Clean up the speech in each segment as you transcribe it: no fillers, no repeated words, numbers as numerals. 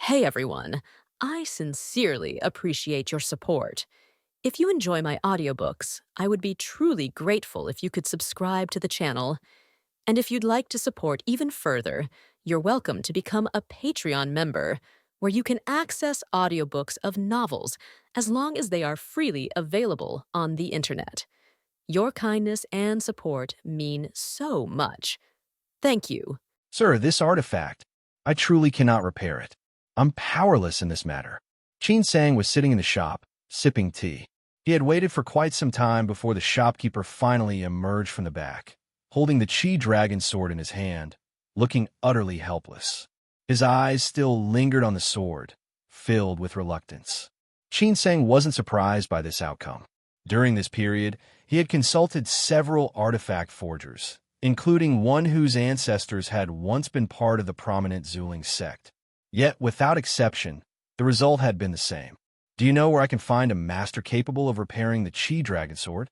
Hey everyone, I sincerely appreciate your support. If you enjoy my audiobooks, I would be truly grateful if you could subscribe to the channel. And if you'd like to support even further, you're welcome to become a Patreon member, where you can access audiobooks of novels as long as they are freely available on the internet. Your kindness and support mean so much. Thank you. Sir, this artifact, I truly cannot repair it. I'm powerless in this matter. Qin Sang was sitting in the shop, sipping tea. He had waited for quite some time before the shopkeeper finally emerged from the back, holding the Chi dragon sword in his hand, looking utterly helpless. His eyes still lingered on the sword, filled with reluctance. Qin Sang wasn't surprised by this outcome. During this period, he had consulted several artifact forgers, including one whose ancestors had once been part of the prominent Zuling sect. Yet, without exception, the result had been the same. Do you know where I can find a master capable of repairing the Chi dragon sword?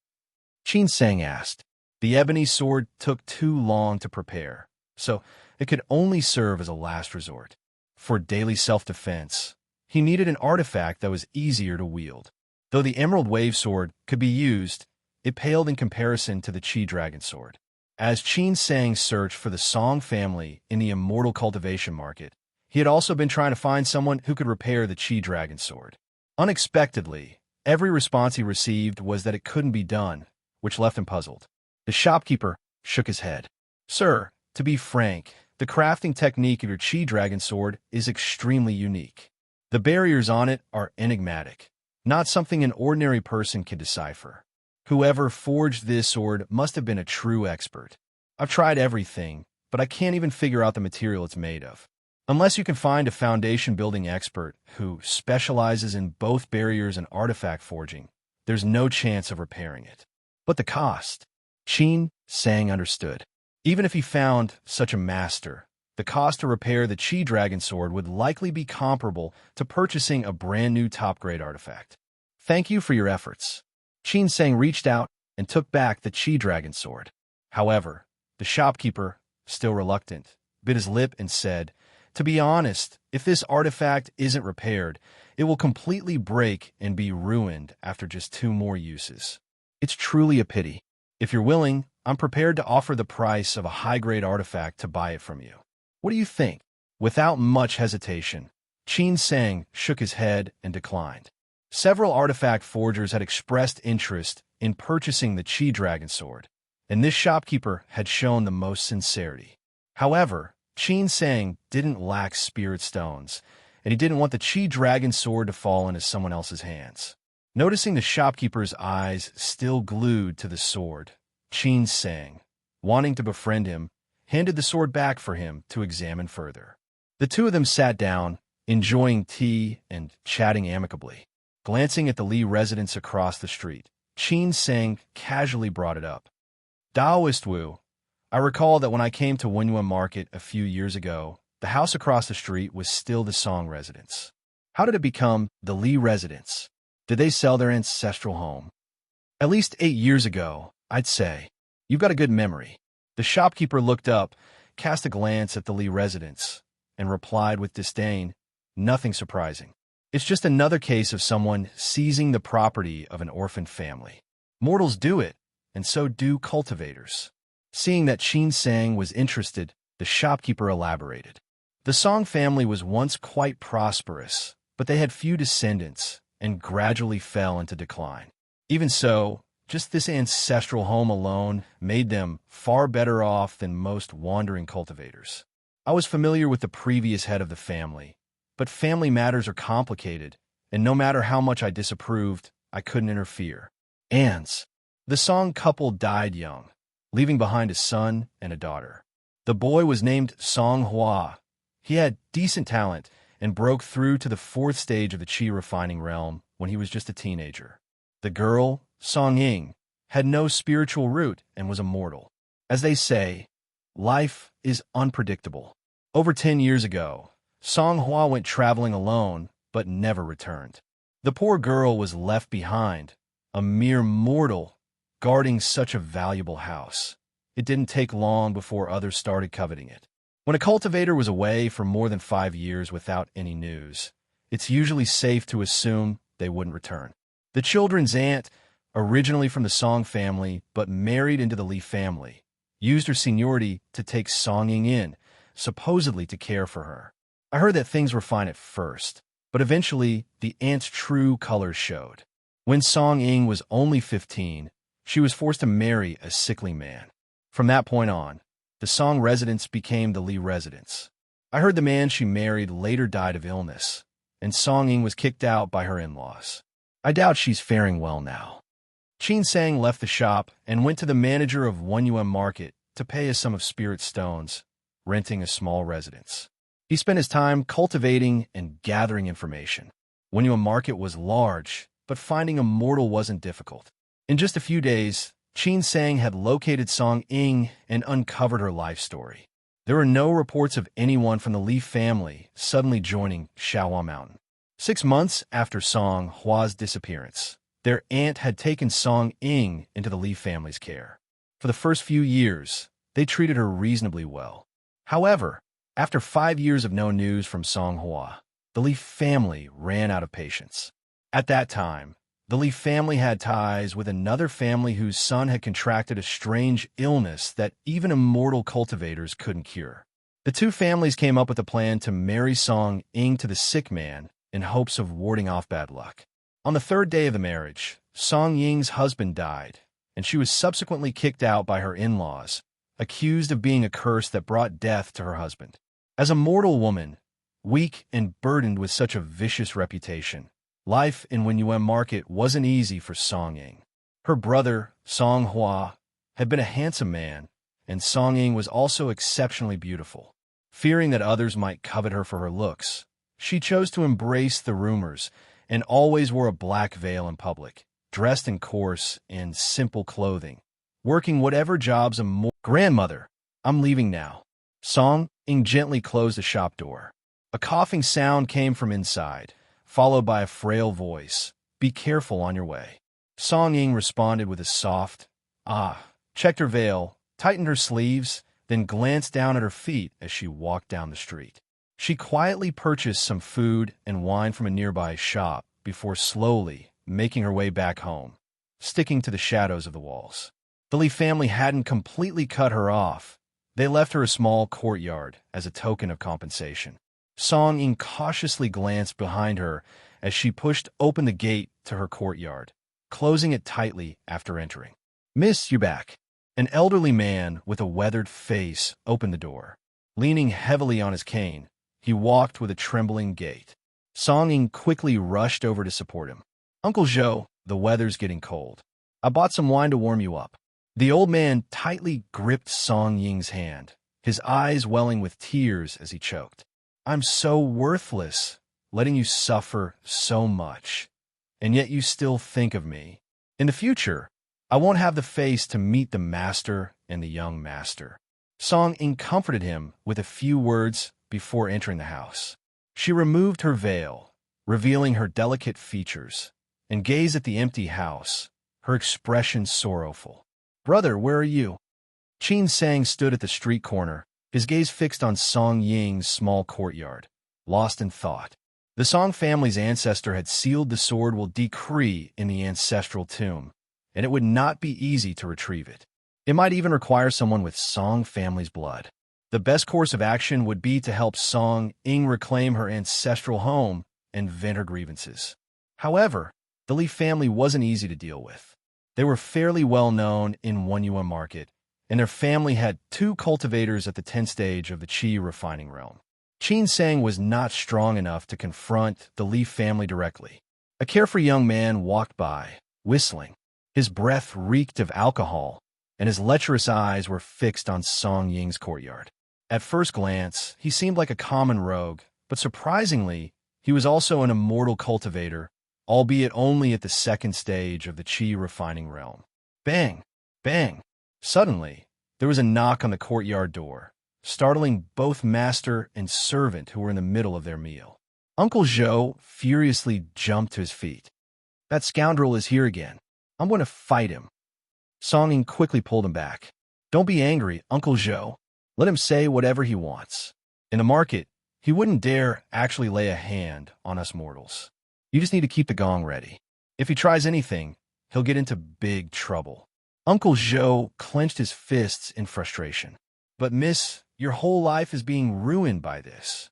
Qin Sang asked. The ebony sword took too long to prepare, so it could only serve as a last resort. For daily self-defense, he needed an artifact that was easier to wield. Though the emerald wave sword could be used, it paled in comparison to the Chi dragon sword. As Qin Sang searched for the Song family in the immortal cultivation market, he had also been trying to find someone who could repair the Chi dragon sword. Unexpectedly, every response he received was that it couldn't be done, which left him puzzled. The shopkeeper shook his head. Sir, to be frank, the crafting technique of your Chi dragon sword is extremely unique. The barriers on it are enigmatic, not something an ordinary person can decipher. Whoever forged this sword must have been a true expert. I've tried everything, but I can't even figure out the material it's made of. Unless you can find a foundation-building expert who specializes in both barriers and artifact forging, there's no chance of repairing it. But the cost? Qin Sang understood. Even if he found such a master, the cost to repair the Chi dragon sword would likely be comparable to purchasing a brand-new top-grade artifact. Thank you for your efforts. Qin Sang reached out and took back the Chi dragon sword. However, the shopkeeper, still reluctant, bit his lip and said, to be honest, if this artifact isn't repaired, it will completely break and be ruined after just 2 more uses. It's truly a pity. If you're willing, I'm prepared to offer the price of a high-grade artifact to buy it from you. What do you think? Without much hesitation, Qin Sang shook his head and declined. Several artifact forgers had expressed interest in purchasing the Chi dragon sword, and this shopkeeper had shown the most sincerity. However, Qin Sang didn't lack spirit stones, and he didn't want the Chi dragon sword to fall into someone else's hands. Noticing the shopkeeper's eyes still glued to the sword, Qin Sang, wanting to befriend him, handed the sword back for him to examine further. The two of them sat down, enjoying tea and chatting amicably. Glancing at the Li residence across the street, Qin Sang casually brought it up. Daoist Wu, I recall that when I came to Wenyuan Market a few years ago, the house across the street was still the Song residence. How did it become the Li residence? Did they sell their ancestral home? At least 8 years ago, I'd say. You've got a good memory. The shopkeeper looked up, cast a glance at the Li residence, and replied with disdain, nothing surprising. It's just another case of someone seizing the property of an orphaned family. Mortals do it, and so do cultivators. Seeing that Qin Sang was interested, the shopkeeper elaborated. The Song family was once quite prosperous, but they had few descendants and gradually fell into decline. Even so, just this ancestral home alone made them far better off than most wandering cultivators. I was familiar with the previous head of the family, but family matters are complicated, and no matter how much I disapproved, I couldn't interfere. The Song couple died young, leaving behind a son and a daughter. The boy was named Song Hua. He had decent talent and broke through to the 4th stage of the Qi refining realm when he was just a teenager. The girl, Song Ying, had no spiritual root and was immortal. As they say, life is unpredictable. Over 10 years ago, Song Hua went traveling alone, but never returned. The poor girl was left behind, a mere mortal, guarding such a valuable house. It didn't take long before others started coveting it. When a cultivator was away for more than 5 years without any news, it's usually safe to assume they wouldn't return. The children's aunt, originally from the Song family but married into the Lee family, used her seniority to take Song Ying in, supposedly to care for her. I heard that things were fine at first, but eventually the aunt's true colors showed. When Song Ying was only 15, she was forced to marry a sickly man. From that point on, the Song residence became the Lee residence. I heard the man she married later died of illness, and Song Ying was kicked out by her in-laws. I doubt she's faring well now. Qin Sang left the shop and went to the manager of Yuan Market to pay a sum of spirit stones, renting a small residence. He spent his time cultivating and gathering information. Yuan Market was large, but finding a mortal wasn't difficult. In just a few days, Qin Sang had located Song Ying and uncovered her life story. There were no reports of anyone from the Li family suddenly joining Shaohua Mountain. 6 months after Song Hua's disappearance, their aunt had taken Song Ying into the Li family's care. For the first few years, they treated her reasonably well. However, after 5 years of no news from Song Hua, the Li family ran out of patience. At that time, the Li family had ties with another family whose son had contracted a strange illness that even immortal cultivators couldn't cure. The two families came up with a plan to marry Song Ying to the sick man in hopes of warding off bad luck. On the 3rd day of the marriage, Song Ying's husband died, and she was subsequently kicked out by her in-laws, accused of being a curse that brought death to her husband. As a mortal woman, weak and burdened with such a vicious reputation, life in Yuan Market wasn't easy for Song Ying. Her brother, Song Hua, had been a handsome man, and Song Ying was also exceptionally beautiful. Fearing that others might covet her for her looks, she chose to embrace the rumors and always wore a black veil in public, dressed in coarse and simple clothing, working whatever jobs a grandmother. I'm leaving now. Song Ying gently closed the shop door. A coughing sound came from inside, followed by a frail voice. Be careful on your way. Song Ying responded with a soft, checked her veil, tightened her sleeves, then glanced down at her feet as she walked down the street. She quietly purchased some food and wine from a nearby shop before slowly making her way back home, sticking to the shadows of the walls. The Li family hadn't completely cut her off. They left her a small courtyard as a token of compensation. Song Ying cautiously glanced behind her as she pushed open the gate to her courtyard, closing it tightly after entering. Miss, you back. An elderly man with a weathered face opened the door. Leaning heavily on his cane, he walked with a trembling gait. Song Ying quickly rushed over to support him. Uncle Zhou, the weather's getting cold. I bought some wine to warm you up. The old man tightly gripped Song Ying's hand, his eyes welling with tears as he choked. I'm so worthless, letting you suffer so much, and yet you still think of me. In the future, I won't have the face to meet the master and the young master. Song Ying comforted him with a few words before entering the house. She removed her veil, revealing her delicate features, and gazed at the empty house, her expression sorrowful. Brother, where are you? Qin Sang stood at the street corner, his gaze fixed on Song Ying's small courtyard, lost in thought. The Song family's ancestor had sealed the sword will decree in the ancestral tomb, and it would not be easy to retrieve it. It might even require someone with Song family's blood. The best course of action would be to help Song Ying reclaim her ancestral home and vent her grievances. However, the Li family wasn't easy to deal with. They were fairly well known in Yuan Market, and their family had 2 cultivators at the 10th stage of the Qi refining realm. Qin Sang was not strong enough to confront the Li family directly. A carefree young man walked by, whistling. His breath reeked of alcohol, and his lecherous eyes were fixed on Song Ying's courtyard. At first glance, he seemed like a common rogue, but surprisingly, he was also an immortal cultivator, albeit only at the 2nd stage of the Qi refining realm. Bang! Bang! Suddenly, there was a knock on the courtyard door, startling both master and servant who were in the middle of their meal. Uncle Zhou furiously jumped to his feet. That scoundrel is here again. I'm going to fight him. Song Ying quickly pulled him back. Don't be angry, Uncle Zhou. Let him say whatever he wants. In the market, he wouldn't dare actually lay a hand on us mortals. You just need to keep the gong ready. If he tries anything, he'll get into big trouble. Uncle Joe clenched his fists in frustration. But miss, your whole life is being ruined by this.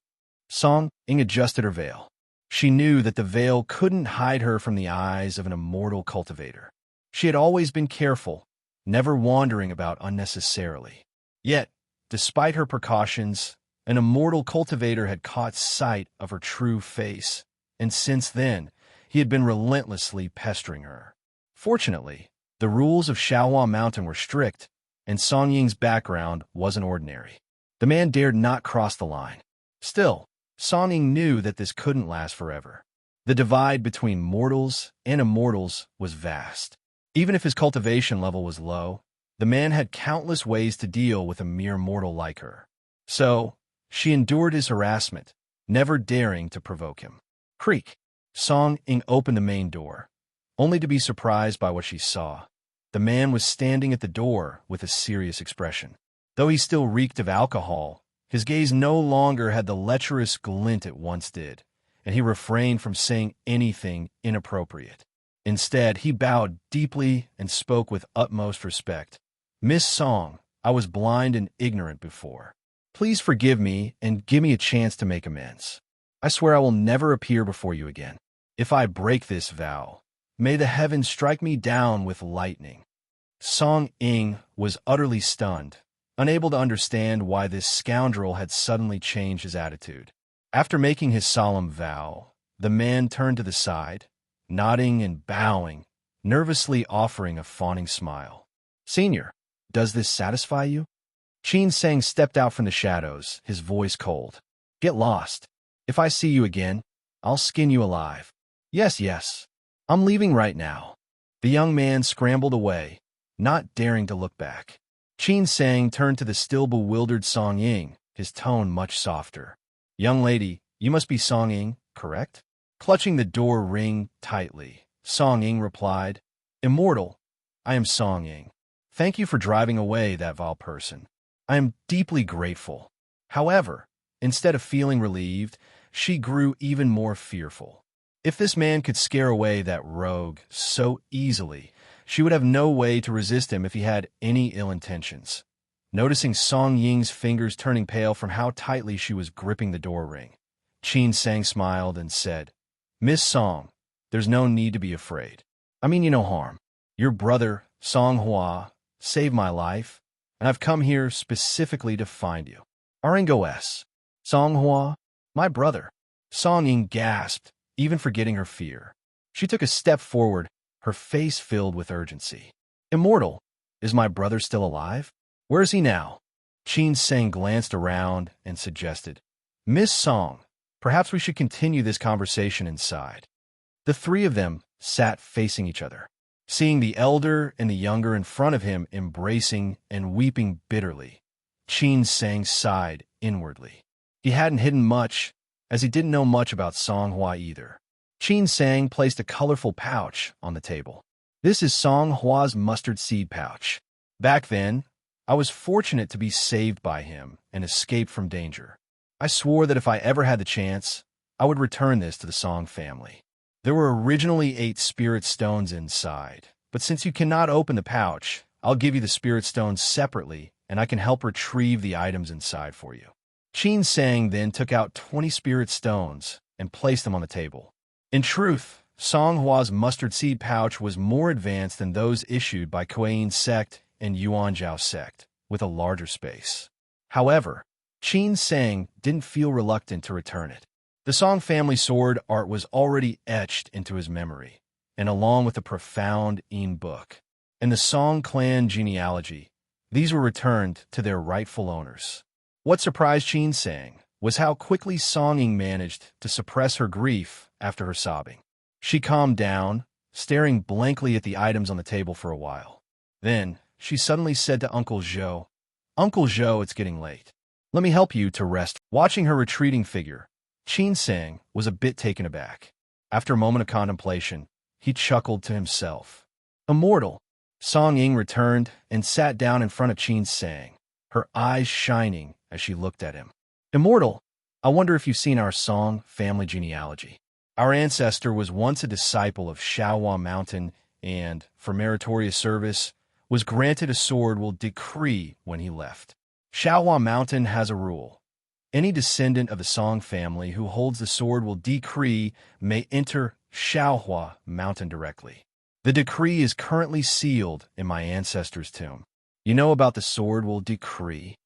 Song Ying adjusted her veil. She knew that the veil couldn't hide her from the eyes of an immortal cultivator. She had always been careful, never wandering about unnecessarily. Yet, despite her precautions, an immortal cultivator had caught sight of her true face, and since then, he had been relentlessly pestering her. Fortunately, the rules of Shaohua Mountain were strict, and Song Ying's background wasn't ordinary. The man dared not cross the line. Still, Song Ying knew that this couldn't last forever. The divide between mortals and immortals was vast. Even if his cultivation level was low, the man had countless ways to deal with a mere mortal like her. So, she endured his harassment, never daring to provoke him. Creak. Song Ying opened the main door, only to be surprised by what she saw. The man was standing at the door with a serious expression. Though he still reeked of alcohol, his gaze no longer had the lecherous glint it once did, and he refrained from saying anything inappropriate. Instead, he bowed deeply and spoke with utmost respect. Miss Song, I was blind and ignorant before. Please forgive me and give me a chance to make amends. I swear I will never appear before you again. If I break this vow, may the heavens strike me down with lightning. Song Ying was utterly stunned, unable to understand why this scoundrel had suddenly changed his attitude. After making his solemn vow, the man turned to the side, nodding and bowing, nervously offering a fawning smile. Senior, does this satisfy you? Qin Sang stepped out from the shadows, his voice cold. Get lost. If I see you again, I'll skin you alive. Yes, yes. I'm leaving right now. The young man scrambled away, not daring to look back. Qin Sang turned to the still bewildered Song Ying, his tone much softer. Young lady, you must be Song Ying, correct? Clutching the door ring tightly, Song Ying replied, Immortal, I am Song Ying. Thank you for driving away that vile person. I am deeply grateful. However, instead of feeling relieved, she grew even more fearful. If this man could scare away that rogue so easily, she would have no way to resist him if he had any ill intentions. Noticing Song Ying's fingers turning pale from how tightly she was gripping the door ring, Qin Sang smiled and said, Miss Song, there's no need to be afraid. I mean you no harm. Your brother, Song Hua, saved my life, and I've come here specifically to find you. Aringo S. Song Hua, my brother. Song Ying gasped, even forgetting her fear. She took a step forward, her face filled with urgency. Immortal, is my brother still alive? Where is he now? Qin Sang glanced around and suggested, Miss Song, perhaps we should continue this conversation inside. The three of them sat facing each other, seeing the elder and the younger in front of him embracing and weeping bitterly. Qin Sang sighed inwardly. He hadn't hidden much, as he didn't know much about Song Hua either. Qin Sang placed a colorful pouch on the table. This is Song Hua's mustard seed pouch. Back then, I was fortunate to be saved by him and escape from danger. I swore that if I ever had the chance, I would return this to the Song family. There were originally 8 spirit stones inside, but since you cannot open the pouch, I'll give you the spirit stones separately, and I can help retrieve the items inside for you. Qin Sang then took out 20 spirit stones and placed them on the table. In truth, Song Hua's mustard seed pouch was more advanced than those issued by Kuein sect and Yuanzhao sect, with a larger space. However, Qin Sang didn't feel reluctant to return it. The Song family sword art was already etched into his memory, and along with the profound Yin book and the Song clan genealogy, these were returned to their rightful owners. What surprised Qin Sang was how quickly Song Ying managed to suppress her grief after her sobbing. She calmed down, staring blankly at the items on the table for a while. Then, she suddenly said to Uncle Joe, Uncle Joe, it's getting late. Let me help you to rest. Watching her retreating figure, Qin Sang was a bit taken aback. After a moment of contemplation, he chuckled to himself. Immortal. Song Ying returned and sat down in front of Qin Sang, her eyes shining as she looked at him. Immortal, I wonder if you've seen our song, Family Genealogy. Our ancestor was once a disciple of Shaohua Mountain and, for meritorious service, was granted a sword will decree when he left. Shaohua Mountain has a rule. Any descendant of the Song family who holds the sword will decree may enter Shaohua Mountain directly. The decree is currently sealed in my ancestor's tomb. You know about the sword will decree?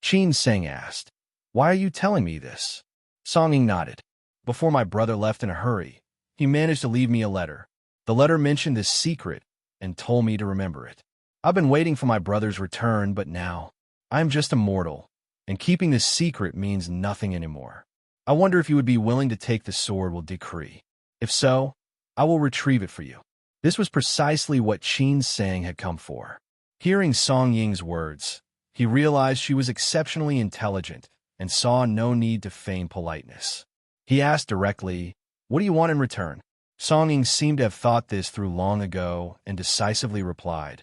Qin Seng asked. Why are you telling me this? Song Ying nodded. Before my brother left in a hurry, he managed to leave me a letter. The letter mentioned this secret and told me to remember it. I've been waiting for my brother's return, but now I am just a mortal, and keeping this secret means nothing anymore. I wonder if you would be willing to take the sword will decree. If so, I will retrieve it for you. This was precisely what Qin Seng had come for. Hearing Song Ying's words, he realized she was exceptionally intelligent and saw no need to feign politeness. He asked directly, "What do you want in return?" Song Ying seemed to have thought this through long ago and decisively replied,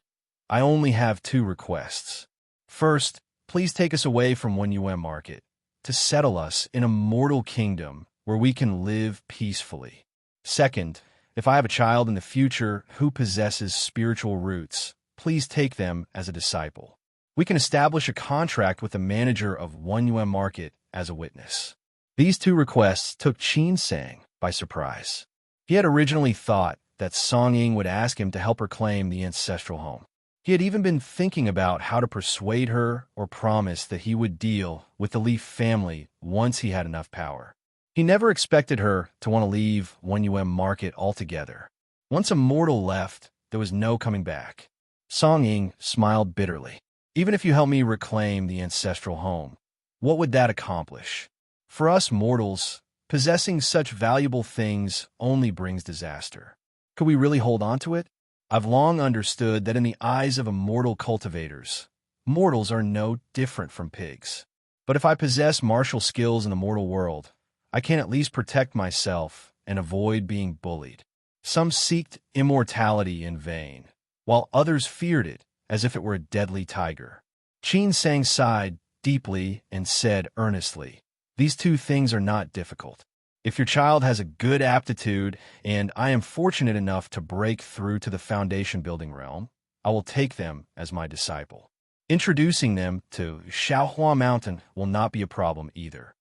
"I only have two requests. First, please take us away from Yuan Market to settle us in a mortal kingdom where we can live peacefully. Second, if I have a child in the future who possesses spiritual roots, please take them as a disciple. We can establish a contract with the manager of Yuan Market as a witness." These two requests took Qin Seng by surprise. He had originally thought that Song Ying would ask him to help her claim the ancestral home. He had even been thinking about how to persuade her or promise that he would deal with the Leaf family once he had enough power. He never expected her to want to leave Yuan Market altogether. Once a mortal left, there was no coming back. Song Ying smiled bitterly. Even if you help me reclaim the ancestral home, what would that accomplish? For us mortals, possessing such valuable things only brings disaster. Could we really hold on to it? I've long understood that in the eyes of immortal cultivators, mortals are no different from pigs. But if I possess martial skills in the mortal world, I can at least protect myself and avoid being bullied. Some seeked immortality in vain, while others feared it as if it were a deadly tiger. Qin Seng sighed deeply and said earnestly, "These two things are not difficult. If your child has a good aptitude, and I am fortunate enough to break through to the foundation building realm, I will take them as my disciple. Introducing them to Shaohua Mountain will not be a problem either."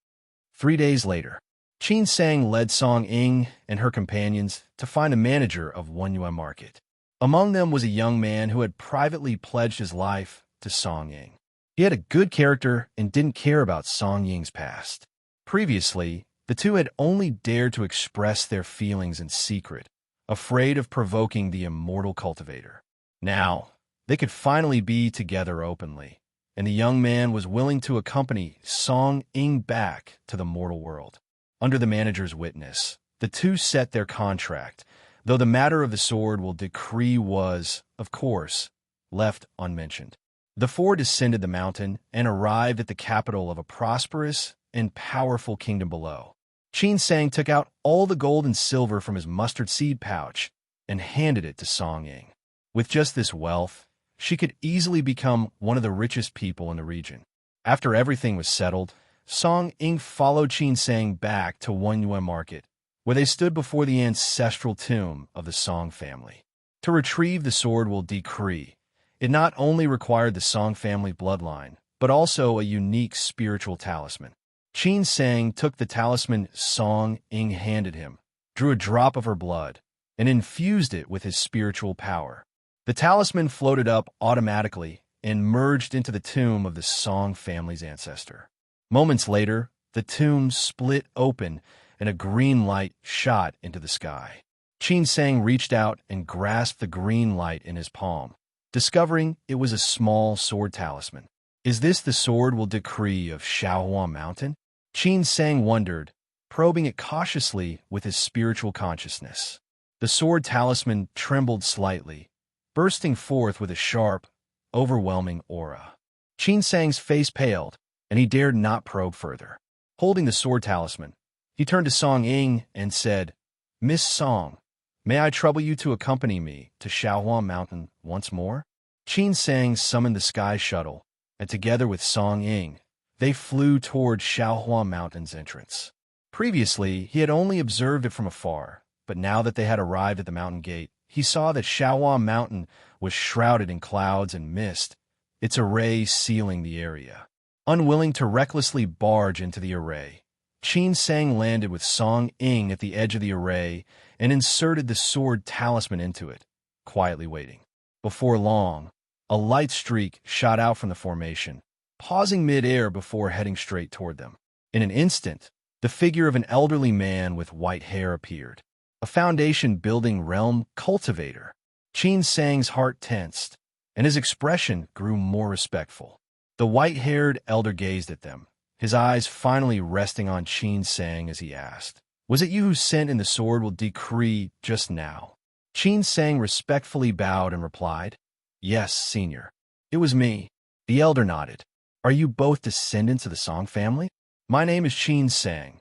3 days later, Qin Seng led Song Ying and her companions to find a manager of Yuan Market. Among them was a young man who had privately pledged his life to Song Ying. He had a good character and didn't care about Song Ying's past. Previously, the two had only dared to express their feelings in secret, afraid of provoking the immortal cultivator. Now, they could finally be together openly, and the young man was willing to accompany Song Ying back to the mortal world. Under the manager's witness, the two set their contract, though the matter of the sword will decree was, of course, left unmentioned. The four descended the mountain and arrived at the capital of a prosperous and powerful kingdom below. Qin Seng took out all the gold and silver from his mustard seed pouch and handed it to Song Ying. With just this wealth, she could easily become one of the richest people in the region. After everything was settled, Song Ying followed Qin Seng back to Yuan Market, where they stood before the ancestral tomb of the Song family. To retrieve the sword will decree, it not only required the Song family bloodline, but also a unique spiritual talisman. Qin Seng took the talisman Song Ying handed him, drew a drop of her blood, and infused it with his spiritual power. The talisman floated up automatically and merged into the tomb of the Song family's ancestor. Moments later, the tomb split open and a green light shot into the sky. Qin Seng reached out and grasped the green light in his palm, discovering it was a small sword talisman. Is this the sword will decree of Shaohua Mountain? Qin Seng wondered, probing it cautiously with his spiritual consciousness. The sword talisman trembled slightly, bursting forth with a sharp, overwhelming aura. Qin Seng's face paled, and he dared not probe further. Holding the sword talisman, he turned to Song Ying and said, "Miss Song, may I trouble you to accompany me to Shaohua Mountain once more?" Qin Seng summoned the sky shuttle and together with Song Ying, they flew toward Shaohua Mountain's entrance. Previously, he had only observed it from afar, but now that they had arrived at the mountain gate, he saw that Shaohua Mountain was shrouded in clouds and mist, its array sealing the area. Unwilling to recklessly barge into the array, Qin Sang landed with Song Ying at the edge of the array and inserted the sword talisman into it, quietly waiting. Before long, a light streak shot out from the formation, pausing mid-air before heading straight toward them. In an instant, the figure of an elderly man with white hair appeared, a foundation-building realm cultivator. Qin Sang's heart tensed, and his expression grew more respectful. The white-haired elder gazed at them, his eyes finally resting on Qin Sang as he asked, "Was it you who sent in the sword will decree just now?" Qin Sang respectfully bowed and replied, "Yes, senior. It was me." The elder nodded. "Are you both descendants of the Song family?" "My name is Qin Sang.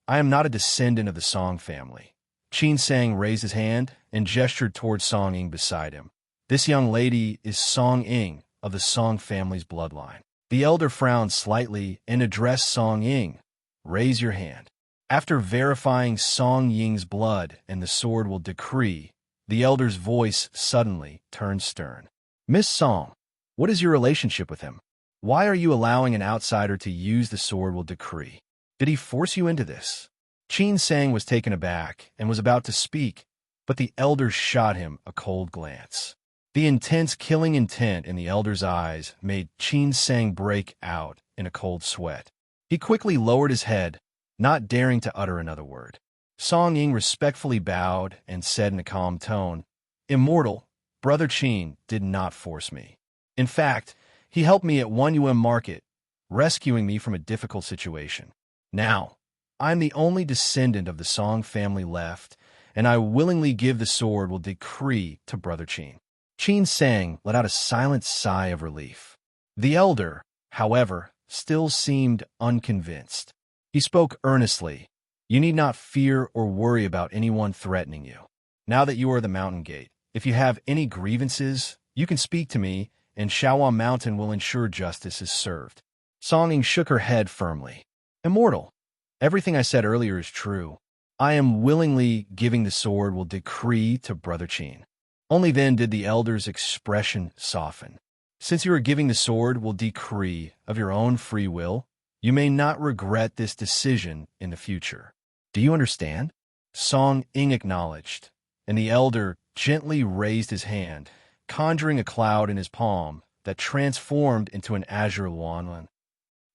I am not a descendant of the Song family." Qin Sang raised his hand and gestured toward Song Ying beside him. "This young lady is Song Ying of the Song family's bloodline." The elder frowned slightly and addressed Song Ying. "Raise your hand." After verifying Song Ying's blood and the sword will decree, the elder's voice suddenly turned stern. "Miss Song, what is your relationship with him? Why are you allowing an outsider to use the sword will decree? Did he force you into this?" Qin Sang was taken aback and was about to speak, but the elder shot him a cold glance. The intense killing intent in the elder's eyes made Qin Sang break out in a cold sweat. He quickly lowered his head, not daring to utter another word. Song Ying respectfully bowed and said in a calm tone, "Immortal, Brother Qin did not force me. In fact, he helped me at 1 Market, rescuing me from a difficult situation. Now, I'm the only descendant of the Song family left, and I willingly give the sword will decree to Brother Qin." Qin Sang let out a silent sigh of relief. The elder, however, still seemed unconvinced. He spoke earnestly. "You need not fear or worry about anyone threatening you. Now that you are at the mountain gate, if you have any grievances, you can speak to me, and Shaohua Mountain will ensure justice is served." Song Ying shook her head firmly. "Immortal, everything I said earlier is true. I am willingly giving the sword will decree to Brother Qin." Only then did the elder's expression soften. "Since you are giving the sword will decree of your own free will, you may not regret this decision in the future. Do you understand?" Song Ying acknowledged, and the elder gently raised his hand, conjuring a cloud in his palm that transformed into an azure luan.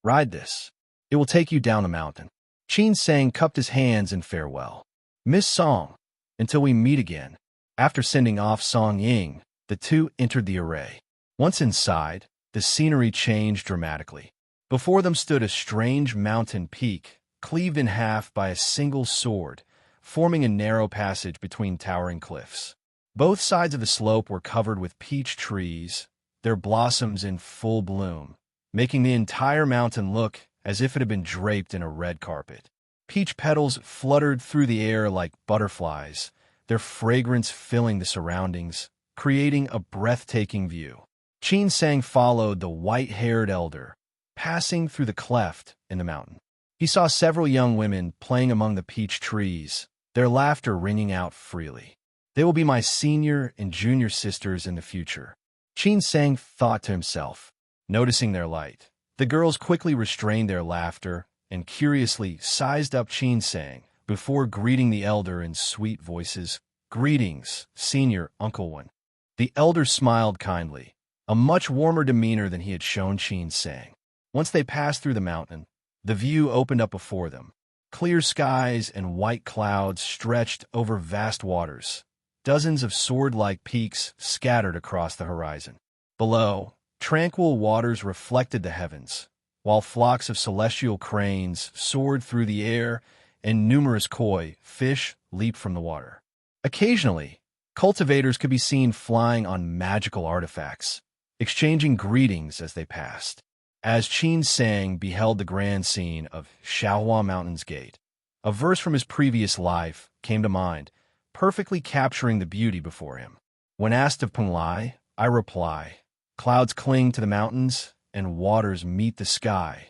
"Ride this. It will take you down the mountain." Qin Sang cupped his hands in farewell. "Miss Song, until we meet again." After sending off Song Ying, the two entered the array. Once inside, the scenery changed dramatically. Before them stood a strange mountain peak, cleaved in half by a single sword, forming a narrow passage between towering cliffs. Both sides of the slope were covered with peach trees, their blossoms in full bloom, making the entire mountain look as if it had been draped in a red carpet. Peach petals fluttered through the air like butterflies, their fragrance filling the surroundings, creating a breathtaking view. Qin Sang followed the white-haired elder, passing through the cleft in the mountain. He saw several young women playing among the peach trees, their laughter ringing out freely. "They will be my senior and junior sisters in the future," Qin Sang thought to himself, noticing their light. The girls quickly restrained their laughter and curiously sized up Qin Sang before greeting the elder in sweet voices. "Greetings, senior Uncle One." The elder smiled kindly, a much warmer demeanor than he had shown Qin Sang. Once they passed through the mountain, the view opened up before them. Clear skies and white clouds stretched over vast waters. Dozens of sword-like peaks scattered across the horizon. Below, tranquil waters reflected the heavens, while flocks of celestial cranes soared through the air and numerous koi fish leaped from the water. Occasionally, cultivators could be seen flying on magical artifacts, exchanging greetings as they passed. As Qin Sang beheld the grand scene of Shaohua Mountain's gate, a verse from his previous life came to mind, perfectly capturing the beauty before him. "When asked of Penglai, I reply, clouds cling to the mountains, and waters meet the sky.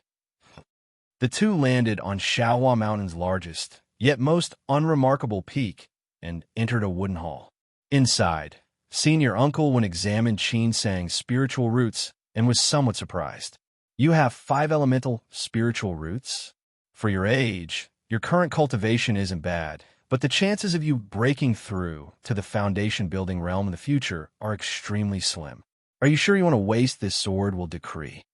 The two landed on Shaohua Mountain's largest, yet most unremarkable peak, and entered a wooden hall. Inside, senior uncle Wen examined Qin Sang's spiritual roots and was somewhat surprised. You have 5 elemental spiritual roots? For your age, your current cultivation isn't bad, but the chances of you breaking through to the foundation-building realm in the future are extremely slim. Are you sure you want to waste this sword? Will decree.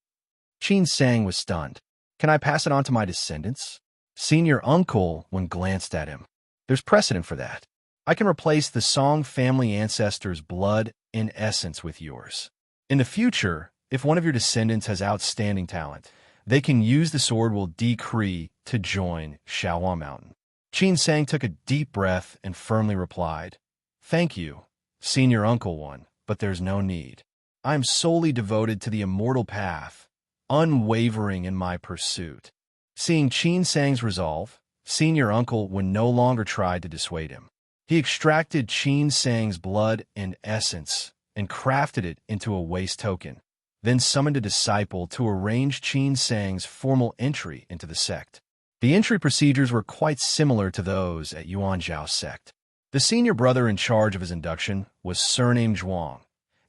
Qin Sang was stunned. Can I pass it on to my descendants? Senior uncle, when glanced at him. There's precedent for that. I can replace the Song family ancestors' blood in essence with yours. In the future, if one of your descendants has outstanding talent, they can use the sword will decree to join Shaohua Mountain. Qin Sang took a deep breath and firmly replied, Thank you, senior uncle Wen, but there's no need. I am solely devoted to the immortal path, unwavering in my pursuit. Seeing Qin Sang's resolve, senior uncle Wen no longer tried to dissuade him. He extracted Qin Sang's blood and essence and crafted it into a waste token, then summoned a disciple to arrange Qin Sang's formal entry into the sect. The entry procedures were quite similar to those at Yuan Zhao's sect. The senior brother in charge of his induction was surnamed Zhuang,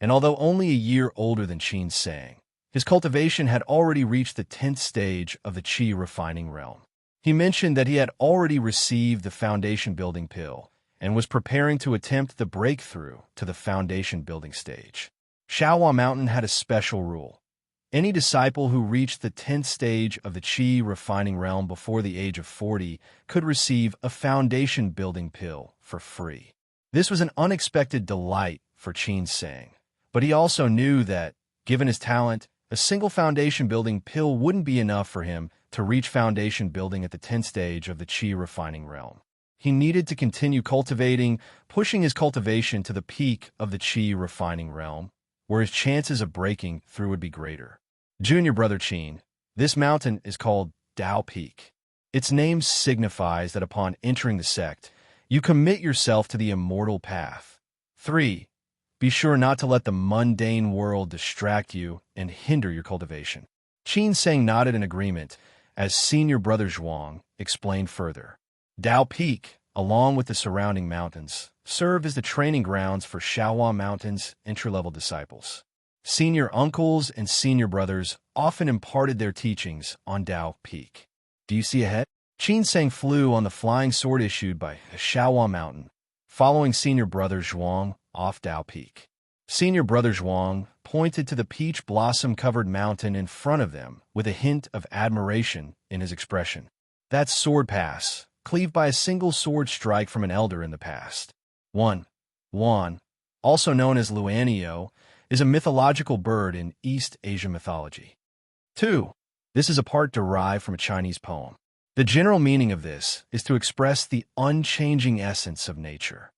and although only a year older than Qin Sang, his cultivation had already reached the 10th stage of the qi refining realm. He mentioned that he had already received the foundation building pill and was preparing to attempt the breakthrough to the foundation building stage. Shaohua Mountain had a special rule. Any disciple who reached the 10th stage of the qi refining realm before the age of 40 could receive a foundation building pill for free. This was an unexpected delight for Qin Sang, but he also knew that, given his talent, a single foundation building pill wouldn't be enough for him to reach foundation building at the 10th stage of the qi refining realm. He needed to continue cultivating, pushing his cultivation to the peak of the qi refining realm, where his chances of breaking through would be greater. Junior brother Qin, this mountain is called Dao Peak. Its name signifies that upon entering the sect, you commit yourself to the immortal path. 3. Be sure not to let the mundane world distract you and hinder your cultivation. Qin Sang nodded in agreement as senior brother Zhuang explained further. Dao Peak, along with the surrounding mountains, served as the training grounds for Shaohua Mountain's entry-level disciples. Senior uncles and senior brothers often imparted their teachings on Dao Peak. Do you see ahead? Qin Sang flew on the flying sword issued by Shaohua Mountain, following senior brother Zhuang off Dao Peak. Senior brother Zhuang pointed to the peach blossom-covered mountain in front of them with a hint of admiration in his expression. That's Sword Pass, cleaved by a single sword strike from an elder in the past. 1. Wan, also known as Luanio, is a mythological bird in East Asian mythology. 2. This is a part derived from a Chinese poem. The general meaning of this is to express the unchanging essence of nature.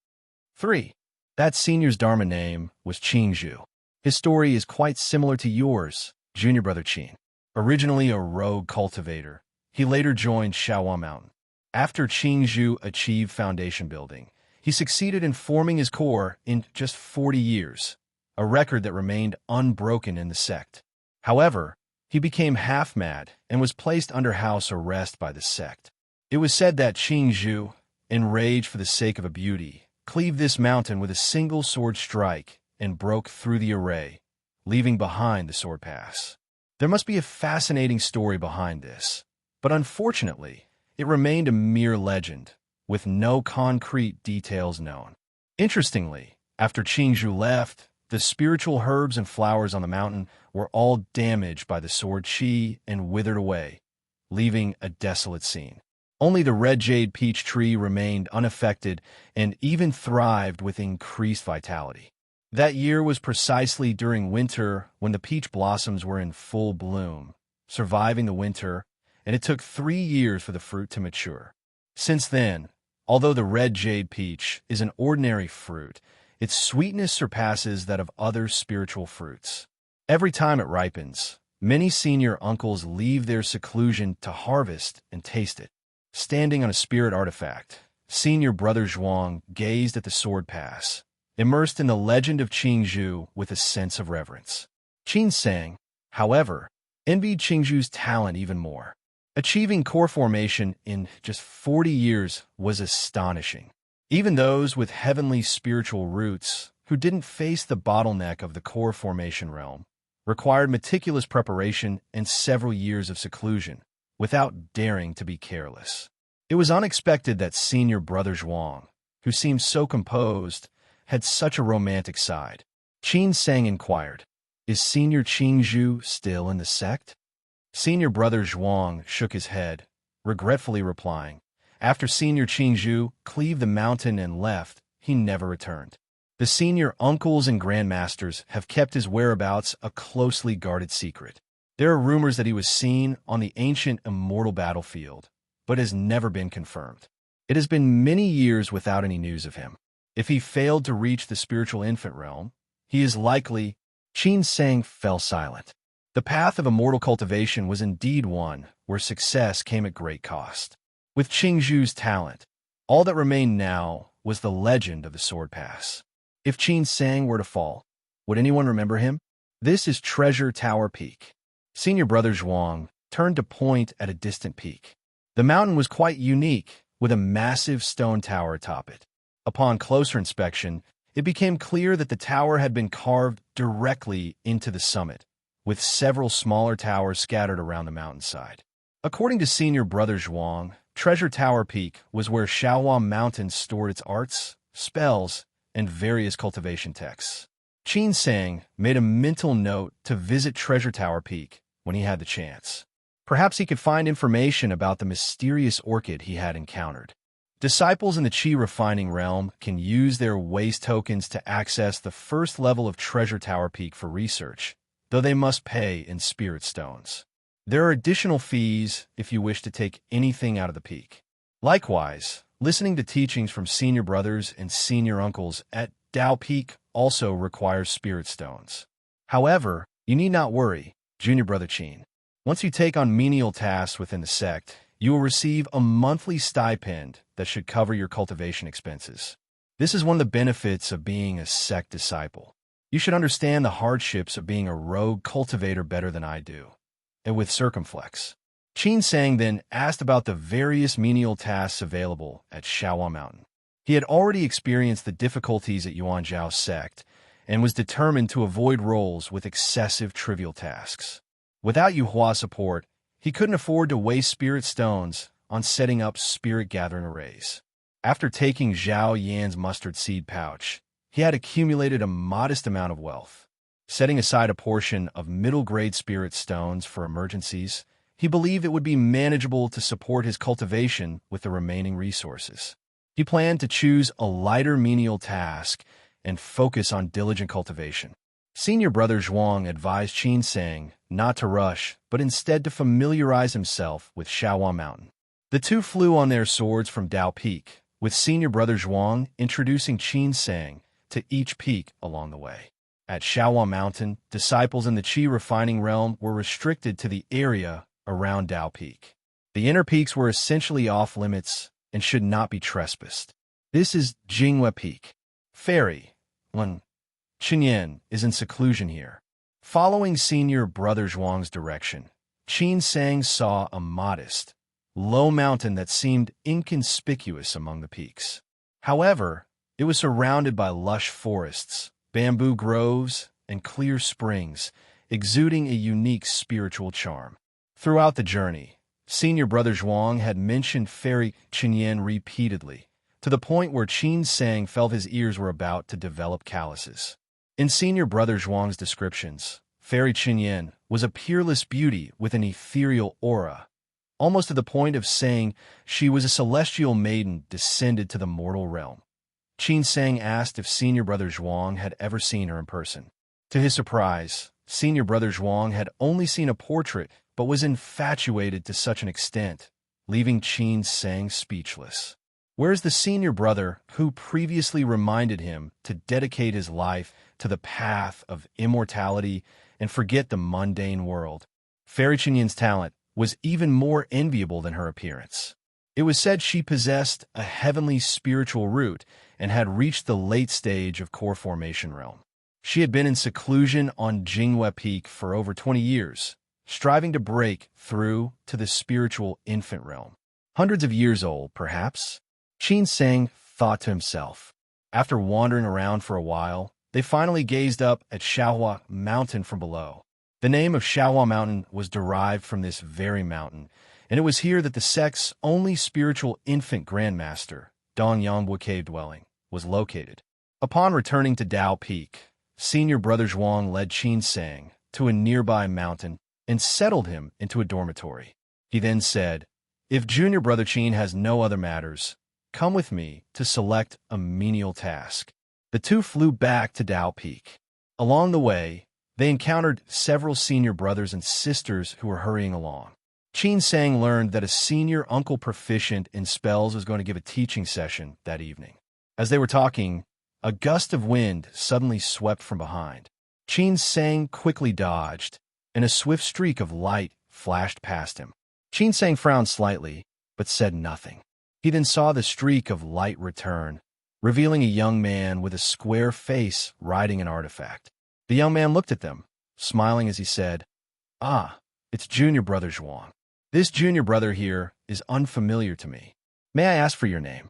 3. That senior's Dharma name was Qingzhu. His story is quite similar to yours, junior brother Qin. Originally a rogue cultivator, he later joined Shaohua Mountain. After Qingzhu achieved foundation building, he succeeded in forming his core in just 40 years, a record that remained unbroken in the sect. However, he became half-mad and was placed under house arrest by the sect. It was said that Qingzhu, enraged for the sake of a beauty, cleaved this mountain with a single sword strike and broke through the array, leaving behind the sword pass. There must be a fascinating story behind this, but unfortunately, it remained a mere legend, with no concrete details known. Interestingly, after Qingzhu left, the spiritual herbs and flowers on the mountain were all damaged by the sword qi and withered away, leaving a desolate scene. Only the red jade peach tree remained unaffected and even thrived with increased vitality. That year was precisely during winter when the peach blossoms were in full bloom, surviving the winter, and it took 3 years for the fruit to mature. Since then, although the red jade peach is an ordinary fruit, its sweetness surpasses that of other spiritual fruits. Every time it ripens, many senior uncles leave their seclusion to harvest and taste it. Standing on a spirit artifact, senior brother Zhuang gazed at the sword pass, immersed in the legend of Qingzhu with a sense of reverence. Qin Sang, However, envied Qingzhu's talent even more. Achieving core formation in just 40 years was astonishing. Even those with heavenly spiritual roots, who didn't face the bottleneck of the core formation realm, required meticulous preparation and several years of seclusion, without daring to be careless. It was unexpected that senior brother Zhuang, who seemed so composed, had such a romantic side. Qin Sang inquired, "Is Senior Qingzhu still in the sect?" Senior brother Zhuang shook his head, regretfully replying, "After Senior Qingzhu cleaved the mountain and left, he never returned. The senior uncles and grandmasters have kept his whereabouts a closely guarded secret. There are rumors that he was seen on the ancient immortal battlefield, but has never been confirmed. It has been many years without any news of him. If he failed to reach the spiritual infant realm, he is likely—" Qin Sang fell silent. The path of immortal cultivation was indeed one where success came at great cost. With Qingzhu's talent, all that remained now was the legend of the Sword Pass. If Qin Sang were to fall, would anyone remember him? This is Treasure Tower Peak. Senior brother Zhuang turned to point at a distant peak. The mountain was quite unique, with a massive stone tower atop it. Upon closer inspection, it became clear that the tower had been carved directly into the summit, with several smaller towers scattered around the mountainside. According to senior brother Zhuang, Treasure Tower Peak was where Shaohua Mountain stored its arts, spells, and various cultivation texts. Qin Sang made a mental note to visit Treasure Tower Peak when he had the chance. Perhaps he could find information about the mysterious orchid he had encountered. Disciples in the Qi refining realm can use their waste tokens to access the first level of Treasure Tower Peak for research, though they must pay in spirit stones. There are additional fees if you wish to take anything out of the peak. Likewise, listening to teachings from senior brothers and senior uncles at Dao Peak also requires spirit stones. However, you need not worry, junior brother Qin. Once you take on menial tasks within the sect, you will receive a monthly stipend that should cover your cultivation expenses. This is one of the benefits of being a sect disciple. You should understand the hardships of being a rogue cultivator better than I do, and with circumflex. Qin Sang then asked about the various menial tasks available at Shaohua Mountain. He had already experienced the difficulties at Yuan Zhao's sect and was determined to avoid roles with excessive trivial tasks. Without Yuhua support, he couldn't afford to waste spirit stones on setting up spirit gathering arrays. After taking Zhao Yan's mustard seed pouch, he had accumulated a modest amount of wealth. Setting aside a portion of middle-grade spirit stones for emergencies, he believed it would be manageable to support his cultivation with the remaining resources. He planned to choose a lighter menial task and focus on diligent cultivation. Senior brother Zhuang advised Qin Sang not to rush, but instead to familiarize himself with Shaohua Mountain. The two flew on their swords from Dao Peak, with senior brother Zhuang introducing Qin Sang to each peak along the way. At Shaohua Mountain, disciples in the Qi refining realm were restricted to the area around Dao Peak. The inner peaks were essentially off-limits and should not be trespassed. This is Jinghua Peak. Fairy, one Chenyan, is in seclusion here. Following senior brother Zhuang's direction, Qin Sang saw a modest, low mountain that seemed inconspicuous among the peaks. However, it was surrounded by lush forests, bamboo groves, and clear springs, exuding a unique spiritual charm. Throughout the journey, senior brother Zhuang had mentioned Fairy Chenyan repeatedly, to the point where Qin Sang felt his ears were about to develop calluses. In senior brother Zhuang's descriptions, Fairy Chenyan was a peerless beauty with an ethereal aura, almost to the point of saying she was a celestial maiden descended to the mortal realm. Qin Sang asked if senior brother Zhuang had ever seen her in person. To his surprise, senior brother Zhuang had only seen a portrait but was infatuated to such an extent, leaving Qin Sang speechless. Whereas the senior brother, who previously reminded him to dedicate his life to the path of immortality and forget the mundane world, Fairy Chenyan's talent was even more enviable than her appearance. It was said she possessed a heavenly spiritual root and had reached the late stage of core formation realm. She had been in seclusion on Jinghua Peak for over 20 years, striving to break through to the spiritual infant realm. Hundreds of years old, perhaps? Qin Sang thought to himself. After wandering around for a while, they finally gazed up at Xiaohua Mountain from below. The name of Xiaohua Mountain was derived from this very mountain, and it was here that the sect's only spiritual infant grandmaster, Dong Yanghua Cave Dwelling, was located. Upon returning to Dao Peak, Senior Brother Zhuang led Qin Sang to a nearby mountain and settled him into a dormitory. He then said, "If Junior Brother Qin has no other matters, come with me to select a menial task." The two flew back to Dao Peak. Along the way, they encountered several senior brothers and sisters who were hurrying along. Qin Sang learned that a senior uncle proficient in spells was going to give a teaching session that evening. As they were talking, a gust of wind suddenly swept from behind. Qin Sang quickly dodged, and a swift streak of light flashed past him. Qin Sang frowned slightly, but said nothing. He then saw the streak of light return, revealing a young man with a square face riding an artifact. The young man looked at them, smiling as he said, "Ah, it's Junior Brother Zhuang. This junior brother here is unfamiliar to me. May I ask for your name?"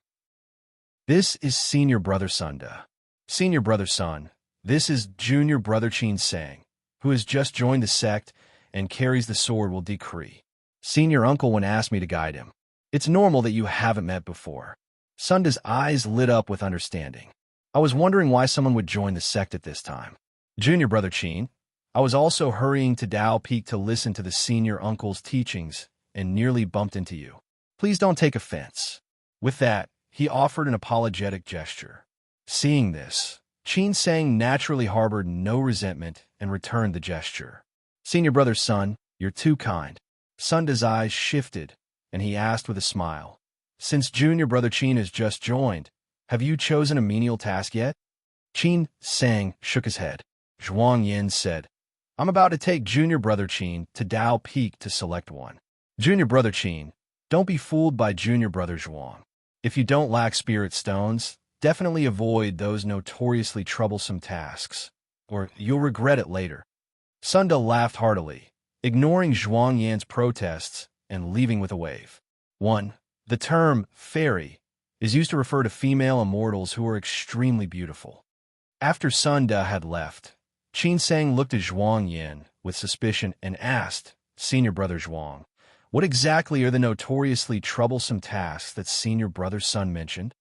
"This is Senior Brother Sunda." "Senior Brother Sun, this is Junior Brother Qin Sang, who has just joined the sect and carries the sword will decree. Senior Uncle when asked me to guide him. It's normal that you haven't met before." Sunda's eyes lit up with understanding. "I was wondering why someone would join the sect at this time." "Junior Brother Qin, I was also hurrying to Dao Peak to listen to the Senior Uncle's teachings and nearly bumped into you. Please don't take offense." With that, he offered an apologetic gesture. Seeing this, Qin Sang naturally harbored no resentment and returned the gesture. "Senior Brother Sun, you're too kind." Sunda's eyes shifted, and he asked with a smile, "Since Junior Brother Qin has just joined, have you chosen a menial task yet?" Qin Sang shook his head. Zhuang Yin said, "I'm about to take Junior Brother Qin to Dao Peak to select one." "Junior Brother Qin, don't be fooled by Junior Brother Zhuang. If you don't lack spirit stones, definitely avoid those notoriously troublesome tasks, or you'll regret it later." Sunda laughed heartily, ignoring Zhuang Yan's protests and leaving with a wave. 1. The term fairy is used to refer to female immortals who are extremely beautiful. After Sunda had left, Qin Sang looked at Zhuang Yan with suspicion and asked, "Senior Brother Zhuang, what exactly are the notoriously troublesome tasks that Senior Brother Sun mentioned?"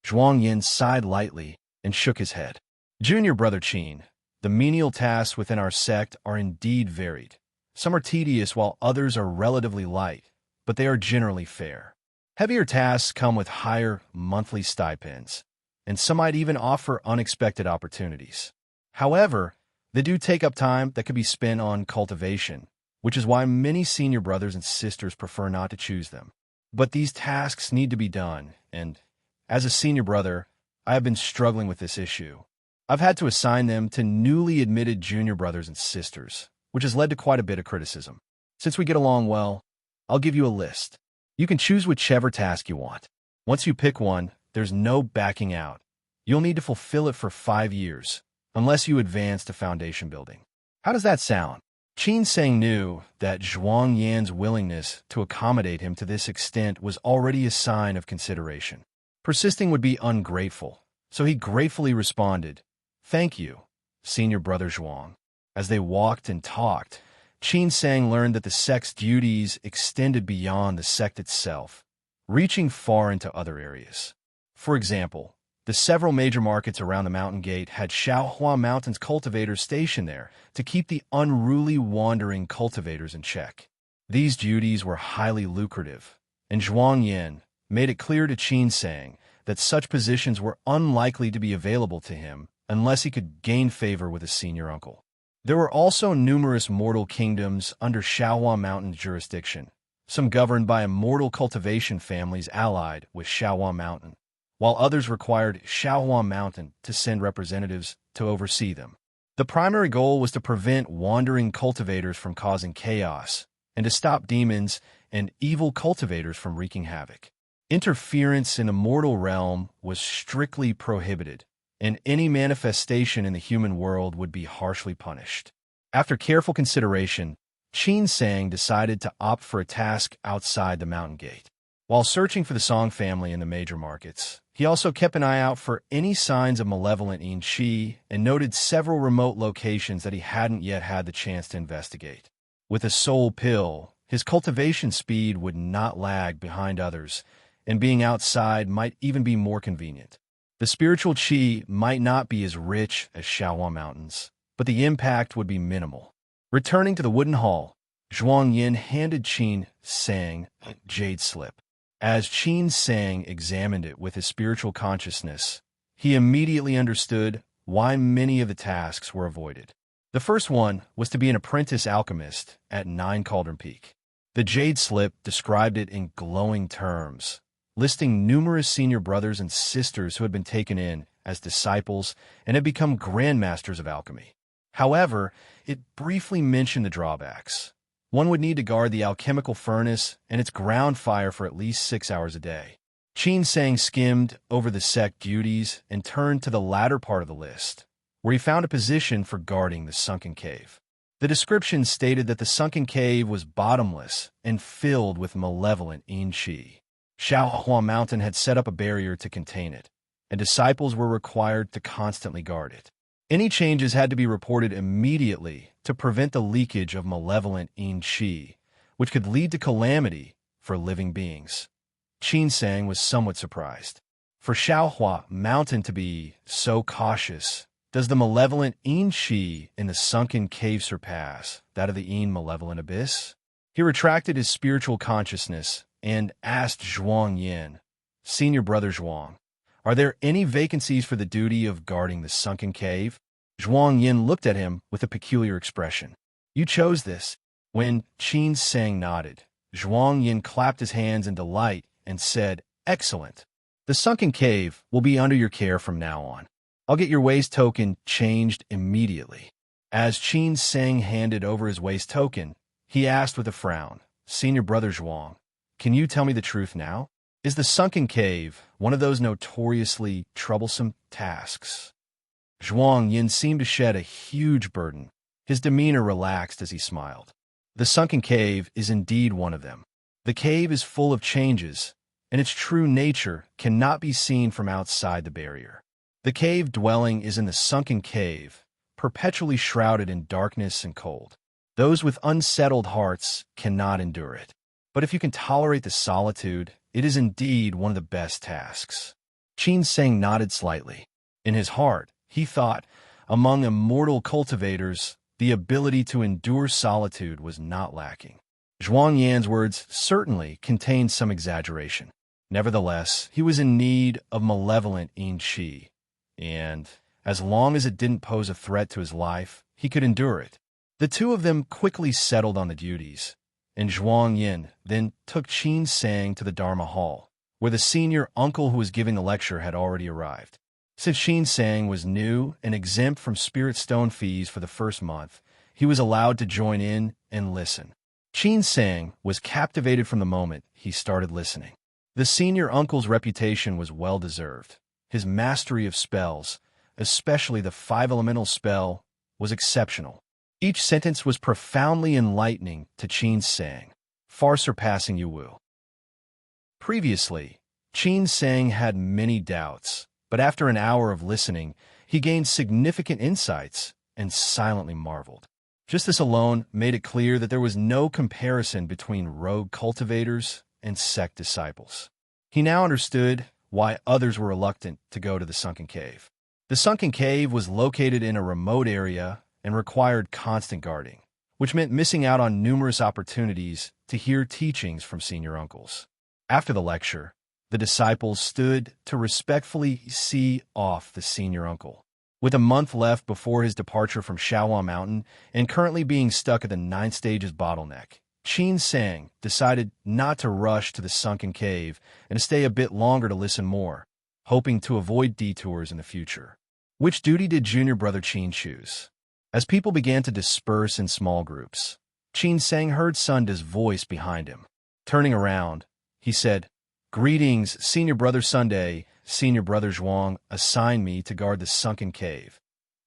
Zhuang Yin sighed lightly and shook his head. "Junior Brother Qin, the menial tasks within our sect are indeed varied. Some are tedious while others are relatively light, but they are generally fair. Heavier tasks come with higher monthly stipends, and some might even offer unexpected opportunities. However, they do take up time that could be spent on cultivation, which is why many senior brothers and sisters prefer not to choose them. But these tasks need to be done, and as a senior brother, I have been struggling with this issue. I've had to assign them to newly admitted junior brothers and sisters, which has led to quite a bit of criticism. Since we get along well, I'll give you a list. You can choose whichever task you want. Once you pick one, there's no backing out. You'll need to fulfill it for 5 years, unless you advance to foundation building. How does that sound?" Qin Sang knew that Zhuang Yan's willingness to accommodate him to this extent was already a sign of consideration. Persisting would be ungrateful, so he gratefully responded, "Thank you, Senior Brother Zhuang." As they walked and talked, Qin Sang learned that the sect's duties extended beyond the sect itself, reaching far into other areas. For example, the several major markets around the mountain gate had Xiaohua Mountain's cultivators stationed there to keep the unruly wandering cultivators in check. These duties were highly lucrative, and Zhuang Yin made it clear to Qin Sang that such positions were unlikely to be available to him unless he could gain favor with his senior uncle. There were also numerous mortal kingdoms under Xiaohua Mountain's jurisdiction, some governed by immortal cultivation families allied with Xiaohua Mountain, while others required Xiaohua Mountain to send representatives to oversee them. The primary goal was to prevent wandering cultivators from causing chaos and to stop demons and evil cultivators from wreaking havoc. Interference in the mortal realm was strictly prohibited, and any manifestation in the human world would be harshly punished. After careful consideration, Qin Sang decided to opt for a task outside the mountain gate. While searching for the Song family in the major markets, he also kept an eye out for any signs of malevolent yin qi and noted several remote locations that he hadn't yet had the chance to investigate. With a soul pill, his cultivation speed would not lag behind others, and being outside might even be more convenient. The spiritual qi might not be as rich as Shaohua Mountains, but the impact would be minimal. Returning to the wooden hall, Zhuang Yin handed Qin Sang a jade slip. As Qin Sang examined it with his spiritual consciousness, he immediately understood why many of the tasks were avoided. The first one was to be an apprentice alchemist at Nine Cauldron Peak. The jade slip described it in glowing terms, listing numerous senior brothers and sisters who had been taken in as disciples and had become grandmasters of alchemy. However, it briefly mentioned the drawbacks. One would need to guard the alchemical furnace and its ground fire for at least 6 hours a day. Qin Sang skimmed over the sect duties and turned to the latter part of the list, where he found a position for guarding the sunken cave. The description stated that the sunken cave was bottomless and filled with malevolent yin qi. Shaohua Mountain had set up a barrier to contain it, and disciples were required to constantly guard it. Any changes had to be reported immediately to prevent the leakage of malevolent yin qi, which could lead to calamity for living beings. Qin Sang was somewhat surprised. For Shaohua Mountain to be so cautious, does the malevolent yin qi in the sunken cave surpass that of the yin malevolent abyss? He retracted his spiritual consciousness and asked Zhuang Yin, "Senior brother Zhuang, are there any vacancies for the duty of guarding the sunken cave?" Zhuang Yin looked at him with a peculiar expression. "You chose this." When Qin Sang nodded, Zhuang Yin clapped his hands in delight and said, "Excellent. The sunken cave will be under your care from now on. I'll get your waste token changed immediately." As Qin Sang handed over his waste token, he asked with a frown, "Senior brother Zhuang, can you tell me the truth now? Is the sunken cave one of those notoriously troublesome tasks?" Zhuang Yin seemed to shed a huge burden. His demeanor relaxed as he smiled. "The sunken cave is indeed one of them. The cave is full of changes, and its true nature cannot be seen from outside the barrier. The cave dwelling is in the sunken cave, perpetually shrouded in darkness and cold. Those with unsettled hearts cannot endure it. But if you can tolerate the solitude, it is indeed one of the best tasks." Qin Sang nodded slightly. In his heart, he thought, among immortal cultivators, the ability to endure solitude was not lacking. Zhuang Yan's words certainly contained some exaggeration. Nevertheless, he was in need of malevolent yin qi, and, as long as it didn't pose a threat to his life, he could endure it. The two of them quickly settled on the duties, and Zhuang Yin then took Qin Sang to the Dharma Hall, where the senior uncle who was giving the lecture had already arrived. Since Qin Sang was new and exempt from spirit stone fees for the first month, he was allowed to join in and listen. Qin Sang was captivated from the moment he started listening. The senior uncle's reputation was well-deserved. His mastery of spells, especially the 5-elemental spell, was exceptional. Each sentence was profoundly enlightening to Qin Sang, far surpassing Yu Wu. Previously, Qin Sang had many doubts, but after an hour of listening, he gained significant insights and silently marveled. Just this alone made it clear that there was no comparison between rogue cultivators and sect disciples. He now understood why others were reluctant to go to the sunken cave. The sunken cave was located in a remote area and required constant guarding, which meant missing out on numerous opportunities to hear teachings from senior uncles. After the lecture, the disciples stood to respectfully see off the senior uncle. With a month left before his departure from Shaohua Mountain and currently being stuck at the 9 stages bottleneck, Qin Sang decided not to rush to the sunken cave and to stay a bit longer to listen more, hoping to avoid detours in the future. Which duty did junior brother Qin choose? As people began to disperse in small groups, Qin Sang heard Sunda's voice behind him. Turning around, he said, "Greetings, senior brother Sunday. senior brother Zhuang assigned me to guard the sunken cave.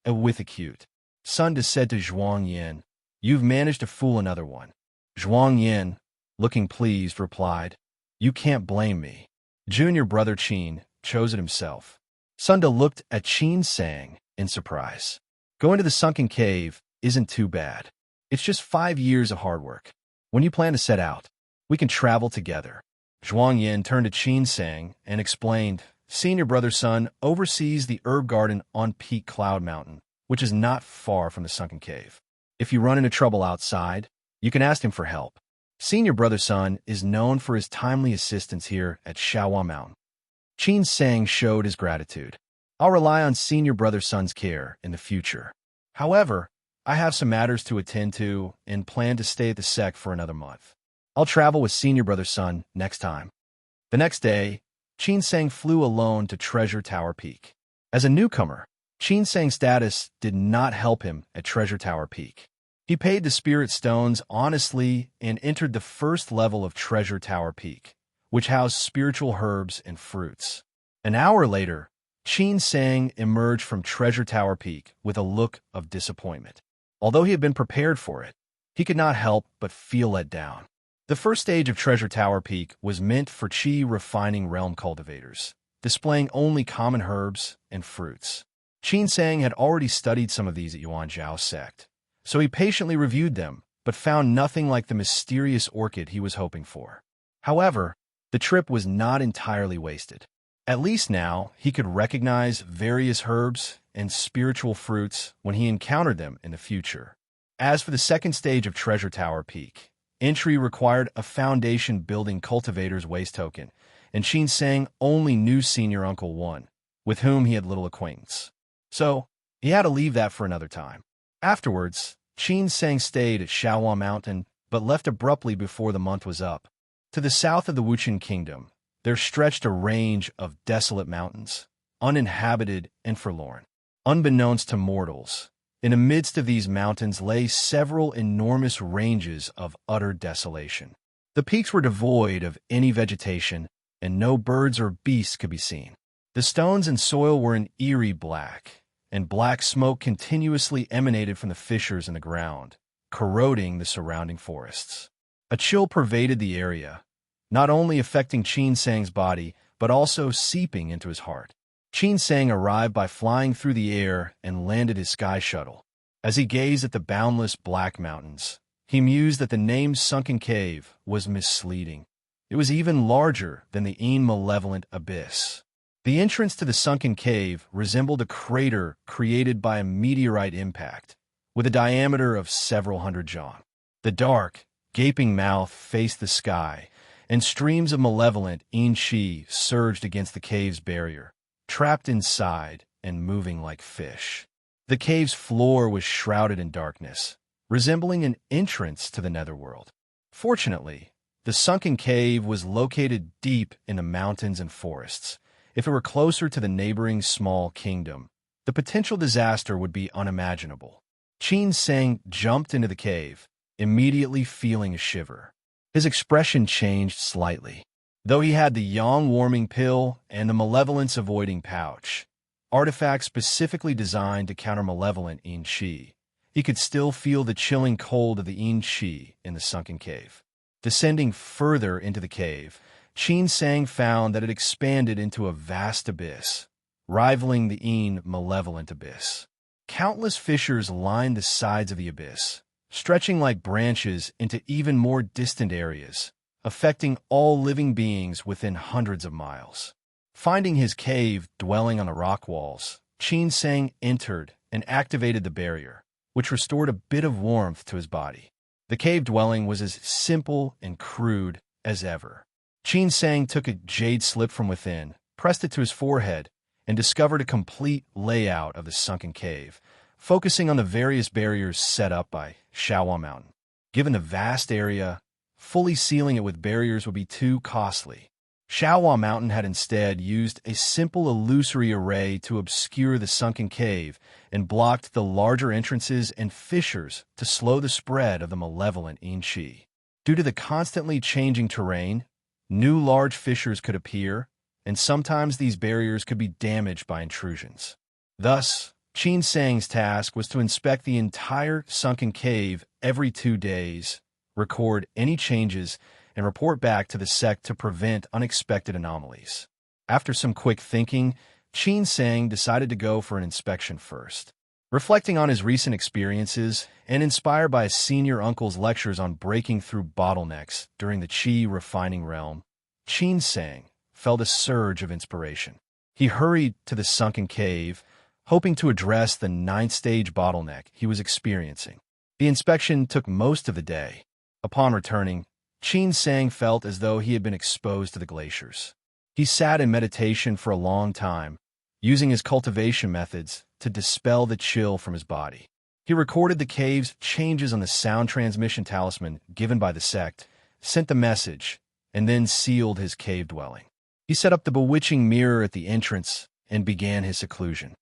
With a cute Sun said to Zhuang Yin, "You've managed to fool another one." Zhuang Yin, looking pleased, replied, "You can't blame me. Junior brother Qin chose it himself." Sunda looked at Qin Sang in surprise. Going to the sunken cave isn't too bad. It's just 5 years of hard work. When you plan to set out, we can travel together. Zhuang Yin turned to Qin Sang and explained, "Senior brother Sun oversees the herb garden on Peak Cloud Mountain, which is not far from the sunken cave. If you run into trouble outside, you can ask him for help. Senior brother Sun is known for his timely assistance here at Shaohua Mountain." Qin Sang showed his gratitude. "I'll rely on senior brother Sun's care in the future. However, I have some matters to attend to and plan to stay at the sect for another month. I'll travel with senior brother Sun next time." The next day, Qin Sang flew alone to Treasure Tower Peak. As a newcomer, Qin Sang's status did not help him at Treasure Tower Peak. He paid the spirit stones honestly and entered the first level of Treasure Tower Peak, which housed spiritual herbs and fruits. An hour later, Qin Sang emerged from Treasure Tower Peak with a look of disappointment. Although he had been prepared for it, he could not help but feel let down. The first stage of Treasure Tower Peak was meant for Qi refining realm cultivators, displaying only common herbs and fruits. Qin Sang had already studied some of these at Yuan Zhao's sect, so he patiently reviewed them, but found nothing like the mysterious orchid he was hoping for. However, the trip was not entirely wasted. At least now, he could recognize various herbs and spiritual fruits when he encountered them in the future. As for the second stage of Treasure Tower Peak, entry required a foundation building cultivator's waste token, and Qin Sang only knew Senior Uncle One, with whom he had little acquaintance. So, he had to leave that for another time. Afterwards, Qin Sang stayed at Shaohua Mountain, but left abruptly before the month was up. To the south of the Wuchen Kingdom, there stretched a range of desolate mountains, uninhabited and forlorn. Unbeknownst to mortals, in the midst of these mountains lay several enormous ranges of utter desolation. The peaks were devoid of any vegetation, and no birds or beasts could be seen. The stones and soil were an eerie black, and black smoke continuously emanated from the fissures in the ground, corroding the surrounding forests. A chill pervaded the area, not only affecting Qin Sang's body, but also seeping into his heart. Qin Sang arrived by flying through the air and landed his sky shuttle. As he gazed at the boundless black mountains, he mused that the name Sunken Cave was misleading. It was even larger than the malevolent abyss. The entrance to the sunken cave resembled a crater created by a meteorite impact, with a diameter of several hundred zhang. The dark, gaping mouth faced the sky, and streams of malevolent yin-qi surged against the cave's barrier, trapped inside and moving like fish. The cave's floor was shrouded in darkness, resembling an entrance to the netherworld. Fortunately, the sunken cave was located deep in the mountains and forests. If it were closer to the neighboring small kingdom, the potential disaster would be unimaginable. Qin Sang jumped into the cave, immediately feeling a shiver. His expression changed slightly. Though he had the yang warming pill and the malevolence avoiding pouch, artifacts specifically designed to counter malevolent yin-qi, he could still feel the chilling cold of the yin-qi in the sunken cave. Descending further into the cave, Qin Sang found that it expanded into a vast abyss, rivaling the yin malevolent abyss. Countless fissures lined the sides of the abyss, stretching like branches into even more distant areas, affecting all living beings within hundreds of miles. Finding his cave dwelling on the rock walls, Qin Sang entered and activated the barrier, which restored a bit of warmth to his body. The cave dwelling was as simple and crude as ever. Qin Sang took a jade slip from within, pressed it to his forehead, and discovered a complete layout of the sunken cave, focusing on the various barriers set up by Shaohua Mountain. Given the vast area, fully sealing it with barriers would be too costly. Shaohua Mountain had instead used a simple illusory array to obscure the sunken cave and blocked the larger entrances and fissures to slow the spread of the malevolent yin-qi. Due to the constantly changing terrain, new large fissures could appear, and sometimes these barriers could be damaged by intrusions. Thus, Qin Sang's task was to inspect the entire sunken cave every 2 days, record any changes, and report back to the sect to prevent unexpected anomalies. After some quick thinking, Qin Sang decided to go for an inspection first. Reflecting on his recent experiences and inspired by his senior uncle's lectures on breaking through bottlenecks during the Qi refining realm, Qin Sang felt a surge of inspiration. He hurried to the sunken cave, hoping to address the 9th-stage bottleneck he was experiencing. The inspection took most of the day. Upon returning, Qin Sang felt as though he had been exposed to the glaciers. He sat in meditation for a long time, using his cultivation methods to dispel the chill from his body. He recorded the cave's changes on the sound transmission talisman given by the sect, sent the message, and then sealed his cave dwelling. He set up the bewitching mirror at the entrance and began his seclusion.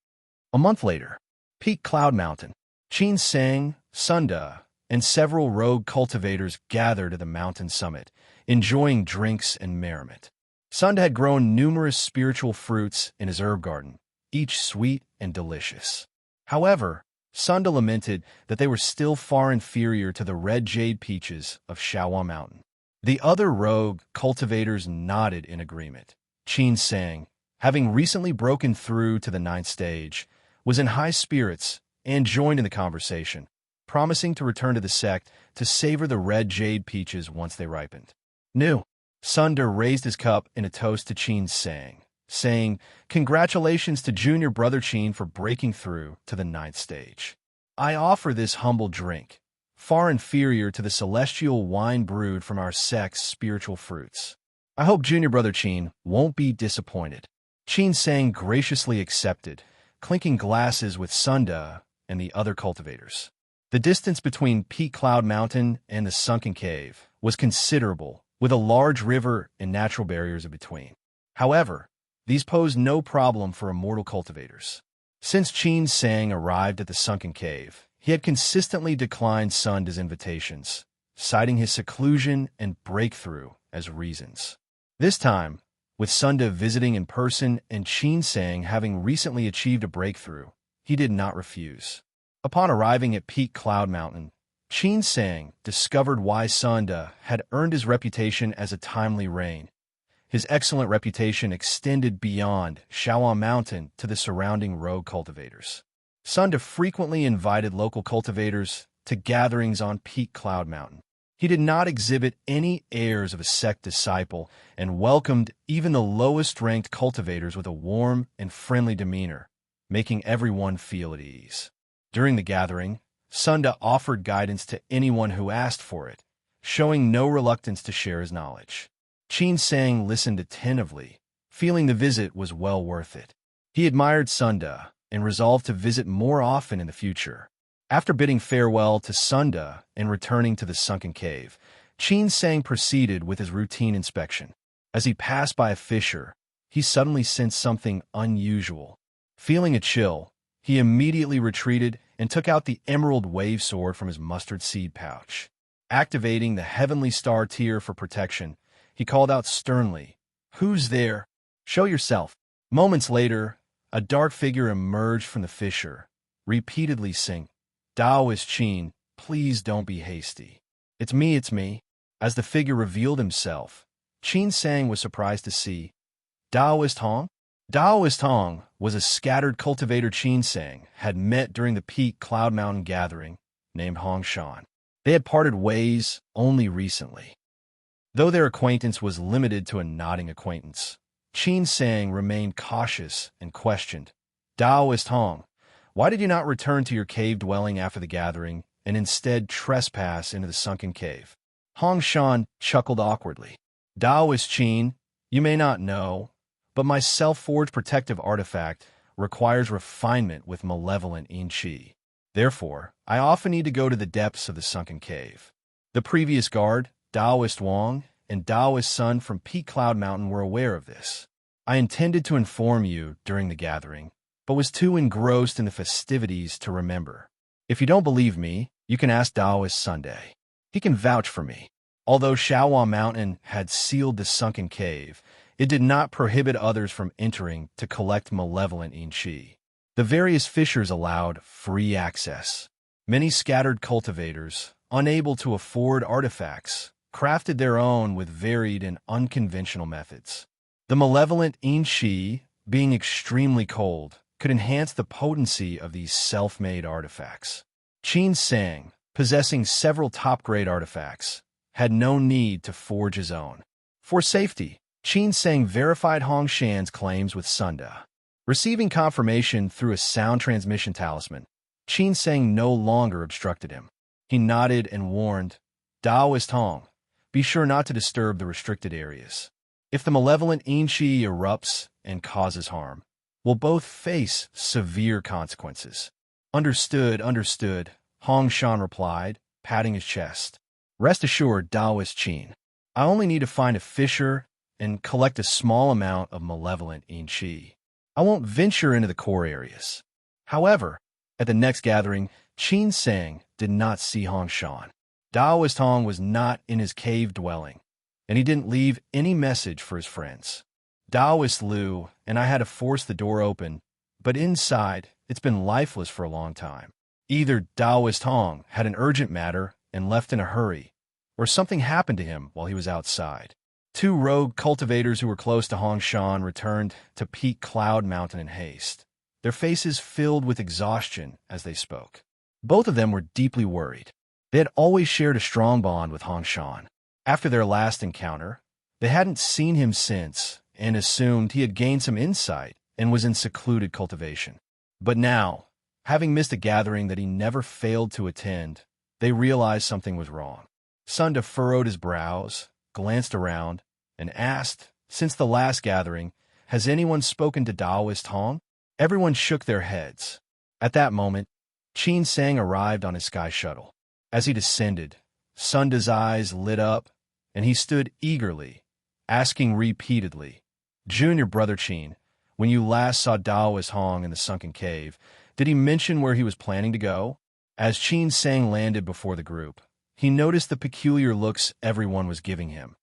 A month later, Peak Cloud Mountain, Qin Sang, Sunda, and several rogue cultivators gathered at the mountain summit, enjoying drinks and merriment. Sunda had grown numerous spiritual fruits in his herb garden, each sweet and delicious. However, Sunda lamented that they were still far inferior to the red jade peaches of Shawa Mountain. The other rogue cultivators nodded in agreement. Qin Sang, having recently broken through to the 9th stage, was in high spirits and joined in the conversation, promising to return to the sect to savor the red jade peaches once they ripened. Sunda raised his cup in a toast to Qin Sang, saying, "Congratulations to junior brother Qin for breaking through to the 9th stage. I offer this humble drink, far inferior to the celestial wine brewed from our sect's spiritual fruits. I hope junior brother Qin won't be disappointed." Qin Sang graciously accepted, clinking glasses with Sunda and the other cultivators. The distance between Peak Cloud Mountain and the sunken cave was considerable, with a large river and natural barriers in between. However, these posed no problem for immortal cultivators. Since Qin Sang arrived at the sunken cave, he had consistently declined Sunda's invitations, citing his seclusion and breakthrough as reasons. This time, with Sunda visiting in person and Qin Sang having recently achieved a breakthrough, he did not refuse. Upon arriving at Peak Cloud Mountain, Qin Sang discovered why Sunda had earned his reputation as a timely rain. His excellent reputation extended beyond Shawa Mountain to the surrounding rogue cultivators. Sunda frequently invited local cultivators to gatherings on Peak Cloud Mountain. He did not exhibit any airs of a sect disciple and welcomed even the lowest-ranked cultivators with a warm and friendly demeanor, making everyone feel at ease. During the gathering, Sunda offered guidance to anyone who asked for it, showing no reluctance to share his knowledge. Qin Sang listened attentively, feeling the visit was well worth it. He admired Sunda and resolved to visit more often in the future. After bidding farewell to Sunda and returning to the sunken cave, Qin Sang proceeded with his routine inspection. As he passed by a fissure, he suddenly sensed something unusual. Feeling a chill, he immediately retreated and took out the emerald wave sword from his mustard seed pouch. Activating the heavenly star tier for protection, he called out sternly, "Who's there? Show yourself." Moments later, a dark figure emerged from the fissure, repeatedly saying, "Taoist Qin, please don't be hasty. It's me. As the figure revealed himself, Qin Sang was surprised to see Taoist Hong. Taoist Hong was a scattered cultivator Qin Sang had met during the Peak Cloud Mountain gathering, named Hong Shan. They had parted ways only recently. Though their acquaintance was limited to a nodding acquaintance, Qin Sang remained cautious and questioned, "Taoist Hong, why did you not return to your cave dwelling after the gathering and instead trespass into the sunken cave?" Hong Shan chuckled awkwardly. "Taoist Qin, you may not know, but my self-forged protective artifact requires refinement with malevolent yin qi. Therefore, I often need to go to the depths of the sunken cave. The previous guard, Taoist Wang, and Taoist Sun from Peak Cloud Mountain were aware of this. I intended to inform you during the gathering, but was too engrossed in the festivities to remember. If you don't believe me, you can ask Taoist Sunday. He can vouch for me." Although Shawa Mountain had sealed the sunken cave, It did not prohibit others from entering to collect malevolent in-chi. The various fissures allowed free access. Many scattered cultivators, unable to afford artifacts, crafted their own with varied and unconventional methods. The malevolent in-chi, being extremely cold, could enhance the potency of these self-made artifacts. Qin Sang, possessing several top-grade artifacts, had no need to forge his own. For safety, Qin Sang verified Hong Shan's claims with Sunda. Receiving confirmation through a sound transmission talisman, Qin Sang no longer obstructed him. He nodded and warned, "Taoist Hong, be sure not to disturb the restricted areas. If the malevolent in-chi erupts and causes harm, we'll both face severe consequences." "Understood, understood," Hong Shan replied, patting his chest. "Rest assured, Taoist Qin. I only need to find a fissure and collect a small amount of malevolent in-chi. I won't venture into the core areas." However, at the next gathering, Qin Sang did not see Hong Shan. Taoist Hong was not in his cave dwelling, and he didn't leave any message for his friends. "Taoist Liu and I had to force the door open, but inside, it's been lifeless for a long time. Either Taoist Hong had an urgent matter and left in a hurry, or something happened to him while he was outside." Two rogue cultivators who were close to Hong Shan returned to Peak Cloud Mountain in haste, their faces filled with exhaustion as they spoke. Both of them were deeply worried. They had always shared a strong bond with Hong Shan. After their last encounter, they hadn't seen him since and assumed he had gained some insight and was in secluded cultivation. But now, having missed a gathering that he never failed to attend, they realized something was wrong. Sunda furrowed his brows, glanced around, and asked, "Since the last gathering, has anyone spoken to Taoist Hong?" Everyone shook their heads. At that moment, Qin Sang arrived on his sky shuttle. As he descended, Sunda's eyes lit up, and he stood eagerly, asking repeatedly, "Junior Brother Qin, when you last saw Taoist Hong in the sunken cave, did he mention where he was planning to go?" As Qin Sang landed before the group, he noticed the peculiar looks everyone was giving him,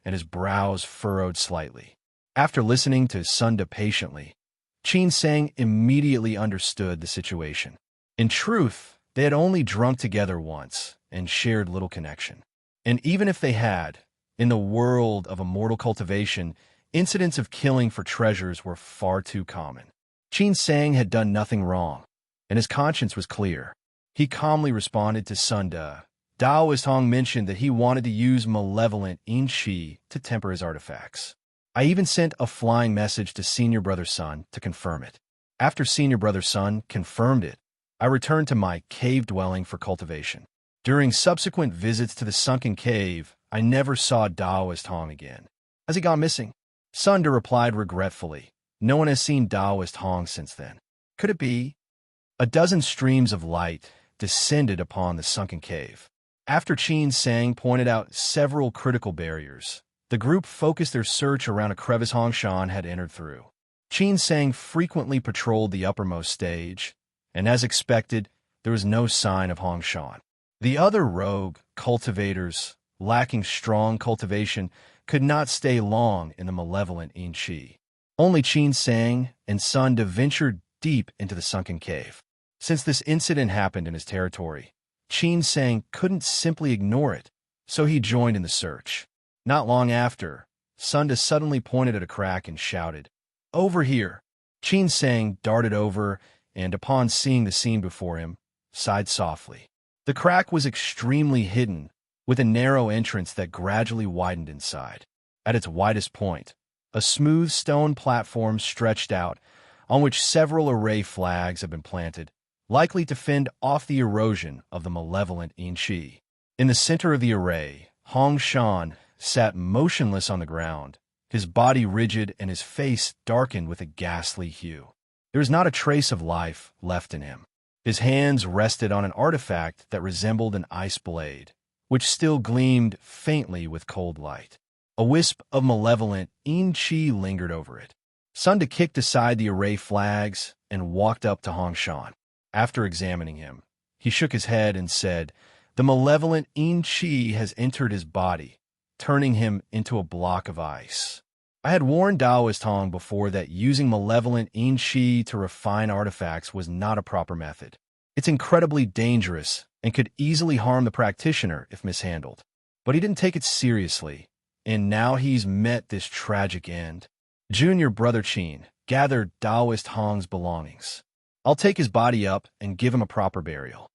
and his brows furrowed slightly. After listening to Sunda patiently, Qin Sang immediately understood the situation. In truth, they had only drunk together once and shared little connection. And even if they had, in the world of immortal cultivation, incidents of killing for treasures were far too common. Qin Sang had done nothing wrong, and his conscience was clear. He calmly responded to Sunda. Taoist Hong mentioned that he wanted to use malevolent in-chi to temper his artifacts. I even sent a flying message to Senior Brother Sun to confirm it. After Senior Brother Sun confirmed it, I returned to my cave dwelling for cultivation. During subsequent visits to the sunken cave, I never saw Taoist Hong again. Has he gone missing? Sunda replied regretfully. No one has seen Taoist Hong since then. Could it be? A dozen streams of light descended upon the sunken cave. After Qin Sang pointed out several critical barriers, the group focused their search around a crevice Hong Shan had entered through. Qin Sang frequently patrolled the uppermost stage, and as expected, there was no sign of Hong Shan. The other rogue cultivators, lacking strong cultivation, could not stay long in the malevolent in-chi. Only Qin Sang and Sunda ventured deep into the sunken cave. Since this incident happened in his territory, Qin Sang couldn't simply ignore it, so he joined in the search. Not long after, Sunda suddenly pointed at a crack and shouted, "Over here!" Qin Sang darted over and, upon seeing the scene before him, sighed softly. The crack was extremely hidden, with a narrow entrance that gradually widened inside. At its widest point, a smooth stone platform stretched out, on which several array flags had been planted, likely to fend off the erosion of the malevolent in-chi. In the center of the array, Hong Shan sat motionless on the ground, his body rigid and his face darkened with a ghastly hue. There was not a trace of life left in him. His hands rested on an artifact that resembled an ice blade, which still gleamed faintly with cold light. A wisp of malevolent in-chi lingered over it. Sunda kicked aside the array flags and walked up to Hong Shan. After examining him, he shook his head and said, "The malevolent in-chi has entered his body, turning him into a block of ice." I had warned Taoist Hong before that using malevolent yin qi to refine artifacts was not a proper method. It's incredibly dangerous and could easily harm the practitioner if mishandled. But he didn't take it seriously, and now he's met this tragic end. Junior brother Qin gathered Taoist Hong's belongings. I'll take his body up and give him a proper burial.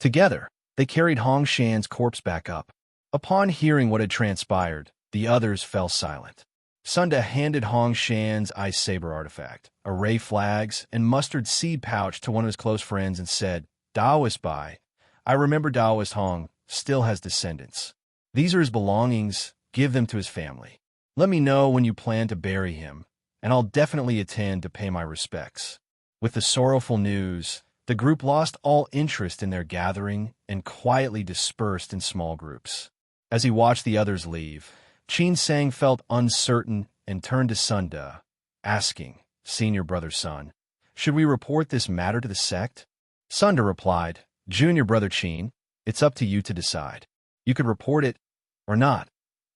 Together, they carried Hong Shan's corpse back up. Upon hearing what had transpired, the others fell silent. Sunda handed Hong Shan's ice saber artifact, array flags, and mustard seed pouch to one of his close friends and said, Taoist Bai, I remember Taoist Hong still has descendants. These are his belongings, give them to his family. Let me know when you plan to bury him, and I'll definitely attend to pay my respects. With the sorrowful news, the group lost all interest in their gathering and quietly dispersed in small groups. As he watched the others leave, Qin Sang felt uncertain and turned to Sunda, asking, Senior brother's son, should we report this matter to the sect? Sunda replied, Junior brother Qin, it's up to you to decide. You could report it or not.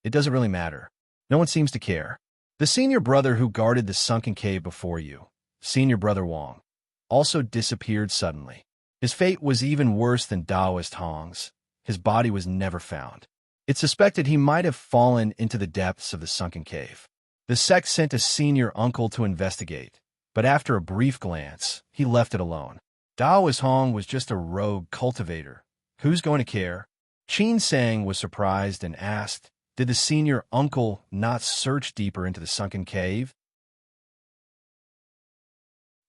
It doesn't really matter. No one seems to care. The senior brother who guarded the sunken cave before you, Senior brother Wang, also disappeared suddenly. His fate was even worse than Taoist Hong's. His body was never found. It's suspected he might have fallen into the depths of the sunken cave. The sect sent a senior uncle to investigate, but after a brief glance, he left it alone. Taoist Hong was just a rogue cultivator. Who's going to care? Qin Sang was surprised and asked, did the senior uncle not search deeper into the sunken cave?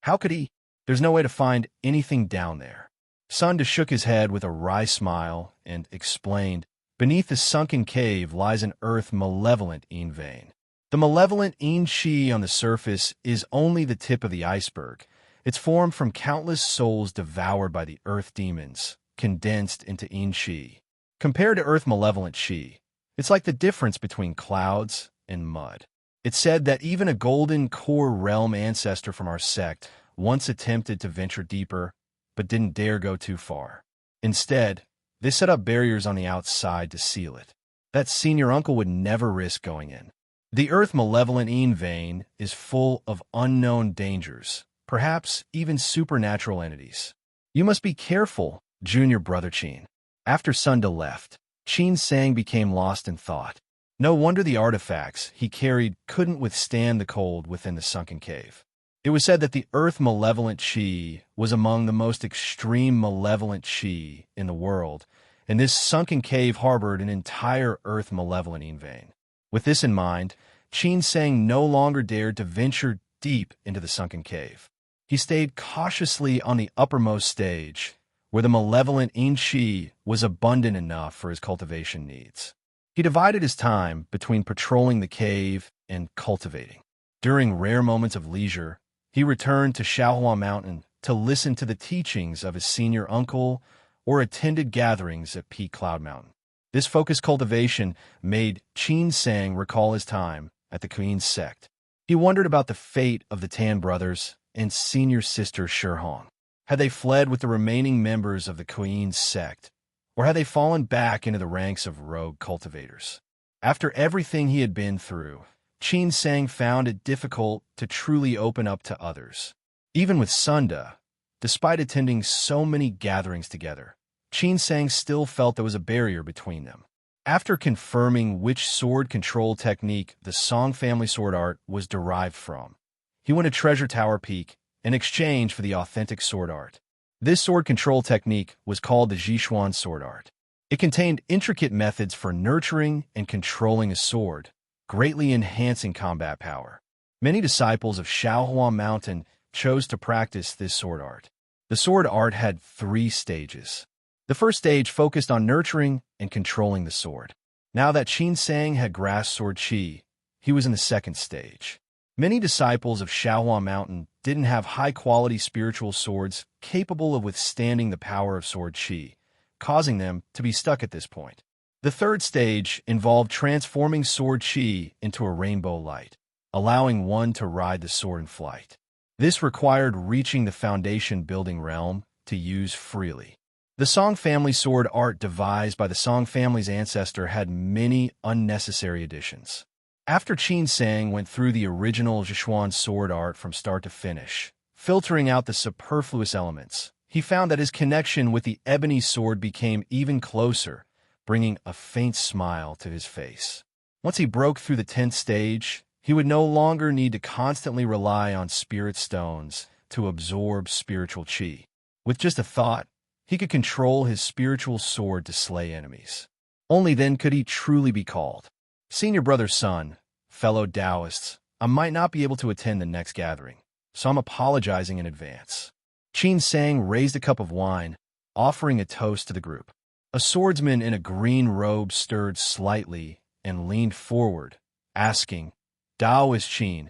How could he? There's no way to find anything down there. Sunda shook his head with a wry smile and explained, beneath the sunken cave lies an earth malevolent yin vein. The malevolent yin qi on the surface is only the tip of the iceberg. It's formed from countless souls devoured by the earth demons, condensed into yin qi. Compared to earth malevolent qi, it's like the difference between clouds and mud. It's said that even a golden core realm ancestor from our sect once attempted to venture deeper, but didn't dare go too far. Instead, they set up barriers on the outside to seal it. That senior uncle would never risk going in. The earth malevolent yin vein is full of unknown dangers, perhaps even supernatural entities. You must be careful, junior brother Qin. After Sunda left, Qin Sang became lost in thought. No wonder the artifacts he carried couldn't withstand the cold within the sunken cave. It was said that the earth malevolent qi was among the most extreme malevolent qi in the world, and this sunken cave harbored an entire earth malevolent yin vein. With this in mind, Qin Sang no longer dared to venture deep into the sunken cave. He stayed cautiously on the uppermost stage, where the malevolent yin qi was abundant enough for his cultivation needs. He divided his time between patrolling the cave and cultivating. During rare moments of leisure, he returned to Shaohua Mountain to listen to the teachings of his senior uncle or attended gatherings at Peak Cloud Mountain. This focused cultivation made Qin Sang recall his time at the Queen's sect. He wondered about the fate of the Tan brothers and senior sister Shihong. Had they fled with the remaining members of the Queen's sect, or had they fallen back into the ranks of rogue cultivators? After everything he had been through, Qin Sang found it difficult to truly open up to others. Even with Sunda, despite attending so many gatherings together, Qin Sang still felt there was a barrier between them. After confirming which sword control technique the Song family sword art was derived from, he went to Treasure Tower Peak in exchange for the authentic sword art. This sword control technique was called the Zhishuan sword art. It contained intricate methods for nurturing and controlling a sword, greatly enhancing combat power. Many disciples of Shaohua Mountain chose to practice this sword art. The sword art had 3 stages. The first stage focused on nurturing and controlling the sword. Now that Qin Sang had grasped sword qi, he was in the second stage. Many disciples of Shaohua Mountain didn't have high-quality spiritual swords capable of withstanding the power of sword qi, causing them to be stuck at this point. The third stage involved transforming sword qi into a rainbow light, allowing one to ride the sword in flight. This required reaching the foundation building realm to use freely. The Song family sword art devised by the Song family's ancestor had many unnecessary additions. After Qin Sang went through the original Zhishuan sword art from start to finish, filtering out the superfluous elements, he found that his connection with the ebony sword became even closer, bringing a faint smile to his face. Once he broke through the 10th stage, he would no longer need to constantly rely on spirit stones to absorb spiritual qi. With just a thought, he could control his spiritual sword to slay enemies. Only then could he truly be called. Senior brother Sun, fellow Taoists, I might not be able to attend the next gathering, so I'm apologizing in advance. Qin Sang raised a cup of wine, offering a toast to the group. A swordsman in a green robe stirred slightly and leaned forward, asking, Taoist Qin,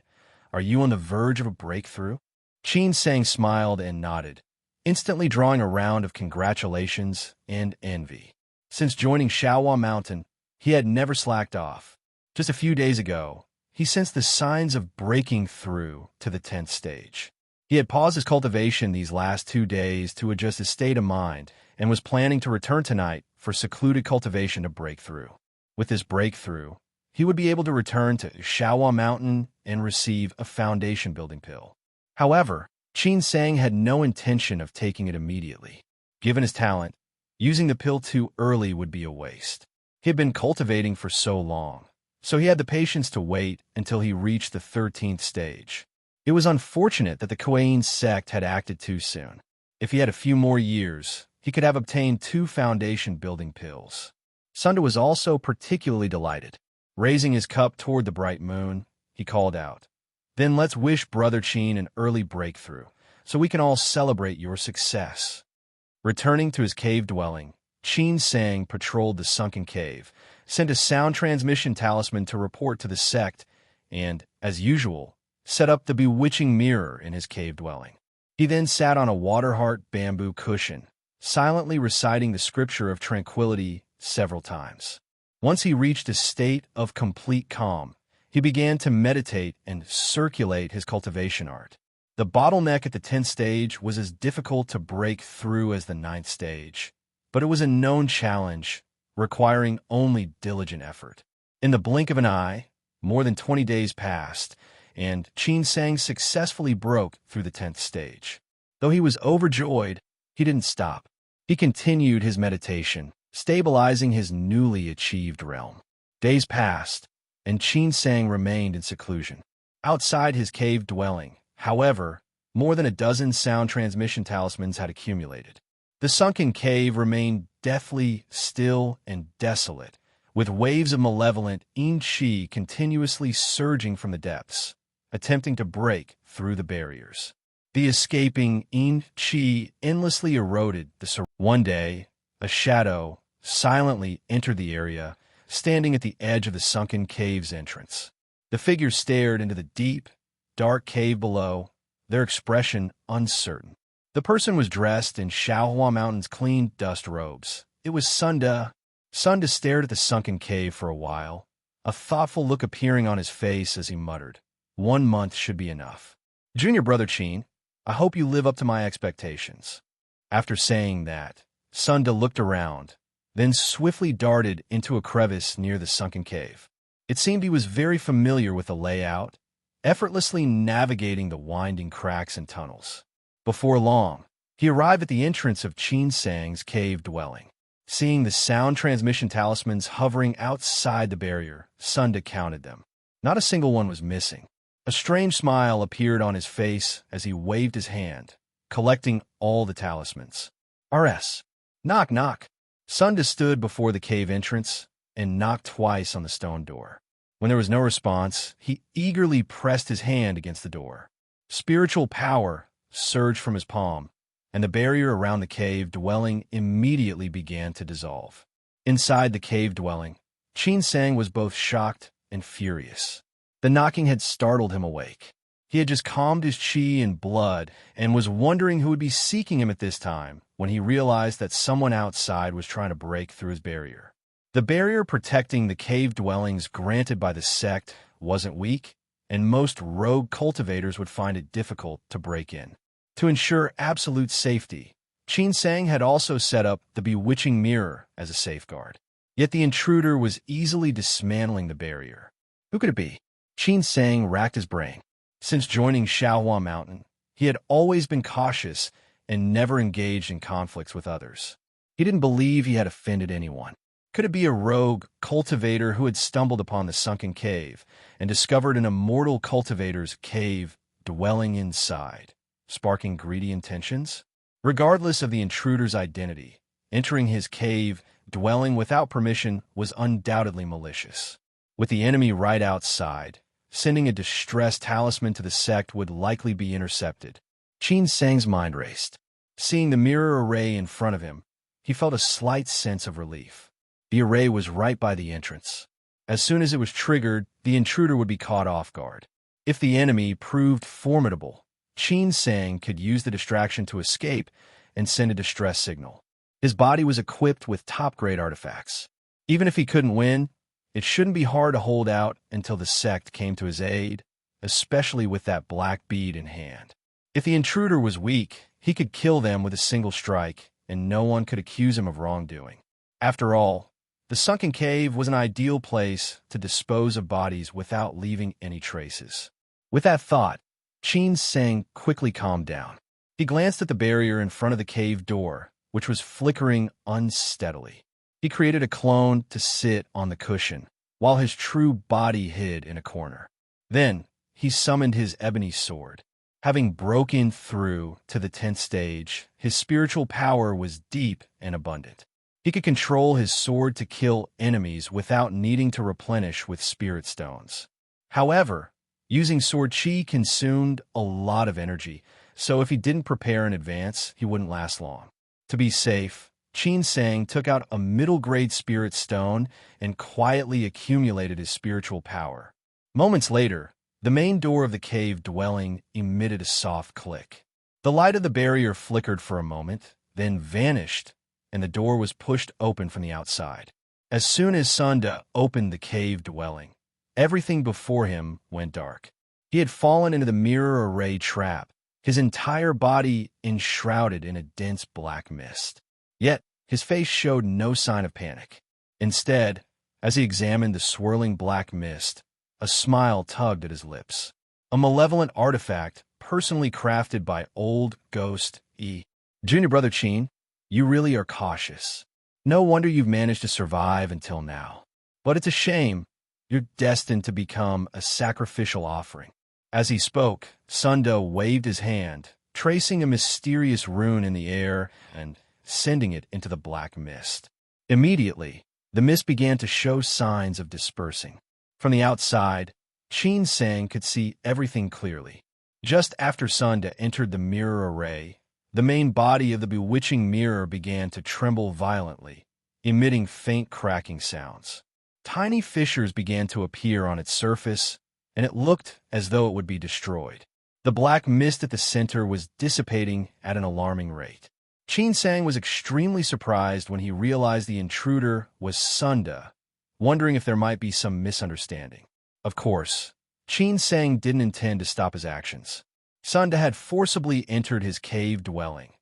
are you on the verge of a breakthrough? Qin Sang smiled and nodded, instantly drawing a round of congratulations and envy. Since joining Shaohua Mountain, he had never slacked off. Just a few days ago, he sensed the signs of breaking through to the 10th stage. He had paused his cultivation these last 2 days to adjust his state of mind and was planning to return tonight for secluded cultivation to break through. With this breakthrough, he would be able to return to Shaohua Mountain and receive a foundation building pill. However, Qin Sang had no intention of taking it immediately. Given his talent, using the pill too early would be a waste. He had been cultivating for so long, so he had the patience to wait until he reached the 13th stage. It was unfortunate that the Kuein sect had acted too soon. If he had a few more years, he could have obtained 2 foundation building pills. Sunda was also particularly delighted. Raising his cup toward the bright moon, he called out, Then let's wish Brother Qin an early breakthrough, so we can all celebrate your success. Returning to his cave dwelling, Qin Sang patrolled the sunken cave, sent a sound transmission talisman to report to the sect, and, as usual, set up the bewitching mirror in his cave dwelling. He then sat on a water-heart bamboo cushion, silently reciting the scripture of tranquility several times. Once he reached a state of complete calm, he began to meditate and circulate his cultivation art. The bottleneck at the 10th stage was as difficult to break through as the 9th stage, but it was a known challenge, requiring only diligent effort. In the blink of an eye, more than 20 days passed, and Qin Sang successfully broke through the 10th stage. Though he was overjoyed, he didn't stop. He continued his meditation, stabilizing his newly achieved realm. Days passed, and Qin Sang remained in seclusion. Outside his cave dwelling, however, more than a dozen sound transmission talismans had accumulated. The sunken cave remained deathly still and desolate, with waves of malevolent yin qi continuously surging from the depths, attempting to break through the barriers. The escaping yin qi endlessly eroded the surroundings. One day, a shadow silently entered the area, standing at the edge of the sunken cave's entrance. The figure stared into the deep, dark cave below, their expression uncertain. The person was dressed in Shaohua Mountain's clean dust robes. It was Sunda. Sunda stared at the sunken cave for a while, a thoughtful look appearing on his face as he muttered, 1 month should be enough. Junior brother Qin, I hope you live up to my expectations. After saying that, Sunda looked around, then swiftly darted into a crevice near the sunken cave. It seemed he was very familiar with the layout, effortlessly navigating the winding cracks and tunnels. Before long, he arrived at the entrance of Qin Sang's cave dwelling. Seeing the sound transmission talismans hovering outside the barrier, Sunda counted them. Not a single one was missing. A strange smile appeared on his face as he waved his hand, collecting all the talismans. RS. Knock, knock. Sunda stood before the cave entrance and knocked twice on the stone door. When there was no response, he eagerly pressed his hand against the door. Spiritual power surged from his palm, and the barrier around the cave dwelling immediately began to dissolve. Inside the cave dwelling, Qin Sang was both shocked and furious. The knocking had startled him awake. He had just calmed his qi and blood and was wondering who would be seeking him at this time when he realized that someone outside was trying to break through his barrier. The barrier protecting the cave dwellings granted by the sect wasn't weak, and most rogue cultivators would find it difficult to break in. To ensure absolute safety, Qin Sang had also set up the bewitching mirror as a safeguard. Yet the intruder was easily dismantling the barrier. Who could it be? Qin Sang racked his brain. Since joining Shaohua Mountain, he had always been cautious and never engaged in conflicts with others. He didn't believe he had offended anyone. Could it be a rogue cultivator who had stumbled upon the sunken cave and discovered an immortal cultivator's cave dwelling inside, sparking greedy intentions? Regardless of the intruder's identity, entering his cave dwelling without permission was undoubtedly malicious. With the enemy right outside, sending a distressed talisman to the sect would likely be intercepted. Qin Sang's mind raced. Seeing the mirror array in front of him, he felt a slight sense of relief. The array was right by the entrance. As soon as it was triggered, the intruder would be caught off guard. If the enemy proved formidable, Qin Sang could use the distraction to escape and send a distress signal. His body was equipped with top-grade artifacts. Even if he couldn't win, it shouldn't be hard to hold out until the sect came to his aid, especially with that black bead in hand. If the intruder was weak, he could kill them with a single strike, and no one could accuse him of wrongdoing. After all, the sunken cave was an ideal place to dispose of bodies without leaving any traces. With that thought, Qin Sang quickly calmed down. He glanced at the barrier in front of the cave door, which was flickering unsteadily. He created a clone to sit on the cushion, while his true body hid in a corner. Then, he summoned his ebony sword. Having broken through to the 10th stage, his spiritual power was deep and abundant. He could control his sword to kill enemies without needing to replenish with spirit stones. However, using sword chi consumed a lot of energy, so if he didn't prepare in advance, he wouldn't last long. To be safe, Qin Sang took out a middle-grade spirit stone and quietly accumulated his spiritual power. Moments later, the main door of the cave dwelling emitted a soft click. The light of the barrier flickered for a moment, then vanished, and the door was pushed open from the outside. As soon as Sunda opened the cave dwelling, everything before him went dark. He had fallen into the mirror array trap, his entire body enshrouded in a dense black mist. Yet, his face showed no sign of panic. Instead, as he examined the swirling black mist, a smile tugged at his lips. A malevolent artifact personally crafted by old Ghost E. Junior Brother Qin, you really are cautious. No wonder you've managed to survive until now. But it's a shame. You're destined to become a sacrificial offering. As he spoke, Sunda waved his hand, tracing a mysterious rune in the air and sending it into the black mist. Immediately, the mist began to show signs of dispersing. From the outside, Qin Sang could see everything clearly. Just after Sunda entered the mirror array, the main body of the bewitching mirror began to tremble violently, emitting faint cracking sounds. Tiny fissures began to appear on its surface, and it looked as though it would be destroyed. The black mist at the center was dissipating at an alarming rate. Qin Sang was extremely surprised when he realized the intruder was Sunda, wondering if there might be some misunderstanding. Of course, Qin Sang didn't intend to stop his actions. Sunda had forcibly entered his cave dwelling.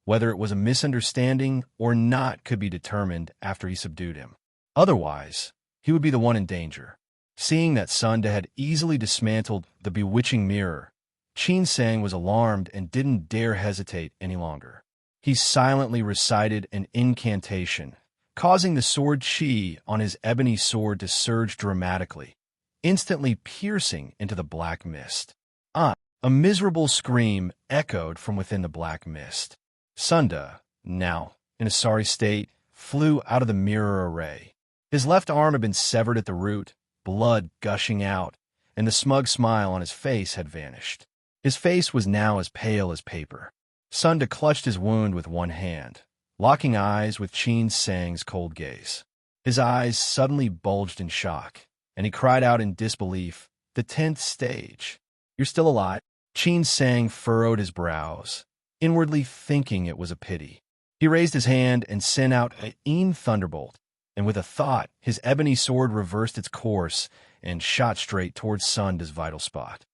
Whether it was a misunderstanding or not could be determined after he subdued him. Otherwise, he would be the one in danger. Seeing that Sunda had easily dismantled the bewitching mirror, Qin Sang was alarmed and didn't dare hesitate any longer. He silently recited an incantation, causing the sword chi on his ebony sword to surge dramatically, instantly piercing into the black mist. A miserable scream echoed from within the black mist. Sunda, now in a sorry state, flew out of the mirror array. His left arm had been severed at the root, blood gushing out, and the smug smile on his face had vanished. His face was now as pale as paper. Sunda clutched his wound with one hand, locking eyes with Qin Sang's cold gaze. His eyes suddenly bulged in shock, and he cried out in disbelief, "The 10th stage. You're still alive?" Qin Sang furrowed his brows, inwardly thinking it was a pity. He raised his hand and sent out an thunderbolt, and with a thought, his ebony sword reversed its course and shot straight towards Sunda's vital spot.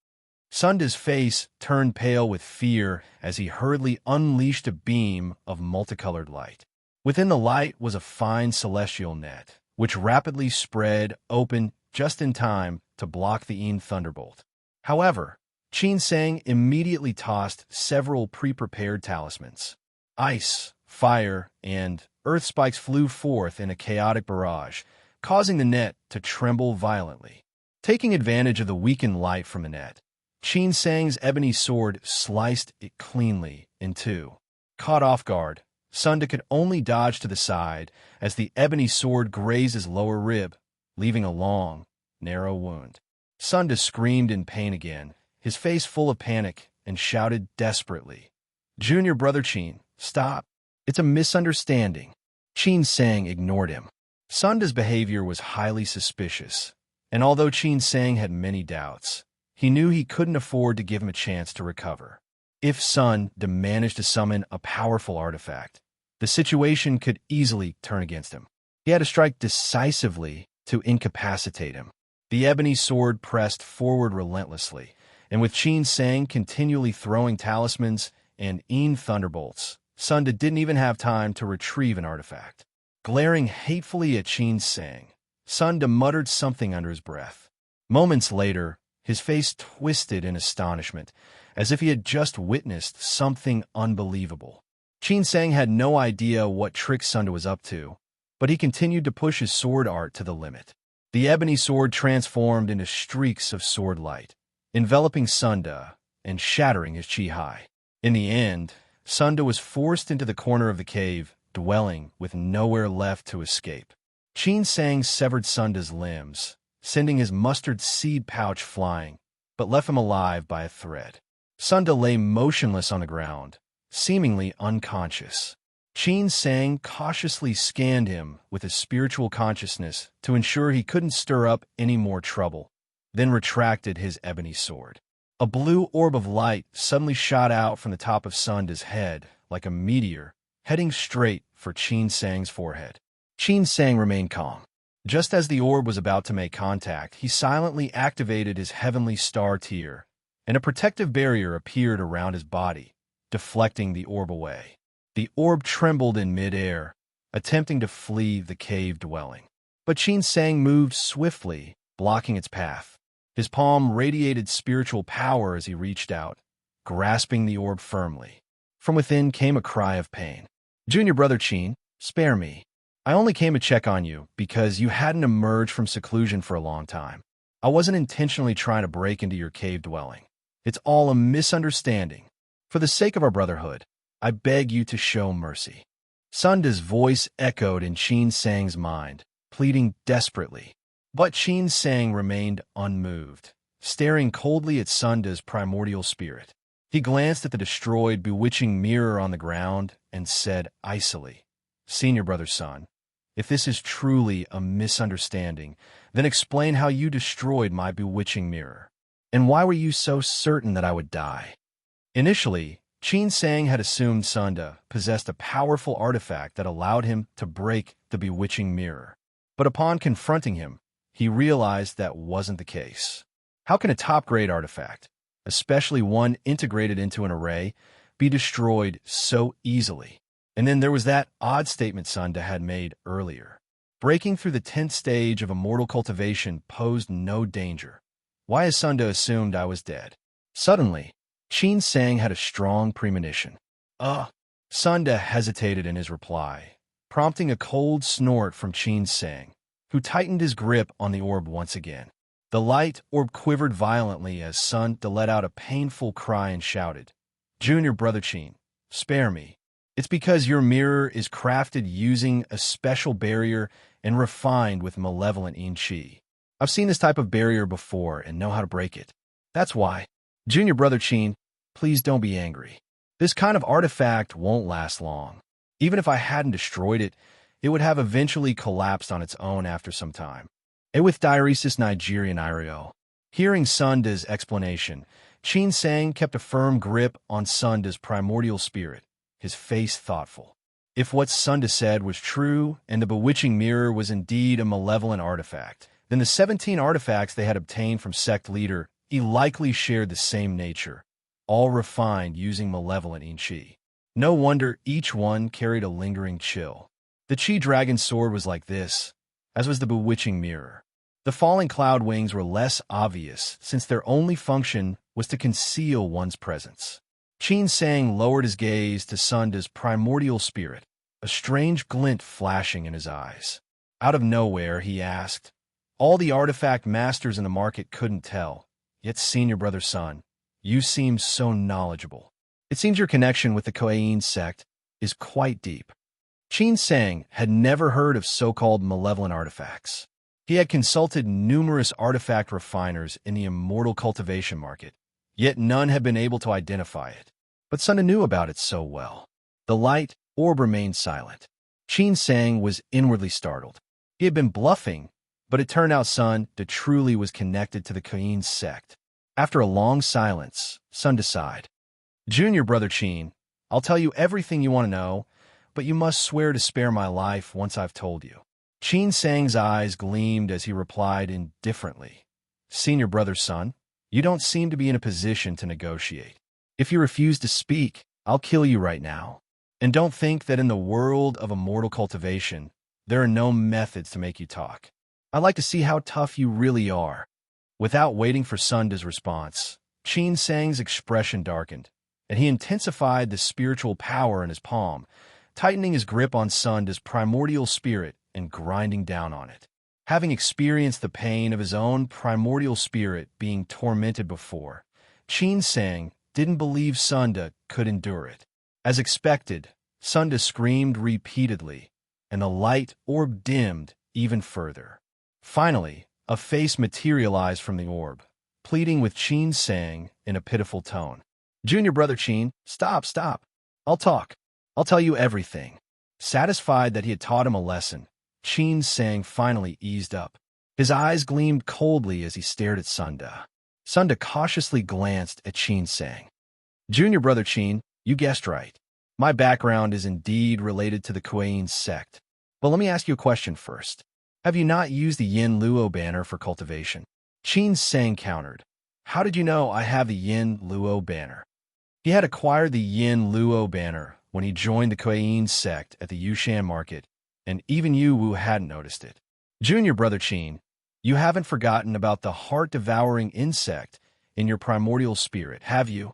Sunda's face turned pale with fear as he hurriedly unleashed a beam of multicolored light. Within the light was a fine celestial net, which rapidly spread open just in time to block the Yin thunderbolt. However, Qin Sang immediately tossed several pre-prepared talismans. Ice, fire, and earth spikes flew forth in a chaotic barrage, causing the net to tremble violently. Taking advantage of the weakened light from the net, Qin Sang's ebony sword sliced it cleanly in two. Caught off guard, Sunda could only dodge to the side as the ebony sword grazed his lower rib, leaving a long, narrow wound. Sunda screamed in pain again, his face full of panic, and shouted desperately, "Junior brother Qin, stop. It's a misunderstanding." Qin Sang ignored him. Sunda's behavior was highly suspicious, and although Qin Sang had many doubts, he knew he couldn't afford to give him a chance to recover. If Sunda managed to summon a powerful artifact, the situation could easily turn against him. He had to strike decisively to incapacitate him. The ebony sword pressed forward relentlessly, and with Qin Sang continually throwing talismans and Yin thunderbolts, Sunda didn't even have time to retrieve an artifact. Glaring hatefully at Qin Sang, Sunda muttered something under his breath. Moments later, his face twisted in astonishment, as if he had just witnessed something unbelievable. Qin Sang had no idea what trick Sunda was up to, but he continued to push his sword art to the limit. The ebony sword transformed into streaks of sword light, enveloping Sunda and shattering his chi high. In the end, Sunda was forced into the corner of the cave, dwelling with nowhere left to escape. Qin Sang severed Sunda's limbs, sending his mustard seed pouch flying, but left him alive by a thread. Sunda lay motionless on the ground, seemingly unconscious. Qin Sang cautiously scanned him with his spiritual consciousness to ensure he couldn't stir up any more trouble, then retracted his ebony sword. A blue orb of light suddenly shot out from the top of Sunda's head like a meteor, heading straight for Qin Sang's forehead. Qin Sang remained calm. Just as the orb was about to make contact, he silently activated his heavenly star tier, and a protective barrier appeared around his body, deflecting the orb away. The orb trembled in midair, attempting to flee the cave dwelling. But Qin Sang moved swiftly, blocking its path. His palm radiated spiritual power as he reached out, grasping the orb firmly. From within came a cry of pain. "Junior brother Qin, spare me. I only came to check on you because you hadn't emerged from seclusion for a long time. I wasn't intentionally trying to break into your cave dwelling. It's all a misunderstanding. For the sake of our brotherhood, I beg you to show mercy." Sunda's voice echoed in Qin Sang's mind, pleading desperately. But Qin Sang remained unmoved, staring coldly at Sunda's primordial spirit. He glanced at the destroyed, bewitching mirror on the ground and said icily, "Senior brother son, if this is truly a misunderstanding, then explain how you destroyed my bewitching mirror. And why were you so certain that I would die?" Initially, Qin Sang had assumed Sunda possessed a powerful artifact that allowed him to break the bewitching mirror. But upon confronting him, he realized that wasn't the case. How can a top-grade artifact, especially one integrated into an array, be destroyed so easily? And then there was that odd statement Sunda had made earlier. Breaking through the 10th stage of immortal cultivation posed no danger. Why has Sunda assumed I was dead? Suddenly, Qin Sang had a strong premonition. Sunda hesitated in his reply, prompting a cold snort from Qin Sang, who tightened his grip on the orb once again. The light orb quivered violently as Sunda let out a painful cry and shouted, "Junior brother Qin, spare me. It's because your mirror is crafted using a special barrier and refined with malevolent Yin Qi. I've seen this type of barrier before and know how to break it. That's why. Junior brother Qin, please don't be angry. This kind of artifact won't last long. Even if I hadn't destroyed it, it would have eventually collapsed on its own after some time." And with diuresis Nigerian Irio. Hearing Sunda's explanation, Qin Sang kept a firm grip on Sunda's primordial spirit, his face thoughtful. If what Sunda said was true and the bewitching mirror was indeed a malevolent artifact, then the 17 artifacts they had obtained from sect leader likely shared the same nature, all refined using malevolent Yin Qi. No wonder each one carried a lingering chill. The Qi Dragon sword was like this, as was the bewitching mirror. The falling cloud wings were less obvious since their only function was to conceal one's presence. Qin Sang lowered his gaze to Sunda's primordial spirit, a strange glint flashing in his eyes. Out of nowhere, he asked, "All the artifact masters in the market couldn't tell, yet senior brother Sun, you seem so knowledgeable. It seems your connection with the Kuei-yin sect is quite deep." Qin Sang had never heard of so-called malevolent artifacts. He had consulted numerous artifact refiners in the immortal cultivation market, yet none had been able to identify it. But Sunda knew about it so well. The light orb remained silent. Qin Sang was inwardly startled. He had been bluffing, but it turned out Sunda truly was connected to the Kuei-yin sect. After a long silence, Sunda sighed. "Junior brother Qin, I'll tell you everything you want to know, but you must swear to spare my life once I've told you." Qin Sang's eyes gleamed as he replied indifferently, "Senior brother Sun, you don't seem to be in a position to negotiate. If you refuse to speak, I'll kill you right now. And don't think that in the world of immortal cultivation, there are no methods to make you talk. I'd like to see how tough you really are." Without waiting for Sunda's response, Qin Sang's expression darkened, and he intensified the spiritual power in his palm, tightening his grip on Sunda's primordial spirit and grinding down on it. Having experienced the pain of his own primordial spirit being tormented before, Qin Sang didn't believe Sunda could endure it. As expected, Sunda screamed repeatedly, and the light orb dimmed even further. Finally, a face materialized from the orb, pleading with Qin Sang in a pitiful tone. "Junior brother Qin, stop. I'll talk. I'll tell you everything." Satisfied that he had taught him a lesson, Qin Sang finally eased up. His eyes gleamed coldly as he stared at Sunda. Sunda cautiously glanced at Qin Sang. "Junior brother Qin, you guessed right. My background is indeed related to the Kuei-yin sect. But let me ask you a question first. Have you not used the Yin Luo banner for cultivation?" Qin Sang countered, "How did you know I have the Yin Luo banner?" He had acquired the Yin Luo banner when he joined the Kuei-yin sect at the Yushan market, and even Yu Wu hadn't noticed it. "Junior brother Qin, you haven't forgotten about the heart-devouring insect in your primordial spirit, have you?"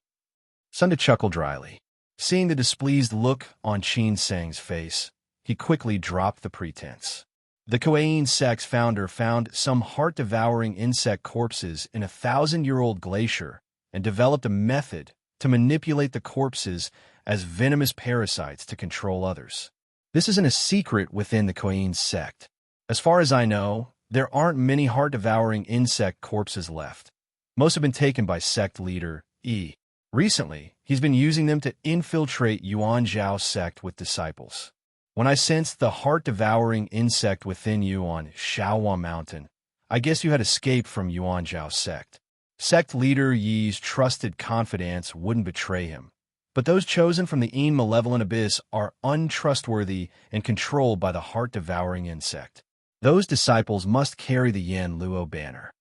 Sunda chuckled dryly. Seeing the displeased look on Qin Sang's face, he quickly dropped the pretense. The Kuei-yin sect's founder found some heart-devouring insect corpses in a 1,000-year-old glacier and developed a method to manipulate the corpses as venomous parasites to control others. This isn't a secret within the Kuei-yin sect. As far as I know, there aren't many heart-devouring insect corpses left. Most have been taken by sect leader E. Recently, he's been using them to infiltrate Yuan Zhao's sect with disciples. When I sensed the heart-devouring insect within you on Shaowan Mountain, I guess you had escaped from Yuan Zhao's sect. Sect leader Yi's trusted confidants wouldn't betray him. But those chosen from the Yin malevolent abyss are untrustworthy and controlled by the heart-devouring insect. Those disciples must carry the Yin Luo banner.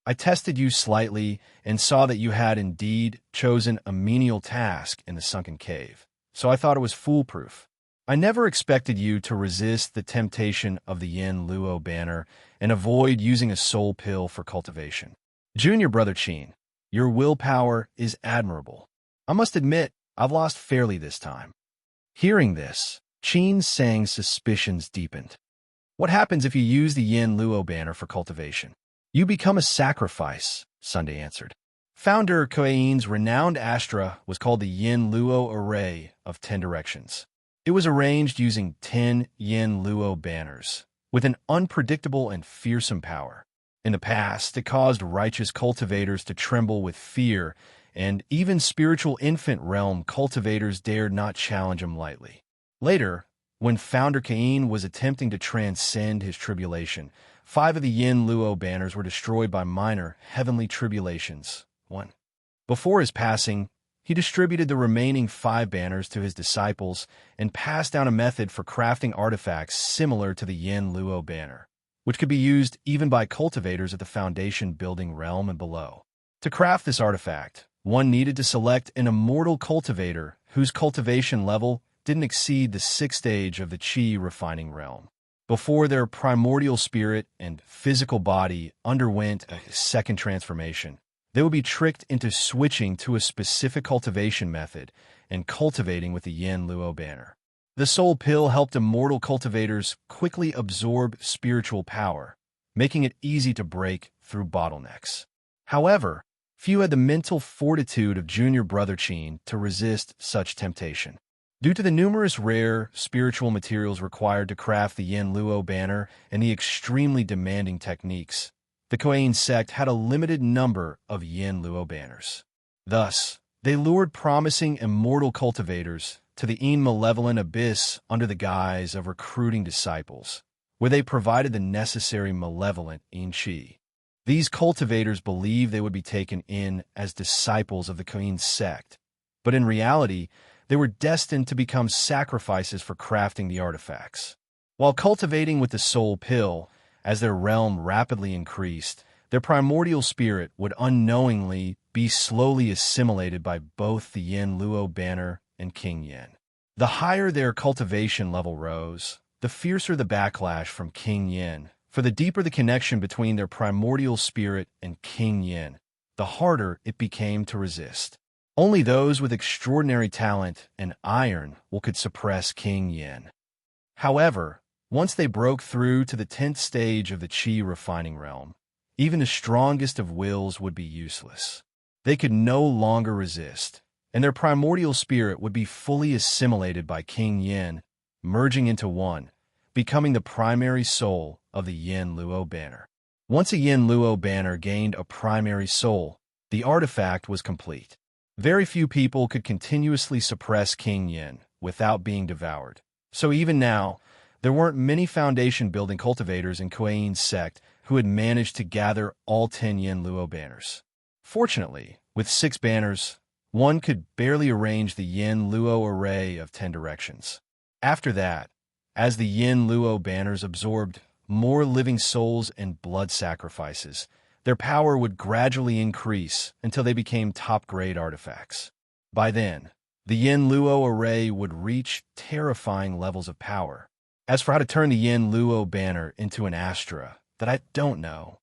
I tested you slightly and saw that you had indeed chosen a menial task in the sunken cave, so I thought it was foolproof. I never expected you to resist the temptation of the Yin Luo banner and avoid using a soul pill for cultivation. Junior brother Qin, your willpower is admirable. I must admit, I've lost fairly this time." Hearing this, Qin Sang's suspicions deepened. "What happens if you use the Yin Luo banner for cultivation?" "You become a sacrifice," Sunda answered. Founder Kuei-yin's renowned astra was called the Yin Luo Array of 10 Directions. It was arranged using 10 Yin Luo banners, with an unpredictable and fearsome power. In the past, it caused righteous cultivators to tremble with fear, and even spiritual infant realm cultivators dared not challenge him lightly. Later, when Founder Cain was attempting to transcend his tribulation, 5 of the Yin Luo banners were destroyed by minor heavenly tribulations. 1. Before his passing, he distributed the remaining 5 banners to his disciples and passed down a method for crafting artifacts similar to the Yin Luo banner, which could be used even by cultivators at the foundation building realm and below. To craft this artifact, one needed to select an immortal cultivator whose cultivation level didn't exceed the 6th stage of the Qi refining realm. before their primordial spirit and physical body underwent a second transformation. They would be tricked into switching to a specific cultivation method and cultivating with the Yin Luo banner. The soul pill helped immortal cultivators quickly absorb spiritual power, making it easy to break through bottlenecks. However, few had the mental fortitude of junior brother Qin to resist such temptation. Due to the numerous rare spiritual materials required to craft the Yin Luo banner and the extremely demanding techniques, the Kuei-yin sect had a limited number of Yin Luo banners. Thus, they lured promising immortal cultivators to the Yin malevolent abyss under the guise of recruiting disciples, where they provided the necessary malevolent Yin Qi. These cultivators believed they would be taken in as disciples of the Kuei-yin sect, but in reality, they were destined to become sacrifices for crafting the artifacts. While cultivating with the soul pill, as their realm rapidly increased, their primordial spirit would unknowingly be slowly assimilated by both the Yin Luo banner and King Yin. The higher their cultivation level rose, the fiercer the backlash from King Yin, for the deeper the connection between their primordial spirit and King Yin, the harder it became to resist. Only those with extraordinary talent and iron could suppress King Yin. However, once they broke through to the 10th stage of the Qi refining realm, even the strongest of wills would be useless. They could no longer resist, and their primordial spirit would be fully assimilated by King Yin, merging into one, becoming the primary soul of the Yin Luo banner. Once a Yin Luo banner gained a primary soul, the artifact was complete. Very few people could continuously suppress King Yin without being devoured. So even now, there weren't many foundation-building cultivators in Kuei-yin sect who had managed to gather all 10 Yin Luo banners. Fortunately, with 6 banners, one could barely arrange the Yin Luo array of 10 directions. After that, as the Yin Luo banners absorbed more living souls and blood sacrifices, their power would gradually increase until they became top-grade artifacts. By then, the Yin Luo array would reach terrifying levels of power. As for how to turn the Yin Luo banner into an Astra, that I don't know.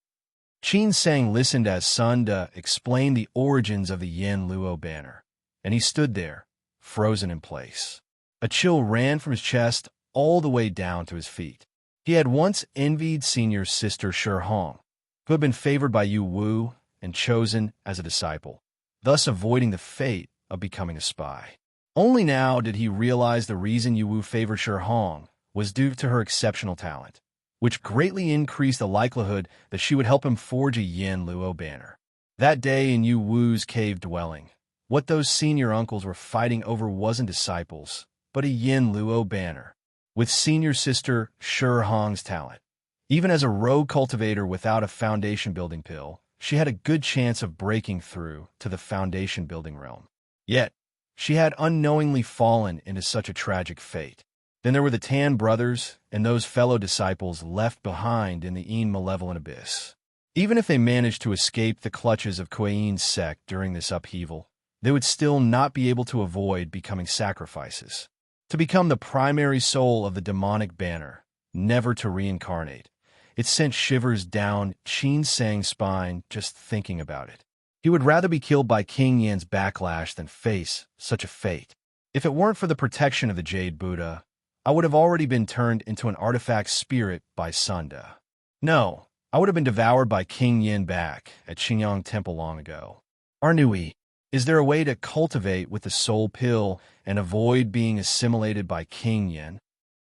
Qin Sang listened as Sunda explained the origins of the Yin Luo banner, and he stood there, frozen in place. A chill ran from his chest all the way down to his feet. He had once envied senior sister Shi Hong, who had been favored by Yu Wu and chosen as a disciple, thus avoiding the fate of becoming a spy. Only now did he realize the reason Yu Wu favored Shi Hong was due to her exceptional talent, which greatly increased the likelihood that she would help him forge a Yin Luo banner. That day in Yu Wu's cave dwelling, what those senior uncles were fighting over wasn't disciples, but a Yin Luo banner. With senior sister Shi Hong's talent, even as a rogue cultivator without a foundation-building pill, she had a good chance of breaking through to the foundation-building realm. Yet, she had unknowingly fallen into such a tragic fate. Then there were the Tan brothers and those fellow disciples left behind in the Yin malevolent abyss. Even if they managed to escape the clutches of Kuei-yin sect during this upheaval, they would still not be able to avoid becoming sacrifices. To become the primary soul of the demonic banner, never to reincarnate. It sent shivers down Qin Sang's spine just thinking about it. He would rather be killed by King Yin's backlash than face such a fate. If it weren't for the protection of the Jade Buddha, I would have already been turned into an artifact spirit by Sunda. No, I would have been devoured by King Yin back at Qingyang Temple long ago. Arnui, is there a way to cultivate with the soul pill and avoid being assimilated by King Yin?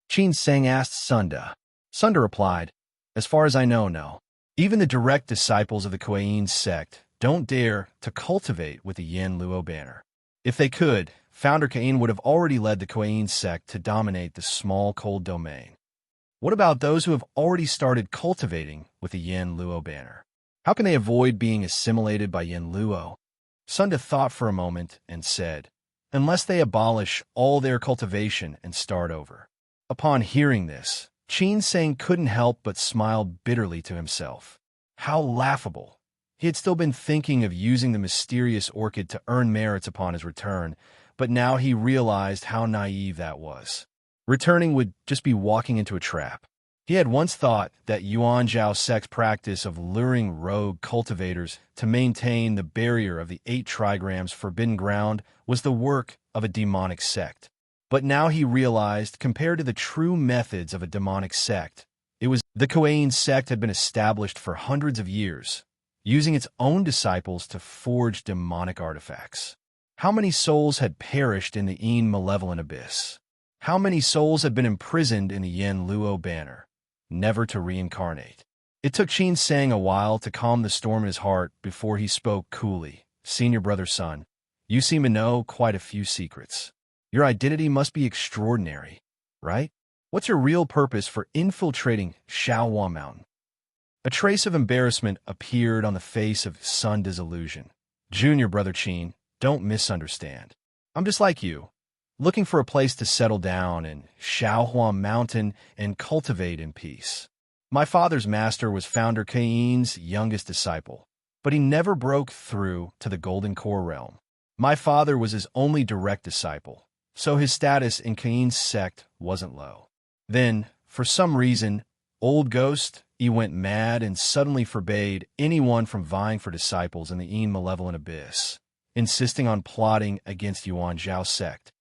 Qin Sang asked Sunda. Sunda replied, as far as I know, no. Even the direct disciples of the Kuei-yin sect don't dare to cultivate with the Yin Luo banner. If they could, Founder Cain would have already led the Kuei-yin sect to dominate the small cold domain. What about those who have already started cultivating with the Yin Luo banner? How can they avoid being assimilated by Yin Luo? Sunda thought for a moment and said, unless they abolish all their cultivation and start over. Upon hearing this, Qin Sang couldn't help but smile bitterly to himself. How laughable. He had still been thinking of using the mysterious orchid to earn merits upon his return, but now he realized how naive that was. Returning would just be walking into a trap. He had once thought that Yuan Zhao's sect's practice of luring rogue cultivators to maintain the barrier of the 8 trigrams forbidden ground was the work of a demonic sect. But now he realized, compared to the true methods of a demonic sect, the Kuein sect had been established for hundreds of years, using its own disciples to forge demonic artifacts. How many souls had perished in the Yin malevolent abyss? How many souls had been imprisoned in the Yin Luo banner, never to reincarnate? It took Qin Sang a while to calm the storm in his heart before he spoke coolly. Senior brother son, you seem to know quite a few secrets. Your identity must be extraordinary, right? What's your real purpose for infiltrating Shaohua Mountain? A trace of embarrassment appeared on the face of Sun Disillusion. Junior brother Qin, don't misunderstand. I'm just like you, looking for a place to settle down in Shaohua Mountain and cultivate in peace. My father's master was Founder Kein's youngest disciple, but he never broke through to the Golden Core realm. My father was his only direct disciple, so his status in Kein's sect wasn't low. Then, for some reason, Old Ghost, he went mad and suddenly forbade anyone from vying for disciples in the Yin malevolent abyss, insisting on plotting against Yuan Zhao's sect.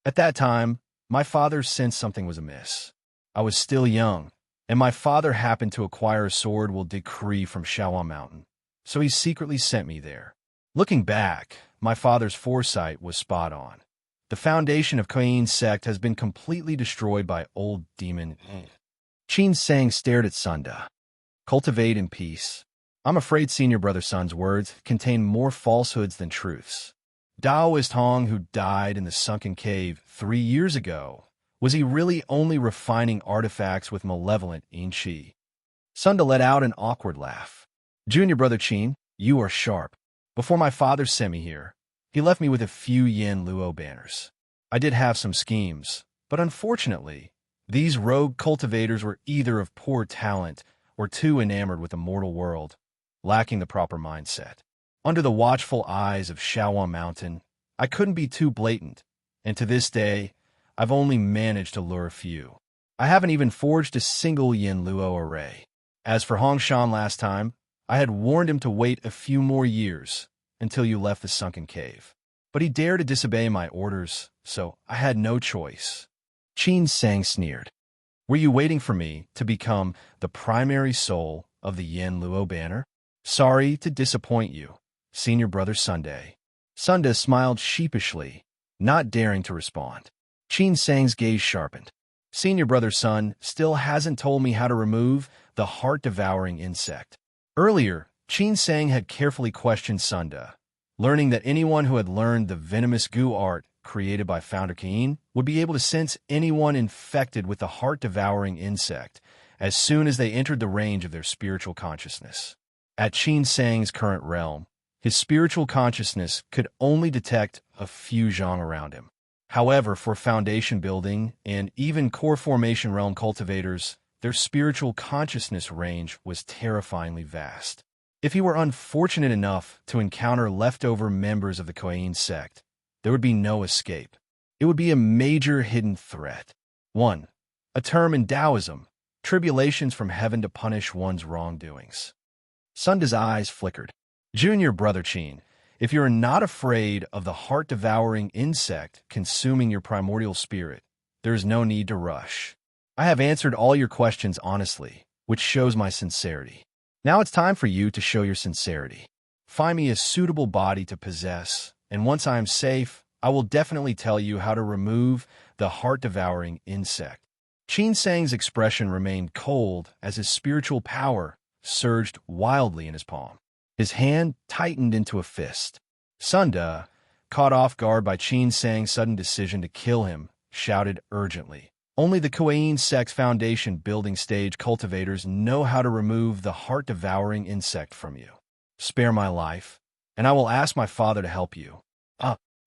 At that time, my father sensed something was amiss. I was still young, and my father happened to acquire a sword will decree from Shaohua Mountain, so he secretly sent me there. Looking back, my father's foresight was spot on. The foundation of Kuein's sect has been completely destroyed by old demon. Qin Sang stared at Sunda. Cultivate in peace. I'm afraid senior brother Sun's words contain more falsehoods than truths. Daoist Hong, who died in the sunken cave 3 years ago, was he really only refining artifacts with malevolent Yin Qi? Sunda let out an awkward laugh. Junior brother Qin, you are sharp. Before my father sent me here, he left me with a few Yin Luo banners. I did have some schemes, but unfortunately, these rogue cultivators were either of poor talent or too enamored with the mortal world, lacking the proper mindset. Under the watchful eyes of Shaohua Mountain, I couldn't be too blatant, and to this day, I've only managed to lure a few. I haven't even forged a single Yin Luo array. As for Hongshan last time, I had warned him to wait a few more years until you left the sunken cave. But he dared to disobey my orders, so I had no choice. Qin Sang sneered. Were you waiting for me to become the primary soul of the Yin Luo banner? Sorry to disappoint you, senior brother Sunday. Sunda smiled sheepishly, not daring to respond. Qin Sang's gaze sharpened. Senior brother Sun still hasn't told me how to remove the heart-devouring insect. Earlier, Qin Sang had carefully questioned Sunda, learning that anyone who had learned the venomous goo art created by Founder Kein would be able to sense anyone infected with the heart-devouring insect as soon as they entered the range of their spiritual consciousness. At Qin Sang's current realm, his spiritual consciousness could only detect a few zhang around him. However, for foundation building and even core formation realm cultivators, their spiritual consciousness range was terrifyingly vast. If he were unfortunate enough to encounter leftover members of the Kuein sect, there would be no escape. It would be a major hidden threat. 1. A term in Taoism, tribulations from heaven to punish one's wrongdoings. Sunda's eyes flickered. Junior brother Qin, if you're not afraid of the heart-devouring insect consuming your primordial spirit, there is no need to rush. I have answered all your questions honestly, which shows my sincerity. Now it's time for you to show your sincerity. Find me a suitable body to possess, and once I am safe, I will definitely tell you how to remove the heart-devouring insect. Qin Sang's expression remained cold as his spiritual power surged wildly in his palm. His hand tightened into a fist. Sunda, caught off guard by Qin Sang's sudden decision to kill him, shouted urgently. Only the Kuein sect's foundation building stage cultivators know how to remove the heart-devouring insect from you. Spare my life, and I will ask my father to help you.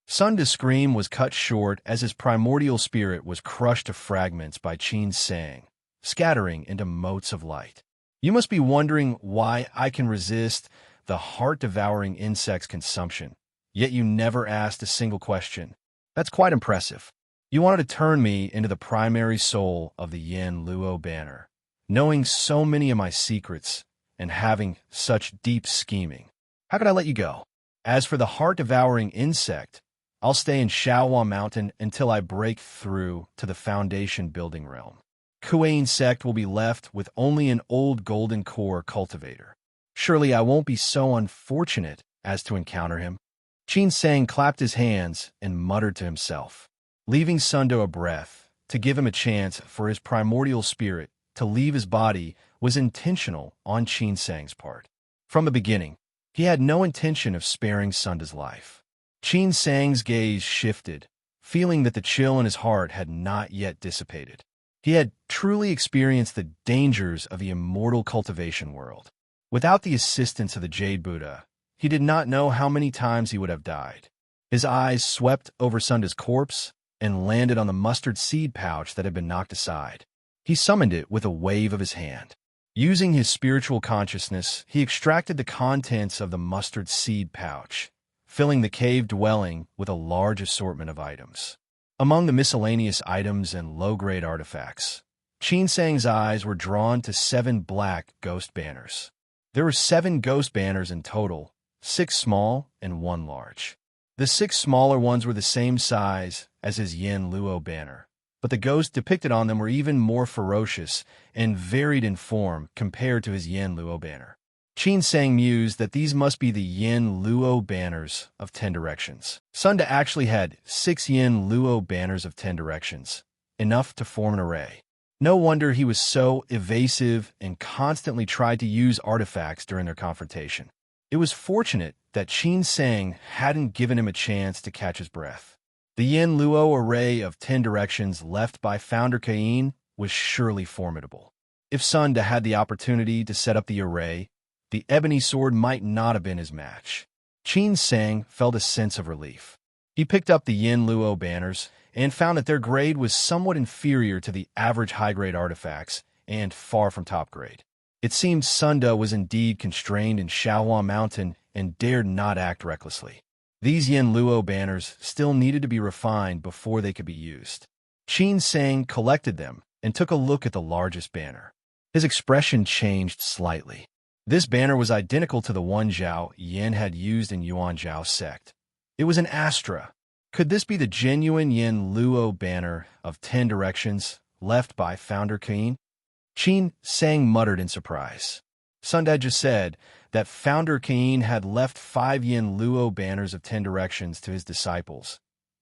Sunda's scream was cut short as his primordial spirit was crushed to fragments by Qin Sang, scattering into motes of light. You must be wondering why I can resist the heart-devouring insect's consumption, yet you never asked a single question. That's quite impressive. You wanted to turn me into the primary soul of the Yin Luo banner, knowing so many of my secrets and having such deep scheming. How could I let you go? As for the heart-devouring insect, I'll stay in Shaohua Mountain until I break through to the foundation-building realm. Kuei sect will be left with only an old golden core cultivator. Surely I won't be so unfortunate as to encounter him. Qin Sang clapped his hands and muttered to himself, leaving Sundo a breath to give him a chance for his primordial spirit to leave his body was intentional on Qin Sang's part. From the beginning, he had no intention of sparing Sunda's life. Qin Sang's gaze shifted, feeling that the chill in his heart had not yet dissipated. He had truly experienced the dangers of the immortal cultivation world. Without the assistance of the Jade Buddha, he did not know how many times he would have died. His eyes swept over Sunda's corpse and landed on the mustard seed pouch that had been knocked aside. He summoned it with a wave of his hand. Using his spiritual consciousness, he extracted the contents of the mustard seed pouch, filling the cave dwelling with a large assortment of items. Among the miscellaneous items and low-grade artifacts, Qin Sang's eyes were drawn to 7 black ghost banners. There were 7 ghost banners in total, 6 small and 1 large. The 6 smaller ones were the same size as his Yin Luo banner, but the ghosts depicted on them were even more ferocious and varied in form compared to his Yin Luo banner. Qin Sang mused that these must be the Yin Luo banners of 10 directions. Sunda actually had 6 Yin Luo banners of 10 directions, enough to form an array. No wonder he was so evasive and constantly tried to use artifacts during their confrontation. It was fortunate that Qin Sang hadn't given him a chance to catch his breath. The Yin Luo array of 10 directions left by Founder Cain was surely formidable. If Sunda had the opportunity to set up the array, the ebony sword might not have been his match. Qin Sang felt a sense of relief. He picked up the Yin Luo banners and found that their grade was somewhat inferior to the average high-grade artifacts and far from top grade. It seemed Sunda was indeed constrained in Shaohua Mountain and dared not act recklessly. These Yin Luo banners still needed to be refined before they could be used. Qin Sang collected them and took a look at the largest banner. His expression changed slightly. This banner was identical to the one Zhao Yin had used in Yuan Zhao's sect. It was an Astra. Could this be the genuine Yin Luo banner of 10 directions left by Founder Cain? Qin Sang muttered in surprise. Sunda just said that Founder Cain had left 5 Yin Luo banners of 10 directions to his disciples,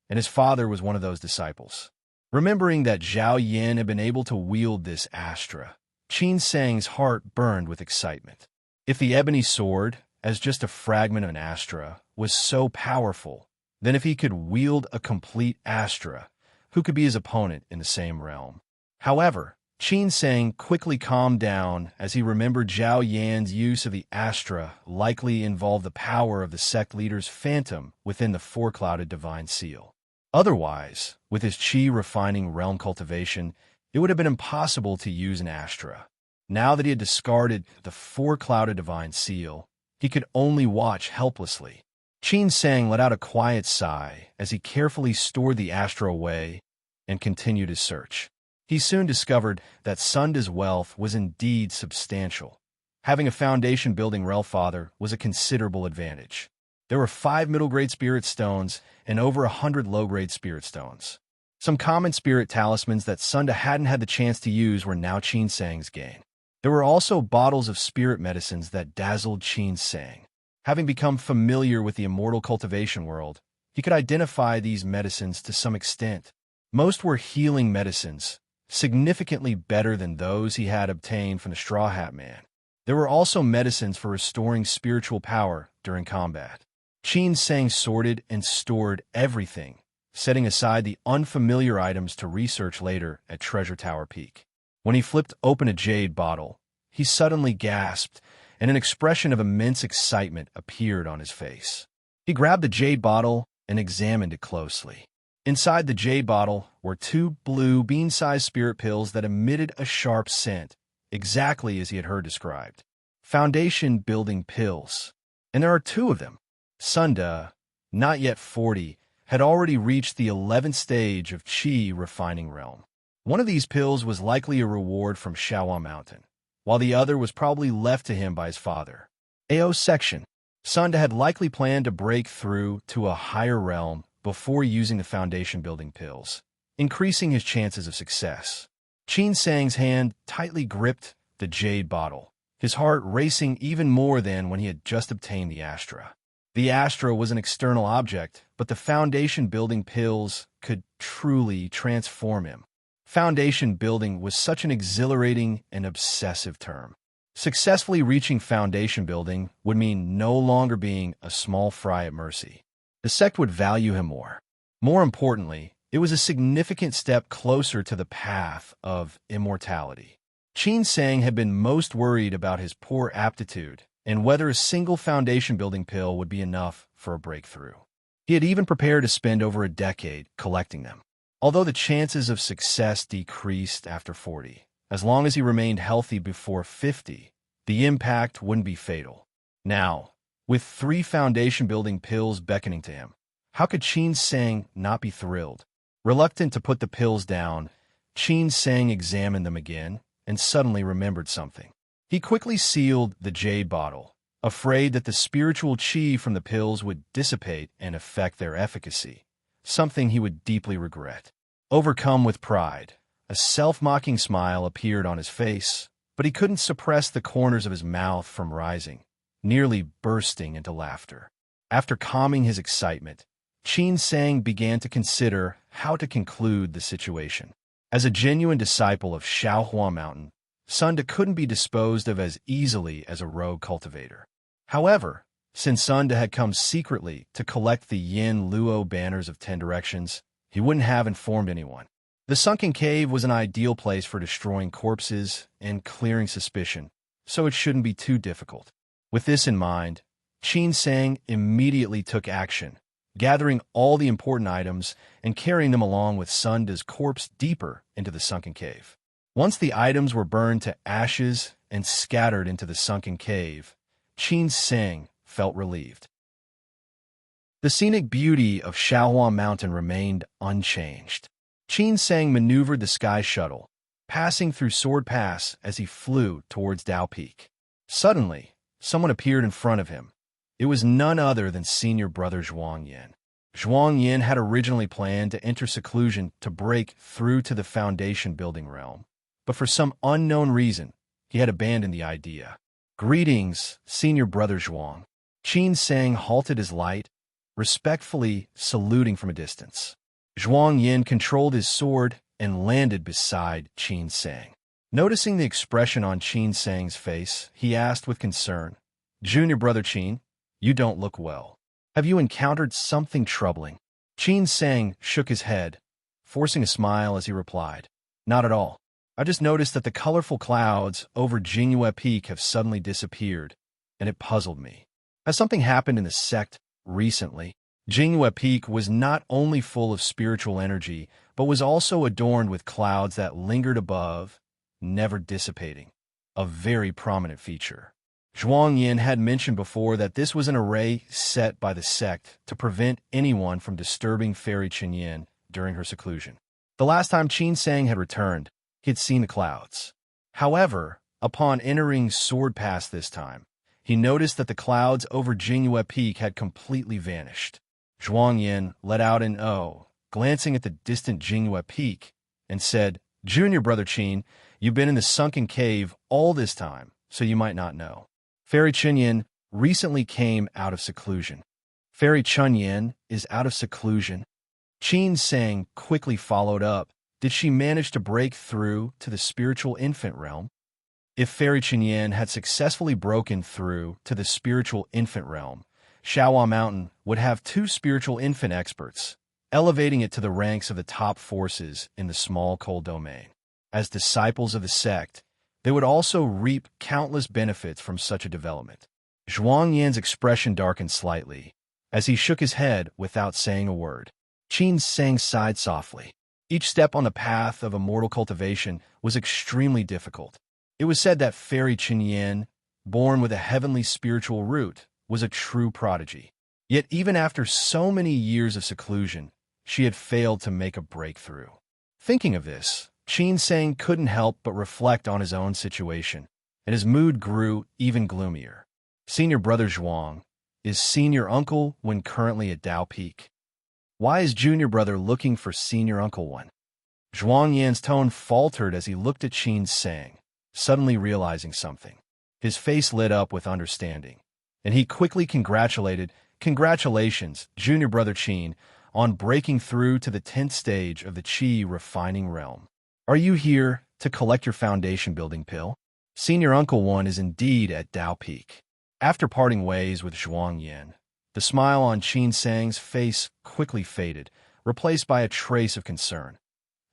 and his father was one of those disciples. Remembering that Zhao Yin had been able to wield this Astra, Qin Sang's heart burned with excitement. If the ebony sword, as just a fragment of an Astra, was so powerful, then if he could wield a complete Astra, who could be his opponent in the same realm? However, Qin Sang quickly calmed down as he remembered Zhao Yan's use of the Astra likely involved the power of the sect leader's phantom within the 4-clouded divine seal. Otherwise, with his qi refining realm cultivation, it would have been impossible to use an Astra. Now that he had discarded the 4-clouded divine seal, he could only watch helplessly. Qin Sang let out a quiet sigh as he carefully stored the Astra away and continued his search. He soon discovered that Sunda's wealth was indeed substantial. Having a foundation-building Relfather was a considerable advantage. There were 5 middle-grade spirit stones and over 100 low-grade spirit stones. Some common spirit talismans that Sunda hadn't had the chance to use were now Qin Sang's gain. There were also bottles of spirit medicines that dazzled Qin Sang. Having become familiar with the immortal cultivation world, he could identify these medicines to some extent. Most were healing medicines, significantly better than those he had obtained from the Straw Hat Man. There were also medicines for restoring spiritual power during combat. Qin Sang sorted and stored everything, setting aside the unfamiliar items to research later at Treasure Tower Peak. When he flipped open a jade bottle, he suddenly gasped, and an expression of immense excitement appeared on his face. He grabbed the jade bottle and examined it closely. Inside the jade bottle were 2 blue bean-sized spirit pills that emitted a sharp scent, exactly as he had heard described. Foundation-building pills. And there are 2 of them. Sunda, not yet 40, had already reached the 11th stage of Qi refining realm. One of these pills was likely a reward from Shawa Mountain, while the other was probably left to him by his father. AO section. Sunda had likely planned to break through to a higher realm before using the foundation-building pills, increasing his chances of success. Qin Sang's hand tightly gripped the jade bottle, his heart racing even more than when he had just obtained the Astra. The Astra was an external object, but the foundation-building pills could truly transform him. Foundation building was such an exhilarating and obsessive term. Successfully reaching foundation building would mean no longer being a small fry at mercy. The sect would value him more. More importantly, it was a significant step closer to the path of immortality. Qin Sang had been most worried about his poor aptitude and whether a single foundation-building pill would be enough for a breakthrough. He had even prepared to spend over a decade collecting them. Although the chances of success decreased after 40, as long as he remained healthy before 50, the impact wouldn't be fatal. Now, with 3 foundation-building pills beckoning to him, how could Qin Sang not be thrilled? Reluctant to put the pills down, Qin Sang examined them again and suddenly remembered something. He quickly sealed the jade bottle, afraid that the spiritual qi from the pills would dissipate and affect their efficacy, something he would deeply regret. Overcome with pride, a self-mocking smile appeared on his face, but he couldn't suppress the corners of his mouth from rising, nearly bursting into laughter. After calming his excitement, Qin Sang began to consider how to conclude the situation. As a genuine disciple of Shaohua Mountain, Sunda couldn't be disposed of as easily as a rogue cultivator. However, since Sunda had come secretly to collect the Yin Luo banners of 10 directions, he wouldn't have informed anyone. The sunken cave was an ideal place for destroying corpses and clearing suspicion, so it shouldn't be too difficult. With this in mind, Qin Sang immediately took action, gathering all the important items and carrying them along with Sunda's corpse deeper into the sunken cave. Once the items were burned to ashes and scattered into the sunken cave, Qin Sang felt relieved. The scenic beauty of Shaohua Mountain remained unchanged. Qin Sang maneuvered the sky shuttle, passing through Sword Pass as he flew towards Dao Peak. Suddenly, someone appeared in front of him. It was none other than senior brother Zhuang Yin. Zhuang Yin had originally planned to enter seclusion to break through to the foundation-building realm, but for some unknown reason, he had abandoned the idea. "Greetings, senior brother Zhuang." Qin Sang halted his light, respectfully saluting from a distance. Zhuang Yin controlled his sword and landed beside Qin Sang. Noticing the expression on Qin Sang's face, he asked with concern, "Junior brother Qin, you don't look well. Have you encountered something troubling?" Qin Sang shook his head, forcing a smile as he replied, "Not at all. I just noticed that the colorful clouds over Jingyue Peak have suddenly disappeared, and it puzzled me. Has something happened in the sect recently?" Jingyue Peak was not only full of spiritual energy, but was also adorned with clouds that lingered above, never dissipating, a very prominent feature. Zhuang Yin had mentioned before that this was an array set by the sect to prevent anyone from disturbing Fairy Chenyin during her seclusion. The last time Qin Sang had returned, he had seen the clouds. However, upon entering Sword Pass this time, he noticed that the clouds over Jingyue Peak had completely vanished. Zhuang Yin let out an "oh," glancing at the distant Jingyue Peak, and said, "Junior brother Qin, you've been in the sunken cave all this time, so you might not know. Fairy Chenyin recently came out of seclusion." "Fairy Chenyin is out of seclusion?" Qin Sang quickly followed up. Did she manage to break through to the spiritual infant realm? If Fairy Chenyin had successfully broken through to the spiritual infant realm, Shaohua Mountain would have 2 spiritual infant experts, elevating it to the ranks of the top forces in the small cold domain. As disciples of the sect, they would also reap countless benefits from such a development. Zhuang Yin's expression darkened slightly, as he shook his head without saying a word. Qin Sang sighed softly. Each step on the path of immortal cultivation was extremely difficult. It was said that Fairy Chenyin, born with a heavenly spiritual root, was a true prodigy. Yet even after so many years of seclusion, she had failed to make a breakthrough. Thinking of this, Qin Sang couldn't help but reflect on his own situation, and his mood grew even gloomier. Senior brother Zhuang is senior uncle when currently at Dao Peak. Why is junior brother looking for senior uncle one? Zhuang Yan's tone faltered as he looked at Qin Sang, suddenly realizing something. His face lit up with understanding, and he quickly congratulated, "Congratulations, junior brother Qin, on breaking through to the 10th stage of the Qi refining realm. Are you here to collect your foundation building pill?" Senior Uncle One is indeed at Dao Peak. After parting ways with Zhuang Yan, the smile on Qin Sang's face quickly faded, replaced by a trace of concern.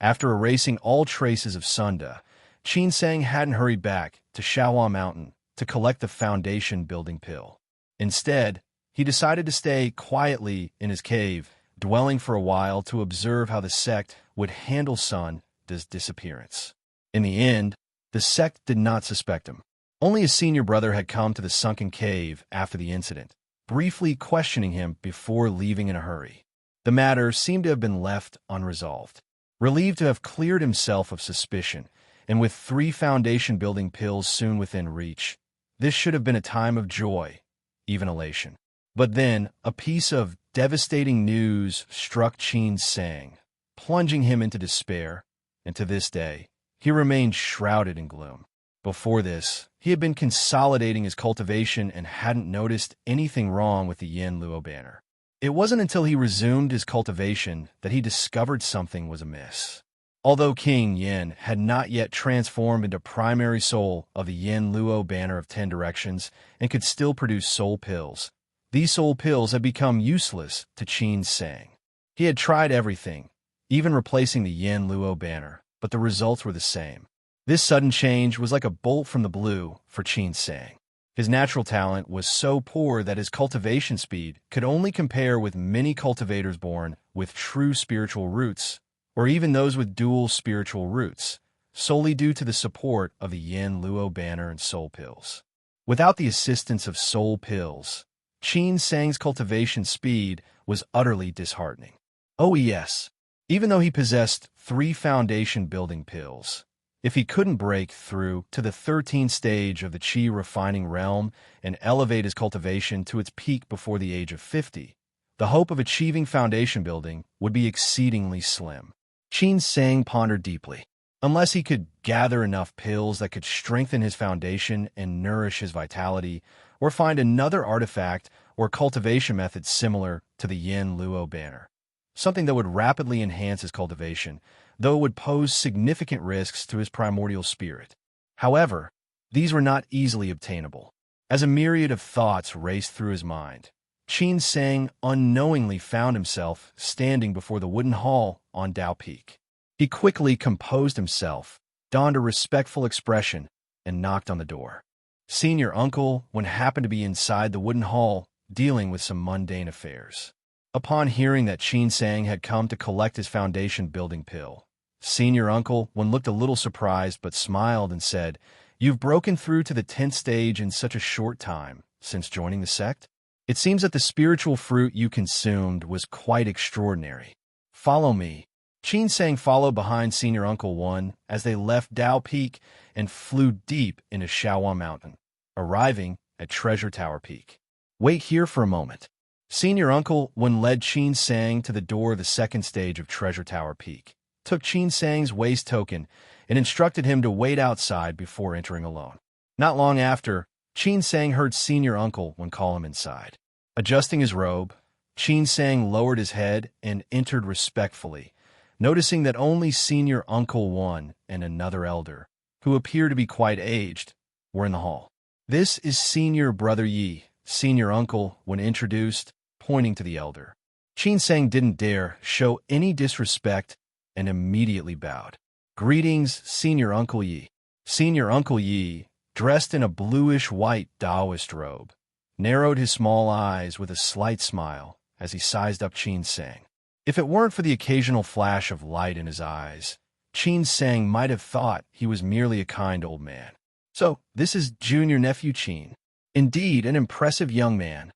After erasing all traces of Sunda, Qin Sang hadn't hurried back to Shaohua Mountain to collect the foundation building pill. Instead, he decided to stay quietly in his cave, dwelling for a while to observe how the sect would handle Sunda's disappearance. In the end, the sect did not suspect him. Only his senior brother had come to the sunken cave after the incident, briefly questioning him before leaving in a hurry. The matter seemed to have been left unresolved. Relieved to have cleared himself of suspicion, and with 3 foundation-building pills soon within reach, this should have been a time of joy, even elation. But then, a piece of devastating news struck Qin Sang, plunging him into despair, and to this day, he remained shrouded in gloom. Before this, he had been consolidating his cultivation and hadn't noticed anything wrong with the Yin Luo banner. It wasn't until he resumed his cultivation that he discovered something was amiss. Although King Yin had not yet transformed into primary soul of the Yin Luo banner of 10 directions and could still produce soul pills, these soul pills had become useless to Qin Sang. He had tried everything, even replacing the Yin Luo banner, but the results were the same. This sudden change was like a bolt from the blue for Qin Sang. His natural talent was so poor that his cultivation speed could only compare with many cultivators born with true spiritual roots, or even those with dual spiritual roots, solely due to the support of the Yin Luo banner and soul pills. Without the assistance of soul pills, Qin Sang's cultivation speed was utterly disheartening. Oh yes, even though he possessed 3 foundation-building pills, if he couldn't break through to the 13th stage of the Qi refining realm and elevate his cultivation to its peak before the age of 50, the hope of achieving foundation building would be exceedingly slim. Qin Sang pondered deeply. Unless he could gather enough pills that could strengthen his foundation and nourish his vitality, or find another artifact or cultivation method similar to the Yin Luo banner, something that would rapidly enhance his cultivation, though it would pose significant risks to his primordial spirit. However, these were not easily obtainable. As a myriad of thoughts raced through his mind, Qin Sang unknowingly found himself standing before the wooden hall on Dao Peak. He quickly composed himself, donned a respectful expression, and knocked on the door. Senior Uncle One happened to be inside the wooden hall, dealing with some mundane affairs. Upon hearing that Qin Sang had come to collect his foundation building pill, Senior Uncle One looked a little surprised but smiled and said, "You've broken through to the 10th stage in such a short time since joining the sect? It seems that the spiritual fruit you consumed was quite extraordinary. Follow me." Qin Sang followed behind Senior Uncle One as they left Dao Peak and flew deep into Shaohua Mountain, arriving at Treasure Tower Peak. "Wait here for a moment." Senior Uncle One led Qin Sang to the door of the 2nd stage of Treasure Tower Peak, took Qin Sang's waist token, and instructed him to wait outside before entering alone. Not long after, Qin Sang heard Senior Uncle One call him inside. Adjusting his robe, Qin Sang lowered his head and entered respectfully, noticing that only Senior Uncle One and another elder, who appeared to be quite aged, were in the hall. "This is Senior Brother Yi," Senior Uncle One introduced, pointing to the elder. Qin Sang didn't dare show any disrespect and immediately bowed. "Greetings, Senior Uncle Yi." Senior Uncle Yi, dressed in a bluish-white Taoist robe, narrowed his small eyes with a slight smile as he sized up Qin Sang. If it weren't for the occasional flash of light in his eyes, Qin Sang might have thought he was merely a kind old man. "So, this is junior nephew Qin. Indeed, an impressive young man."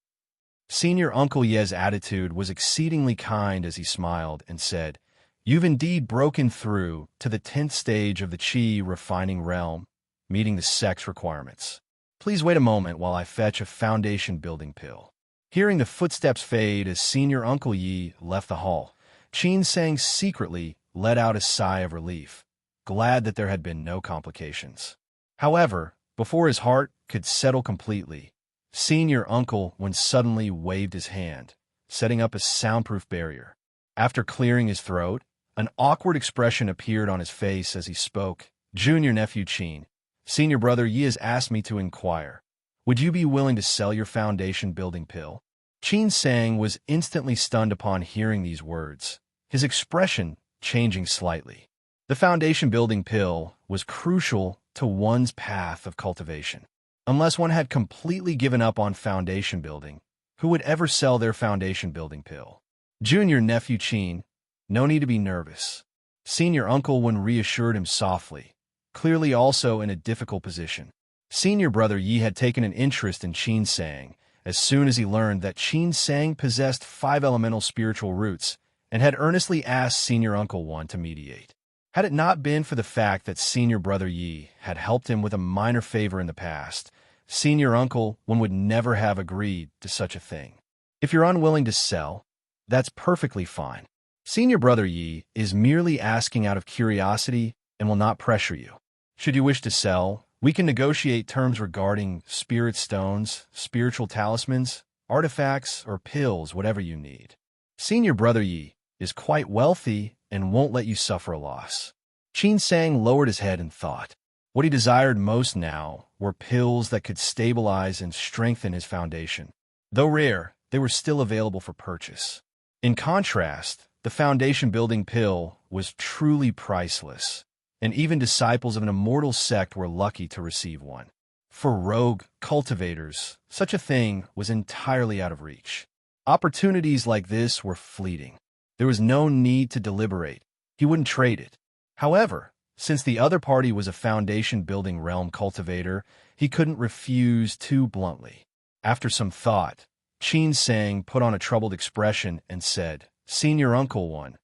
Senior Uncle Ye's attitude was exceedingly kind as he smiled and said, You've indeed broken through to the 10th stage of the Qi refining realm, meeting the sex requirements. Please wait a moment while I fetch a foundation-building pill. Hearing the footsteps fade as Senior Uncle Yi left the hall, Qin Sang secretly let out a sigh of relief, glad that there had been no complications. However, before his heart could settle completely, Senior Uncle Wen suddenly waved his hand, setting up a soundproof barrier. After clearing his throat, an awkward expression appeared on his face as he spoke. Junior nephew Qin, Senior brother Yi has asked me to inquire. Would you be willing to sell your foundation-building pill? Qin Sang was instantly stunned upon hearing these words, his expression changing slightly. The foundation-building pill was crucial to one's path of cultivation. Unless one had completely given up on foundation building, who would ever sell their foundation-building pill? Junior nephew Qin, no need to be nervous. Senior Uncle Wen reassured him softly, clearly also in a difficult position. Senior brother Yi had taken an interest in Qin Sang as soon as he learned that Qin Sang possessed 5 elemental spiritual roots and had earnestly asked Senior Uncle Wen to mediate. Had it not been for the fact that Senior brother Yi had helped him with a minor favor in the past, Senior Uncle Wen would never have agreed to such a thing. If you're unwilling to sell, that's perfectly fine. Senior brother Yi is merely asking out of curiosity and will not pressure you. Should you wish to sell, we can negotiate terms regarding spirit stones, spiritual talismans, artifacts, or pills, whatever you need. Senior brother Yi is quite wealthy and won't let you suffer a loss. Qin Sang lowered his head and thought. What he desired most now were pills that could stabilize and strengthen his foundation. Though rare, they were still available for purchase. In contrast, the foundation-building pill was truly priceless, and even disciples of an immortal sect were lucky to receive one. For rogue cultivators, such a thing was entirely out of reach. Opportunities like this were fleeting. There was no need to deliberate. He wouldn't trade it. However, since the other party was a foundation-building realm cultivator, he couldn't refuse too bluntly. After some thought, Qin Sang put on a troubled expression and said, Senior Uncle Wen,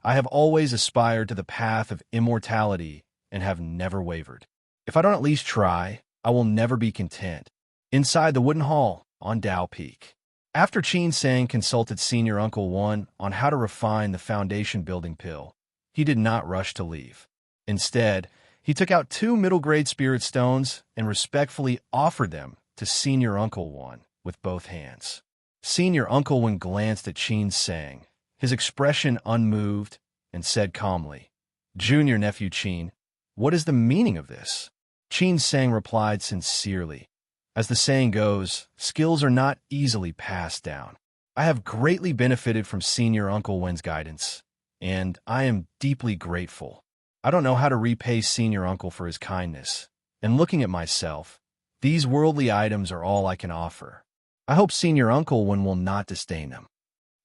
I have always aspired to the path of immortality and have never wavered. If I don't at least try, I will never be content. Inside the wooden hall on Dao Peak. After Qin Sang consulted Senior Uncle Wen on how to refine the foundation-building pill, he did not rush to leave. Instead, he took out 2 middle-grade spirit stones and respectfully offered them to Senior Uncle Wen with both hands. Senior Uncle Wen glanced at Qin Sang, his expression unmoved, and said calmly, Junior nephew Qin, what is the meaning of this? Qin Sang replied sincerely, as the saying goes, skills are not easily passed down. I have greatly benefited from Senior Uncle Wen's guidance, and I am deeply grateful. I don't know how to repay Senior Uncle for his kindness, and looking at myself, these worldly items are all I can offer. I hope Senior Uncle Wen will not disdain them.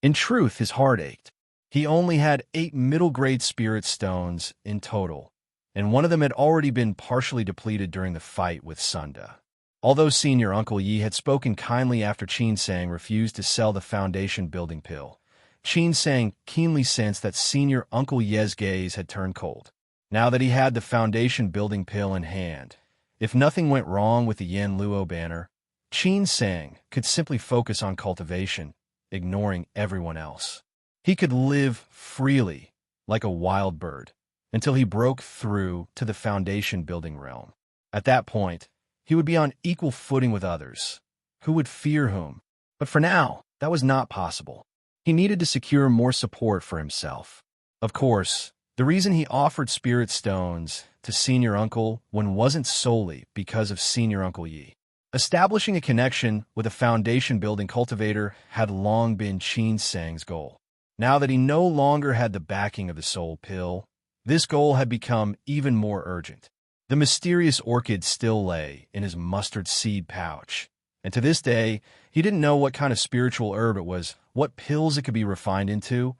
In truth, his heart ached. He only had 8 middle-grade spirit stones in total, and one of them had already been partially depleted during the fight with Sunda. Although Senior Uncle Yi had spoken kindly after Qin Sang refused to sell the foundation-building pill, Qin Sang keenly sensed that Senior Uncle Ye's gaze had turned cold. Now that he had the foundation-building pill in hand, if nothing went wrong with the Yen Luo banner, Qin Sang could simply focus on cultivation, ignoring everyone else. He could live freely, like a wild bird, until he broke through to the foundation-building realm. At that point, he would be on equal footing with others. Who would fear whom? But for now, that was not possible. He needed to secure more support for himself. Of course, the reason he offered spirit stones to Senior Uncle Wen wasn't solely because of Senior Uncle Yi. Establishing a connection with a foundation-building cultivator had long been Qin Sang's goal. Now that he no longer had the backing of the soul pill, this goal had become even more urgent. The mysterious orchid still lay in his mustard seed pouch, and to this day, he didn't know what kind of spiritual herb it was, what pills it could be refined into,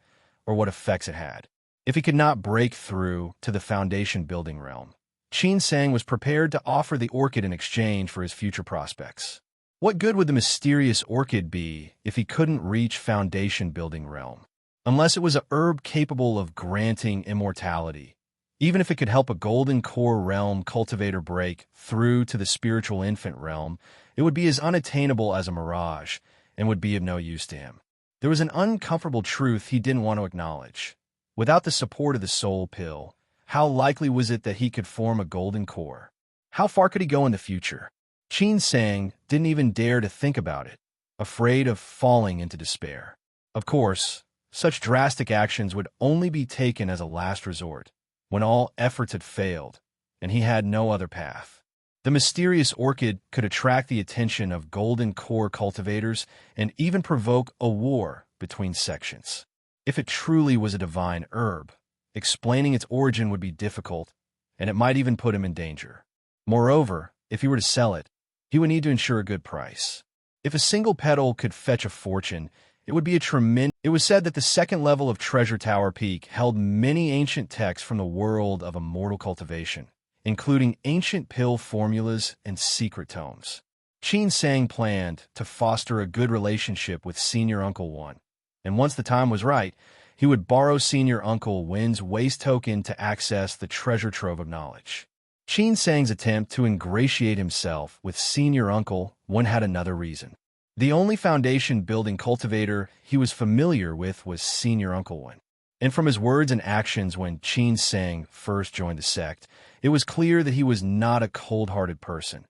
or what effects it had. If he could not break through to the foundation-building realm, Qin Sang was prepared to offer the orchid in exchange for his future prospects. What good would the mysterious orchid be if he couldn't reach foundation-building realm? unless it was a herb capable of granting immortality. Even if it could help a golden core realm cultivator break through to the spiritual infant realm, it would be as unattainable as a mirage and would be of no use to him. There was an uncomfortable truth he didn't want to acknowledge. Without the support of the soul pill, how likely was it that he could form a golden core? How far could he go in the future? Qin Sang didn't even dare to think about it, afraid of falling into despair. Of course, such drastic actions would only be taken as a last resort, when all efforts had failed, and he had no other path. The mysterious orchid could attract the attention of golden core cultivators and even provoke a war between sections. If it truly was a divine herb, explaining its origin would be difficult, and it might even put him in danger. Moreover, if he were to sell it, he would need to ensure a good price. If a single petal could fetch a fortune, it would be a tremendous. It was said that the second level of Treasure Tower Peak held many ancient texts from the world of immortal cultivation, including ancient pill formulas and secret tomes. Qin Sang planned to foster a good relationship with Senior Uncle Wen, and once the time was right, he would borrow Senior Uncle Wen's waste token to access the treasure trove of knowledge. Qin Sang's attempt to ingratiate himself with Senior Uncle Wen had another reason. The only foundation-building cultivator he was familiar with was Senior Uncle Wen. And from his words and actions when Qin Sang first joined the sect, it was clear that he was not a cold-hearted person.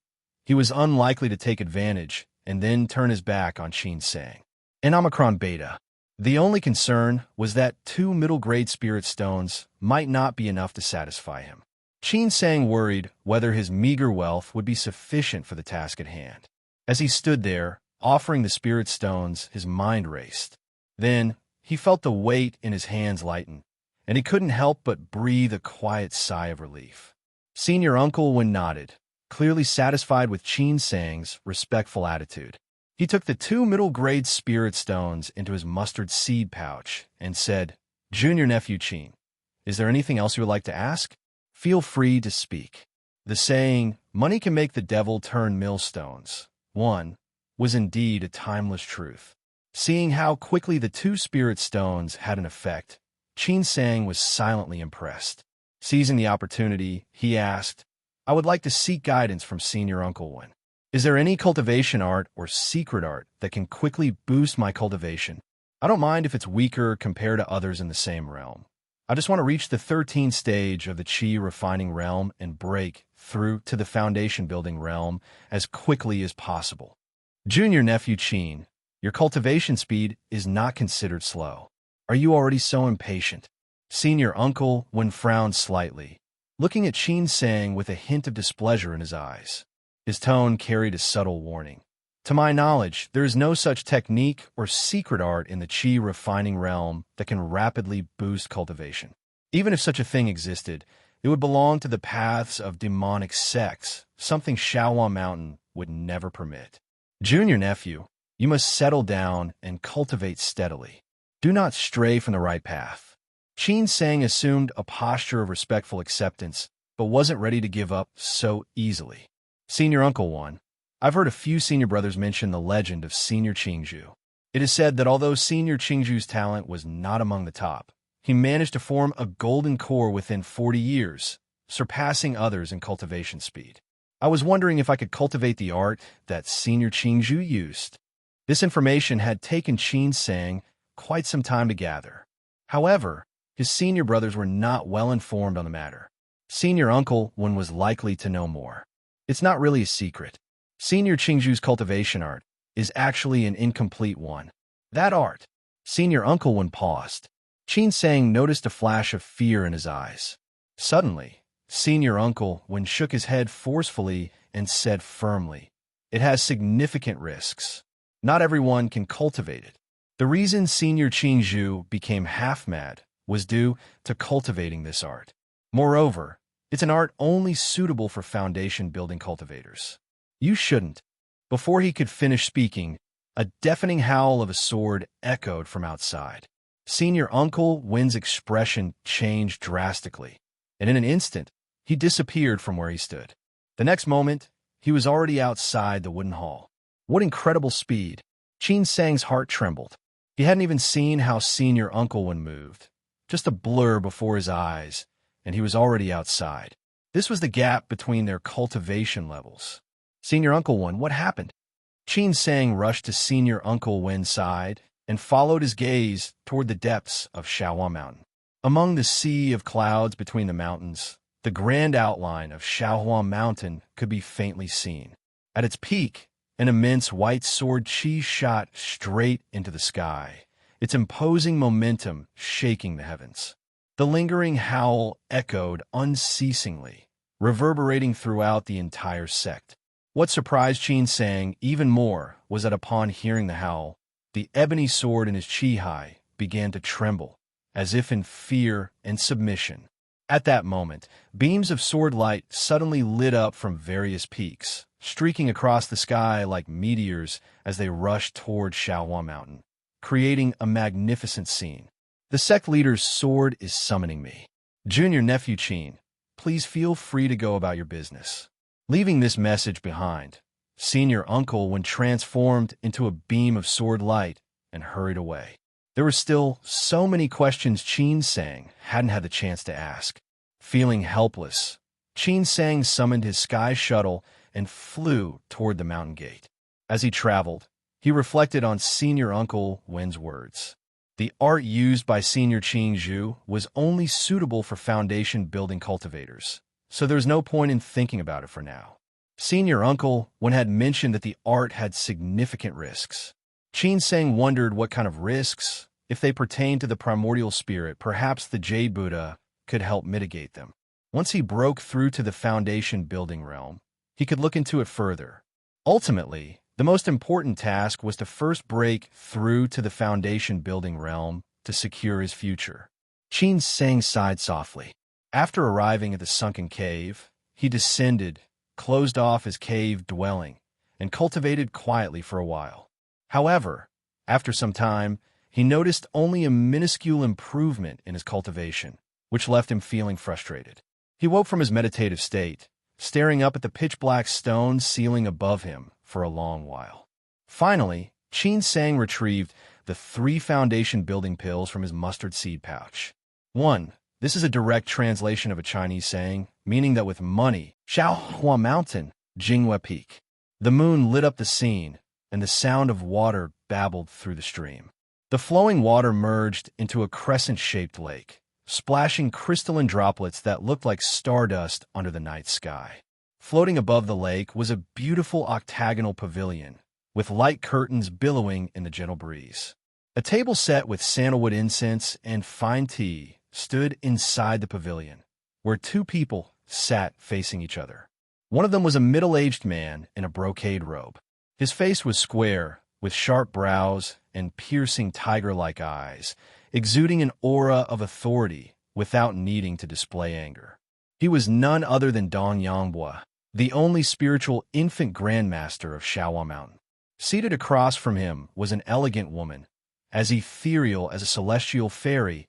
He was unlikely to take advantage and then turn his back on Qin Sang. And Omicron Beta. The only concern was that 2 middle-grade spirit stones might not be enough to satisfy him. Qin Sang worried whether his meager wealth would be sufficient for the task at hand. As he stood there, offering the spirit stones, his mind raced. Then, he felt the weight in his hands lighten, and he couldn't help but breathe a quiet sigh of relief. Senior Uncle Wen nodded, clearly satisfied with Qin Sang's respectful attitude. He took the 2 middle-grade spirit stones into his mustard seed pouch and said, "Junior nephew Qin, is there anything else you would like to ask? Feel free to speak." The saying, "Money can make the devil turn millstones," was indeed a timeless truth. Seeing how quickly the 2 spirit stones had an effect, Qin Sang was silently impressed. Seizing the opportunity, he asked, "I would like to seek guidance from Senior Uncle Wen. Is there any cultivation art or secret art that can quickly boost my cultivation? I don't mind if it's weaker compared to others in the same realm. I just want to reach the 13th stage of the Qi refining realm and break through to the foundation building realm as quickly as possible." Junior nephew Qin, your cultivation speed is not considered slow. Are you already so impatient? Senior Uncle Wen frowned slightly, looking at Qin Sang with a hint of displeasure in his eyes. His tone carried a subtle warning. "To my knowledge, there is no such technique or secret art in the Qi refining realm that can rapidly boost cultivation. Even if such a thing existed, it would belong to the paths of demonic sects, something Shaoan Mountain would never permit. Junior nephew, you must settle down and cultivate steadily. Do not stray from the right path." Qin Sang assumed a posture of respectful acceptance, but wasn't ready to give up so easily. "Senior Uncle Wen, I've heard a few senior brothers mention the legend of Senior Qingzhu. It is said that although Senior Qingzhu's talent was not among the top, he managed to form a golden core within 40 years, surpassing others in cultivation speed. I was wondering if I could cultivate the art that Senior Qingzhu used." This information had taken Qin Sang quite some time to gather. However, his senior brothers were not well informed on the matter. Senior Uncle Wen was likely to know more. "It's not really a secret. Senior Qingzhu's cultivation art is actually an incomplete one." "That art?" Senior Uncle Wen paused. Qin Sang noticed a flash of fear in his eyes. Suddenly, Senior Uncle Wen shook his head forcefully and said firmly, "It has significant risks. Not everyone can cultivate it." The reason Senior Qingzhu became half-mad was due to cultivating this art. Moreover, it's an art only suitable for foundation-building cultivators. "You shouldn't." Before he could finish speaking, a deafening howl of a sword echoed from outside. Senior Uncle Wen's expression changed drastically, and in an instant, he disappeared from where he stood. The next moment, he was already outside the wooden hall. What incredible speed! Qin Sang's heart trembled. He hadn't even seen how Senior Uncle Wen moved, just a blur before his eyes, and he was already outside. This was the gap between their cultivation levels. Senior Uncle Wen, what happened? Qin Sang rushed to Senior Uncle Wen's side and followed his gaze toward the depths of Shaohua Mountain. Among the sea of clouds between the mountains, the grand outline of Shaohua Mountain could be faintly seen. At its peak, an immense white sword Qi shot straight into the sky, its imposing momentum shaking the heavens. The lingering howl echoed unceasingly, reverberating throughout the entire sect. What surprised Qin Sang even more was that upon hearing the howl, the ebony sword in his Qi began to tremble, as if in fear and submission. At that moment, beams of sword light suddenly lit up from various peaks, streaking across the sky like meteors as they rushed toward Shaohua Mountain, creating a magnificent scene. The sect leader's sword is summoning me. Junior nephew Qin, please feel free to go about your business. Leaving this message behind, Senior Uncle Wen transformed into a beam of sword light and hurried away. There were still so many questions Qin Sang hadn't had the chance to ask. Feeling helpless, Qin Sang summoned his sky shuttle and flew toward the mountain gate. As he traveled, he reflected on Senior Uncle Wen's words. The art used by Senior Qin Zhu was only suitable for foundation building cultivators, so there's no point in thinking about it for now. Senior Uncle Wen had mentioned that the art had significant risks. Qin Sang wondered what kind of risks. If they pertained to the primordial spirit, perhaps the Jade Buddha could help mitigate them. Once he broke through to the foundation building realm, he could look into it further. Ultimately, the most important task was to first break through to the foundation building realm to secure his future. Qin Sang sighed softly. After arriving at the sunken cave, he descended, closed off his cave dwelling, and cultivated quietly for a while. However, after some time, he noticed only a minuscule improvement in his cultivation, which left him feeling frustrated. He woke from his meditative state, staring up at the pitch-black stone ceiling above him for a long while. Finally, Qin Sang retrieved the 3 foundation building pills from his mustard seed pouch. 1. This is a direct translation of a Chinese saying, meaning that with money, Shaohua Mountain, Jinghua Peak. The moon lit up the scene, and the sound of water babbled through the stream. The flowing water merged into a crescent-shaped lake, splashing crystalline droplets that looked like stardust under the night sky. Floating above the lake was a beautiful octagonal pavilion, with light curtains billowing in the gentle breeze. A table set with sandalwood incense and fine tea stood inside the pavilion, where 2 people sat facing each other. One of them was a middle-aged man in a brocade robe. His face was square, with sharp brows and piercing tiger-like eyes, exuding an aura of authority without needing to display anger. He was none other than Dong Yangbua, the only spiritual infant grandmaster of Shaohua Mountain. Seated across from him was an elegant woman, as ethereal as a celestial fairy,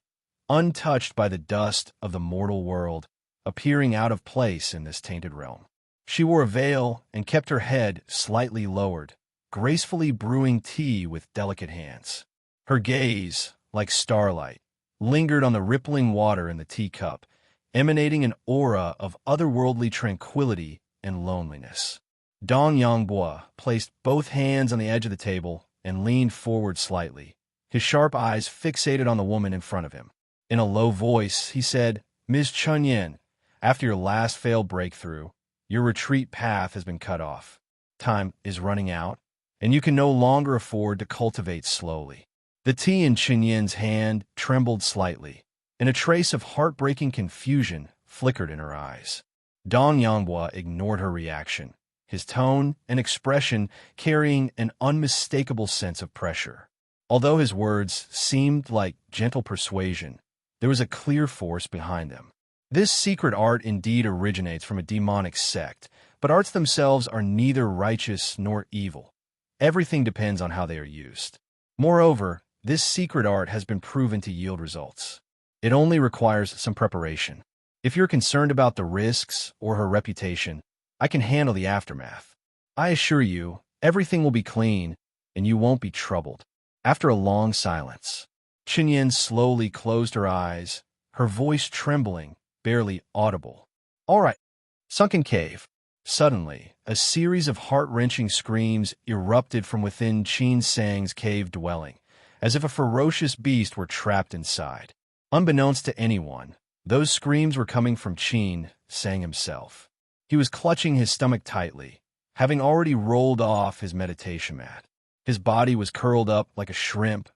untouched by the dust of the mortal world, appearing out of place in this tainted realm. She wore a veil and kept her head slightly lowered, gracefully brewing tea with delicate hands. Her gaze, like starlight, lingered on the rippling water in the teacup, emanating an aura of otherworldly tranquility and loneliness. Dong Yangbua placed both hands on the edge of the table and leaned forward slightly, his sharp eyes fixated on the woman in front of him. In a low voice, he said, "Ms. Chunyan, after your last failed breakthrough, your retreat path has been cut off. Time is running out, and you can no longer afford to cultivate slowly." The tea in Chunyan's hand trembled slightly, and a trace of heartbreaking confusion flickered in her eyes. Dong Yanghua ignored her reaction, his tone and expression carrying an unmistakable sense of pressure. Although his words seemed like gentle persuasion, there was a clear force behind them. This secret art indeed originates from a demonic sect, but arts themselves are neither righteous nor evil. Everything depends on how they are used. Moreover, this secret art has been proven to yield results. It only requires some preparation. If you're concerned about the risks or her reputation, I can handle the aftermath. I assure you, everything will be clean, and you won't be troubled. After a long silence, Qinyan slowly closed her eyes, her voice trembling, barely audible. "All right." Sunken cave. Suddenly, a series of heart-wrenching screams erupted from within Qin Sang's cave dwelling, as if a ferocious beast were trapped inside. Unbeknownst to anyone, those screams were coming from Qin Sang himself. He was clutching his stomach tightly, having already rolled off his meditation mat. His body was curled up like a shrimp,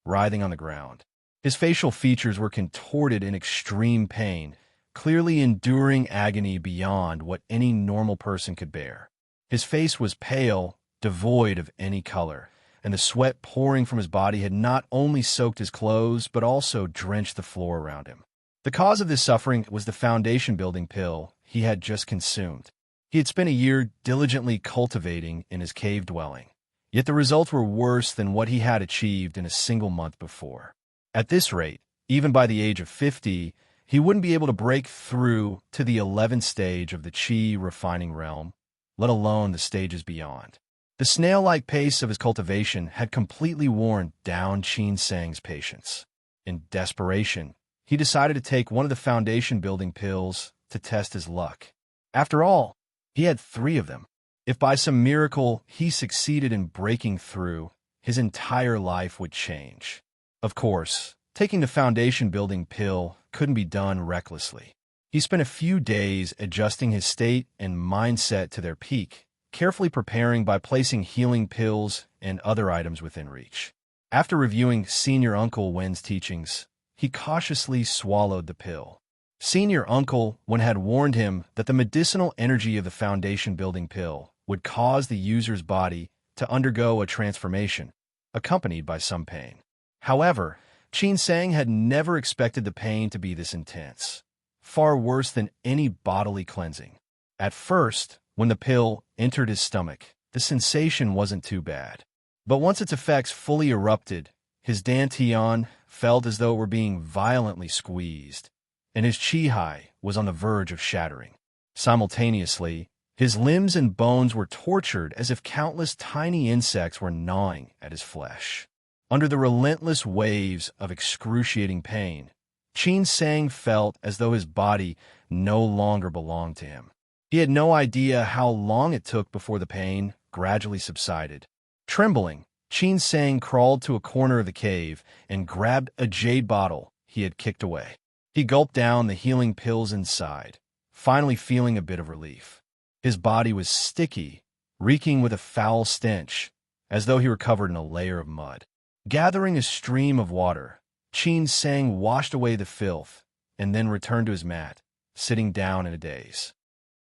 writhing on the ground. His facial features were contorted in extreme pain, clearly enduring agony beyond what any normal person could bear. His face was pale, devoid of any color, and the sweat pouring from his body had not only soaked his clothes, but also drenched the floor around him. The cause of this suffering was the foundation-building pill he had just consumed. He had spent a year diligently cultivating in his cave dwelling, yet the results were worse than what he had achieved in a single month before. At this rate, even by the age of 50, he wouldn't be able to break through to the 11th stage of the Qi refining realm, let alone the stages beyond. The snail-like pace of his cultivation had completely worn down Qin Sang's patience. In desperation, he decided to take one of the foundation-building pills to test his luck. After all, he had 3 of them. If by some miracle he succeeded in breaking through, his entire life would change. Of course, taking the foundation-building pill couldn't be done recklessly. He spent a few days adjusting his state and mindset to their peak, carefully preparing by placing healing pills and other items within reach. After reviewing Senior Uncle Wen's teachings, he cautiously swallowed the pill. Senior Uncle Wen had warned him that the medicinal energy of the foundation-building pill would cause the user's body to undergo a transformation, accompanied by some pain. However, Qin Sang had never expected the pain to be this intense, far worse than any bodily cleansing. At first, when the pill entered his stomach, the sensation wasn't too bad. But once its effects fully erupted, his dantian felt as though it were being violently squeezed, and his qi was on the verge of shattering. Simultaneously, his limbs and bones were tortured as if countless tiny insects were gnawing at his flesh. Under the relentless waves of excruciating pain, Qin Sang felt as though his body no longer belonged to him. He had no idea how long it took before the pain gradually subsided. Trembling, Qin Sang crawled to a corner of the cave and grabbed a jade bottle he had kicked away. He gulped down the healing pills inside, finally feeling a bit of relief. His body was sticky, reeking with a foul stench, as though he were covered in a layer of mud. Gathering a stream of water, Qin Sang washed away the filth and then returned to his mat, sitting down in a daze.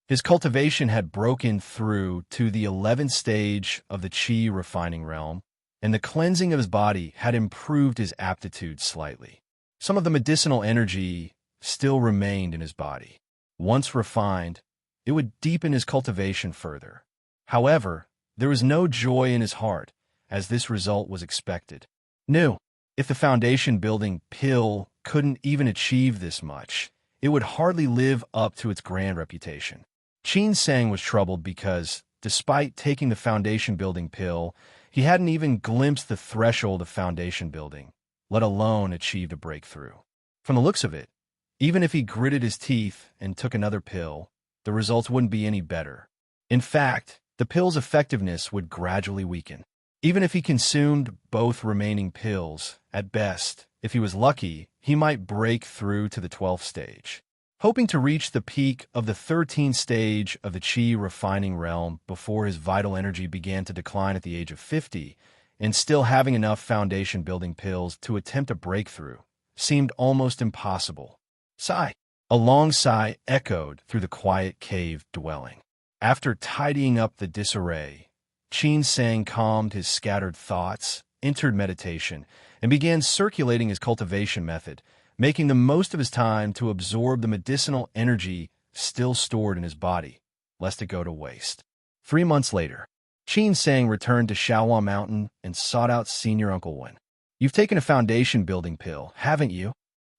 His cultivation had broken through to the 11th stage of the Qi refining realm, and the cleansing of his body had improved his aptitude slightly. Some of the medicinal energy still remained in his body. Once refined, it would deepen his cultivation further. However, there was no joy in his heart, as this result was expected. If the foundation-building pill couldn't even achieve this much, it would hardly live up to its grand reputation. Qin Sang was troubled because, despite taking the foundation-building pill, he hadn't even glimpsed the threshold of foundation building, let alone achieved a breakthrough. From the looks of it, even if he gritted his teeth and took another pill, the results wouldn't be any better. In fact, the pill's effectiveness would gradually weaken. Even if he consumed both remaining pills, at best, if he was lucky, he might break through to the 12th stage. Hoping to reach the peak of the 13th stage of the Qi refining realm before his vital energy began to decline at the age of 50, and still having enough foundation-building pills to attempt a breakthrough, seemed almost impossible. Sigh. A long sigh echoed through the quiet cave dwelling. After tidying up the disarray, Qin Sang calmed his scattered thoughts, entered meditation, and began circulating his cultivation method, making the most of his time to absorb the medicinal energy still stored in his body, lest it go to waste. 3 months later, Qin Sang returned to Shaohua Mountain and sought out Senior Uncle Wen. "You've taken a foundation-building pill, haven't you?"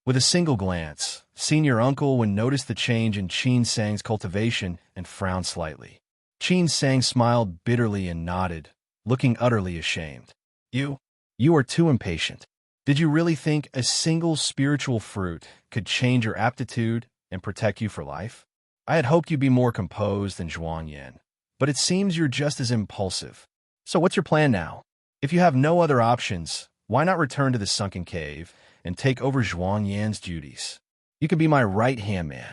With a single glance, Senior Uncle Wen noticed the change in Qin Sang's cultivation and frowned slightly. Qin Sang smiled bitterly and nodded, looking utterly ashamed. You You are too impatient. Did you really think a single spiritual fruit could change your aptitude and protect you for life? I had hoped you'd be more composed than Zhuang Yin, but it seems you're just as impulsive. So what's your plan now? If you have no other options, why not return to the sunken cave and take over Zhuang Yan's duties? You can be my right-hand man.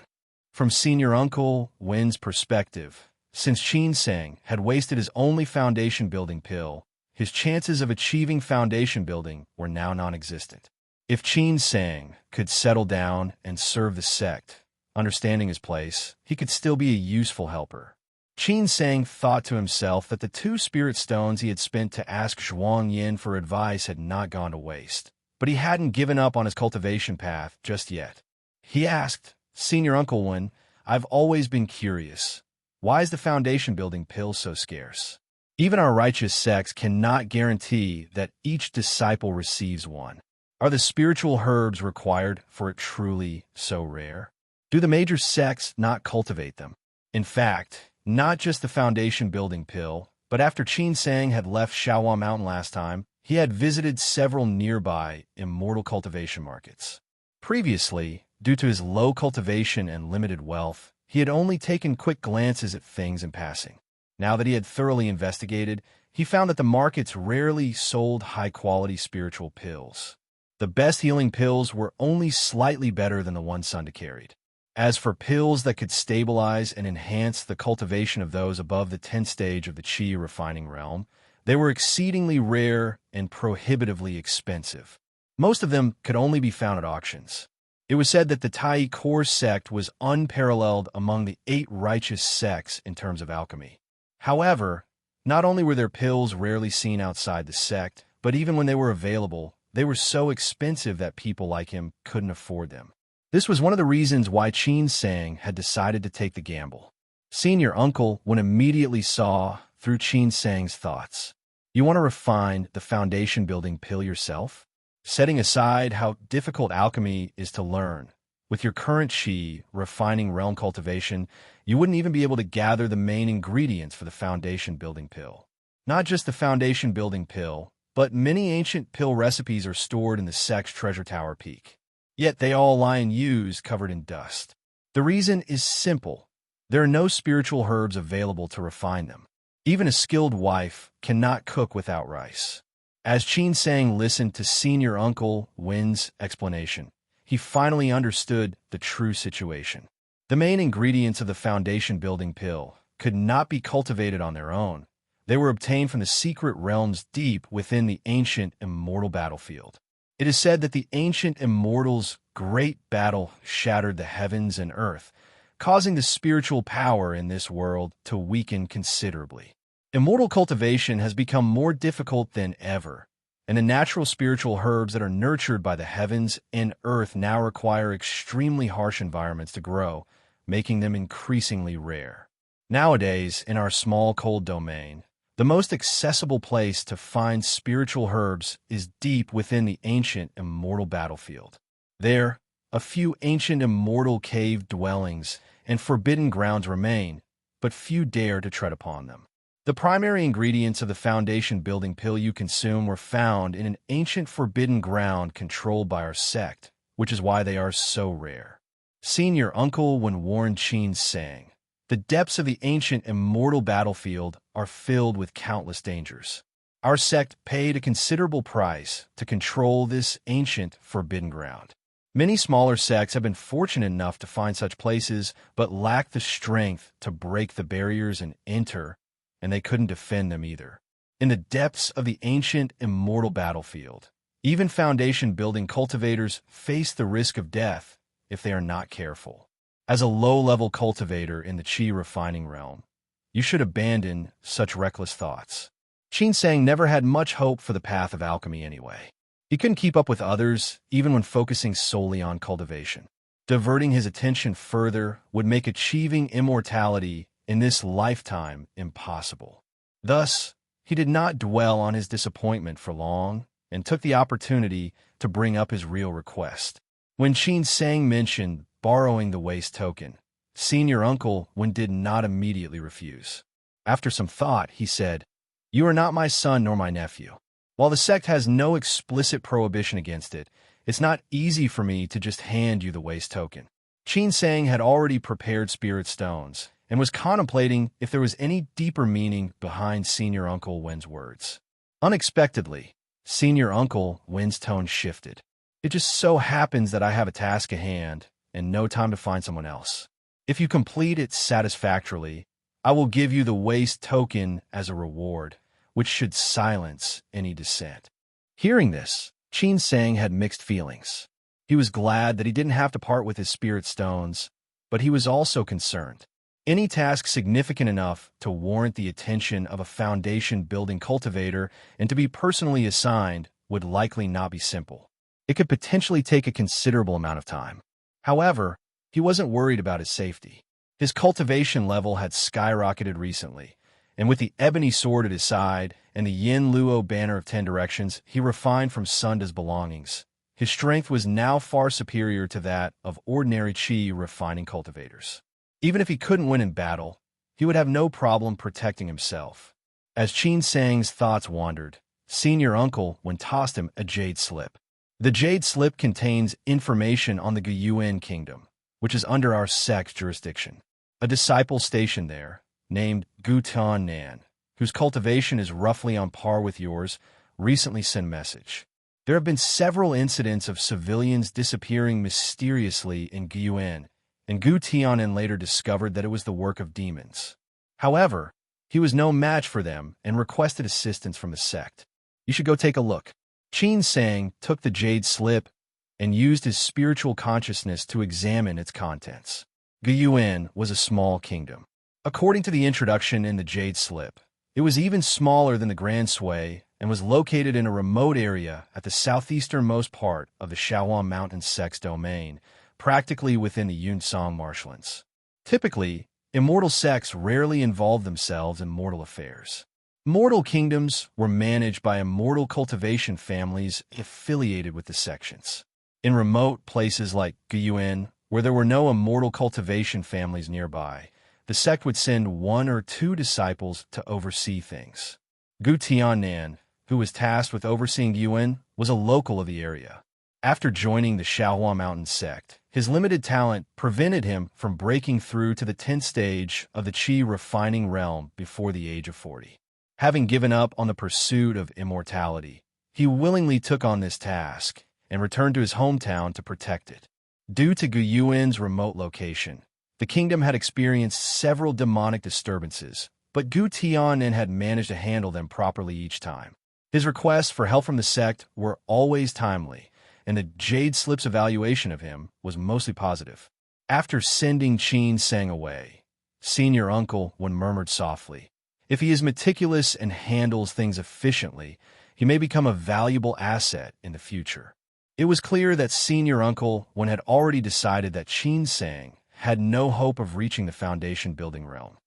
From senior uncle Wen's perspective, since Qin Sang had wasted his only foundation-building pill, his chances of achieving foundation building were now non-existent. If Qin Sang could settle down and serve the sect, understanding his place, he could still be a useful helper. Qin Sang thought to himself that the 2 spirit stones he had spent to ask Zhuang Yin for advice had not gone to waste, but he hadn't given up on his cultivation path just yet. He asked, "Senior Uncle Wen, I've always been curious. Why is the foundation-building pill so scarce? Even our righteous sects cannot guarantee that each disciple receives one. Are the spiritual herbs required for it truly so rare? Do the major sects not cultivate them? In fact, not just the foundation-building pill, but after Qin Sang had left Shaohua Mountain last time, he had visited several nearby immortal cultivation markets. Previously, due to his low cultivation and limited wealth, he had only taken quick glances at things in passing. Now that he had thoroughly investigated, he found that the markets rarely sold high-quality spiritual pills. The best healing pills were only slightly better than the ones Sunda carried. As for pills that could stabilize and enhance the cultivation of those above the 10th stage of the qi refining realm, they were exceedingly rare and prohibitively expensive. Most of them could only be found at auctions. It was said that the Tai Core sect was unparalleled among the 8 righteous sects in terms of alchemy. However, not only were their pills rarely seen outside the sect, but even when they were available, they were so expensive that people like him couldn't afford them. This was one of the reasons why Qin Sang had decided to take the gamble. Senior Uncle Wen immediately saw through Qin Sang's thoughts. You want to refine the foundation-building pill yourself? Setting aside how difficult alchemy is to learn, with your current qi refining realm cultivation, you wouldn't even be able to gather the main ingredients for the foundation-building pill. Not just the foundation-building pill, but many ancient pill recipes are stored in the sect's treasure tower peak. Yet they all lie unused, covered in dust. The reason is simple. There are no spiritual herbs available to refine them. Even a skilled wife cannot cook without rice. As Qin Sang listened to Senior Uncle Wen's explanation, he finally understood the true situation. The main ingredients of the foundation-building pill could not be cultivated on their own. They were obtained from the secret realms deep within the ancient immortal battlefield. It is said that the ancient immortals' great battle shattered the heavens and earth, causing the spiritual power in this world to weaken considerably. Immortal cultivation has become more difficult than ever, and the natural spiritual herbs that are nurtured by the heavens and earth now require extremely harsh environments to grow, making them increasingly rare. Nowadays, in our small cold domain, the most accessible place to find spiritual herbs is deep within the ancient immortal battlefield. There, a few ancient immortal cave dwellings and forbidden grounds remain, but few dare to tread upon them. The primary ingredients of the foundation-building pill you consume were found in an ancient forbidden ground controlled by our sect, which is why they are so rare. Senior Uncle Wen warned Qin Sang, the depths of the ancient immortal battlefield are filled with countless dangers. Our sect paid a considerable price to control this ancient forbidden ground. Many smaller sects have been fortunate enough to find such places, but lack the strength to break the barriers and enter, and they couldn't defend them either. In the depths of the ancient immortal battlefield, even foundation-building cultivators face the risk of death if they are not careful. As a low-level cultivator in the qi refining realm, you should abandon such reckless thoughts. Qin Sang never had much hope for the path of alchemy anyway. He couldn't keep up with others, even when focusing solely on cultivation. Diverting his attention further would make achieving immortality in this lifetime impossible. Thus, he did not dwell on his disappointment for long and took the opportunity to bring up his real request. When Qin Sang mentioned borrowing the waste token, Senior Uncle Wen did not immediately refuse. After some thought, he said, "You are not my son nor my nephew. While the sect has no explicit prohibition against it, it's not easy for me to just hand you the waste token. Qin Sang had already prepared spirit stones and was contemplating if there was any deeper meaning behind Senior Uncle Wen's words. Unexpectedly, Senior Uncle Wen's tone shifted. It just so happens that I have a task at hand and no time to find someone else. If you complete it satisfactorily, I will give you the waste token as a reward, which should silence any dissent. Hearing this, Qin Sang had mixed feelings. He was glad that he didn't have to part with his spirit stones, but he was also concerned. Any task significant enough to warrant the attention of a foundation-building cultivator and to be personally assigned would likely not be simple. It could potentially take a considerable amount of time. However, he wasn't worried about his safety. His cultivation level had skyrocketed recently, and with the ebony sword at his side and the Yin Luo banner of 10 directions, he refined from Sunda's belongings. His strength was now far superior to that of ordinary Qi refining cultivators. Even if he couldn't win in battle, he would have no problem protecting himself. As Qin Sang's thoughts wandered, Senior Uncle Wen tossed him a jade slip. The jade slip contains information on the Guyuan kingdom, which is under our sect's jurisdiction. A disciple stationed there, named Gu Tiannan, whose cultivation is roughly on par with yours, recently sent a message. There have been several incidents of civilians disappearing mysteriously in Guyuan, and Gu Tiannan later discovered that it was the work of demons. However, he was no match for them and requested assistance from the sect. You should go take a look. Qin Sang took the jade slip and used his spiritual consciousness to examine its contents. Guyuan was a small kingdom. According to the introduction in the jade slip, it was even smaller than the Grand Sui and was located in a remote area at the southeasternmost part of the Shaoan Mountain sect's domain, practically within the Yunsong marshlands. Typically, immortal sects rarely involve themselves in mortal affairs. Mortal kingdoms were managed by immortal cultivation families affiliated with the sections. In remote places like Guyuan, where there were no immortal cultivation families nearby, the sect would send 1 or 2 disciples to oversee things. Gu Tiannan, who was tasked with overseeing Yuan, was a local of the area. After joining the Shaohua Mountain sect, his limited talent prevented him from breaking through to the 10th stage of the Qi refining realm before the age of 40. Having given up on the pursuit of immortality, he willingly took on this task and returned to his hometown to protect it. Due to Guyuan's remote location, the kingdom had experienced several demonic disturbances, but Gu Tiannan had managed to handle them properly each time. His requests for help from the sect were always timely, and the jade slip's evaluation of him was mostly positive. After sending Qin Sang away, Senior Uncle Wen murmured softly, "If he is meticulous and handles things efficiently, he may become a valuable asset in the future." It was clear that Senior Uncle Wen had already decided that Qin Sang had no hope of reaching the foundation-building realm.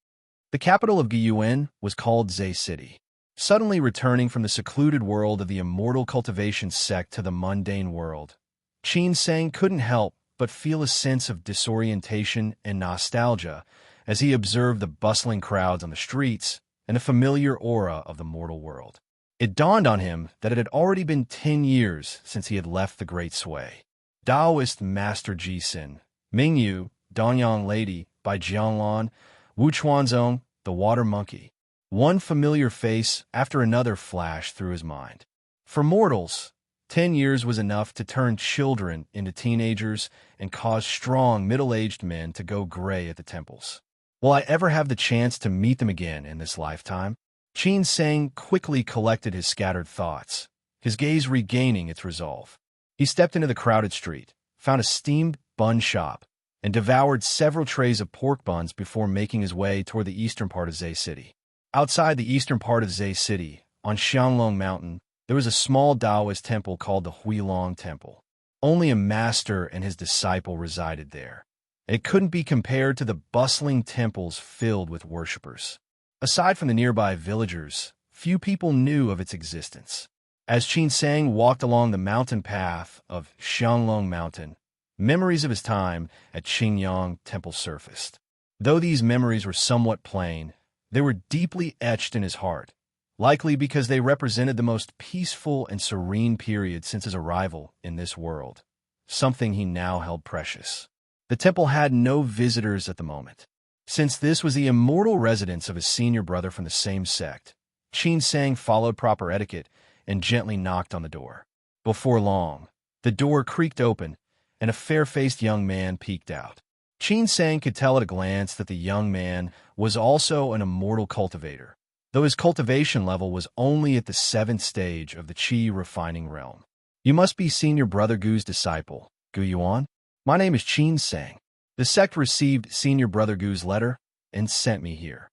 The capital of Guyuan was called Zhe City. Suddenly returning from the secluded world of the immortal cultivation sect to the mundane world, Qin Sang couldn't help but feel a sense of disorientation and nostalgia as he observed the bustling crowds on the streets and the familiar aura of the mortal world. It dawned on him that it had already been 10 years since he had left the Great Sui. Taoist Master Jixin, Mingyu, Danyang Lady by Jianglan, Wu Chuanzong, the Water Monkey. One familiar face after another flashed through his mind. For mortals, 10 years was enough to turn children into teenagers and cause strong middle-aged men to go gray at the temples. Will I ever have the chance to meet them again in this lifetime? Qin Sang quickly collected his scattered thoughts, his gaze regaining its resolve. He stepped into the crowded street, found a steamed bun shop, and devoured several trays of pork buns before making his way toward the eastern part of Zhe City. Outside the eastern part of Zhe City, on Xianglong Mountain, there was a small Taoist temple called the Huilong Temple. Only a master and his disciple resided there. It couldn't be compared to the bustling temples filled with worshippers. Aside from the nearby villagers, few people knew of its existence. As Qin Sang walked along the mountain path of Xianglong Mountain, memories of his time at Qingyang Temple surfaced. Though these memories were somewhat plain, they were deeply etched in his heart, likely because they represented the most peaceful and serene period since his arrival in this world, something he now held precious. The temple had no visitors at the moment. Since this was the immortal residence of his senior brother from the same sect, Qin Sang followed proper etiquette and gently knocked on the door. Before long, the door creaked open, and a fair-faced young man peeked out. Qin Sang could tell at a glance that the young man was also an immortal cultivator, though his cultivation level was only at the 7th stage of the Qi refining realm. You must be senior brother Gu's disciple, Gu Yuan? My name is Qin Sang. The sect received senior brother Gu's letter and sent me here.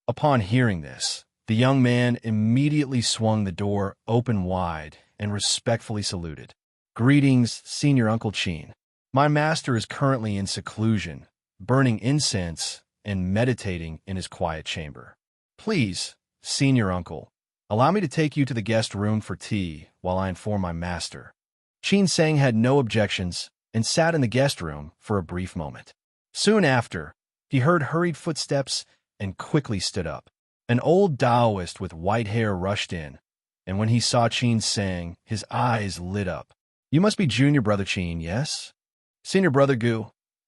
Upon hearing this, the young man immediately swung the door open wide and respectfully saluted. Greetings, Senior Uncle Qin. My master is currently in seclusion, burning incense and meditating in his quiet chamber. Please, Senior Uncle, allow me to take you to the guest room for tea while I inform my master. Qin Sang had no objections and sat in the guest room for a brief moment. Soon after, he heard hurried footsteps and quickly stood up. An old Taoist with white hair rushed in, and when he saw Qin Sang, his eyes lit up. You must be Junior Brother Qin, yes? Senior Brother Gu,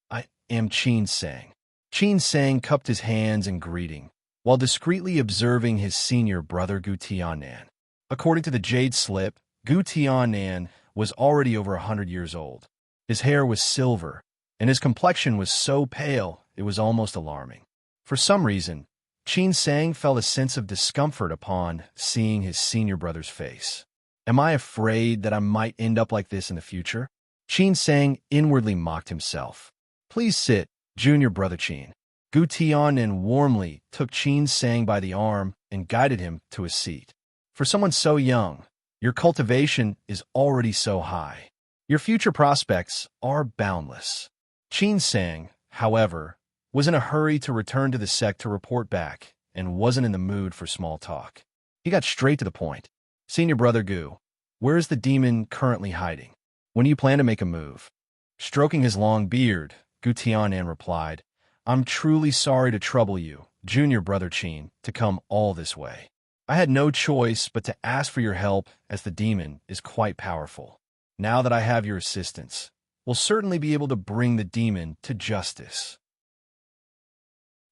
I am Qin Sang. Qin Sang cupped his hands in greeting, while discreetly observing his senior brother Gu Tianan. According to the Jade Slip, Gu Tianan was already over 100 years old. His hair was silver, and his complexion was so pale it was almost alarming. For some reason, Qin Sang felt a sense of discomfort upon seeing his senior brother's face. Am I afraid that I might end up like this in the future? Qin Sang inwardly mocked himself. Please sit, Junior Brother Qin. Gu Tianan warmly took Qin Sang by the arm and guided him to a seat. For someone so young, your cultivation is already so high. Your future prospects are boundless. Qin Sang, however, was in a hurry to return to the sect to report back and wasn't in the mood for small talk. He got straight to the point. Senior Brother Gu, where is the demon currently hiding? When do you plan to make a move? Stroking his long beard, Gu Tianan replied, I'm truly sorry to trouble you, Junior Brother Qin, to come all this way. I had no choice but to ask for your help as the demon is quite powerful. Now that I have your assistance, we'll certainly be able to bring the demon to justice.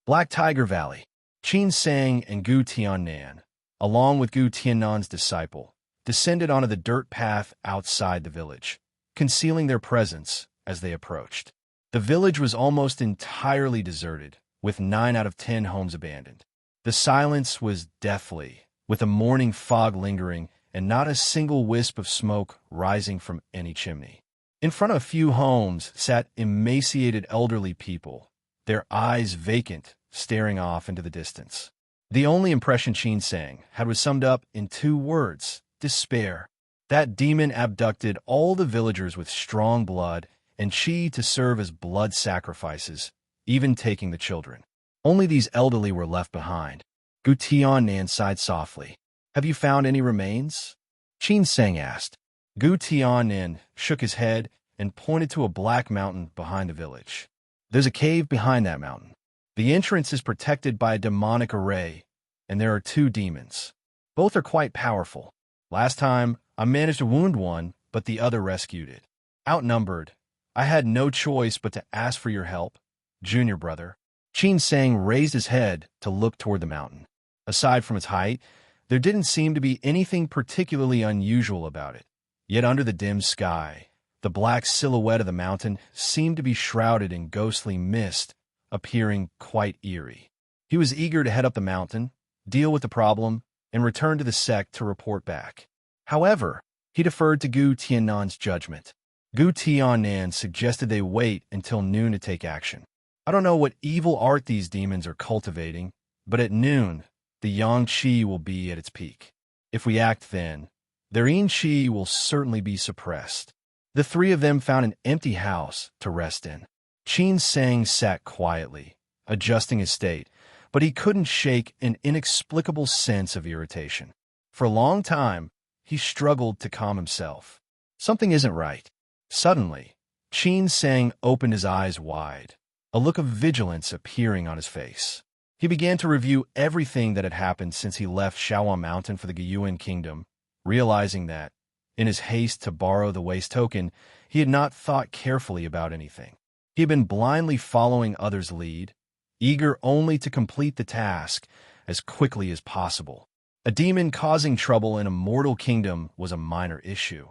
Black Tiger Valley. Qin Sang and Gu Tianan, along with Gu Tianan's disciple, descended onto the dirt path outside the village, concealing their presence as they approached. The village was almost entirely deserted, with 9 out of 10 homes abandoned. The silence was deathly, with a morning fog lingering and not a single wisp of smoke rising from any chimney. In front of a few homes sat emaciated elderly people, their eyes vacant, staring off into the distance. The only impression Qin Sang had was summed up in 2 words: despair. That demon abducted all the villagers with strong blood and qi to serve as blood sacrifices, even taking the children. Only these elderly were left behind. Gu Tianan sighed softly. Have you found any remains? Qin Sang asked. Gu Tianan shook his head and pointed to a black mountain behind the village. There's a cave behind that mountain. The entrance is protected by a demonic array, and there are 2 demons. Both are quite powerful. Last time, I managed to wound one, but the other rescued it. Outnumbered, I had no choice but to ask for your help, Junior Brother. Qin Sang raised his head to look toward the mountain. Aside from its height, there didn't seem to be anything particularly unusual about it. Yet under the dim sky, the black silhouette of the mountain seemed to be shrouded in ghostly mist, appearing quite eerie. He was eager to head up the mountain, deal with the problem, and return to the sect to report back. However, he deferred to Gu Tianan's judgment. Gu Tianan suggested they wait until noon to take action. I don't know what evil art these demons are cultivating, but at noon, the yang qi will be at its peak. If we act then, their yin qi will certainly be suppressed. The 3 of them found an empty house to rest in. Qin Sang sat quietly, adjusting his state, but he couldn't shake an inexplicable sense of irritation. For a long time, he struggled to calm himself. Something isn't right. Suddenly, Qin Sang opened his eyes wide, a look of vigilance appearing on his face. He began to review everything that had happened since he left Shaoan Mountain for the Gyuan Kingdom, realizing that, in his haste to borrow the waste token, he had not thought carefully about anything. He had been blindly following others' lead, eager only to complete the task as quickly as possible. A demon causing trouble in a mortal kingdom was a minor issue,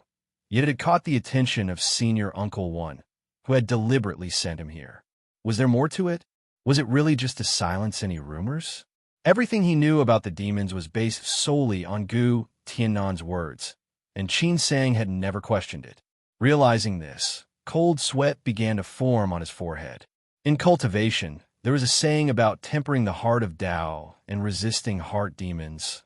yet it had caught the attention of Senior Uncle One, who had deliberately sent him here. Was there more to it? Was it really just to silence any rumors? Everything he knew about the demons was based solely on Gu Tiannan's words, and Qin Sang had never questioned it. Realizing this, cold sweat began to form on his forehead. In cultivation, there was a saying about tempering the heart of Tao and resisting heart demons.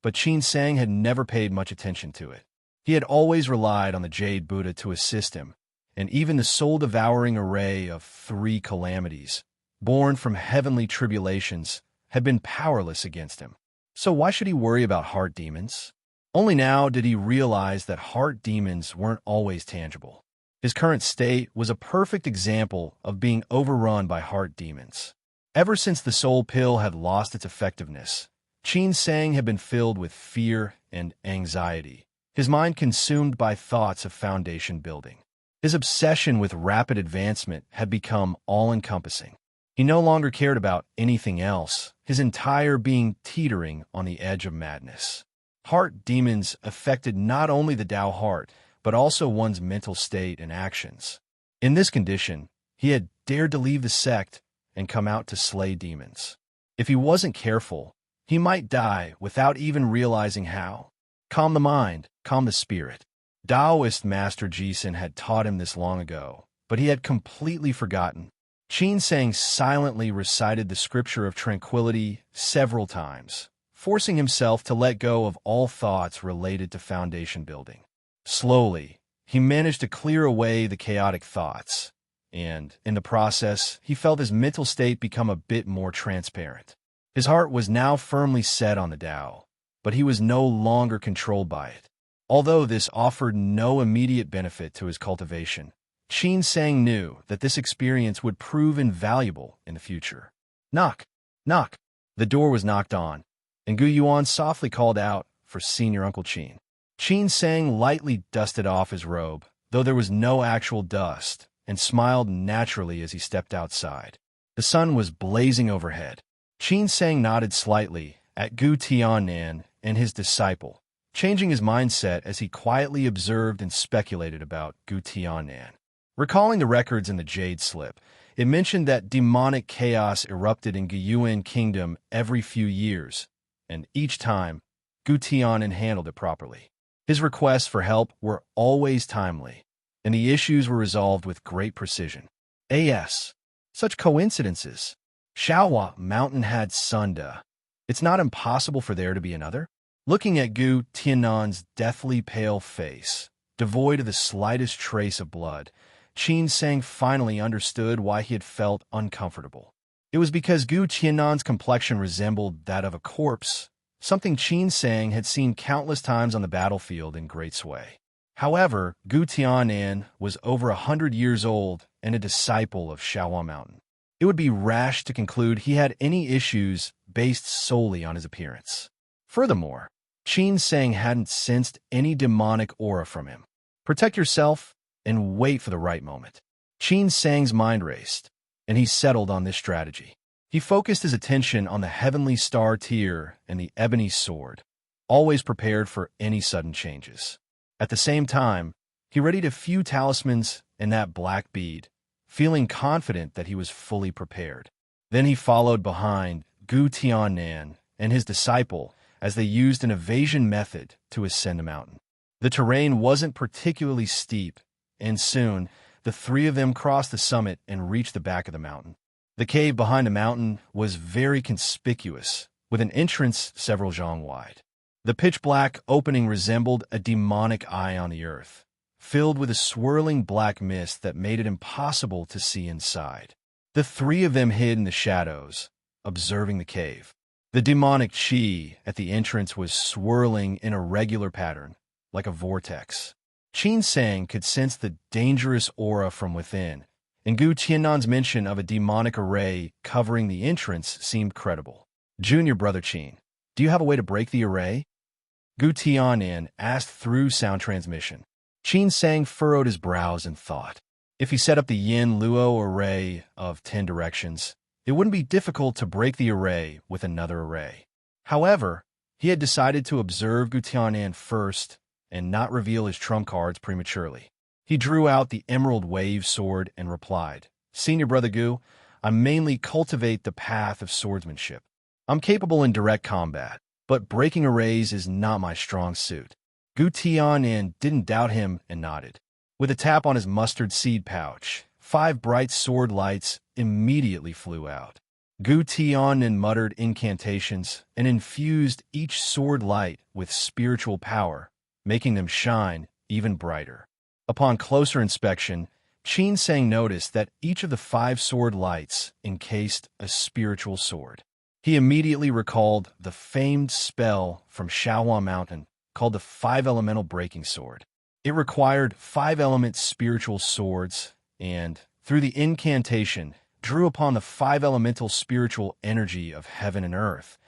But Qin Sang had never paid much attention to it. He had always relied on the Jade Buddha to assist him, and even the soul-devouring array of 3 calamities, born from heavenly tribulations, had been powerless against him. So why should he worry about heart demons? Only now did he realize that heart demons weren't always tangible. His current state was a perfect example of being overrun by heart demons. Ever since the soul pill had lost its effectiveness, Qin Sang had been filled with fear and anxiety, his mind consumed by thoughts of foundation building. His obsession with rapid advancement had become all-encompassing. He no longer cared about anything else, his entire being teetering on the edge of madness. Heart demons affected not only the Tao heart, but also one's mental state and actions. In this condition, he had dared to leave the sect and come out to slay demons. If he wasn't careful, he might die without even realizing how. Calm the mind, calm the spirit. Taoist Master Jisun had taught him this long ago, but he had completely forgotten. Qin Sang silently recited the scripture of tranquility several times, forcing himself to let go of all thoughts related to foundation building. Slowly, he managed to clear away the chaotic thoughts, and, in the process, he felt his mental state become a bit more transparent. His heart was now firmly set on the Tao, but he was no longer controlled by it. Although this offered no immediate benefit to his cultivation, Qin Sang knew that this experience would prove invaluable in the future. Knock, knock. The door was knocked on, and Gu Yuan softly called out for Senior Uncle Qin. Qin Sang lightly dusted off his robe, though there was no actual dust, and smiled naturally as he stepped outside. The sun was blazing overhead. Qin Sang nodded slightly at Gu Tiannan and his disciple, changing his mindset as he quietly observed and speculated about Gu Tiannan. Recalling the records in the Jade Slip, it mentioned that demonic chaos erupted in Gyuan Kingdom every few years, and each time, Gu Tiannan handled it properly. His requests for help were always timely, and the issues were resolved with great precision. Such coincidences. Shaoan Mountain had Sunda. It's not impossible for there to be another. Looking at Gu Tiannan's deathly pale face, devoid of the slightest trace of blood, Qin Sang finally understood why he had felt uncomfortable. It was because Gu Tiannan's complexion resembled that of a corpse, something Qin Sang had seen countless times on the battlefield in Great Sway. However, Gu Tiannan was over 100 years old and a disciple of Shaoan Mountain. It would be rash to conclude he had any issues based solely on his appearance. Furthermore, Qin Sang hadn't sensed any demonic aura from him. Protect yourself and wait for the right moment. Qin Sang's mind raced, and he settled on this strategy. He focused his attention on the heavenly star tier and the ebony sword, always prepared for any sudden changes. At the same time, he readied a few talismans and that black bead, feeling confident that he was fully prepared. Then he followed behind Gu Tiannan and his disciple as they used an evasion method to ascend the mountain. The terrain wasn't particularly steep, and soon the 3 of them crossed the summit and reached the back of the mountain. The cave behind the mountain was very conspicuous, with an entrance several zhang wide. The pitch-black opening resembled a demonic eye on the earth, filled with a swirling black mist that made it impossible to see inside. The 3 of them hid in the shadows, observing the cave. The demonic chi at the entrance was swirling in a regular pattern, like a vortex. Qin Sang could sense the dangerous aura from within, and Gu Tiannan's mention of a demonic array covering the entrance seemed credible. Junior brother Qin, do you have a way to break the array? Gu Tiannan asked through sound transmission. Qin Sang furrowed his brows in thought. If he set up the Yin Luo array of 10 directions, it wouldn't be difficult to break the array with another array. However, he had decided to observe Gu Tiannan first and not reveal his trump cards prematurely. He drew out the Emerald Wave sword and replied, Senior Brother Gu, I mainly cultivate the path of swordsmanship. I'm capable in direct combat, but breaking arrays is not my strong suit. Gu Tiannan didn't doubt him and nodded. With a tap on his mustard seed pouch, 5 bright sword lights immediately flew out. Gu Tiannan muttered incantations and infused each sword light with spiritual power, making them shine even brighter. Upon closer inspection, Qin Sang noticed that each of the 5 sword lights encased a spiritual sword. He immediately recalled the famed spell from Shaohua Mountain called the 5-elemental breaking sword. It required 5-element spiritual swords and, through the incantation, drew upon the 5-elemental spiritual energy of heaven and earth,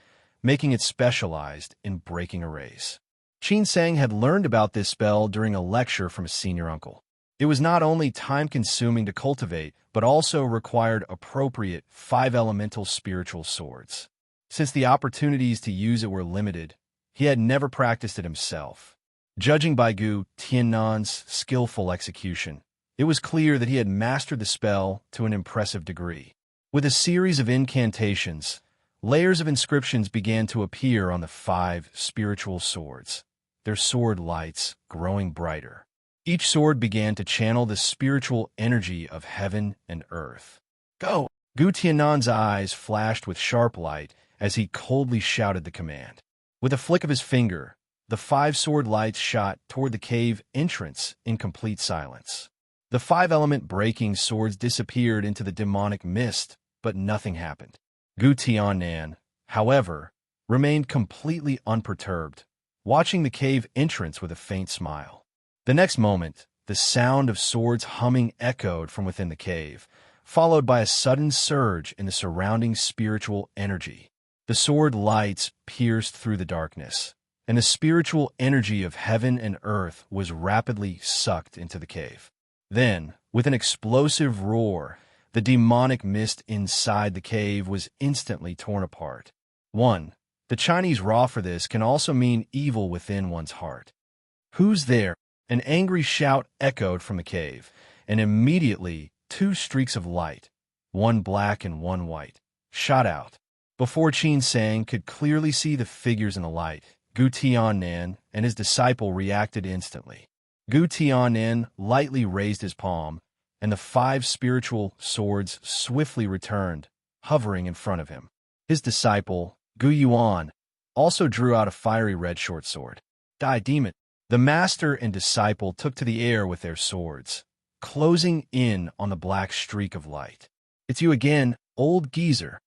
making it specialized in breaking arrays. Qin Sang had learned about this spell during a lecture from his senior uncle. It was not only time-consuming to cultivate, but also required appropriate 5-elemental spiritual swords. Since the opportunities to use it were limited, he had never practiced it himself. Judging by Gu Tiannan's skillful execution, it was clear that he had mastered the spell to an impressive degree. With a series of incantations, layers of inscriptions began to appear on the 5 spiritual swords, their sword lights growing brighter. Each sword began to channel the spiritual energy of heaven and earth. Go! Gu Tiannan's eyes flashed with sharp light as he coldly shouted the command. With a flick of his finger, the 5 sword lights shot toward the cave entrance in complete silence. The 5-element breaking swords disappeared into the demonic mist, but nothing happened. Gu Tiannan, however, remained completely unperturbed, watching the cave entrance with a faint smile. The next moment, the sound of swords humming echoed from within the cave, followed by a sudden surge in the surrounding spiritual energy. The sword lights pierced through the darkness, and the spiritual energy of heaven and earth was rapidly sucked into the cave. Then, with an explosive roar, the demonic mist inside the cave was instantly torn apart. 1. The Chinese raw for this can also mean evil within one's heart. Who's there? An angry shout echoed from the cave, and immediately 2 streaks of light, one black and one white, shot out. Before Qin Sang could clearly see the figures in the light, Gu Tiannan and his disciple reacted instantly. Gu Tiannan lightly raised his palm, and the 5 spiritual swords swiftly returned, hovering in front of him. His disciple, Gu Yuan, also drew out a fiery red short sword. Die, demon! The master and disciple took to the air with their swords, closing in on the black streak of light. It's you again, old geezer.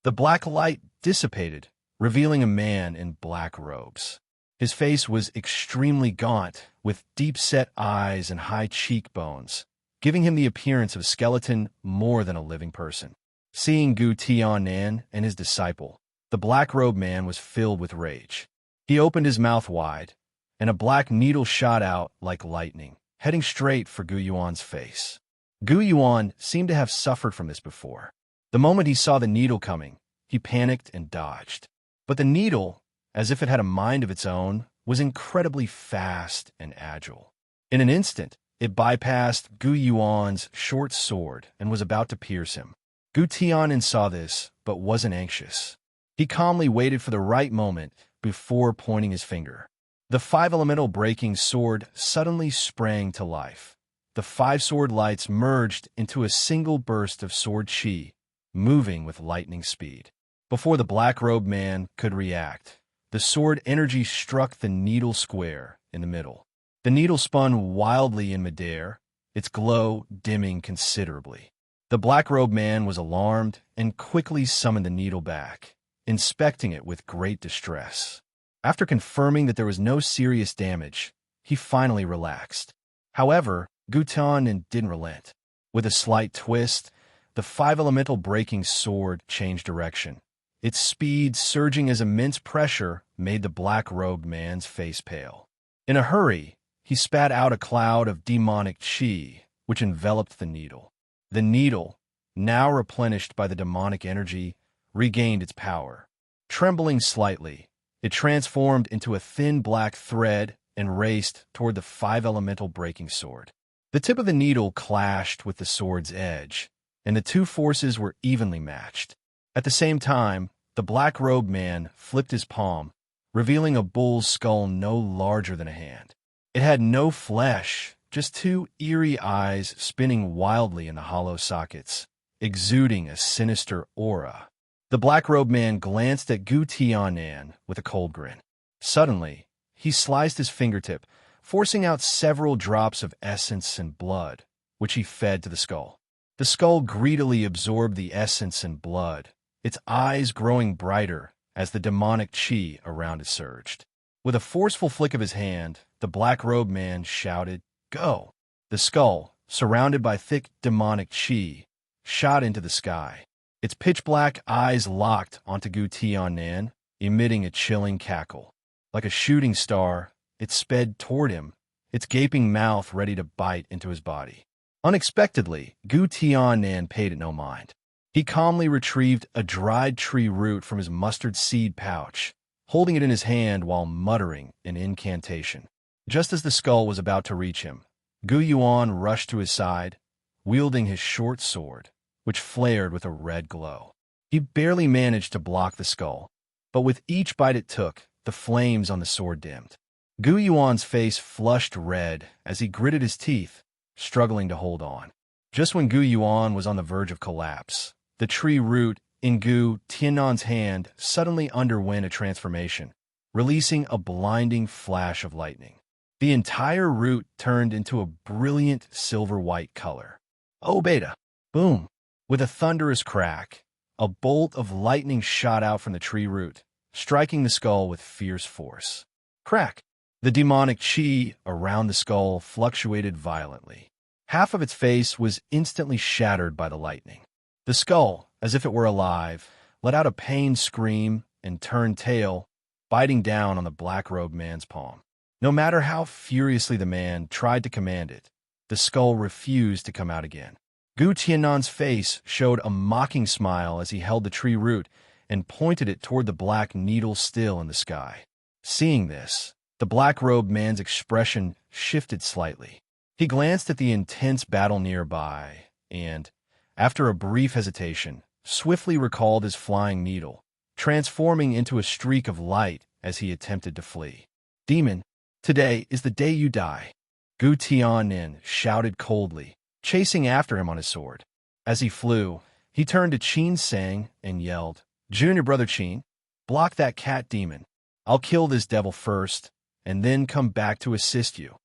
The black light dissipated, revealing a man in black robes. His face was extremely gaunt, with deep-set eyes and high cheekbones, giving him the appearance of a skeleton more than a living person. Seeing Gu Tiannan and his disciple, the black-robed man was filled with rage. He opened his mouth wide, and a black needle shot out like lightning, heading straight for Gu Yuan's face. Gu Yuan seemed to have suffered from this before. The moment he saw the needle coming, he panicked and dodged. But the needle, as if it had a mind of its own, was incredibly fast and agile. In an instant, it bypassed Gu Yuan's short sword and was about to pierce him. Gu Tiannan saw this, but wasn't anxious. He calmly waited for the right moment before pointing his finger. The 5-elemental breaking sword suddenly sprang to life. The 5 sword lights merged into a single burst of sword chi, moving with lightning speed. Before the black-robed man could react, the sword energy struck the needle square in the middle. The needle spun wildly in midair, its glow dimming considerably. The black-robed man was alarmed and quickly summoned the needle back, inspecting it with great distress. After confirming that there was no serious damage, he finally relaxed. However, Gu Tiannan didn't relent. With a slight twist, the five-elemental breaking sword changed direction. Its speed surging as immense pressure made the black-robed man's face pale. In a hurry, he spat out a cloud of demonic chi, which enveloped the needle. The needle, now replenished by the demonic energy, regained its power. Trembling slightly, it transformed into a thin black thread and raced toward the five-elemental breaking sword. The tip of the needle clashed with the sword's edge, and the two forces were evenly matched. At the same time, the black-robed man flipped his palm, revealing a bull's skull no larger than a hand. It had no flesh, just two eerie eyes spinning wildly in the hollow sockets, exuding a sinister aura. The black-robed man glanced at Gu Tianan with a cold grin. Suddenly, he sliced his fingertip, forcing out several drops of essence and blood, which he fed to the skull. The skull greedily absorbed the essence and blood, its eyes growing brighter as the demonic chi around it surged. With a forceful flick of his hand, the black-robed man shouted, "Go!" The skull, surrounded by thick demonic chi, shot into the sky. Its pitch-black eyes locked onto Gu Tianan, emitting a chilling cackle. Like a shooting star, it sped toward him, its gaping mouth ready to bite into his body. Unexpectedly, Gu Tianan paid it no mind. He calmly retrieved a dried tree root from his mustard seed pouch, holding it in his hand while muttering an incantation. Just as the skull was about to reach him, Gu Yuan rushed to his side, wielding his short sword, which flared with a red glow. He barely managed to block the skull, but with each bite it took, the flames on the sword dimmed. Gu Yuan's face flushed red as he gritted his teeth, struggling to hold on. Just when Gu Yuan was on the verge of collapse, the tree root in Gu Tianan's hand suddenly underwent a transformation, releasing a blinding flash of lightning. The entire root turned into a brilliant silver-white color. Oh, beta! Boom! With a thunderous crack, a bolt of lightning shot out from the tree root, striking the skull with fierce force. Crack! The demonic chi around the skull fluctuated violently. Half of its face was instantly shattered by the lightning. The skull, as if it were alive, let out a pained scream and turned tail, biting down on the black-robed man's palm. No matter how furiously the man tried to command it, the skull refused to come out again. Gu Tianan's face showed a mocking smile as he held the tree root and pointed it toward the black needle still in the sky. Seeing this, the black-robed man's expression shifted slightly. He glanced at the intense battle nearby and, after a brief hesitation, swiftly recalled his flying needle, transforming into a streak of light as he attempted to flee. "Demon, today is the day you die," Gu Tianan shouted coldly, chasing after him on his sword. As he flew, he turned to Qin Sang and yelled, "Junior brother Qin, block that cat demon. I'll kill this devil first, and then come back to assist you."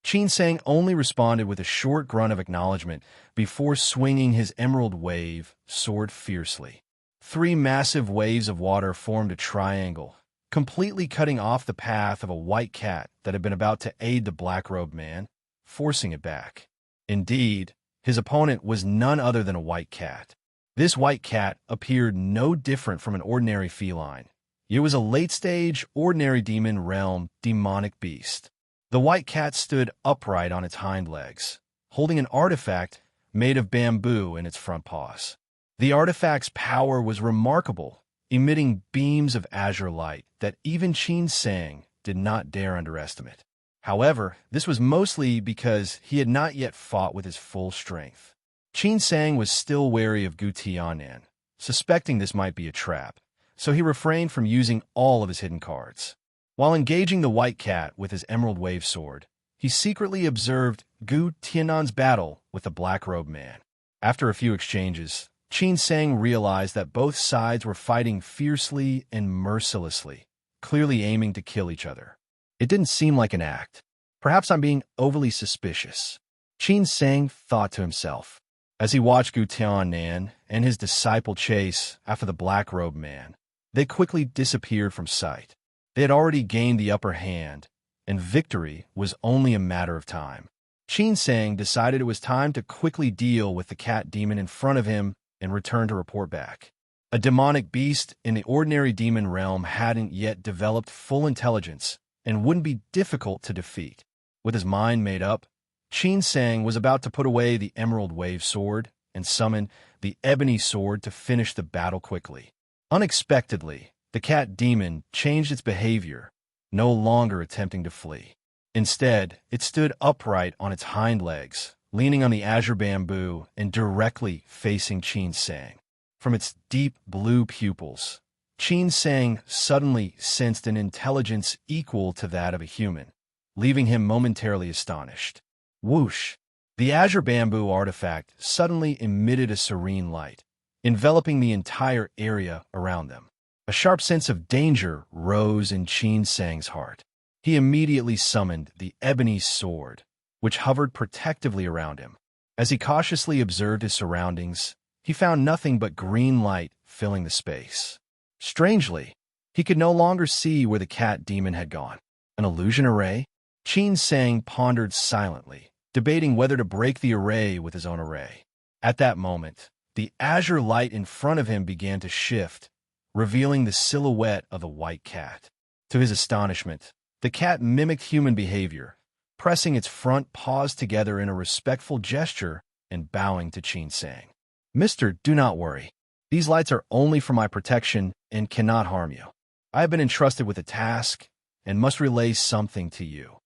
Qin Sang only responded with a short grunt of acknowledgement before swinging his emerald wave sword fiercely. 3 massive waves of water formed a triangle, completely cutting off the path of a white cat that had been about to aid the black-robed man, forcing it back. Indeed, his opponent was none other than a white cat. This white cat appeared no different from an ordinary feline. It was a late-stage, ordinary demon realm demonic beast. The white cat stood upright on its hind legs, holding an artifact made of bamboo in its front paws. The artifact's power was remarkable, emitting beams of azure light that even Qin Sang did not dare underestimate. However, this was mostly because he had not yet fought with his full strength. Qin Sang was still wary of Gu Tianan, suspecting this might be a trap, so he refrained from using all of his hidden cards. While engaging the white cat with his emerald wave sword, he secretly observed Gu Tianan's battle with the black-robed man. After a few exchanges, Qin Sang realized that both sides were fighting fiercely and mercilessly, clearly aiming to kill each other. It didn't seem like an act. Perhaps I'm being overly suspicious, Qin Sang thought to himself, as he watched Gu Tianan and his disciple chase after the black-robed man. They quickly disappeared from sight. They had already gained the upper hand, and victory was only a matter of time. Sang decided it was time to quickly deal with the cat demon in front of him and return to report back. A demonic beast in the ordinary demon realm hadn't yet developed full intelligence and wouldn't be difficult to defeat. With his mind made up, Sang was about to put away the Emerald Wave Sword and summon the Ebony Sword to finish the battle quickly. Unexpectedly, the cat demon changed its behavior, no longer attempting to flee. Instead, it stood upright on its hind legs, leaning on the azure bamboo and directly facing Sang. From its deep blue pupils, Sang suddenly sensed an intelligence equal to that of a human, leaving him momentarily astonished. Whoosh! The azure bamboo artifact suddenly emitted a serene light, enveloping the entire area around them. A sharp sense of danger rose in Sang's heart. He immediately summoned the Ebony Sword, which hovered protectively around him. As he cautiously observed his surroundings, he found nothing but green light filling the space. Strangely, he could no longer see where the cat demon had gone. An illusion array? Sang pondered silently, debating whether to break the array with his own array. At that moment, the azure light in front of him began to shift, revealing the silhouette of the white cat. To his astonishment, the cat mimicked human behavior, pressing its front paws together in a respectful gesture and bowing to Sang. "Mister, do not worry. These lights are only for my protection and cannot harm you. I have been entrusted with a task and must relay something to you."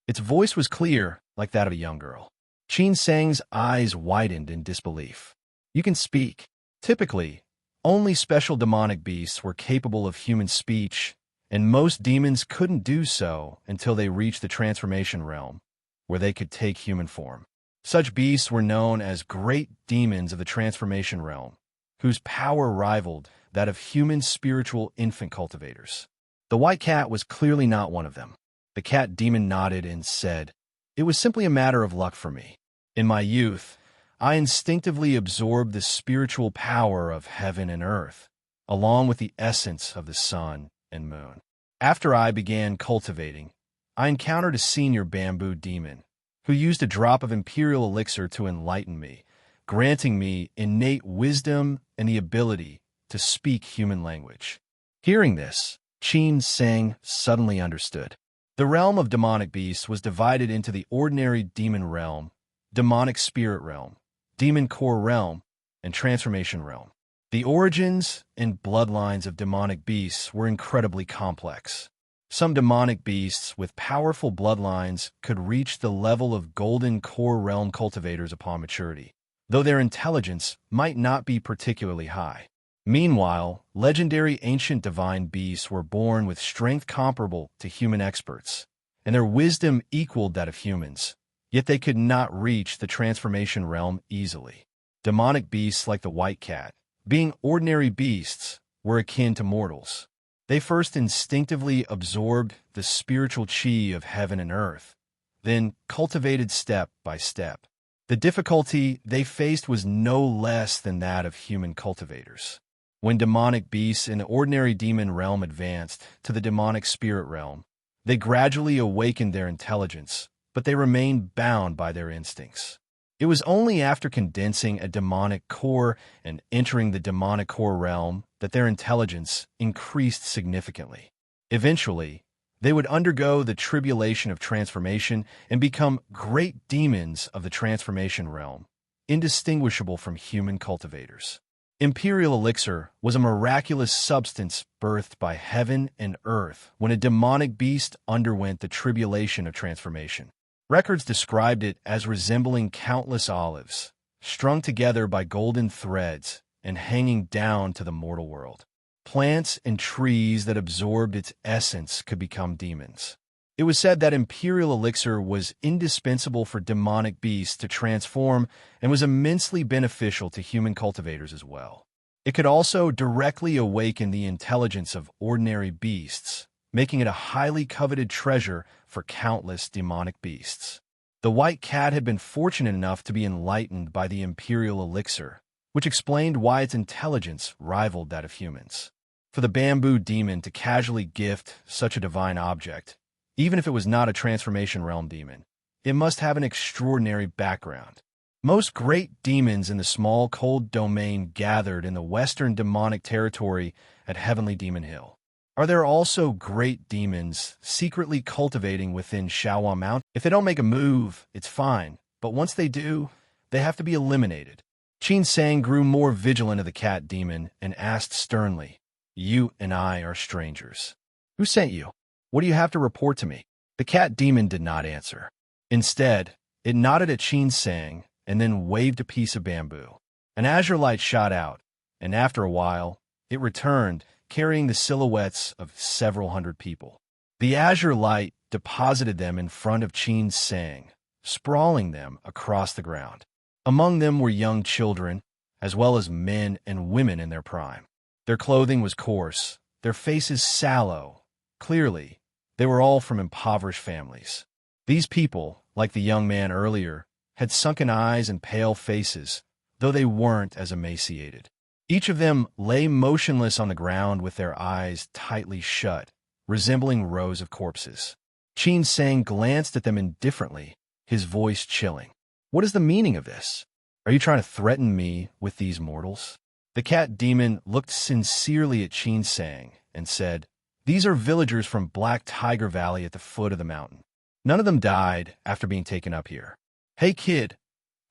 Its voice was clear, like that of a young girl. Sang's eyes widened in disbelief. "You can speak." Typically, only special demonic beasts were capable of human speech, and most demons couldn't do so until they reached the transformation realm, where they could take human form. Such beasts were known as great demons of the transformation realm, whose power rivaled that of human spiritual infant cultivators. The white cat was clearly not one of them. The cat demon nodded and said, "It was simply a matter of luck for me. In my youth, I instinctively absorbed the spiritual power of heaven and earth, along with the essence of the sun and moon. After I began cultivating, I encountered a senior bamboo demon who used a drop of imperial elixir to enlighten me, granting me innate wisdom and the ability to speak human language." Hearing this, Sang suddenly understood. The realm of demonic beasts was divided into the ordinary demon realm, demonic spirit realm, demon core realm, and transformation realm. The origins and bloodlines of demonic beasts were incredibly complex. Some demonic beasts with powerful bloodlines could reach the level of golden core realm cultivators upon maturity, though their intelligence might not be particularly high. Meanwhile, legendary ancient divine beasts were born with strength comparable to human experts, and their wisdom equaled that of humans, yet they could not reach the transformation realm easily. Demonic beasts like the white cat, being ordinary beasts, were akin to mortals. They first instinctively absorbed the spiritual chi of heaven and earth, then cultivated step by step. The difficulty they faced was no less than that of human cultivators. When demonic beasts in the ordinary demon realm advanced to the demonic spirit realm, they gradually awakened their intelligence, but they remained bound by their instincts. It was only after condensing a demonic core and entering the demonic core realm that their intelligence increased significantly. Eventually, they would undergo the tribulation of transformation and become great demons of the transformation realm, indistinguishable from human cultivators. Imperial elixir was a miraculous substance birthed by heaven and earth when a demonic beast underwent the tribulation of transformation. Records described it as resembling countless olives, strung together by golden threads and hanging down to the mortal world. Plants and trees that absorbed its essence could become demons. It was said that imperial elixir was indispensable for demonic beasts to transform and was immensely beneficial to human cultivators as well. It could also directly awaken the intelligence of ordinary beasts, making it a highly coveted treasure for countless demonic beasts. The white cat had been fortunate enough to be enlightened by the imperial elixir, which explained why its intelligence rivaled that of humans. For the bamboo demon to casually gift such a divine object, even if it was not a transformation realm demon, it must have an extraordinary background. Most great demons in the small, cold domain gathered in the western demonic territory at Heavenly Demon Hill. Are there also great demons secretly cultivating within Shawa Mountain? If they don't make a move, it's fine, but once they do, they have to be eliminated. Qin Sang grew more vigilant of the cat demon and asked sternly, "You and I are strangers. Who sent you? What do you have to report to me?" The cat demon did not answer. Instead, it nodded at Qin Sang and then waved a piece of bamboo. An azure light shot out, and after a while, it returned, carrying the silhouettes of several hundred people. The azure light deposited them in front of Qin Sang, sprawling them across the ground. Among them were young children, as well as men and women in their prime. Their clothing was coarse, their faces sallow. Clearly, they were all from impoverished families. These people, like the young man earlier, had sunken eyes and pale faces, though they weren't as emaciated. Each of them lay motionless on the ground with their eyes tightly shut, resembling rows of corpses. Qin Sang glanced at them indifferently, his voice chilling. "What is the meaning of this? Are you trying to threaten me with these mortals?" The cat demon looked sincerely at Qin Sang and said, "These are villagers from Black Tiger Valley at the foot of the mountain. None of them died after being taken up here. Hey, kid.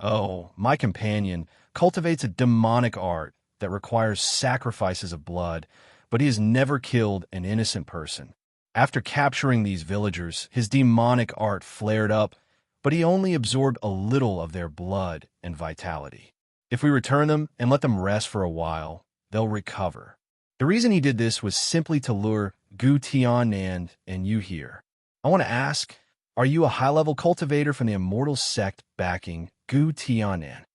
Oh, my companion cultivates a demonic art that requires sacrifices of blood, but he has never killed an innocent person. After capturing these villagers, his demonic art flared up, but he only absorbed a little of their blood and vitality. If we return them and let them rest for a while, they'll recover. The reason he did this was simply to lure Gu Tianan and you here. I want to ask, are you a high-level cultivator from the immortal sect backing Gu Tianan?"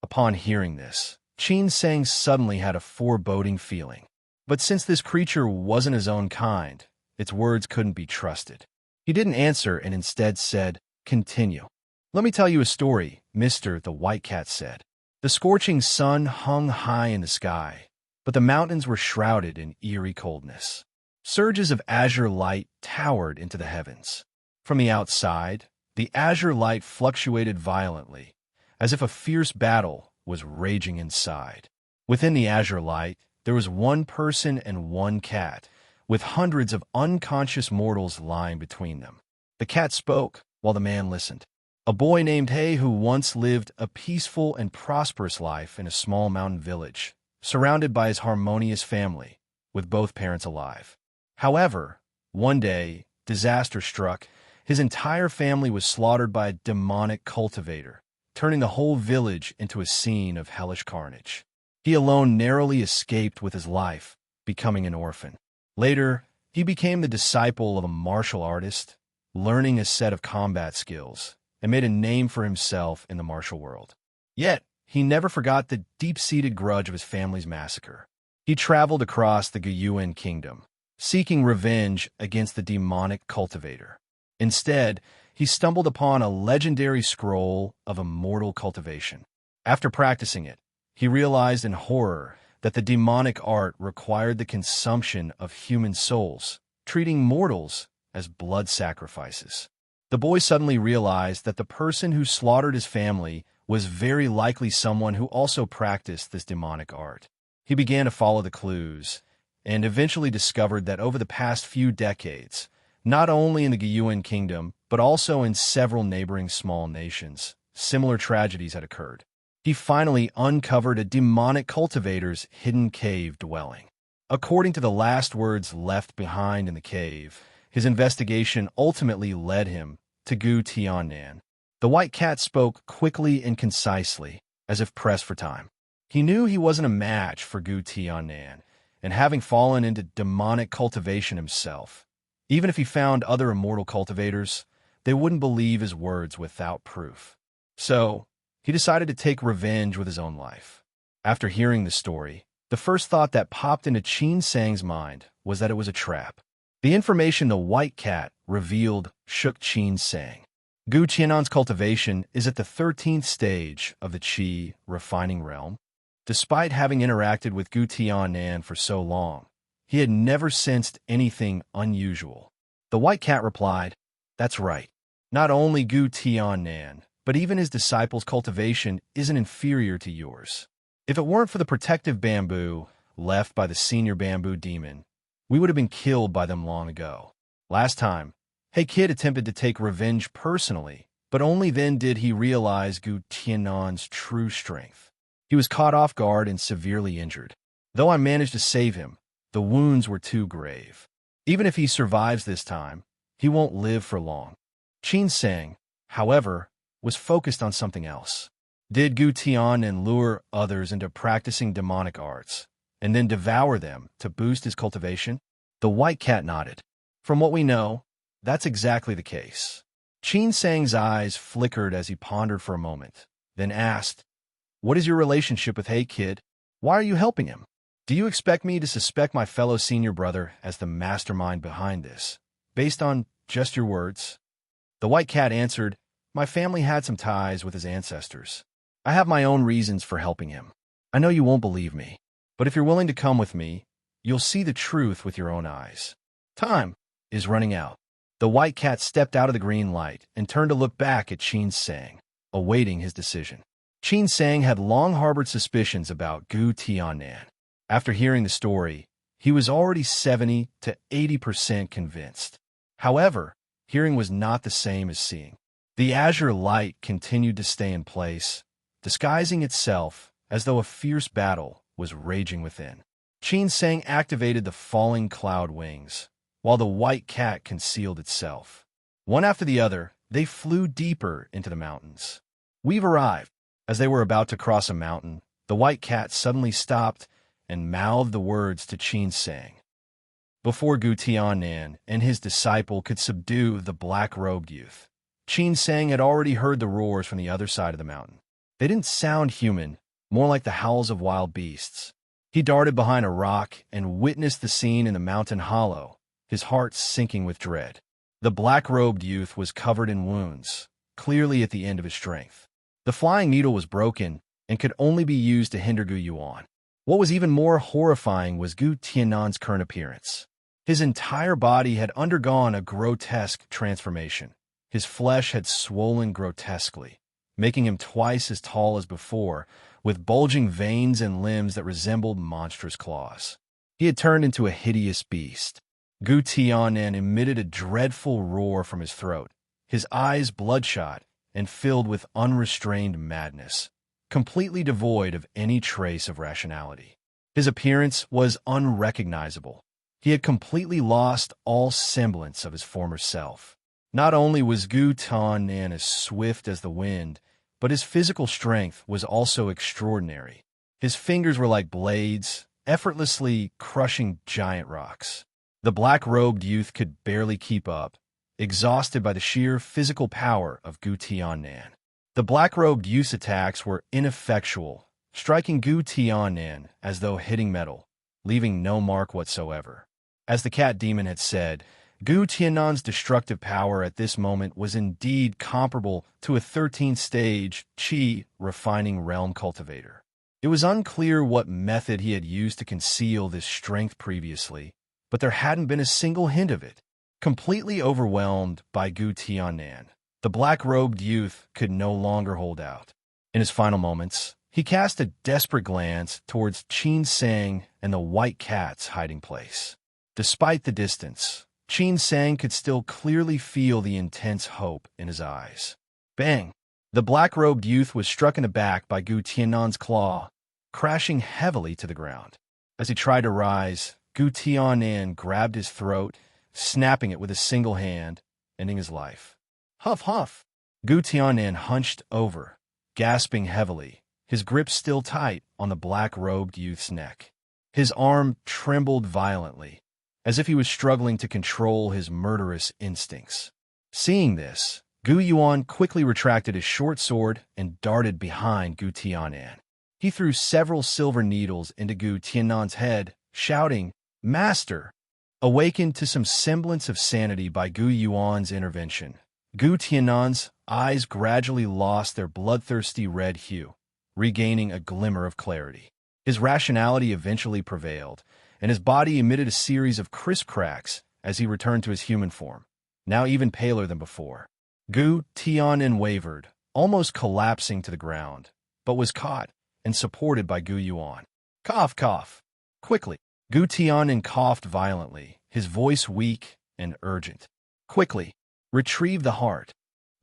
Upon hearing this, Qin Sang suddenly had a foreboding feeling. But since this creature wasn't his own kind, its words couldn't be trusted. He didn't answer and instead said, "Continue." "Let me tell you a story," Mr. the White Cat said. The scorching sun hung high in the sky, but the mountains were shrouded in eerie coldness. Surges of azure light towered into the heavens. From the outside, the azure light fluctuated violently, as if a fierce battle was raging inside. Within the azure light, there was one person and one cat, with hundreds of unconscious mortals lying between them. The cat spoke, while the man listened. "A boy named Hay who once lived a peaceful and prosperous life in a small mountain village, surrounded by his harmonious family, with both parents alive. However, one day, disaster struck. His entire family was slaughtered by a demonic cultivator, turning the whole village into a scene of hellish carnage. He alone narrowly escaped with his life, becoming an orphan. Later, he became the disciple of a martial artist, learning a set of combat skills, and made a name for himself in the martial world. Yet, he never forgot the deep-seated grudge of his family's massacre. He traveled across the Guyuan kingdom, seeking revenge against the demonic cultivator. Instead, he stumbled upon a legendary scroll of immortal cultivation. After practicing it, he realized in horror that the demonic art required the consumption of human souls, treating mortals as blood sacrifices. The boy suddenly realized that the person who slaughtered his family was very likely someone who also practiced this demonic art. He began to follow the clues, and eventually discovered that over the past few decades, not only in the Guyuan kingdom, but also in several neighboring small nations, similar tragedies had occurred. He finally uncovered a demonic cultivator's hidden cave dwelling. According to the last words left behind in the cave, his investigation ultimately led him to Gu Tianan. The White Cat spoke quickly and concisely, as if pressed for time. He knew he wasn't a match for Gu Tianan, and having fallen into demonic cultivation himself, even if he found other immortal cultivators, they wouldn't believe his words without proof. So, he decided to take revenge with his own life. After hearing the story, the first thought that popped into Qin Sang's mind was that it was a trap. The information the White Cat revealed shook Qin Sang. Gu Tianan's cultivation is at the 13th stage of the Qi refining realm. Despite having interacted with Gu Tianan for so long, he had never sensed anything unusual. The White Cat replied, "That's right. Not only Gu Tiannan, but even his disciples' cultivation isn't inferior to yours. If it weren't for the protective bamboo left by the senior bamboo demon, we would have been killed by them long ago. Last time, Hey Kid attempted to take revenge personally, but only then did he realize Gu Tiannan's true strength. He was caught off guard and severely injured. Though I managed to save him, the wounds were too grave. Even if he survives this time, he won't live for long. Qin Sang, however, was focused on something else. Did Gu Tiannan lure others into practicing demonic arts, and then devour them to boost his cultivation? The white cat nodded. From what we know, that's exactly the case. Qin Sang's eyes flickered as he pondered for a moment, then asked, "What is your relationship with Hey Kid? Why are you helping him? Do you expect me to suspect my fellow senior brother as the mastermind behind this, based on just your words?" The white cat answered, "My family had some ties with his ancestors. I have my own reasons for helping him. I know you won't believe me, but if you're willing to come with me, you'll see the truth with your own eyes. Time is running out." The white cat stepped out of the green light and turned to look back at Qin Sang, awaiting his decision. Qin Sang had long harbored suspicions about Gu Tiannan. After hearing the story, he was already 70 to 80% convinced. However, hearing was not the same as seeing. The azure light continued to stay in place, disguising itself as though a fierce battle was raging within. Qin Sang activated the falling cloud wings, while the white cat concealed itself. One after the other, they flew deeper into the mountains. "We've arrived." As they were about to cross a mountain, the white cat suddenly stopped and mouthed the words to Qin Sang. Before Gu Tiannan and his disciple could subdue the black-robed youth, Qin Sang had already heard the roars from the other side of the mountain. They didn't sound human, more like the howls of wild beasts. He darted behind a rock and witnessed the scene in the mountain hollow, his heart sinking with dread. The black-robed youth was covered in wounds, clearly at the end of his strength. The flying needle was broken and could only be used to hinder Gu Yuan. What was even more horrifying was Gu Tiannan's current appearance. His entire body had undergone a grotesque transformation. His flesh had swollen grotesquely, making him twice as tall as before, with bulging veins and limbs that resembled monstrous claws. He had turned into a hideous beast. Gu Tiannan emitted a dreadful roar from his throat, his eyes bloodshot and filled with unrestrained madness, completely devoid of any trace of rationality. His appearance was unrecognizable. He had completely lost all semblance of his former self. Not only was Gu Tiannan as swift as the wind, but his physical strength was also extraordinary. His fingers were like blades, effortlessly crushing giant rocks. The black-robed youth could barely keep up, exhausted by the sheer physical power of Gu Tiannan. The black-robed youth's attacks were ineffectual, striking Gu Tiannan as though hitting metal, leaving no mark whatsoever. As the cat demon had said, Gu Tiannan's destructive power at this moment was indeed comparable to a 13th-stage Qi refining realm cultivator. It was unclear what method he had used to conceal this strength previously, but there hadn't been a single hint of it. Completely overwhelmed by Gu Tiannan, the black-robed youth could no longer hold out. In his final moments, he cast a desperate glance towards Qin Sang and the white cat's hiding place. Despite the distance, Qin Sang could still clearly feel the intense hope in his eyes. Bang! The black-robed youth was struck in the back by Gu Tiannan's claw, crashing heavily to the ground. As he tried to rise, Gu Tiannan grabbed his throat, snapping it with a single hand, ending his life. Huff, huff! Gu Tiannan hunched over, gasping heavily, his grip still tight on the black-robed youth's neck. His arm trembled violently, as if he was struggling to control his murderous instincts. Seeing this, Gu Yuan quickly retracted his short sword and darted behind Gu Tiannan. He threw several silver needles into Gu Tiannan's head, shouting, "Master!" Awakened to some semblance of sanity by Gu Yuan's intervention, Gu Tiannan's eyes gradually lost their bloodthirsty red hue, regaining a glimmer of clarity. His rationality eventually prevailed, and his body emitted a series of crisp cracks as he returned to his human form, now even paler than before. Gu Tianin wavered, almost collapsing to the ground, but was caught and supported by Gu Yuan. Cough, cough. Quickly. Gu Tianin coughed violently, his voice weak and urgent. Quickly. Retrieve the heart.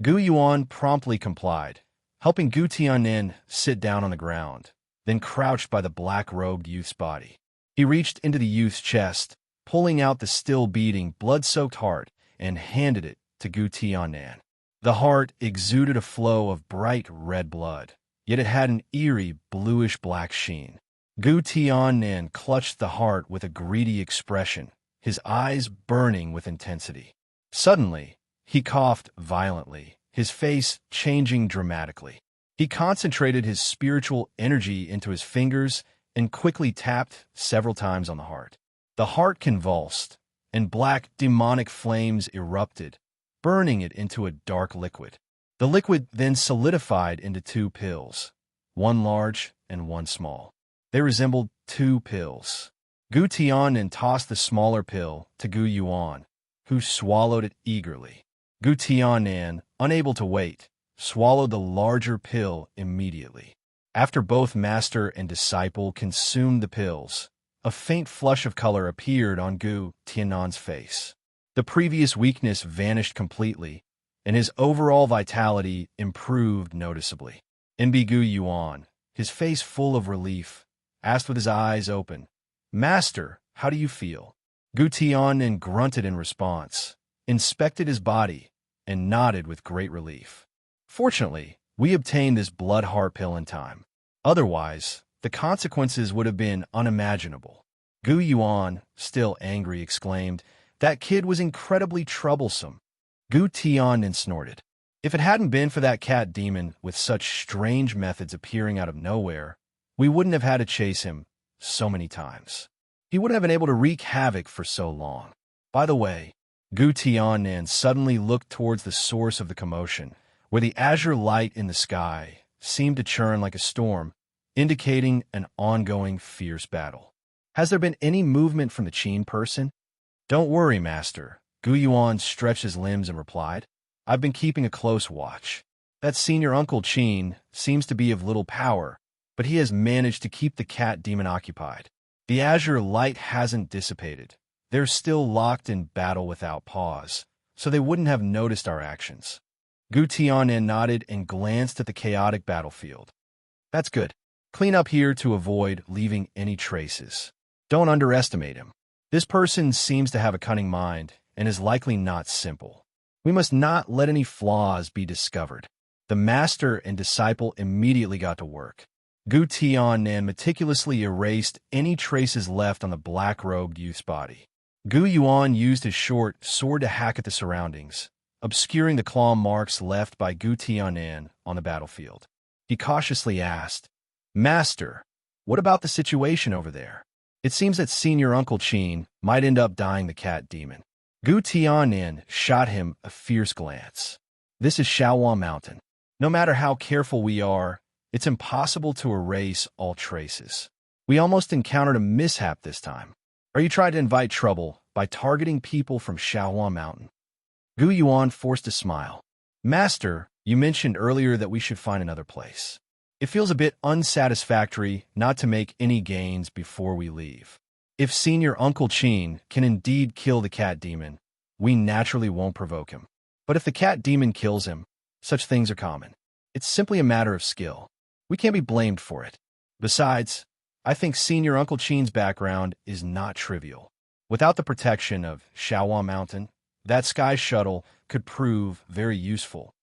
Gu Yuan promptly complied, helping Gu Tianin sit down on the ground, then crouched by the black-robed youth's body. He reached into the youth's chest, pulling out the still-beating, blood-soaked heart, and handed it to Gu Tianin. The heart exuded a flow of bright red blood, yet it had an eerie bluish-black sheen. Gu Tianin clutched the heart with a greedy expression, his eyes burning with intensity. Suddenly, he coughed violently, his face changing dramatically. He concentrated his spiritual energy into his fingers and quickly tapped several times on the heart. The heart convulsed, and black demonic flames erupted, burning it into a dark liquid. The liquid then solidified into two pills, one large and one small. They resembled two pills. Gu Tianin tossed the smaller pill to Gu Yuan, who swallowed it eagerly. Gu Tianin, unable to wait, swallowed the larger pill immediately. After both master and disciple consumed the pills, a faint flush of color appeared on Gu Tianin's face. The previous weakness vanished completely, and his overall vitality improved noticeably. Gu Yuan, his face full of relief, asked with his eyes open, "Master, how do you feel?" Gu Tianin grunted in response, inspected his body, and nodded with great relief. Fortunately, we obtained this blood heart pill in time. Otherwise, the consequences would have been unimaginable. Gu Yuan, still angry, exclaimed, "That kid was incredibly troublesome." Gu Tianin snorted. If it hadn't been for that cat demon with such strange methods appearing out of nowhere, we wouldn't have had to chase him so many times. He wouldn't have been able to wreak havoc for so long. By the way, Gu Tianin suddenly looked towards the source of the commotion, where the azure light in the sky seemed to churn like a storm, indicating an ongoing fierce battle. "Has there been any movement from the Qin person?" "Don't worry, Master," Gu Yuan stretched his limbs and replied. "I've been keeping a close watch. That senior Uncle Qin seems to be of little power, but he has managed to keep the cat demon occupied. The azure light hasn't dissipated. They're still locked in battle without pause, so they wouldn't have noticed our actions." Gu Tianin nodded and glanced at the chaotic battlefield. "That's good. Clean up here to avoid leaving any traces. Don't underestimate him. This person seems to have a cunning mind and is likely not simple. We must not let any flaws be discovered." The master and disciple immediately got to work. Gu Tianin meticulously erased any traces left on the black-robed youth's body. Gu Yuan used his short sword to hack at the surroundings, obscuring the claw marks left by Gu Tianin on the battlefield. He cautiously asked, "Master, what about the situation over there? It seems that Senior Uncle Qin might end up dying the cat demon." Gu Tianin shot him a fierce glance. "This is Shaohua Mountain. No matter how careful we are, it's impossible to erase all traces. We almost encountered a mishap this time. Are you trying to invite trouble by targeting people from Shaohua Mountain?" Gu Yuan forced a smile. "Master, you mentioned earlier that we should find another place. It feels a bit unsatisfactory not to make any gains before we leave. If Senior Uncle Qin can indeed kill the cat demon, we naturally won't provoke him. But if the cat demon kills him, such things are common. It's simply a matter of skill. We can't be blamed for it. Besides, I think Senior Uncle Qin's background is not trivial. Without the protection of Shaohua Mountain, that sky shuttle could prove very useful."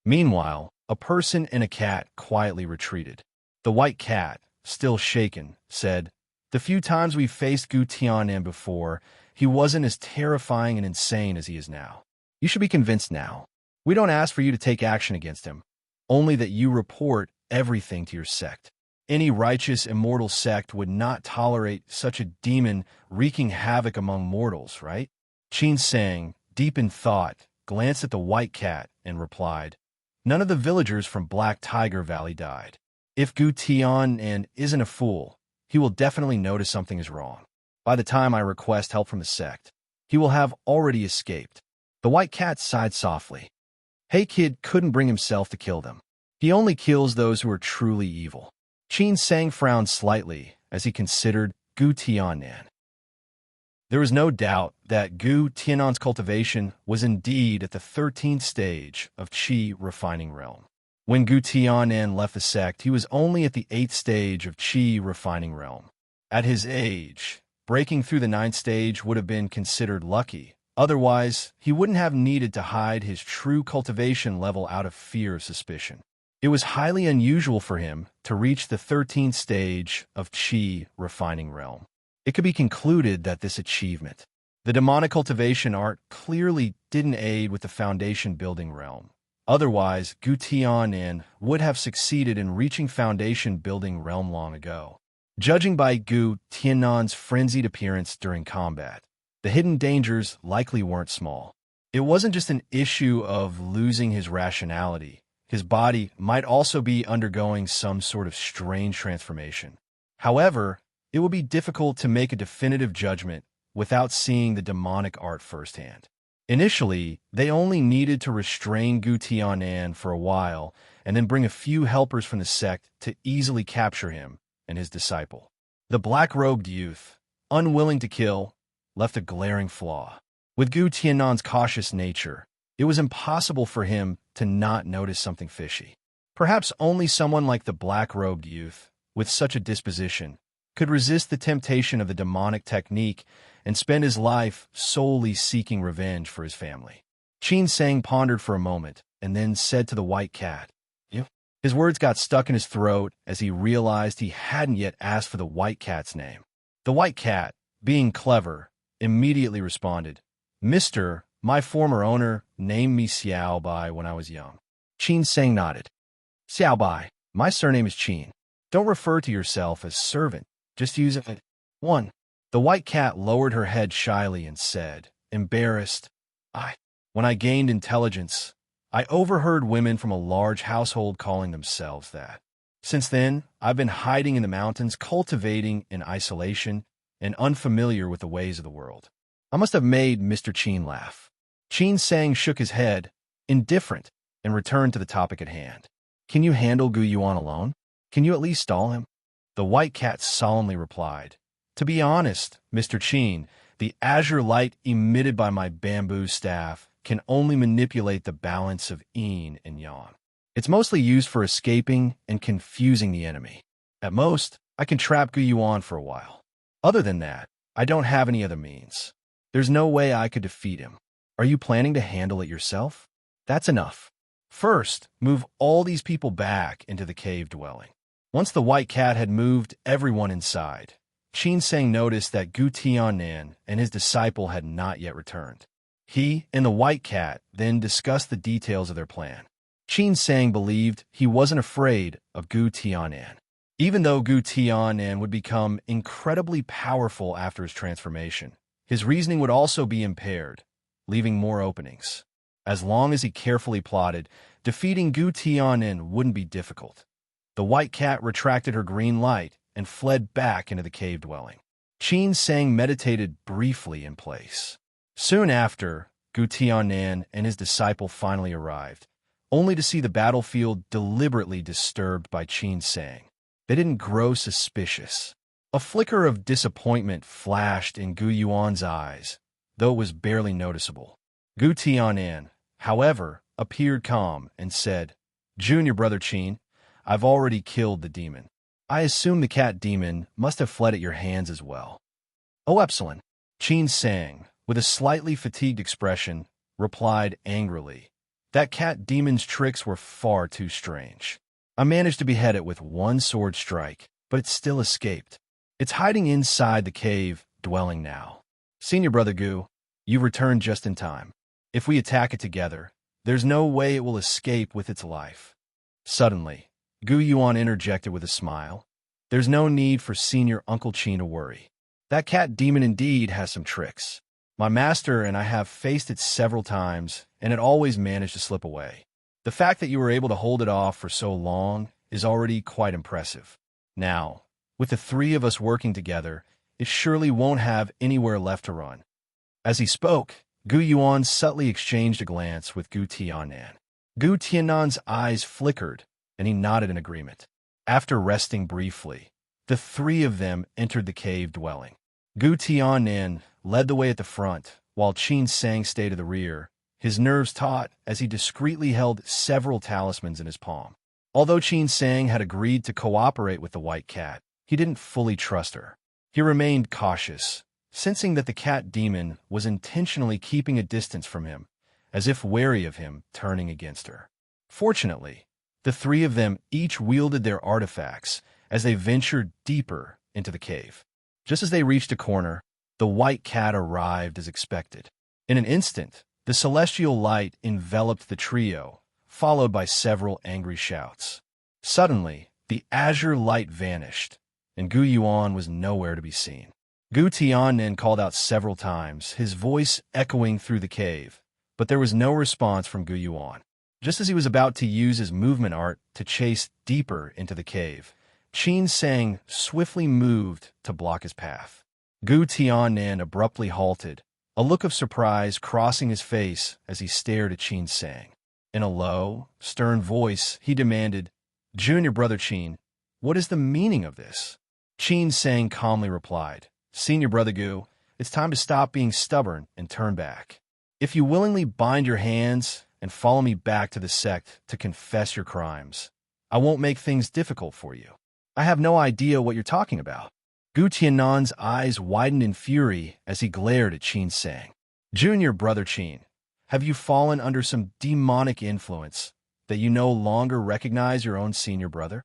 Meanwhile, a person and a cat quietly retreated. The white cat, still shaken, said, "The few times we faced Gu Tianin before, he wasn't as terrifying and insane as he is now. You should be convinced now. We don't ask for you to take action against him, only that you report everything to your sect. Any righteous immortal sect would not tolerate such a demon wreaking havoc among mortals, right?" Qin Sang, deep in thought, glanced at the white cat and replied, "None of the villagers from Black Tiger Valley died. If Gu Tianin isn't a fool, he will definitely notice something is wrong. By the time I request help from the sect, he will have already escaped." The white cat sighed softly. Hey Kid couldn't bring himself to kill them. He only kills those who are truly evil. Qin Sang frowned slightly as he considered Gu Tianan. There was no doubt that Gu Tianan's cultivation was indeed at the 13th stage of Qi refining realm. When Gu Tianan left the sect, he was only at the 8th stage of Qi refining realm. At his age, breaking through the 9th stage would have been considered lucky. Otherwise, he wouldn't have needed to hide his true cultivation level out of fear of suspicion. It was highly unusual for him to reach the 13th stage of Qi refining realm. It could be concluded that this achievement, the demonic cultivation art, clearly didn't aid with the foundation building realm. Otherwise, Gu Tianan would have succeeded in reaching foundation building realm long ago. Judging by Gu Tianan's frenzied appearance during combat, the hidden dangers likely weren't small. It wasn't just an issue of losing his rationality. His body might also be undergoing some sort of strange transformation. However, it would be difficult to make a definitive judgment without seeing the demonic art firsthand. Initially, they only needed to restrain Gu Tianan for a while and then bring a few helpers from the sect to easily capture him and his disciple. The black-robed youth, unwilling to kill, left a glaring flaw. With Gu Tianan's cautious nature, it was impossible for him to not notice something fishy. Perhaps only someone like the black-robed youth, with such a disposition, could resist the temptation of the demonic technique and spend his life solely seeking revenge for his family. Qin Sang pondered for a moment and then said to the white cat, "You?" His words got stuck in his throat as he realized he hadn't yet asked for the white cat's name. The white cat, being clever, immediately responded, "Mister, my former owner named me Xiao Bai when I was young." Qin Sang nodded. "Xiao Bai, my surname is Qin. Don't refer to yourself as servant. Just use it." 1. The white cat lowered her head shyly and said, embarrassed, When I gained intelligence, I overheard women from a large household calling themselves that. Since then, I've been hiding in the mountains, cultivating in isolation, and unfamiliar with the ways of the world." I must have made Mr. Qin laugh. Qin Sang shook his head, indifferent, and returned to the topic at hand. "Can you handle Gu Yuan alone? Can you at least stall him?" The white cat solemnly replied, "To be honest, Mr. Qin, the azure light emitted by my bamboo staff can only manipulate the balance of yin and yang. It's mostly used for escaping and confusing the enemy. At most, I can trap Gu Yuan for a while. Other than that, I don't have any other means. There's no way I could defeat him. Are you planning to handle it yourself? That's enough. First, move all these people back into the cave dwelling." Once the white cat had moved everyone inside, Qin Sang noticed that Gu Tianan and his disciple had not yet returned. He and the white cat then discussed the details of their plan. Qin Sang believed he wasn't afraid of Gu Tianan. Even though Gu Tianan would become incredibly powerful after his transformation, his reasoning would also be impaired, leaving more openings. As long as he carefully plotted, defeating Gu Tianan wouldn't be difficult. The white cat retracted her green light and fled back into the cave dwelling. Qin Sang meditated briefly in place. Soon after, Gu Tianan and his disciple finally arrived, only to see the battlefield deliberately disturbed by Qin Sang. They didn't grow suspicious. A flicker of disappointment flashed in Gu Yuan's eyes, though it was barely noticeable. Gu Tianan, however, appeared calm and said, "Junior brother Qin, I've already killed the demon. I assume the cat demon must have fled at your hands as well." "Oh, excellent." Qin Sang, with a slightly fatigued expression, replied angrily, "That cat demon's tricks were far too strange. I managed to behead it with one sword strike, but it still escaped. It's hiding inside the cave dwelling now. Senior brother Gu, you returned just in time. If we attack it together, there's no way it will escape with its life." Suddenly, Gu Yuan interjected with a smile, "There's no need for Senior Uncle Qin to worry. That cat demon indeed has some tricks. My master and I have faced it several times, and it always managed to slip away. The fact that you were able to hold it off for so long is already quite impressive. Now, with the three of us working together, it surely won't have anywhere left to run." As he spoke, Gu Yuan subtly exchanged a glance with Gu Tianan. Gu Tiannan's eyes flickered, and he nodded in agreement. After resting briefly, the three of them entered the cave dwelling. Gu Tiannan led the way at the front, while Qin Sang stayed at the rear, his nerves taut as he discreetly held several talismans in his palm. Although Qin Sang had agreed to cooperate with the white cat, he didn't fully trust her. He remained cautious, sensing that the cat demon was intentionally keeping a distance from him, as if wary of him turning against her. Fortunately, the three of them each wielded their artifacts as they ventured deeper into the cave. Just as they reached a corner, the white cat arrived as expected. In an instant, the celestial light enveloped the trio, followed by several angry shouts. Suddenly, the azure light vanished, and Gu Yuan was nowhere to be seen. Gu Tiannan called out several times, his voice echoing through the cave, but there was no response from Gu Yuan. Just as he was about to use his movement art to chase deeper into the cave, Qin Sang swiftly moved to block his path. Gu Tiannan abruptly halted, a look of surprise crossing his face as he stared at Qin Sang. In a low, stern voice, he demanded, "Junior brother Qin, what is the meaning of this?" Qin Sang calmly replied, "Senior brother Gu, it's time to stop being stubborn and turn back. If you willingly bind your hands and follow me back to the sect to confess your crimes, I won't make things difficult for you." "I have no idea what you're talking about." Gu Tiannan's eyes widened in fury as he glared at Qin Sang. "Junior brother Qin, have you fallen under some demonic influence that you no longer recognize your own senior brother?"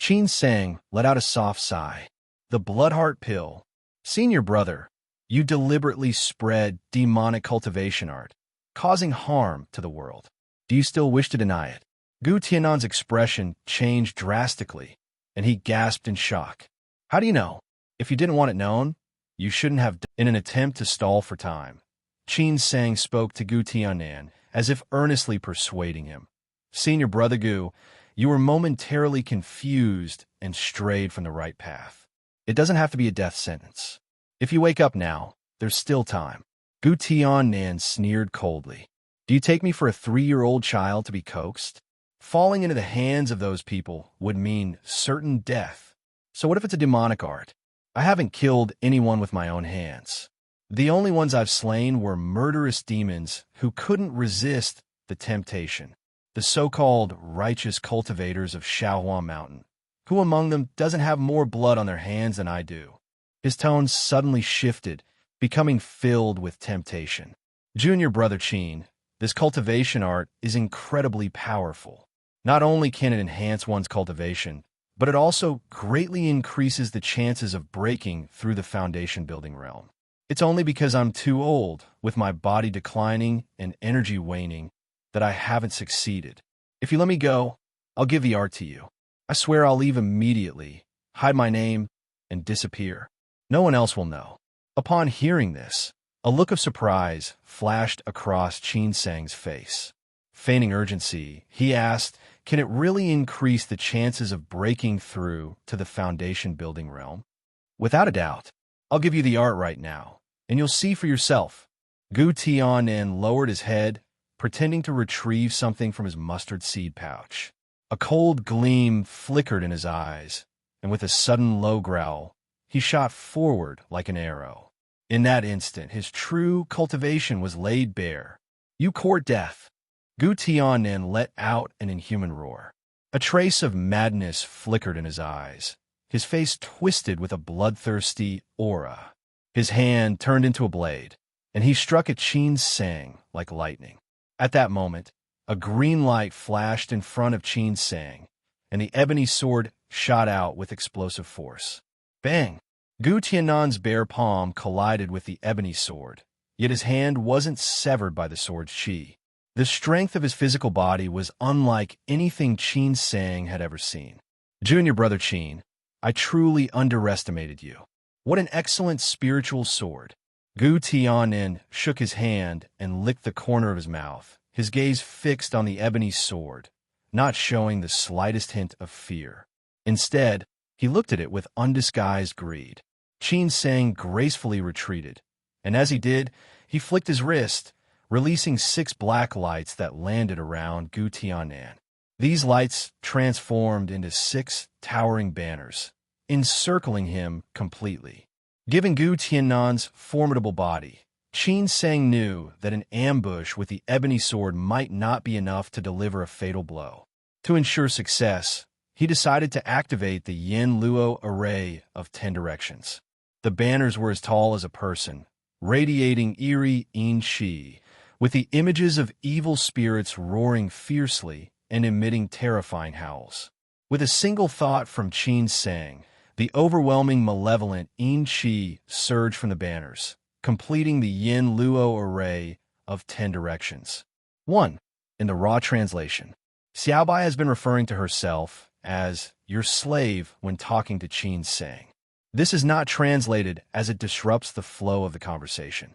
Qin Sang let out a soft sigh. "The Bloodheart pill. Senior brother, you deliberately spread demonic cultivation art, causing harm to the world. Do you still wish to deny it?" Gu Tiannan's expression changed drastically, and he gasped in shock. "How do you know? If you didn't want it known, you shouldn't have done." In an attempt to stall for time, Qin Sang spoke to Gu Tiannan, as if earnestly persuading him. "Senior brother Gu, you were momentarily confused and strayed from the right path. It doesn't have to be a death sentence. If you wake up now, there's still time." Gu Tiannan sneered coldly. "Do you take me for a 3-year-old child to be coaxed? Falling into the hands of those people would mean certain death. So what if it's a demonic art? I haven't killed anyone with my own hands. The only ones I've slain were murderous demons who couldn't resist the temptation. The so-called righteous cultivators of Shaohua Mountain. Who among them doesn't have more blood on their hands than I do?" His tone suddenly shifted, becoming filled with temptation. "Junior brother Qin, this cultivation art is incredibly powerful. Not only can it enhance one's cultivation, but it also greatly increases the chances of breaking through the foundation-building realm. It's only because I'm too old, with my body declining and energy waning, that I haven't succeeded. If you let me go, I'll give the art to you. I swear I'll leave immediately, hide my name, and disappear. No one else will know." Upon hearing this, a look of surprise flashed across Qin Sang's face. Feigning urgency, he asked, "Can it really increase the chances of breaking through to the foundation-building realm?" "Without a doubt. I'll give you the art right now, and you'll see for yourself." Gu Tiannan lowered his head, pretending to retrieve something from his mustard seed pouch. A cold gleam flickered in his eyes, and with a sudden low growl, he shot forward like an arrow. In that instant, his true cultivation was laid bare. "You court death." Gu Tiannan let out an inhuman roar. A trace of madness flickered in his eyes. His face twisted with a bloodthirsty aura. His hand turned into a blade, and he struck at Qin Sang like lightning. At that moment, a green light flashed in front of Qin Sang, and the ebony sword shot out with explosive force. Bang! Gu Tiannan's bare palm collided with the ebony sword, yet his hand wasn't severed by the sword's chi. The strength of his physical body was unlike anything Qin Sang had ever seen. "Junior brother Qin, I truly underestimated you. What an excellent spiritual sword." Gu Tiannan shook his hand and licked the corner of his mouth, his gaze fixed on the ebony sword, not showing the slightest hint of fear. Instead, he looked at it with undisguised greed. Qin Sang gracefully retreated, and as he did, he flicked his wrist, releasing 6 black lights that landed around Gu Tianan. These lights transformed into 6 towering banners, encircling him completely. Given Gu Tianan's formidable body, Qin Sheng knew that an ambush with the ebony sword might not be enough to deliver a fatal blow. To ensure success, he decided to activate the Yin Luo array of 10 directions. The banners were as tall as a person, radiating eerie yin shi, with the images of evil spirits roaring fiercely and emitting terrifying howls. With a single thought from Qin Sheng, the overwhelming malevolent yin shi surged from the banners, completing the Yin Luo array of 10 directions. 1. In the raw translation, Xiaobai has been referring to herself as your slave when talking to Qin Sheng. This is not translated as it disrupts the flow of the conversation.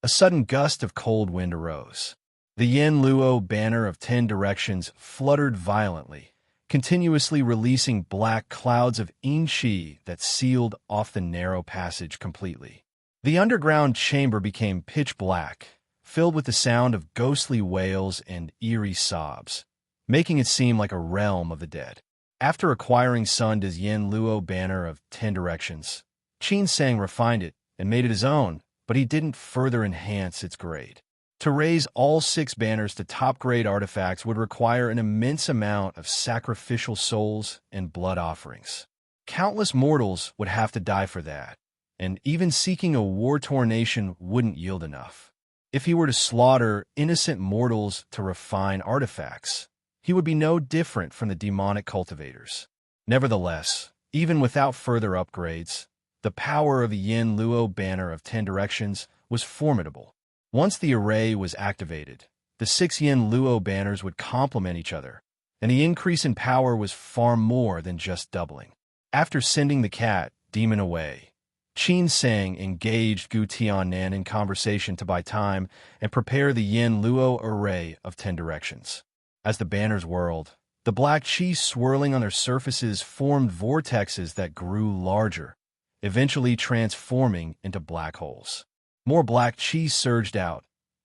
A sudden gust of cold wind arose. The Yin Luo banner of 10 directions fluttered violently, continuously releasing black clouds of yin shi that sealed off the narrow passage completely. The underground chamber became pitch black, filled with the sound of ghostly wails and eerie sobs, making it seem like a realm of the dead. After acquiring Sun De's Yin Luo banner of 10 directions, Qin Sheng refined it and made it his own, but he didn't further enhance its grade. To raise all 6 banners to top-grade artifacts would require an immense amount of sacrificial souls and blood offerings. Countless mortals would have to die for that, and even seeking a war-torn nation wouldn't yield enough. If he were to slaughter innocent mortals to refine artifacts, he would be no different from the demonic cultivators. Nevertheless, even without further upgrades, the power of the Yin Luo banner of 10 directions was formidable. Once the array was activated, the 6 Yin Luo banners would complement each other, and the increase in power was far more than just doubling. After sending the cat demon away, Qin Sheng engaged Gu Tianan in conversation to buy time and prepare the Yin Luo array of 10 directions. As the banners whirled, the black chi swirling on their surfaces formed vortexes that grew larger, eventually transforming into black holes. More black chi surged out,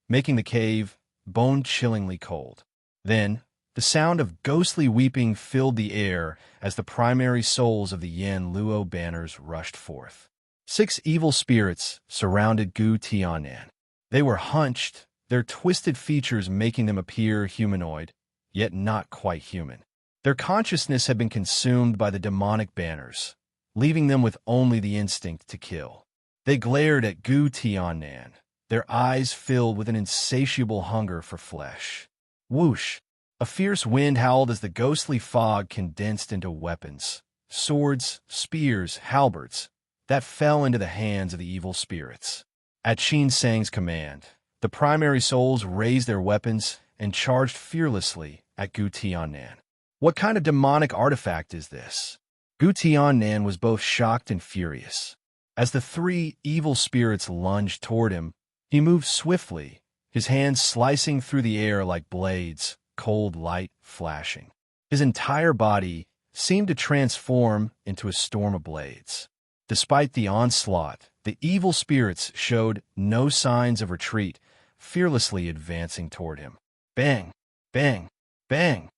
making the cave bone-chillingly cold. Then, the sound of ghostly weeping filled the air as the primary souls of the Yin Luo banners rushed forth. 6 evil spirits surrounded Gu Tianan. They were hunched, their twisted features making them appear humanoid, yet not quite human. Their consciousness had been consumed by the demonic banners, leaving them with only the instinct to kill. They glared at Gu Tianan, their eyes filled with an insatiable hunger for flesh. Whoosh! A fierce wind howled as the ghostly fog condensed into weapons, swords, spears, halberds, that fell into the hands of the evil spirits. At Qin Sheng's command, the primary souls raised their weapons and charged fearlessly at Gu Tianan. What kind of demonic artifact is this? Gu Tianan was both shocked and furious. As the 3 evil spirits lunged toward him, he moved swiftly, his hands slicing through the air like blades, cold light flashing. His entire body seemed to transform into a storm of blades. Despite the onslaught, the evil spirits showed no signs of retreat, fearlessly advancing toward him. Bang! Bang! Bang!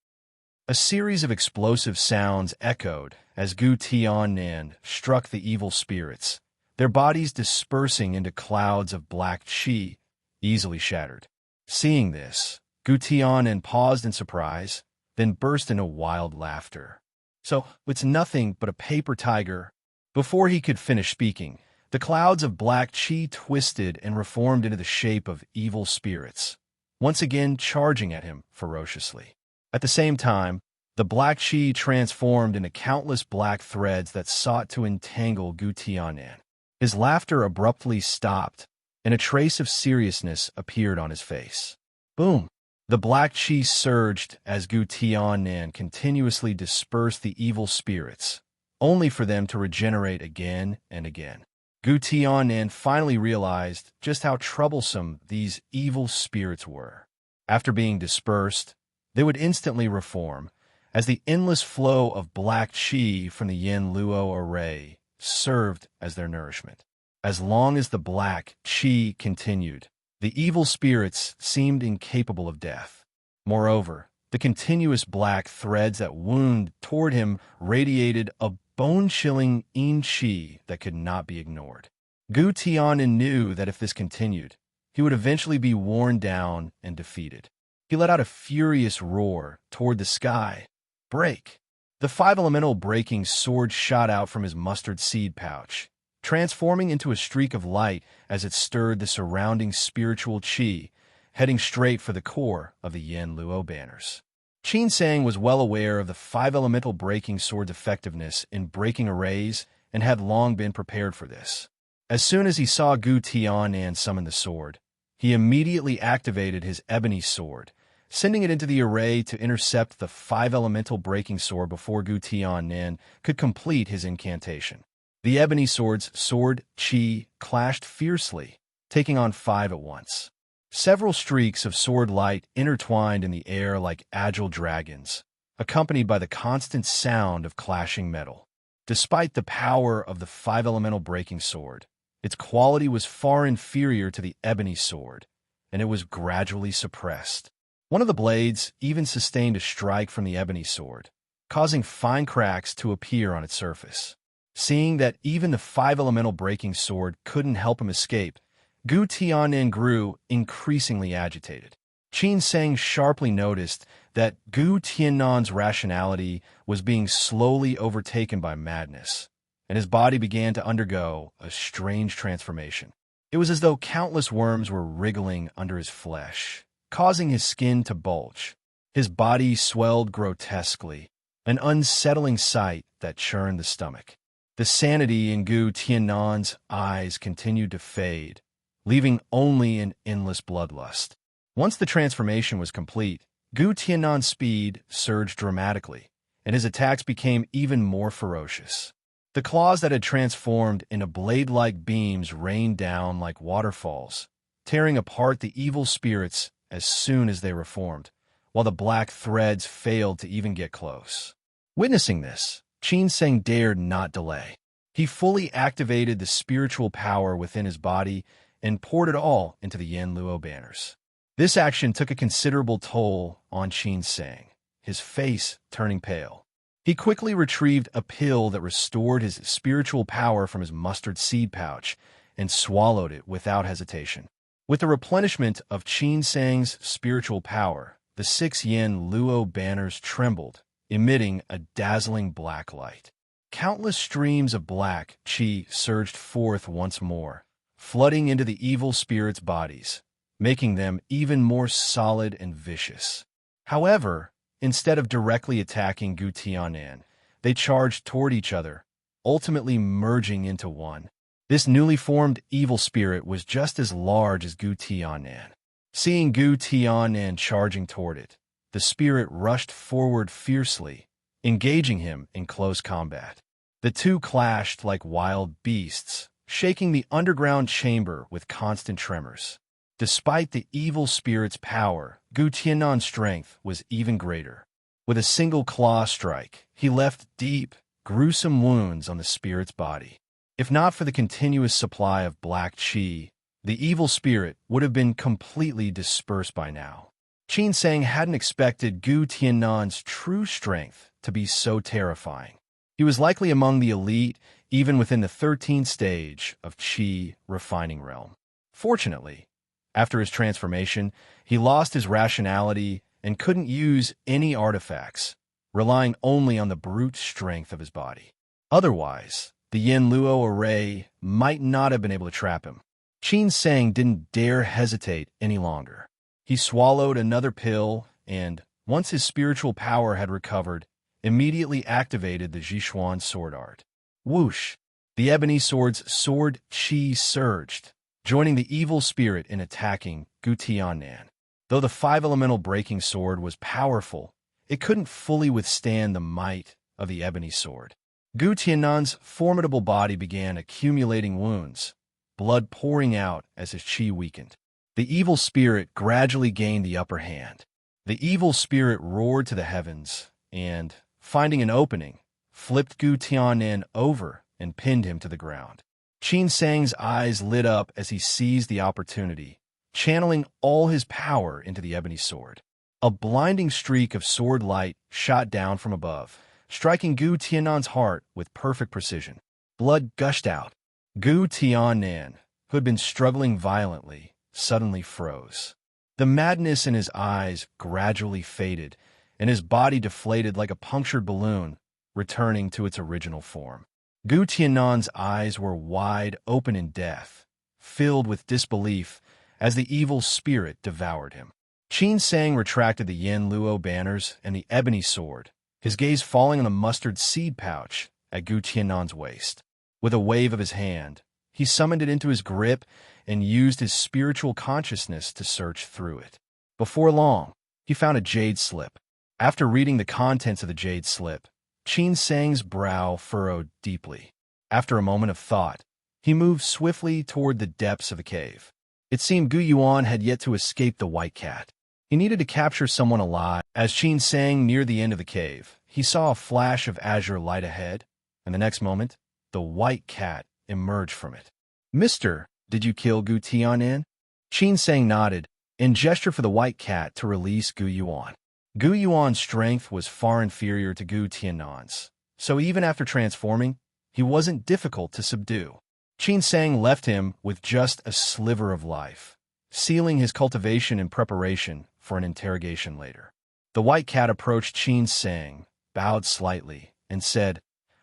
A series of explosive sounds echoed as Gu Tianan struck the evil spirits, their bodies dispersing into clouds of black chi, easily shattered. Seeing this, Gu Tianan paused in surprise, then burst into wild laughter. So, it's nothing but a paper tiger. Before he could finish speaking, the clouds of black chi twisted and reformed into the shape of evil spirits, once again charging at him ferociously. At the same time, the black chi transformed into countless black threads that sought to entangle Gu Tianan. His laughter abruptly stopped, and a trace of seriousness appeared on his face. Boom! The black chi surged as Gu Tianan continuously dispersed the evil spirits, only for them to regenerate again and again. Gu Tianan finally realized just how troublesome these evil spirits were. After being dispersed, they would instantly reform, as the endless flow of black chi from the Yin Luo array served as their nourishment. As long as the black chi continued, The evil spirits seemed incapable of death. Moreover, the continuous black threads that wound toward him radiated a bone-chilling qi that could not be ignored. Gu Tianan knew that if this continued, he would eventually be worn down and defeated. He let out a furious roar toward the sky. Break! The five-elemental breaking sword shot out from his mustard seed pouch, transforming into a streak of light as it stirred the surrounding spiritual qi, heading straight for the core of the Yin Luo banners. Qin Sang was well aware of the five-elemental breaking sword's effectiveness in breaking arrays and had long been prepared for this. As soon as he saw Gu Tianan summon the sword, he immediately activated his ebony sword, sending it into the array to intercept the five-elemental breaking sword before Gu Tianan could complete his incantation. The ebony sword's sword qi clashed fiercely, taking on five at once. Several streaks of sword light intertwined in the air like agile dragons, accompanied by the constant sound of clashing metal. Despite the power of the five-elemental breaking sword, its quality was far inferior to the ebony sword, and it was gradually suppressed. One of the blades even sustained a strike from the ebony sword, causing fine cracks to appear on its surface. Seeing that even the five-elemental breaking sword couldn't help him escape, Gu Tianan grew increasingly agitated. Qin Sang sharply noticed that Gu Tianan's rationality was being slowly overtaken by madness, and his body began to undergo a strange transformation. It was as though countless worms were wriggling under his flesh, causing his skin to bulge. His body swelled grotesquely, an unsettling sight that churned the stomach. The sanity in Gu Tianan's eyes continued to fade, leaving only an endless bloodlust. Once the transformation was complete, Gu Tianan's speed surged dramatically, and his attacks became even more ferocious. The claws that had transformed into blade-like beams rained down like waterfalls, tearing apart the evil spirits as soon as they reformed, while the black threads failed to even get close. Witnessing this, Qin Sang dared not delay. He fully activated the spiritual power within his body and poured it all into the Yin Luo banners. This action took a considerable toll on Qin Sang, his face turning pale. He quickly retrieved a pill that restored his spiritual power from his mustard seed pouch and swallowed it without hesitation. With the replenishment of Qin Sang's spiritual power, the 6 Yin Luo banners trembled, emitting a dazzling black light. Countless streams of black qi surged forth once more, flooding into the evil spirits' bodies, making them even more solid and vicious. However, instead of directly attacking Gu Tianan, they charged toward each other, ultimately merging into one. This newly formed evil spirit was just as large as Gu Tianan. Seeing Gu Tianan charging toward it, the spirit rushed forward fiercely, engaging him in close combat. The two clashed like wild beasts, shaking the underground chamber with constant tremors. Despite the evil spirit's power, Gu Tianan's strength was even greater. With a single claw strike, he left deep, gruesome wounds on the spirit's body. If not for the continuous supply of black qi, the evil spirit would have been completely dispersed by now. Qin Sang hadn't expected Gu Tianan's true strength to be so terrifying. He was likely among the elite, even within the 13th stage of qi refining realm. Fortunately, after his transformation, he lost his rationality and couldn't use any artifacts, relying only on the brute strength of his body. Otherwise, the Yin Luo array might not have been able to trap him. Qin Sang didn't dare hesitate any longer. He swallowed another pill and, once his spiritual power had recovered, immediately activated the Zhishuan sword art. Whoosh! The ebony sword's sword qi surged, joining the evil spirit in attacking Gu Tianan. Though the five-elemental breaking sword was powerful, it couldn't fully withstand the might of the ebony sword. Gu Tianan's formidable body began accumulating wounds, blood pouring out as his qi weakened. The evil spirit gradually gained the upper hand. The evil spirit roared to the heavens and, finding an opening, flipped Gu Tianan over and pinned him to the ground. Qin Sang's eyes lit up as he seized the opportunity, channeling all his power into the ebony sword. A blinding streak of sword light shot down from above, striking Gu Tiannan's heart with perfect precision. Blood gushed out. Gu Tiannan, who had been struggling violently, suddenly froze. The madness in his eyes gradually faded, and his body deflated like a punctured balloon, returning to its original form. Gu Tiannan's eyes were wide open in death, filled with disbelief as the evil spirit devoured him. Qin Sang retracted the Yin Luo banners and the ebony sword, his gaze falling on the mustard seed pouch at Gu Tiannan's waist. With a wave of his hand, he summoned it into his grip and used his spiritual consciousness to search through it. Before long, he found a jade slip. After reading the contents of the jade slip, Qin Sang's brow furrowed deeply. After a moment of thought, he moved swiftly toward the depths of the cave. It seemed Gu Yuan had yet to escape the white cat. He needed to capture someone alive. As Qin Sang neared the end of the cave, he saw a flash of azure light ahead, and the next moment, the white cat emerged from it. "Mister, did you kill Gu Tianan?" Qin Sang nodded and gestured for the white cat to release Gu Yuan. Gu Yuan's strength was far inferior to Gu Tiannan's, so even after transforming, he wasn't difficult to subdue. Qin Sang left him with just a sliver of life, sealing his cultivation in preparation for an interrogation later. The white cat approached Qin Sang, bowed slightly, and said,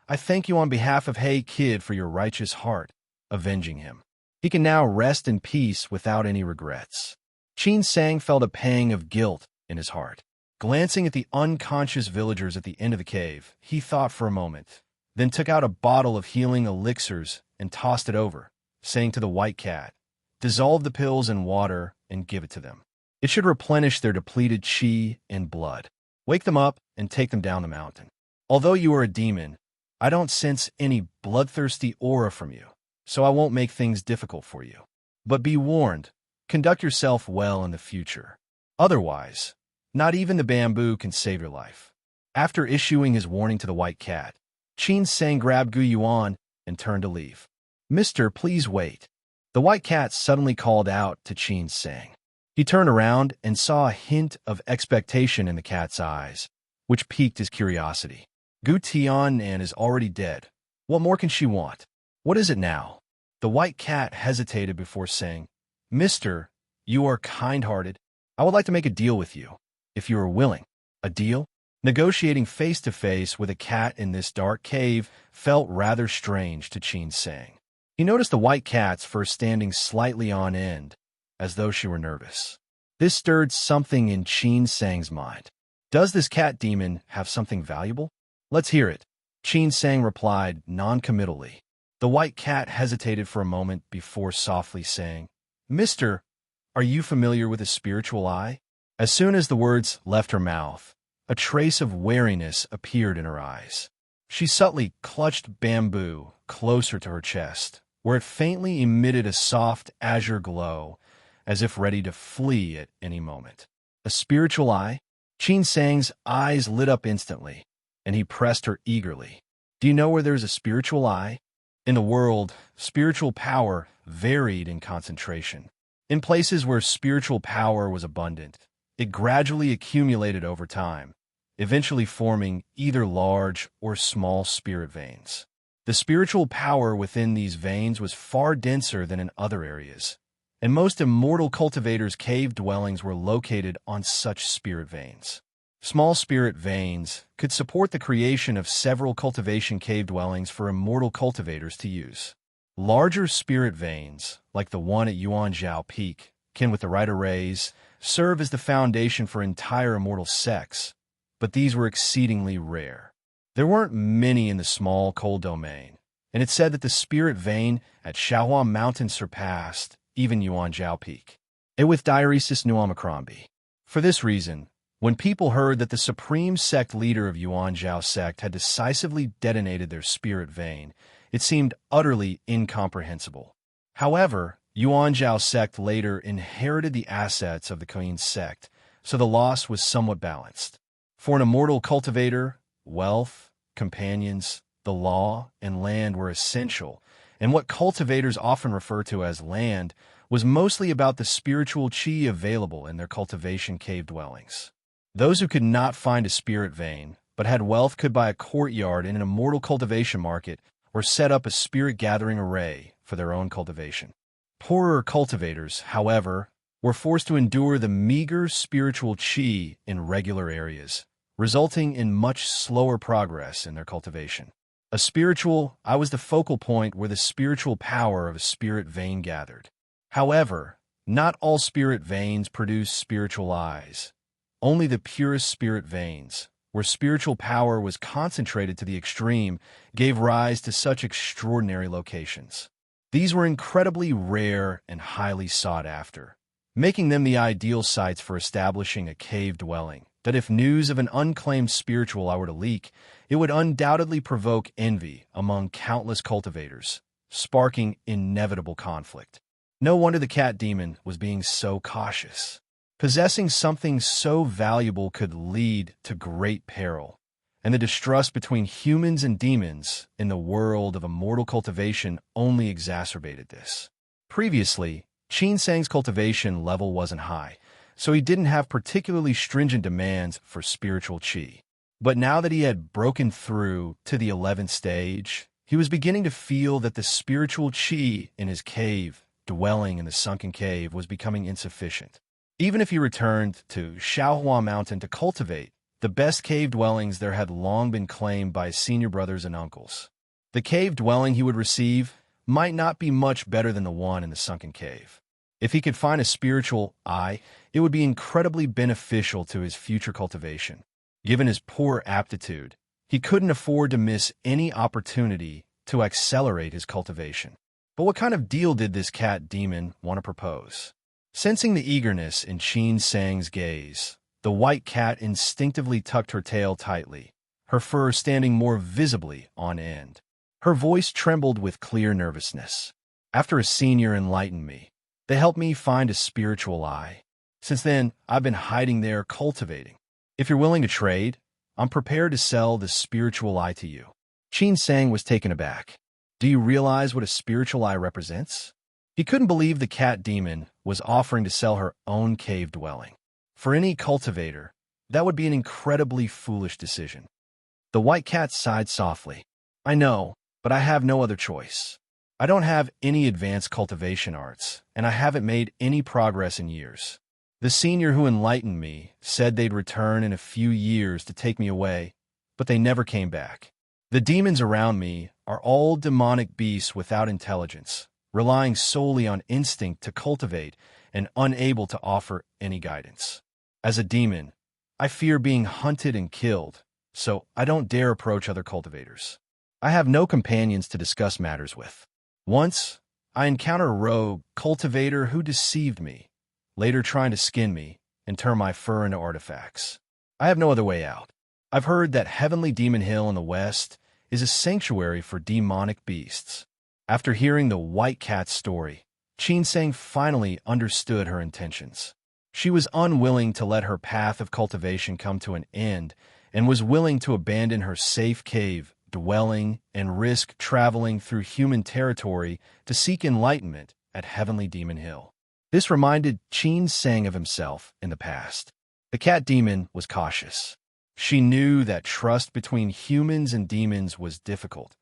"I thank you on behalf of Hey Kid for your righteous heart, avenging him. He can now rest in peace without any regrets." Qin Sang felt a pang of guilt in his heart. Glancing at the unconscious villagers at the end of the cave, he thought for a moment, then took out a bottle of healing elixirs and tossed it over, saying to the white cat, "Dissolve the pills in water and give it to them. It should replenish their depleted qi and blood. Wake them up and take them down the mountain. Although you are a demon, I don't sense any bloodthirsty aura from you, so I won't make things difficult for you. But be warned, conduct yourself well in the future. Otherwise, not even the bamboo can save your life." After issuing his warning to the white cat, Qin Sang grabbed Gu Yuan and turned to leave. "Mister, please wait." The white cat suddenly called out to Qin Sang. He turned around and saw a hint of expectation in the cat's eyes, which piqued his curiosity. "Gu Tianan is already dead. What more can she want? What is it now?" The white cat hesitated before saying, "Mister, you are kind-hearted. I would like to make a deal with you, if you are willing." "A deal?" Negotiating face-to-face with a cat in this dark cave felt rather strange to Qin Sang. He noticed the white cat's fur standing slightly on end, as though she were nervous. This stirred something in Qin Sang's mind. Does this cat demon have something valuable? "Let's hear it," Qin Sang replied non-committally. The white cat hesitated for a moment before softly saying, "Mister, are you familiar with a spiritual eye?" As soon as the words left her mouth, a trace of wariness appeared in her eyes. She subtly clutched bamboo closer to her chest, where it faintly emitted a soft azure glow, as if ready to flee at any moment. "A spiritual eye?" Qin Sang's eyes lit up instantly, and he pressed her eagerly. "Do you know where there is a spiritual eye?" In the world, spiritual power varied in concentration. In places where spiritual power was abundant, it gradually accumulated over time, eventually forming either large or small spirit veins. The spiritual power within these veins was far denser than in other areas, and most immortal cultivators' cave dwellings were located on such spirit veins. Small spirit veins could support the creation of several cultivation cave dwellings for immortal cultivators to use. Larger spirit veins, like the one at Yuanzhao Peak, can, with the right arrays, serve as the foundation for entire immortal sects, but these were exceedingly rare. There weren't many in the small cold domain, and it said that the spirit vein at Shaohua Mountain surpassed even Yuanzhao Peak. It with Diaresis Nuomacrombi. For this reason, when people heard that the supreme sect leader of Yuanzhao sect had decisively detonated their spirit vein, it seemed utterly incomprehensible. However, Yuanzhao sect later inherited the assets of the Koyin sect, so the loss was somewhat balanced. For an immortal cultivator, wealth, companions, the law, and land were essential, and what cultivators often refer to as land was mostly about the spiritual chi available in their cultivation cave dwellings. Those who could not find a spirit vein, but had wealth, could buy a courtyard in an immortal cultivation market or set up a spirit gathering array for their own cultivation. Poorer cultivators, however, were forced to endure the meager spiritual chi in regular areas, resulting in much slower progress in their cultivation. I was the focal point where the spiritual power of a spirit vein gathered. However, not all spirit veins produce spiritual eyes. Only the purest spirit veins, where spiritual power was concentrated to the extreme, gave rise to such extraordinary locations. These were incredibly rare and highly sought after, making them the ideal sites for establishing a cave dwelling that, if news of an unclaimed spiritual eye were to leak, it would undoubtedly provoke envy among countless cultivators, sparking inevitable conflict. No wonder the cat demon was being so cautious. Possessing something so valuable could lead to great peril, and the distrust between humans and demons in the world of immortal cultivation only exacerbated this. Previously, Qin Sang's cultivation level wasn't high, so he didn't have particularly stringent demands for spiritual qi. But now that he had broken through to the 11th stage, he was beginning to feel that the spiritual qi in his cave, dwelling in the sunken cave, was becoming insufficient. Even if he returned to Shaohua Mountain to cultivate the best cave dwellings, there had long been claimed by his senior brothers and uncles. The cave dwelling he would receive might not be much better than the one in the sunken cave. If he could find a spiritual eye, it would be incredibly beneficial to his future cultivation. Given his poor aptitude, he couldn't afford to miss any opportunity to accelerate his cultivation. But what kind of deal did this cat demon want to propose? Sensing the eagerness in Qin Sang's gaze, the white cat instinctively tucked her tail tightly, her fur standing more visibly on end. Her voice trembled with clear nervousness. After a senior enlightened me, they helped me find a spiritual eye. Since then, I've been hiding there cultivating. If you're willing to trade, I'm prepared to sell the spiritual eye to you. Qin Sang was taken aback. Do you realize what a spiritual eye represents? He couldn't believe the cat demon was offering to sell her own cave dwelling. For any cultivator, that would be an incredibly foolish decision. The white cat sighed softly. I know, but I have no other choice. I don't have any advanced cultivation arts, and I haven't made any progress in years. The senior who enlightened me said they'd return in a few years to take me away, but they never came back. The demons around me are all demonic beasts without intelligence, relying solely on instinct to cultivate and unable to offer any guidance. As a demon, I fear being hunted and killed, so I don't dare approach other cultivators. I have no companions to discuss matters with. Once, I encountered a rogue cultivator who deceived me, later trying to skin me and turn my fur into artifacts. I have no other way out. I've heard that Heavenly Demon Hill in the west is a sanctuary for demonic beasts. After hearing the white cat's story, Qin Sang finally understood her intentions. She was unwilling to let her path of cultivation come to an end and was willing to abandon her safe cave dwelling and risk traveling through human territory to seek enlightenment at Heavenly Demon Hill. This reminded Qin Sang of himself in the past. The cat demon was cautious. She knew that trust between humans and demons was difficult,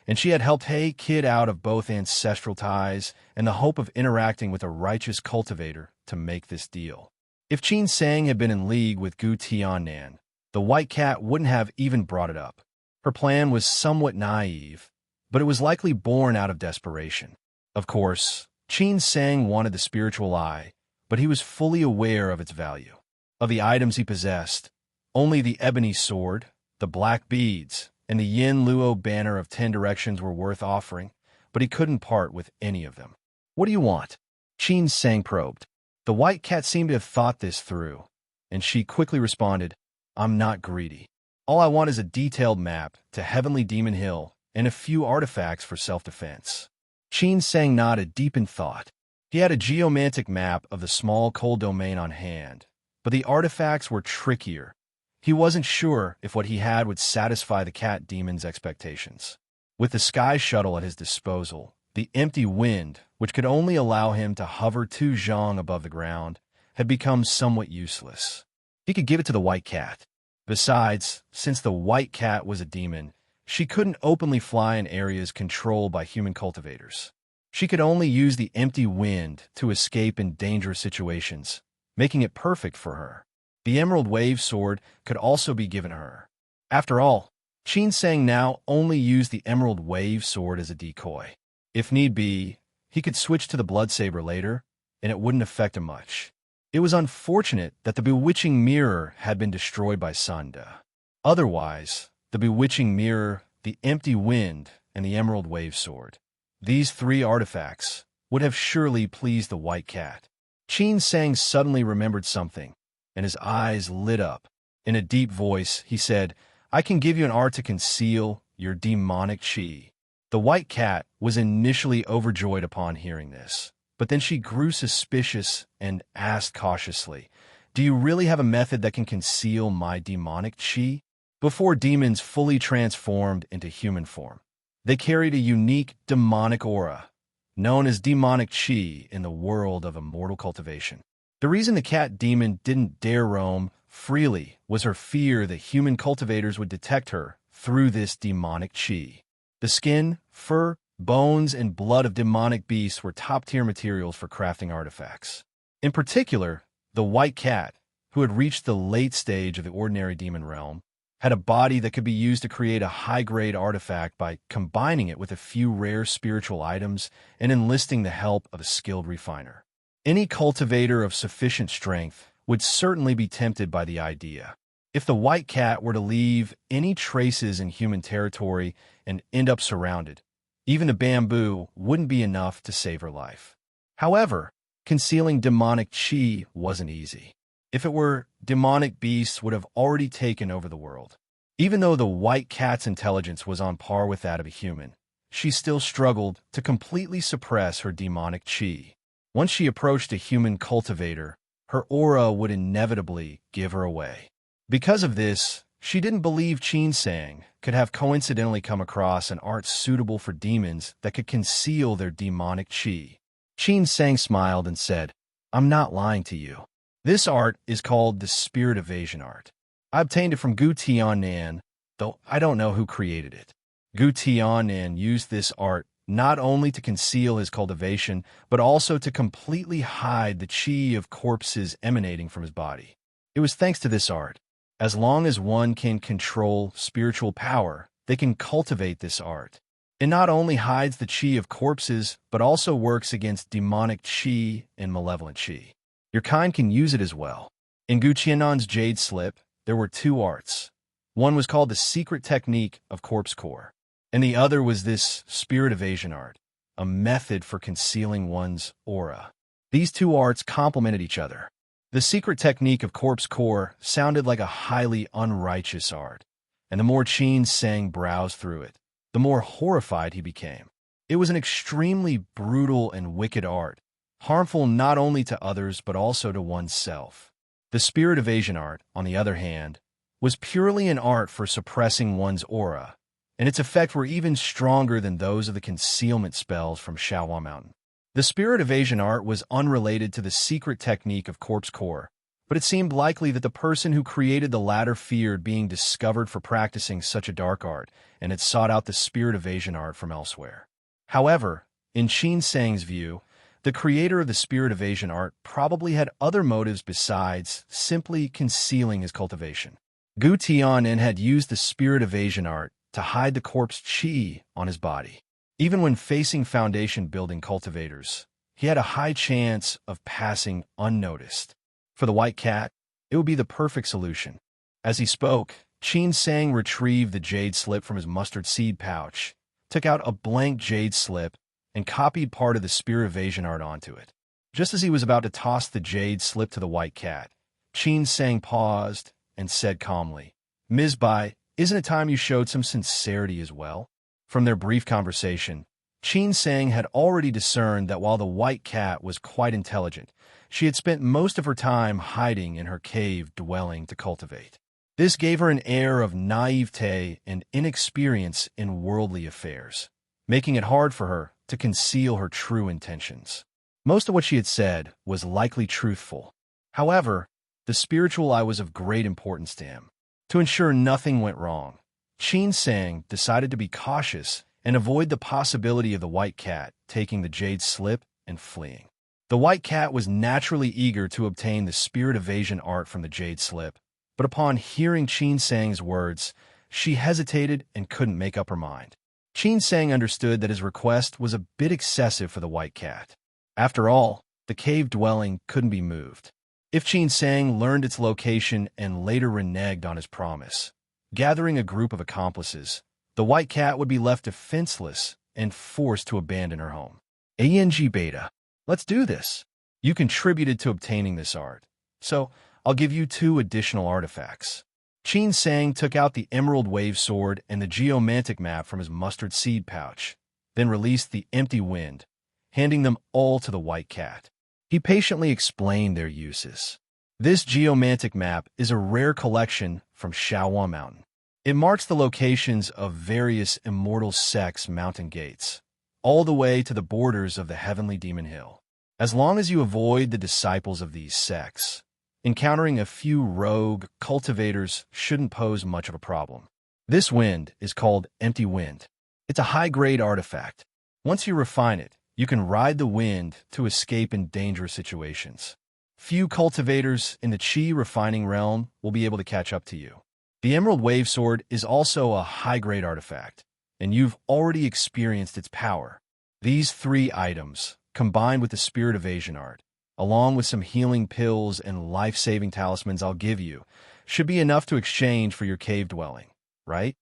and she had helped Hey Kid out of both ancestral ties and the hope of interacting with a righteous cultivator to make this deal. If Qin Sang had been in league with Gu Tiannan, the white cat wouldn't have even brought it up. Her plan was somewhat naive, but it was likely born out of desperation. Of course, Qin Sang wanted the spiritual eye, but he was fully aware of its value. Of the items he possessed, only the ebony sword, the black beads, and the Yin Luo banner of 10 directions were worth offering, but he couldn't part with any of them. What do you want? Qin Sang probed. The white cat seemed to have thought this through, and she quickly responded, I'm not greedy. All I want is a detailed map to Heavenly Demon Hill and a few artifacts for self-defense. Qin Sang nodded deep in thought. He had a geomantic map of the small cold domain on hand, but the artifacts were trickier. He wasn't sure if what he had would satisfy the cat demon's expectations. With the sky shuttle at his disposal, the empty wind, which could only allow him to hover 2 zhang above the ground, had become somewhat useless. He could give it to the white cat. Besides, since the white cat was a demon, she couldn't openly fly in areas controlled by human cultivators. She could only use the empty wind to escape in dangerous situations, making it perfect for her. The Emerald Wave Sword could also be given her. After all, Qin Sang now only used the Emerald Wave Sword as a decoy. If need be, he could switch to the Blood Saber later, and it wouldn't affect him much. It was unfortunate that the Bewitching Mirror had been destroyed by Sanda. Otherwise, the Bewitching Mirror, the Empty Wind, and the Emerald Wave Sword, these 3 artifacts, would have surely pleased the white cat. Qin Sang suddenly remembered something, and his eyes lit up. In a deep voice, he said, "I can give you an art to conceal your demonic qi." The white cat was initially overjoyed upon hearing this, but then she grew suspicious and asked cautiously, "Do you really have a method that can conceal my demonic qi?" Before demons fully transformed into human form, they carried a unique demonic aura, known as demonic qi in the world of immortal cultivation. The reason the cat demon didn't dare roam freely was her fear that human cultivators would detect her through this demonic qi. The skin, fur, bones, and blood of demonic beasts were top-tier materials for crafting artifacts. In particular, the white cat, who had reached the late stage of the ordinary demon realm, had a body that could be used to create a high-grade artifact by combining it with a few rare spiritual items and enlisting the help of a skilled refiner. Any cultivator of sufficient strength would certainly be tempted by the idea. If the white cat were to leave any traces in human territory and end up surrounded, even the bamboo wouldn't be enough to save her life. However, concealing demonic qi wasn't easy. If it were, demonic beasts would have already taken over the world. Even though the white cat's intelligence was on par with that of a human, she still struggled to completely suppress her demonic qi. Once she approached a human cultivator, her aura would inevitably give her away. Because of this, she didn't believe Qin Sang could have coincidentally come across an art suitable for demons that could conceal their demonic qi. Qin Sang smiled and said, "I'm not lying to you. This art is called the Spirit Evasion Art. I obtained it from Gu Tiannan, though I don't know who created it. Gu Tiannan used this art not only to conceal his cultivation, but also to completely hide the qi of corpses emanating from his body. It was thanks to this art. As long as one can control spiritual power, they can cultivate this art. It not only hides the qi of corpses, but also works against demonic qi and malevolent qi. Your kind can use it as well." In Gu Qiannan's jade slip, there were 2 arts. One was called the secret technique of corpse core, and the other was this spirit evasion art, a method for concealing one's aura. These 2 arts complemented each other. The secret technique of corpse core sounded like a highly unrighteous art, and the more Qin Sang browsed through it, the more horrified he became. It was an extremely brutal and wicked art, harmful not only to others but also to oneself. The spirit evasion art, on the other hand, was purely an art for suppressing one's aura, and its effects were even stronger than those of the concealment spells from Shaohua Mountain. The spirit evasion art was unrelated to the secret technique of corpse core, but it seemed likely that the person who created the latter feared being discovered for practicing such a dark art and had sought out the spirit evasion art from elsewhere. However, in Qin Sang's view, the creator of the spirit evasion art probably had other motives besides simply concealing his cultivation. Gu Tiannan had used the spirit evasion art to hide the corpse qi on his body. Even when facing foundation-building cultivators, he had a high chance of passing unnoticed. For the white cat, it would be the perfect solution. As he spoke, Qin Sang retrieved the jade slip from his mustard seed pouch, took out a blank jade slip, and copied part of the spirit evasion art onto it. Just as he was about to toss the jade slip to the white cat, Qin Sang paused and said calmly, "Ms. Bai, isn't it time you showed some sincerity as well?" From their brief conversation, Qin Sang had already discerned that while the white cat was quite intelligent, she had spent most of her time hiding in her cave dwelling to cultivate. This gave her an air of naivete and inexperience in worldly affairs, making it hard for her to conceal her true intentions. Most of what she had said was likely truthful. However, the spiritual eye was of great importance to him. To ensure nothing went wrong, Qin Sang decided to be cautious and avoid the possibility of the white cat taking the jade slip and fleeing. The white cat was naturally eager to obtain the spirit evasion art from the jade slip, but upon hearing Qin Sang's words, she hesitated and couldn't make up her mind. Qin Sang understood that his request was a bit excessive for the white cat. After all, the cave dwelling couldn't be moved. If Qin Sang learned its location and later reneged on his promise, gathering a group of accomplices, the white cat would be left defenseless and forced to abandon her home. ANG Beta, let's do this. You contributed to obtaining this art, so I'll give you 2 additional artifacts. Qin Sang took out the emerald wave sword and the geomantic map from his mustard seed pouch, then released the empty wind, handing them all to the white cat. He patiently explained their uses. This geomantic map is a rare collection from Shaowan Mountain. It marks the locations of various immortal sects' mountain gates, all the way to the borders of the heavenly demon hill. As long as you avoid the disciples of these sects, encountering a few rogue cultivators shouldn't pose much of a problem. This wind is called Empty Wind. It's a high-grade artifact. Once you refine it, you can ride the wind to escape in dangerous situations. Few cultivators in the Qi refining realm will be able to catch up to you. The Emerald Wave Sword is also a high-grade artifact, and you've already experienced its power. These 3 items, combined with the Spirit Evasion art, along with some healing pills and life-saving talismans I'll give you, should be enough to exchange for your cave dwelling, right?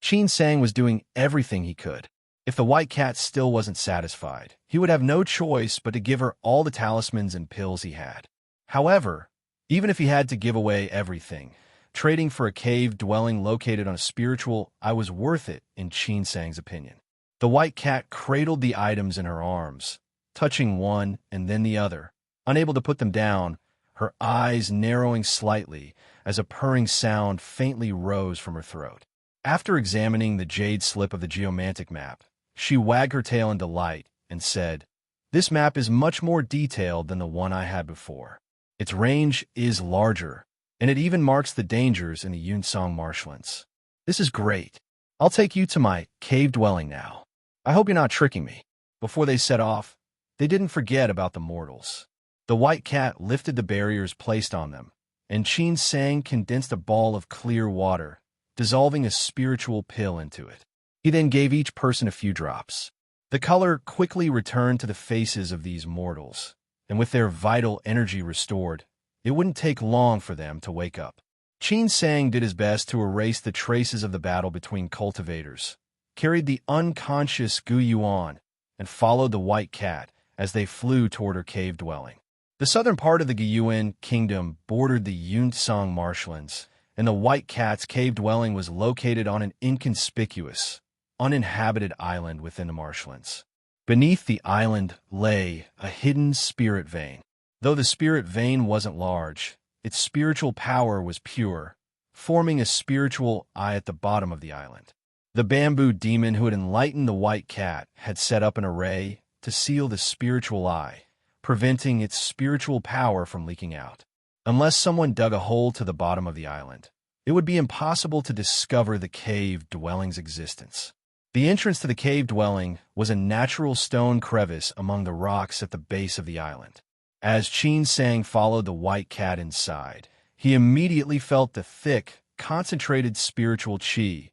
Qin Sang was doing everything he could. If the white cat still wasn't satisfied, he would have no choice but to give her all the talismans and pills he had. However, even if he had to give away everything, trading for a cave dwelling located on a spiritual eye was worth it, in Qin Sang's opinion. The white cat cradled the items in her arms, touching one and then the other. Unable to put them down, her eyes narrowing slightly as a purring sound faintly rose from her throat. After examining the jade slip of the geomantic map, she wagged her tail in delight and said, "This map is much more detailed than the one I had before. Its range is larger, and it even marks the dangers in the Yunsong marshlands. This is great. I'll take you to my cave dwelling now. I hope you're not tricking me." Before they set off, they didn't forget about the mortals. The white cat lifted the barriers placed on them, and Qin Sang condensed a ball of clear water, dissolving a spiritual pill into it. He then gave each person a few drops. The color quickly returned to the faces of these mortals, and with their vital energy restored, it wouldn't take long for them to wake up. Qin Sang did his best to erase the traces of the battle between cultivators, carried the unconscious Gu Yuan, and followed the white cat as they flew toward her cave dwelling. The southern part of the Gyuan kingdom bordered the Yunsong marshlands, and the white cat's cave dwelling was located on an inconspicuous, uninhabited island within the marshlands. Beneath the island lay a hidden spirit vein. Though the spirit vein wasn't large, its spiritual power was pure, forming a spiritual eye at the bottom of the island. The bamboo demon who had enlightened the white cat had set up an array to seal the spiritual eye, preventing its spiritual power from leaking out. Unless someone dug a hole to the bottom of the island, it would be impossible to discover the cave dwelling's existence. The entrance to the cave dwelling was a natural stone crevice among the rocks at the base of the island. As Qin Sang followed the white cat inside, he immediately felt the thick, concentrated spiritual qi.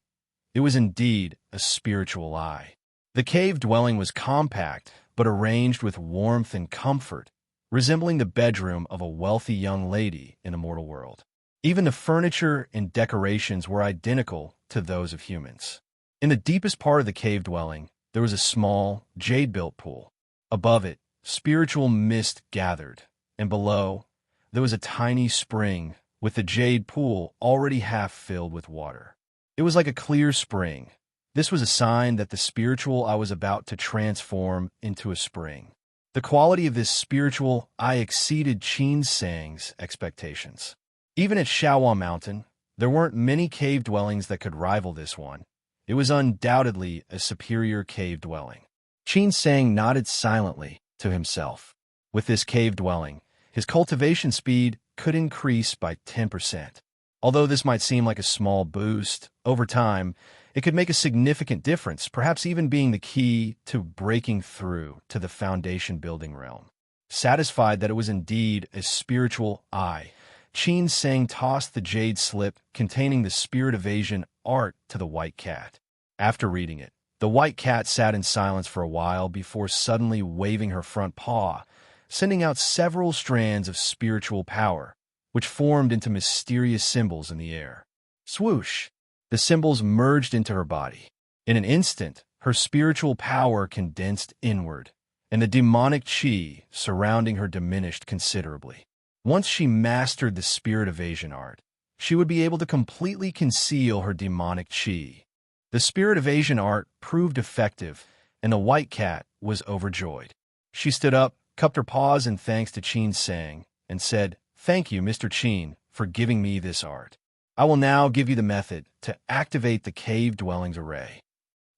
It was indeed a spiritual eye. The cave dwelling was compact, but arranged with warmth and comfort, resembling the bedroom of a wealthy young lady in a mortal world. Even the furniture and decorations were identical to those of humans. In the deepest part of the cave dwelling, there was a small, jade-built pool. Above it, spiritual mist gathered, and below, there was a tiny spring with the jade pool already half filled with water. It was like a clear spring. This was a sign that the spiritual I was about to transform into a spring. The quality of this spiritual eye exceeded Qin Sang's expectations. Even at Shaowan Mountain, there weren't many cave dwellings that could rival this one. It was undoubtedly a superior cave dwelling. Qin Sang nodded silently to himself. With this cave dwelling, his cultivation speed could increase by 10%. Although this might seem like a small boost, over time, it could make a significant difference, perhaps even being the key to breaking through to the foundation building realm. Satisfied that it was indeed a spiritual eye, Qin Sang tossed the jade slip containing the spirit evasion art to the white cat. After reading it, the white cat sat in silence for a while before suddenly waving her front paw, sending out several strands of spiritual power, which formed into mysterious symbols in the air. Swoosh! The symbols merged into her body. In an instant, her spiritual power condensed inward, and the demonic chi surrounding her diminished considerably. Once she mastered the spirit evasion art, she would be able to completely conceal her demonic chi. The spirit evasion art proved effective, and the white cat was overjoyed. She stood up, cupped her paws in thanks to Qin Sang, and said, "Thank you, Mr. Qin, for giving me this art. I will now give you the method to activate the cave dwellings array."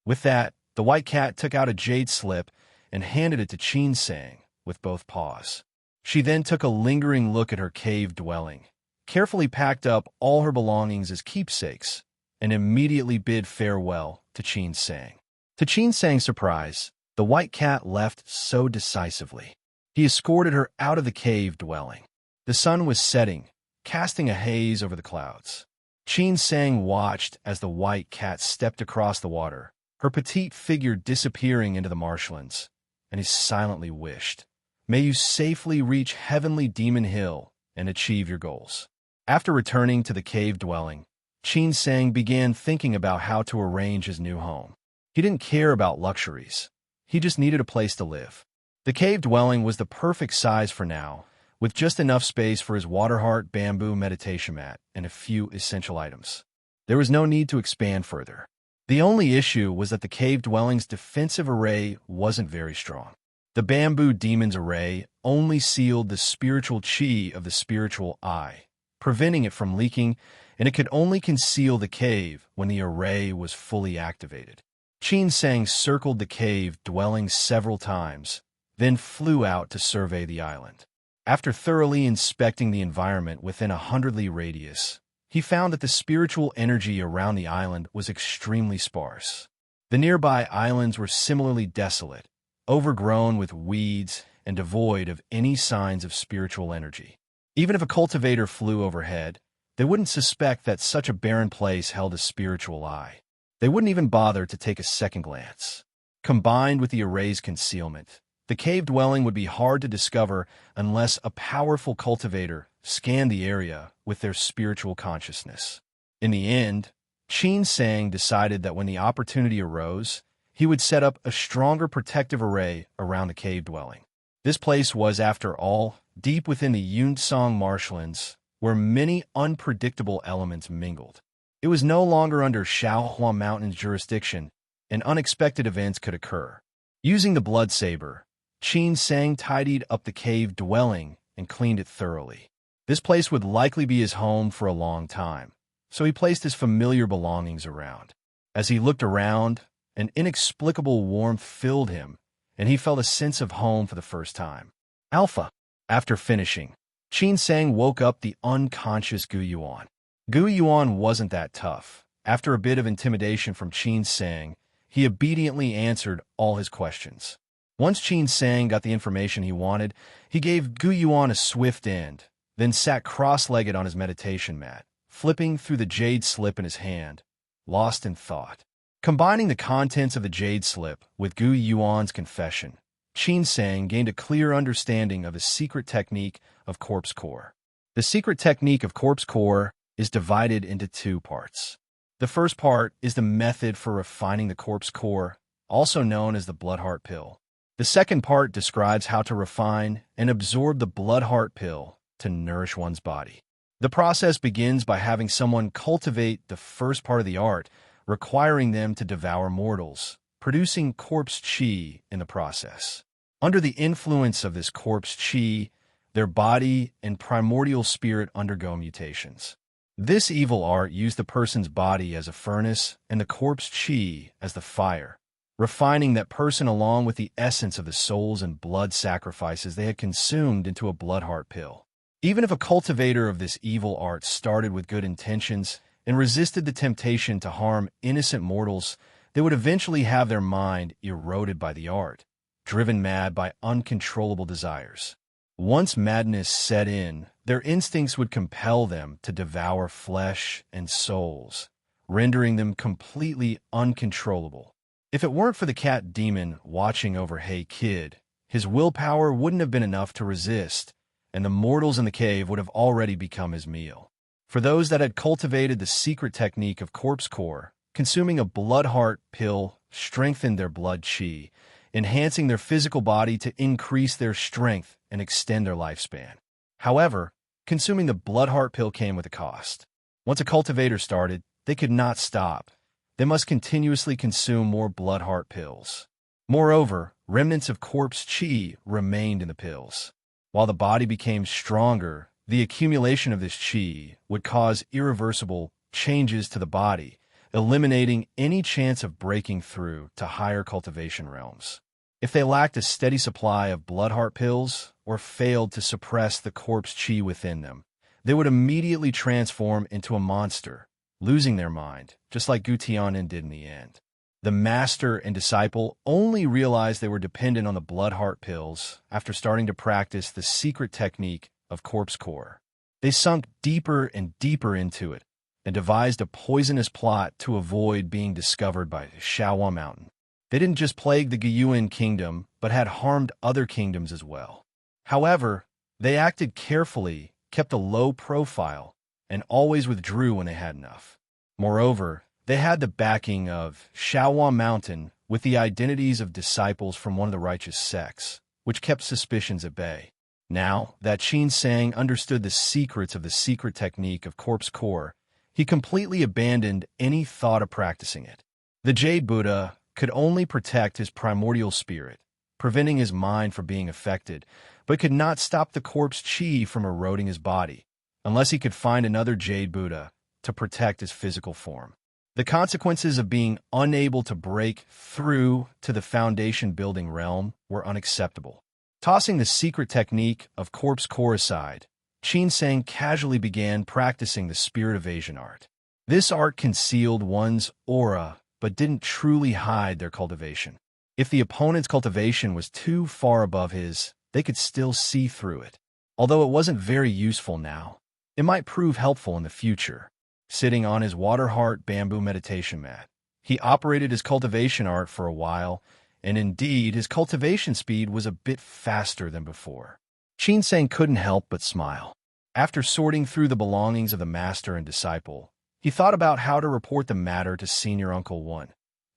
With that, the white cat took out a jade slip and handed it to Qin Sang with both paws. She then took a lingering look at her cave dwelling, carefully packed up all her belongings as keepsakes, and immediately bid farewell to Qin Sang. To Qin Sang's surprise, the white cat left so decisively. He escorted her out of the cave dwelling. The sun was setting, casting a haze over the clouds. Qin Sang watched as the white cat stepped across the water, her petite figure disappearing into the marshlands, and he silently wished, "May you safely reach Heavenly Demon Hill and achieve your goals." After returning to the cave dwelling, Qin Sang began thinking about how to arrange his new home. He didn't care about luxuries. He just needed a place to live. The cave dwelling was the perfect size for now, with just enough space for his water-heart bamboo meditation mat and a few essential items. There was no need to expand further. The only issue was that the cave dwelling's defensive array wasn't very strong. The bamboo demon's array only sealed the spiritual chi of the spiritual eye, preventing it from leaking, and it could only conceal the cave when the array was fully activated. Qin Sang circled the cave dwelling several times, then flew out to survey the island. After thoroughly inspecting the environment within a 100-li radius, he found that the spiritual energy around the island was extremely sparse. The nearby islands were similarly desolate, overgrown with weeds and devoid of any signs of spiritual energy. Even if a cultivator flew overhead, they wouldn't suspect that such a barren place held a spiritual eye. They wouldn't even bother to take a second glance. Combined with the array's concealment, the cave dwelling would be hard to discover unless a powerful cultivator scanned the area with their spiritual consciousness. In the end, Qin Sang decided that when the opportunity arose, he would set up a stronger protective array around the cave dwelling. This place was, after all, deep within the Yunsong marshlands, where many unpredictable elements mingled. It was no longer under Shaohua Mountain's jurisdiction, and unexpected events could occur. Using the blood saber, Qin Sang tidied up the cave dwelling and cleaned it thoroughly. This place would likely be his home for a long time, so he placed his familiar belongings around. As he looked around, an inexplicable warmth filled him, and he felt a sense of home for the first time. Alpha. After finishing, Qin Sang woke up the unconscious Gu Yuan. Gu Yuan wasn't that tough. After a bit of intimidation from Qin Sang, he obediently answered all his questions. Once Qin Sang got the information he wanted, he gave Gu Yuan a swift end, then sat cross-legged on his meditation mat, flipping through the jade slip in his hand, lost in thought. Combining the contents of the jade slip with Gu Yuan's confession, Qin Sang gained a clear understanding of his secret technique of corpse core. The secret technique of corpse core is divided into two parts. The first part is the method for refining the corpse core, also known as the blood heart pill. The second part describes how to refine and absorb the blood heart pill to nourish one's body. The process begins by having someone cultivate the first part of the art, requiring them to devour mortals, producing corpse chi in the process. Under the influence of this corpse chi, their body and primordial spirit undergo mutations. This evil art used the person's body as a furnace and the corpse chi as the fire, refining that person along with the essence of the souls and blood sacrifices they had consumed into a blood heart pill. Even if a cultivator of this evil art started with good intentions and resisted the temptation to harm innocent mortals, they would eventually have their mind eroded by the art, driven mad by uncontrollable desires. Once madness set in, their instincts would compel them to devour flesh and souls, rendering them completely uncontrollable. If it weren't for the cat demon watching over Hey Kid, his willpower wouldn't have been enough to resist, and the mortals in the cave would have already become his meal. For those that had cultivated the secret technique of corpse core, consuming a blood heart pill strengthened their blood chi, enhancing their physical body to increase their strength and extend their lifespan. However, consuming the blood heart pill came with a cost. Once a cultivator started, they could not stop. They must continuously consume more blood heart pills. Moreover, remnants of corpse chi remained in the pills. While the body became stronger, the accumulation of this chi would cause irreversible changes to the body, eliminating any chance of breaking through to higher cultivation realms. If they lacked a steady supply of blood heart pills or failed to suppress the corpse chi within them, they would immediately transform into a monster, losing their mind, just like Gutianin did in the end. The master and disciple only realized they were dependent on the blood heart pills after starting to practice the secret technique of corpse core. They sunk deeper and deeper into it and devised a poisonous plot to avoid being discovered by Shaohua Mountain. They didn't just plague the Guyuan kingdom, but had harmed other kingdoms as well. However, they acted carefully, kept a low profile, and always withdrew when they had enough. Moreover, they had the backing of Shaohua Mountain with the identities of disciples from one of the righteous sects, which kept suspicions at bay. Now that Qin Sang understood the secrets of the secret technique of corpse core, he completely abandoned any thought of practicing it. The Jade Buddha could only protect his primordial spirit, preventing his mind from being affected, but could not stop the corpse chi from eroding his body, unless he could find another Jade Buddha to protect his physical form. The consequences of being unable to break through to the foundation-building realm were unacceptable. Tossing the secret technique of corpse core aside, Qin Sang casually began practicing the spirit evasion art. This art concealed one's aura but didn't truly hide their cultivation. If the opponent's cultivation was too far above his, they could still see through it. Although it wasn't very useful now, it might prove helpful in the future. Sitting on his water heart bamboo meditation mat, he operated his cultivation art for a while, and indeed his cultivation speed was a bit faster than before. Qin Sang couldn't help but smile. After sorting through the belongings of the master and disciple, he thought about how to report the matter to Senior Uncle One,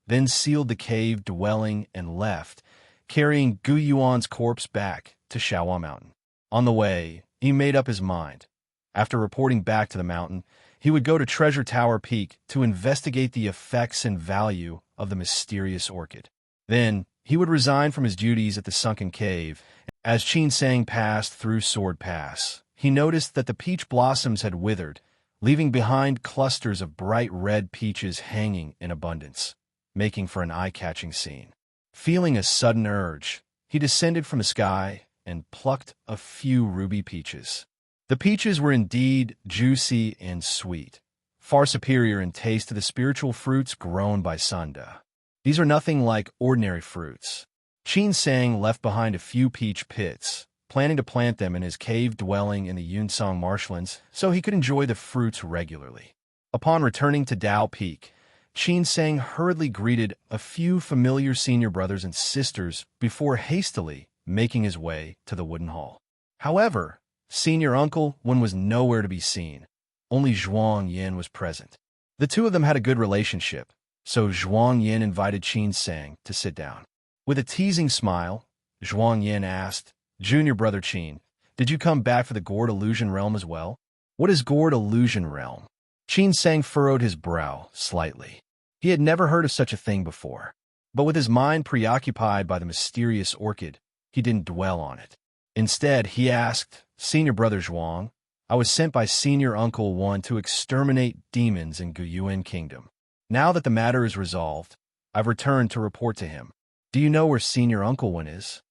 then sealed the cave dwelling and left, carrying Gu Yuan's corpse back to Shaohua Mountain. On the way, he made up his mind. After reporting back to the mountain, he would go to Treasure Tower Peak to investigate the effects and value of the mysterious orchid. Then, he would resign from his duties at the sunken cave. As Qin Sang passed through Sword Pass, he noticed that the peach blossoms had withered, leaving behind clusters of bright red peaches hanging in abundance, making for an eye-catching scene. Feeling a sudden urge, he descended from the sky and plucked a few ruby peaches. The peaches were indeed juicy and sweet, far superior in taste to the spiritual fruits grown by Sunda. These are nothing like ordinary fruits. Qin Sang left behind a few peach pits, planning to plant them in his cave dwelling in the Yunsong marshlands so he could enjoy the fruits regularly. Upon returning to Dao Peak, Qin Sang hurriedly greeted a few familiar senior brothers and sisters before hastily making his way to the wooden hall. However, Senior Uncle One was nowhere to be seen. Only Zhuang Yin was present. The two of them had a good relationship, so Zhuang Yin invited Qin Sang to sit down. With a teasing smile, Zhuang Yin asked, "Junior brother Qin, did you come back for the Gourd Illusion Realm as well?" "What is Gourd Illusion Realm?" Qin Sang furrowed his brow slightly. He had never heard of such a thing before, but with his mind preoccupied by the mysterious orchid, he didn't dwell on it. Instead, he asked, "Senior brother Zhuang, I was sent by Senior Uncle One to exterminate demons in Guyuan Kingdom. Now that the matter is resolved, I've returned to report to him. Do you know where Senior Uncle Wen is?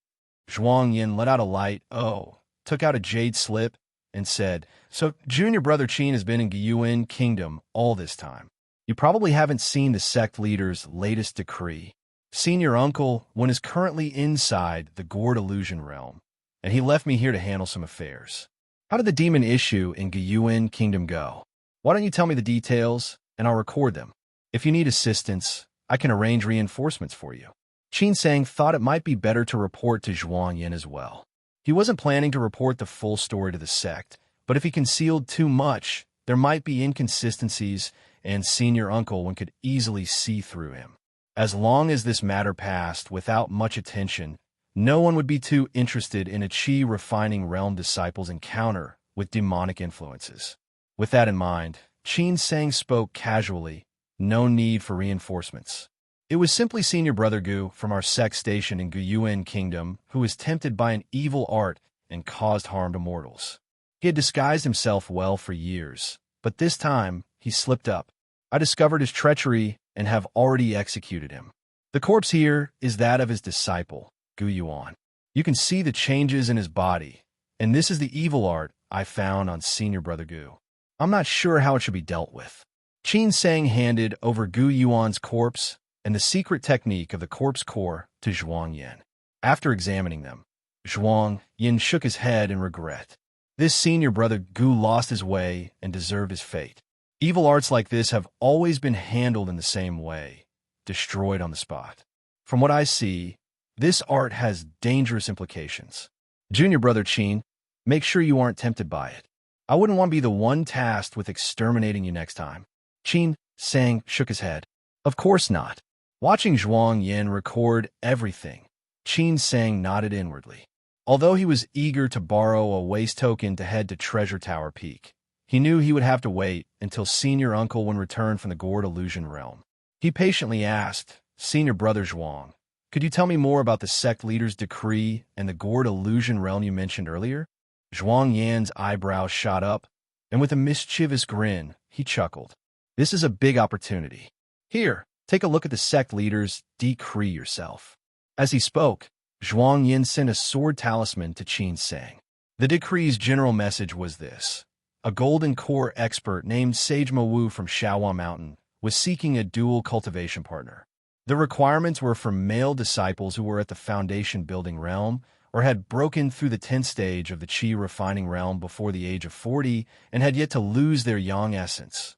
Zhuang Yin let out a light, took out a jade slip, and said, So, Junior Brother Qin has been in Gyuan Kingdom all this time. You probably haven't seen the sect leader's latest decree. Senior Uncle Wen is currently inside the Gourd Illusion Realm, and he left me here to handle some affairs. How did the demon issue in Gyuan Kingdom go? Why don't you tell me the details, and I'll record them. If you need assistance, I can arrange reinforcements for you. Qin Sang thought it might be better to report to Zhuang Yin as well. He wasn't planning to report the full story to the sect, but if he concealed too much, there might be inconsistencies, and Senior Uncle Wen could easily see through him. As long as this matter passed without much attention, no one would be too interested in a Qi refining realm disciple's encounter with demonic influences. With that in mind, Qin Sang spoke casually, no need for reinforcements. It was simply Senior Brother Gu from our sect station in Gyuan Kingdom who was tempted by an evil art and caused harm to mortals. He had disguised himself well for years, but this time he slipped up. I discovered his treachery and have already executed him. The corpse here is that of his disciple, Gu Yuan. You can see the changes in his body, and this is the evil art I found on Senior Brother Gu. I'm not sure how it should be dealt with. Qin Sang handed over Gu Yuan's corpse and the secret technique of the corpse core to Zhuang Yin. After examining them, Zhuang Yin shook his head in regret. This Senior Brother Gu lost his way and deserved his fate. Evil arts like this have always been handled in the same way, destroyed on the spot. From what I see, this art has dangerous implications. Junior Brother Qin, make sure you aren't tempted by it. I wouldn't want to be the one tasked with exterminating you next time. Qin Sang shook his head. Of course not. Watching Zhuang Yin record everything, Qin Sang nodded inwardly. Although he was eager to borrow a waste token to head to Treasure Tower Peak, he knew he would have to wait until Senior Uncle Wen returned from the Gourd Illusion Realm. He patiently asked, Senior Brother Zhuang, could you tell me more about the sect leader's decree and the Gourd Illusion Realm you mentioned earlier? Zhuang Yan's eyebrows shot up, and with a mischievous grin, he chuckled. This is a big opportunity. Here, take a look at the sect leader's decree yourself. As he spoke, Zhuang Yin sent a sword talisman to Qin Sang. The decree's general message was this. A golden core expert named Sage Mo Wu from Shaohua Mountain was seeking a dual cultivation partner. The requirements were for male disciples who were at the foundation building realm or had broken through the 10th stage of the Qi refining realm before the age of 40 and had yet to lose their yang essence.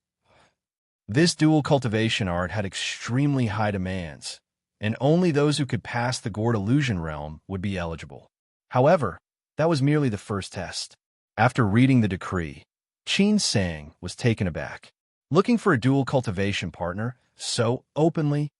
This dual cultivation art had extremely high demands, and only those who could pass the Gourd Illusion realm would be eligible. However, that was merely the first test. After reading the decree, Qin Sang was taken aback. Looking for a dual cultivation partner so openly?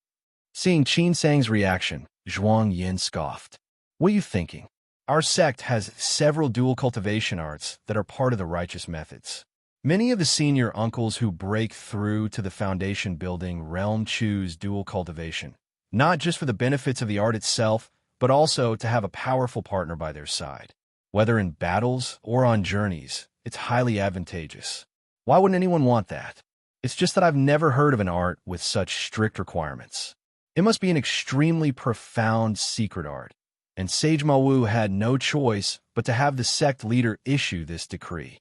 Seeing Qin Sang's reaction, Zhuang Yin scoffed. What are you thinking? Our sect has several dual cultivation arts that are part of the righteous methods. Many of the senior uncles who break through to the foundation building realm choose dual cultivation, not just for the benefits of the art itself, but also to have a powerful partner by their side. Whether in battles or on journeys, it's highly advantageous. Why wouldn't anyone want that? It's just that I've never heard of an art with such strict requirements. It must be an extremely profound secret art, and Sage Ma Wu had no choice but to have the sect leader issue this decree.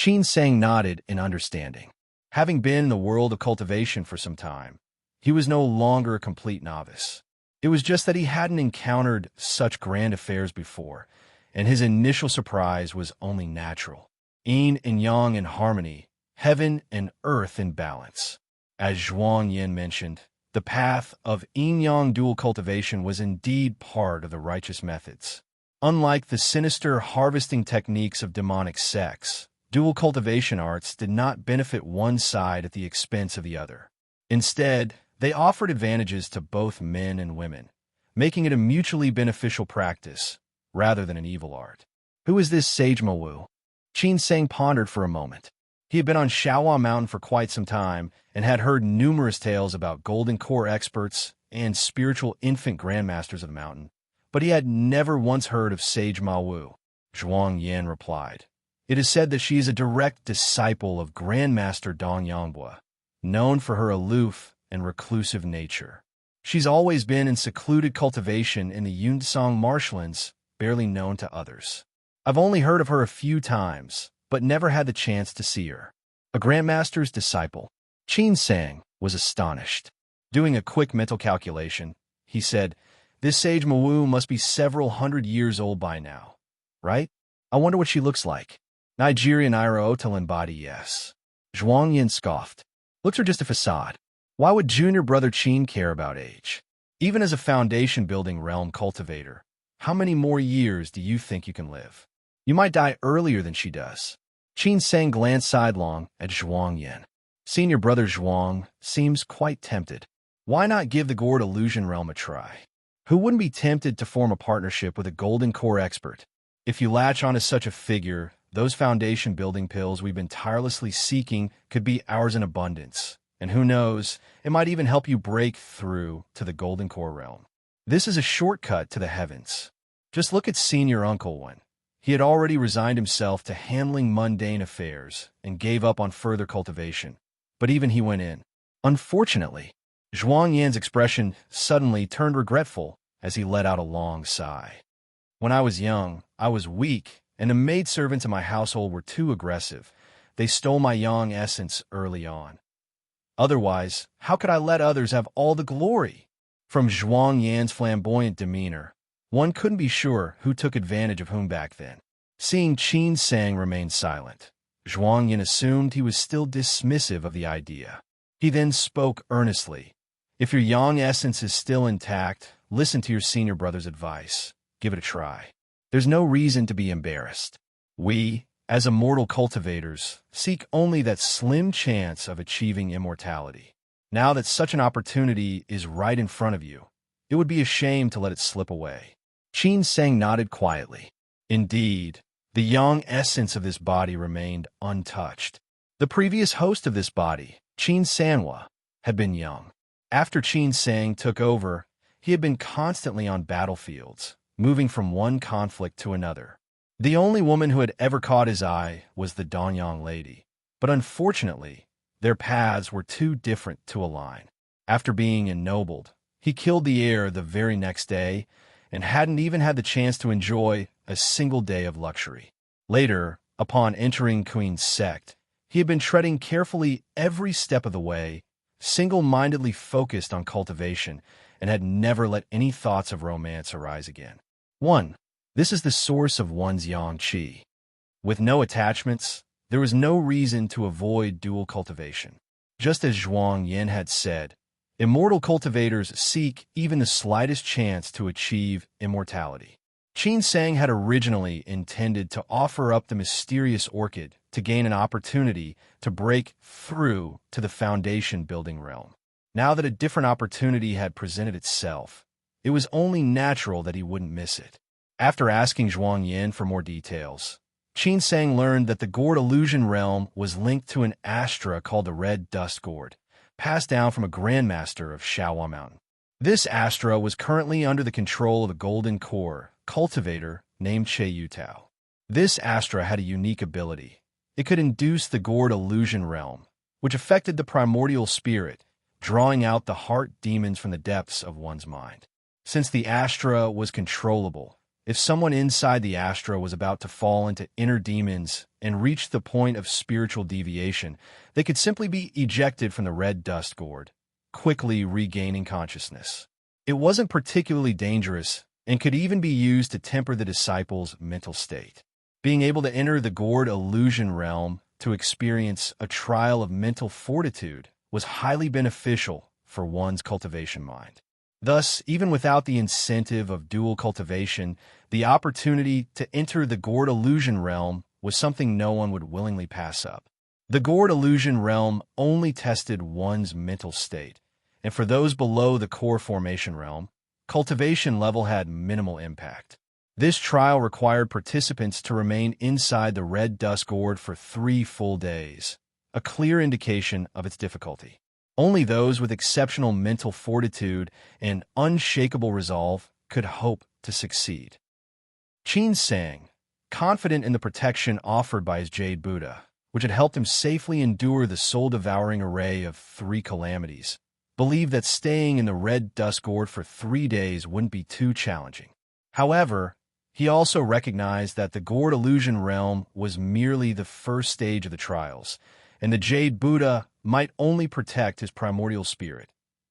Qin Sang nodded in understanding. Having been in the world of cultivation for some time, he was no longer a complete novice. It was just that he hadn't encountered such grand affairs before, and his initial surprise was only natural. Yin and Yang in harmony, heaven and earth in balance. As Zhuang Yin mentioned, the path of yin-yang dual cultivation was indeed part of the righteous methods. Unlike the sinister harvesting techniques of demonic sects, dual cultivation arts did not benefit one side at the expense of the other. Instead, they offered advantages to both men and women, making it a mutually beneficial practice rather than an evil art. Who is this Sage Mo Wu? Qin Sang pondered for a moment. He had been on Shaohua Mountain for quite some time and had heard numerous tales about golden core experts and spiritual infant grandmasters of the mountain, but he had never once heard of Sage Ma Wu. Zhuang Yin replied. It is said that she is a direct disciple of Grandmaster Dong Yangbua, known for her aloof and reclusive nature. She's always been in secluded cultivation in the Yunzong marshlands, barely known to others. I've only heard of her a few times, but never had the chance to see her. A Grandmaster's disciple. Qin Sang was astonished. Doing a quick mental calculation, he said, "This sage Mawu must be several hundred years old by now, right? I wonder what she looks like." Nigerian Iro Otalenbadi, yes. Zhuang Yin scoffed. "Looks are just a facade. Why would junior brother Qin care about age? Even as a foundation-building realm cultivator, how many more years do you think you can live? You might die earlier than she does." Qin Sang glanced sidelong at Zhuang Yin. Senior brother Zhuang seems quite tempted. Why not give the Gourd Illusion Realm a try? Who wouldn't be tempted to form a partnership with a Golden Core expert? If you latch onto such a figure, those foundation-building pills we've been tirelessly seeking could be ours in abundance. And who knows, it might even help you break through to the Golden Core realm. This is a shortcut to the heavens. Just look at Senior Uncle One. He had already resigned himself to handling mundane affairs and gave up on further cultivation. But even he went in. Unfortunately, Zhuang Yan's expression suddenly turned regretful as he let out a long sigh. "When I was young, I was weak, and the maidservants in my household were too aggressive. They stole my yang essence early on. Otherwise, how could I let others have all the glory?" From Zhuang Yan's flamboyant demeanor, one couldn't be sure who took advantage of whom back then. Seeing Qin Sang remain silent, Zhuang Yan assumed he was still dismissive of the idea. He then spoke earnestly. "If your yang essence is still intact, listen to your senior brother's advice. Give it a try. There's no reason to be embarrassed. We, as immortal cultivators, seek only that slim chance of achieving immortality. Now that such an opportunity is right in front of you, it would be a shame to let it slip away." Qin Sang nodded quietly. Indeed, the yang essence of this body remained untouched. The previous host of this body, Qin Sanhua, had been young. After Qin Sang took over, he had been constantly on battlefields, moving from one conflict to another. The only woman who had ever caught his eye was the Donyang lady, but unfortunately, their paths were too different to align. After being ennobled, he killed the heir the very next day and hadn't even had the chance to enjoy a single day of luxury. Later, upon entering Queen's sect, he had been treading carefully every step of the way, single-mindedly focused on cultivation, and had never let any thoughts of romance arise again. 1. This is the source of one's yang qi. With no attachments, there was no reason to avoid dual cultivation. Just as Zhuang Yin had said, immortal cultivators seek even the slightest chance to achieve immortality. Qin Sang had originally intended to offer up the mysterious orchid to gain an opportunity to break through to the foundation-building realm. Now that a different opportunity had presented itself, it was only natural that he wouldn't miss it. After asking Zhuang Yin for more details, Qin Sang learned that the Gourd Illusion Realm was linked to an astra called the Red Dust Gourd, passed down from a Grandmaster of Shaohua Mountain. This astra was currently under the control of a Golden Core cultivator named Che Yutao. This astra had a unique ability. It could induce the Gourd Illusion Realm, which affected the primordial spirit, drawing out the heart demons from the depths of one's mind. Since the astra was controllable, if someone inside the astra was about to fall into inner demons and reach the point of spiritual deviation, they could simply be ejected from the Red Dust Gourd, quickly regaining consciousness. It wasn't particularly dangerous and could even be used to temper the disciple's mental state. Being able to enter the Gourd Illusion Realm to experience a trial of mental fortitude was highly beneficial for one's cultivation mind. Thus, even without the incentive of dual cultivation, the opportunity to enter the Gourd Illusion Realm was something no one would willingly pass up. The Gourd Illusion Realm only tested one's mental state, and for those below the core formation realm, cultivation level had minimal impact. This trial required participants to remain inside the Red Dust Gourd for 3 full days, a clear indication of its difficulty. Only those with exceptional mental fortitude and unshakable resolve could hope to succeed. Qin Sang, confident in the protection offered by his Jade Buddha, which had helped him safely endure the soul-devouring array of 3 calamities, believed that staying in the red dust gourd for 3 days wouldn't be too challenging. However, he also recognized that the gourd illusion realm was merely the first stage of the trials, and the Jade Buddha might only protect his primordial spirit,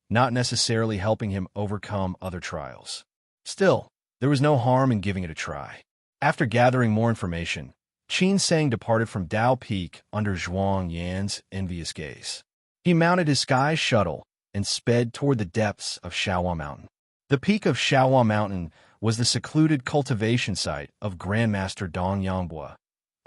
not necessarily helping him overcome other trials. Still, there was no harm in giving it a try. After gathering more information, Qin Sang departed from Dao Peak under Zhuang Yan's envious gaze. He mounted his sky shuttle and sped toward the depths of Shaohua Mountain. The peak of Shaohua Mountain was the secluded cultivation site of Grandmaster Dong Yangbua,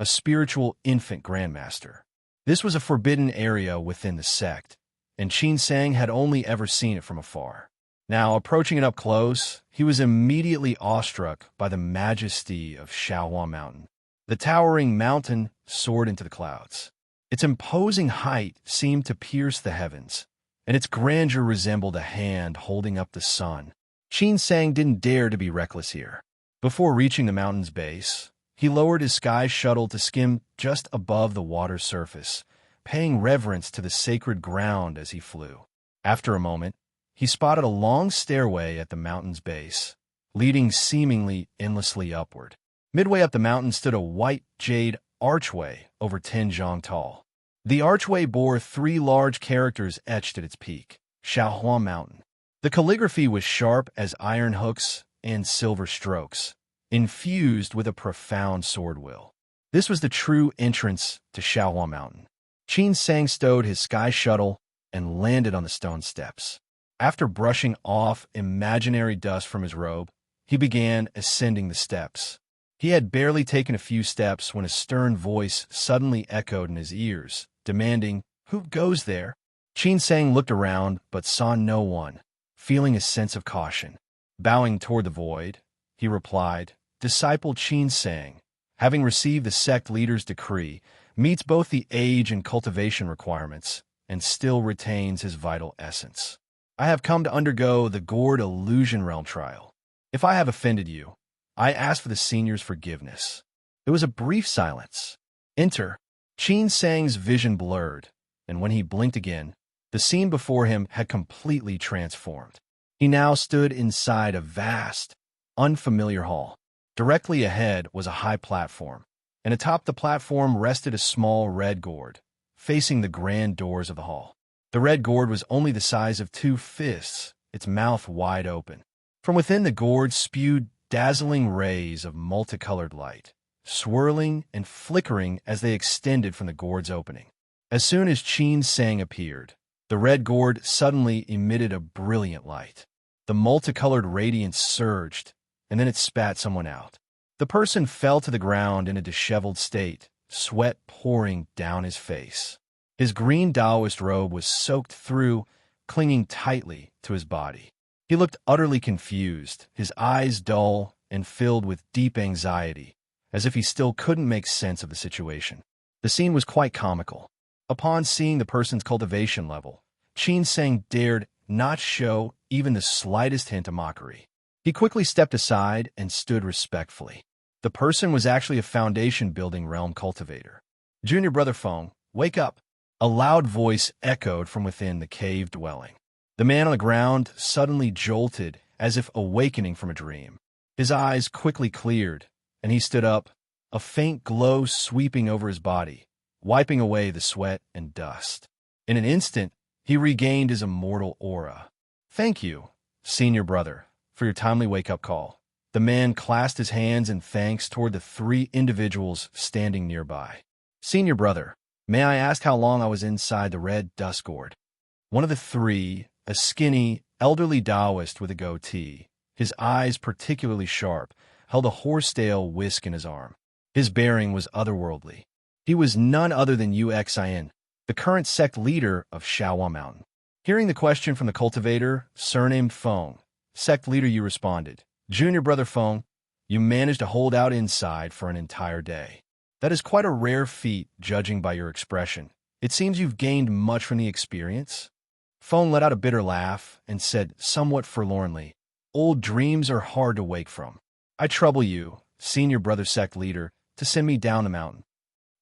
a spiritual infant grandmaster. This was a forbidden area within the sect, and Qin Sang had only ever seen it from afar. Now, approaching it up close, he was immediately awestruck by the majesty of Shaohua Mountain. The towering mountain soared into the clouds. Its imposing height seemed to pierce the heavens, and its grandeur resembled a hand holding up the sun. Qin Sang didn't dare to be reckless here. Before reaching the mountain's base, he lowered his sky shuttle to skim just above the water's surface, paying reverence to the sacred ground as he flew. After a moment, he spotted a long stairway at the mountain's base, leading seemingly endlessly upward. Midway up the mountain stood a white jade archway over 10 zhang tall. The archway bore 3 large characters etched at its peak: Shaohua Mountain. The calligraphy was sharp as iron hooks and silver strokes, infused with a profound sword will. This was the true entrance to Shaohua Mountain. Qin Sang stowed his sky shuttle and landed on the stone steps. After brushing off imaginary dust from his robe, he began ascending the steps. He had barely taken a few steps when a stern voice suddenly echoed in his ears, demanding, "Who goes there?" Qin Sang looked around but saw no one, feeling a sense of caution. Bowing toward the void, he replied, "Disciple Qin Sang, having received the sect leader's decree, meets both the age and cultivation requirements, and still retains his vital essence. I have come to undergo the Gourd Illusion Realm trial. If I have offended you, I ask for the senior's forgiveness." There was a brief silence. Enter. Qin Sang's vision blurred, and when he blinked again, the scene before him had completely transformed. He now stood inside a vast, unfamiliar hall. Directly ahead was a high platform, and atop the platform rested a small red gourd, facing the grand doors of the hall. The red gourd was only the size of 2 fists, its mouth wide open. From within, the gourd spewed dazzling rays of multicolored light, swirling and flickering as they extended from the gourd's opening. As soon as Qin Sang appeared, the red gourd suddenly emitted a brilliant light. The multicolored radiance surged, and then it spat someone out. The person fell to the ground in a disheveled state, sweat pouring down his face. His green Taoist robe was soaked through, clinging tightly to his body. He looked utterly confused, his eyes dull and filled with deep anxiety, as if he still couldn't make sense of the situation. The scene was quite comical. Upon seeing the person's cultivation level, Qin Sang dared not show even the slightest hint of mockery. He quickly stepped aside and stood respectfully. The person was actually a foundation-building realm cultivator. "Junior Brother Feng, wake up!" A loud voice echoed from within the cave dwelling. The man on the ground suddenly jolted as if awakening from a dream. His eyes quickly cleared, and he stood up, a faint glow sweeping over his body, wiping away the sweat and dust. In an instant, he regained his immortal aura. "Thank you, senior brother, for your timely wake-up call." The man clasped his hands in thanks toward the 3 individuals standing nearby. "Senior brother, may I ask how long I was inside the red dust gourd?" One of the 3, a skinny, elderly Taoist with a goatee, his eyes particularly sharp, held a horsetail whisk in his arm. His bearing was otherworldly. He was none other than Uxin, the current sect leader of Shaohua Mountain. Hearing the question from the cultivator, surnamed Feng, "Sect leader," you responded, "Junior Brother Feng, you managed to hold out inside for an entire day. That is quite a rare feat, judging by your expression. It seems you've gained much from the experience." Feng let out a bitter laugh and said somewhat forlornly, "Old dreams are hard to wake from. I trouble you, senior brother sect leader, to send me down the mountain."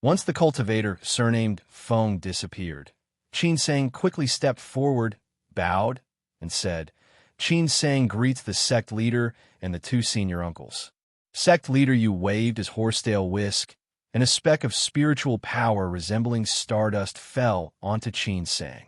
Once the cultivator, surnamed Feng, disappeared, Qin Sang quickly stepped forward, bowed, and said, "Qin Sang greets the sect leader and the two senior uncles." Sect leader Yu waved his horsetail whisk, and a speck of spiritual power resembling stardust fell onto Qin Sang.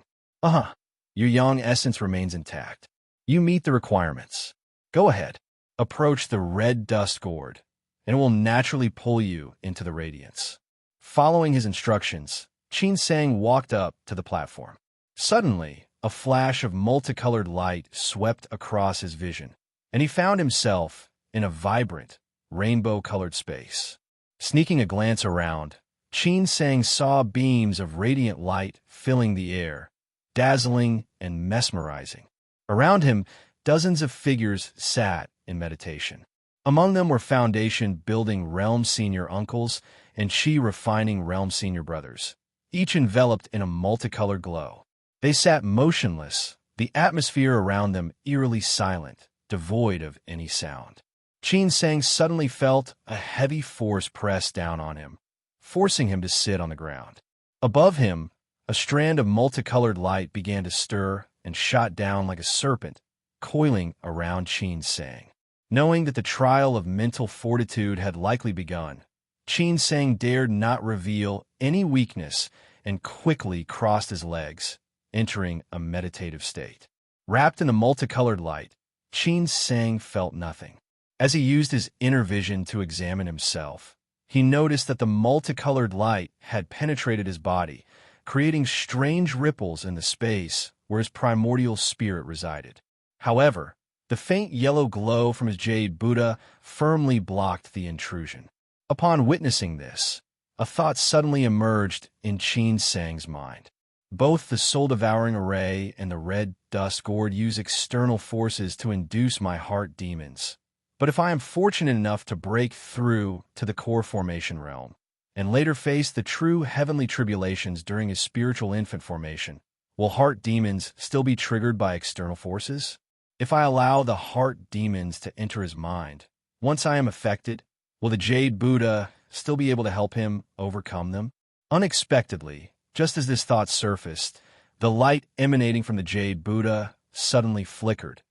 Your young essence remains intact. You meet the requirements. Go ahead. Approach the red dust gourd, and it will naturally pull you into the radiance. Following his instructions, Qin Sang walked up to the platform. Suddenly, a flash of multicolored light swept across his vision, and he found himself in a vibrant, rainbow-colored space. Sneaking a glance around, Qin Sang saw beams of radiant light filling the air, dazzling and mesmerizing. Around him, dozens of figures sat in meditation. Among them were Foundation-building Realm Senior uncles and Qi-refining Realm Senior brothers, each enveloped in a multicolored glow. They sat motionless, the atmosphere around them eerily silent, devoid of any sound. Qin Sang suddenly felt a heavy force press down on him, forcing him to sit on the ground. Above him, a strand of multicolored light began to stir and shot down like a serpent, coiling around Qin Sang. Knowing that the trial of mental fortitude had likely begun, Qin Sang dared not reveal any weakness and quickly crossed his legs, entering a meditative state. Wrapped in the multicolored light, Qin Sang felt nothing. As he used his inner vision to examine himself, he noticed that the multicolored light had penetrated his body, creating strange ripples in the space where his primordial spirit resided. However, the faint yellow glow from his jade Buddha firmly blocked the intrusion. Upon witnessing this, a thought suddenly emerged in Qin Sang's mind. Both the soul-devouring array and the red dust gourd use external forces to induce my heart demons. But if I am fortunate enough to break through to the core formation realm, and later face the true heavenly tribulations during his spiritual infant formation, will heart demons still be triggered by external forces? If I allow the heart demons to enter his mind, once I am affected, will the Jade Buddha still be able to help him overcome them? Unexpectedly, just as this thought surfaced, the light emanating from the Jade Buddha suddenly flickered,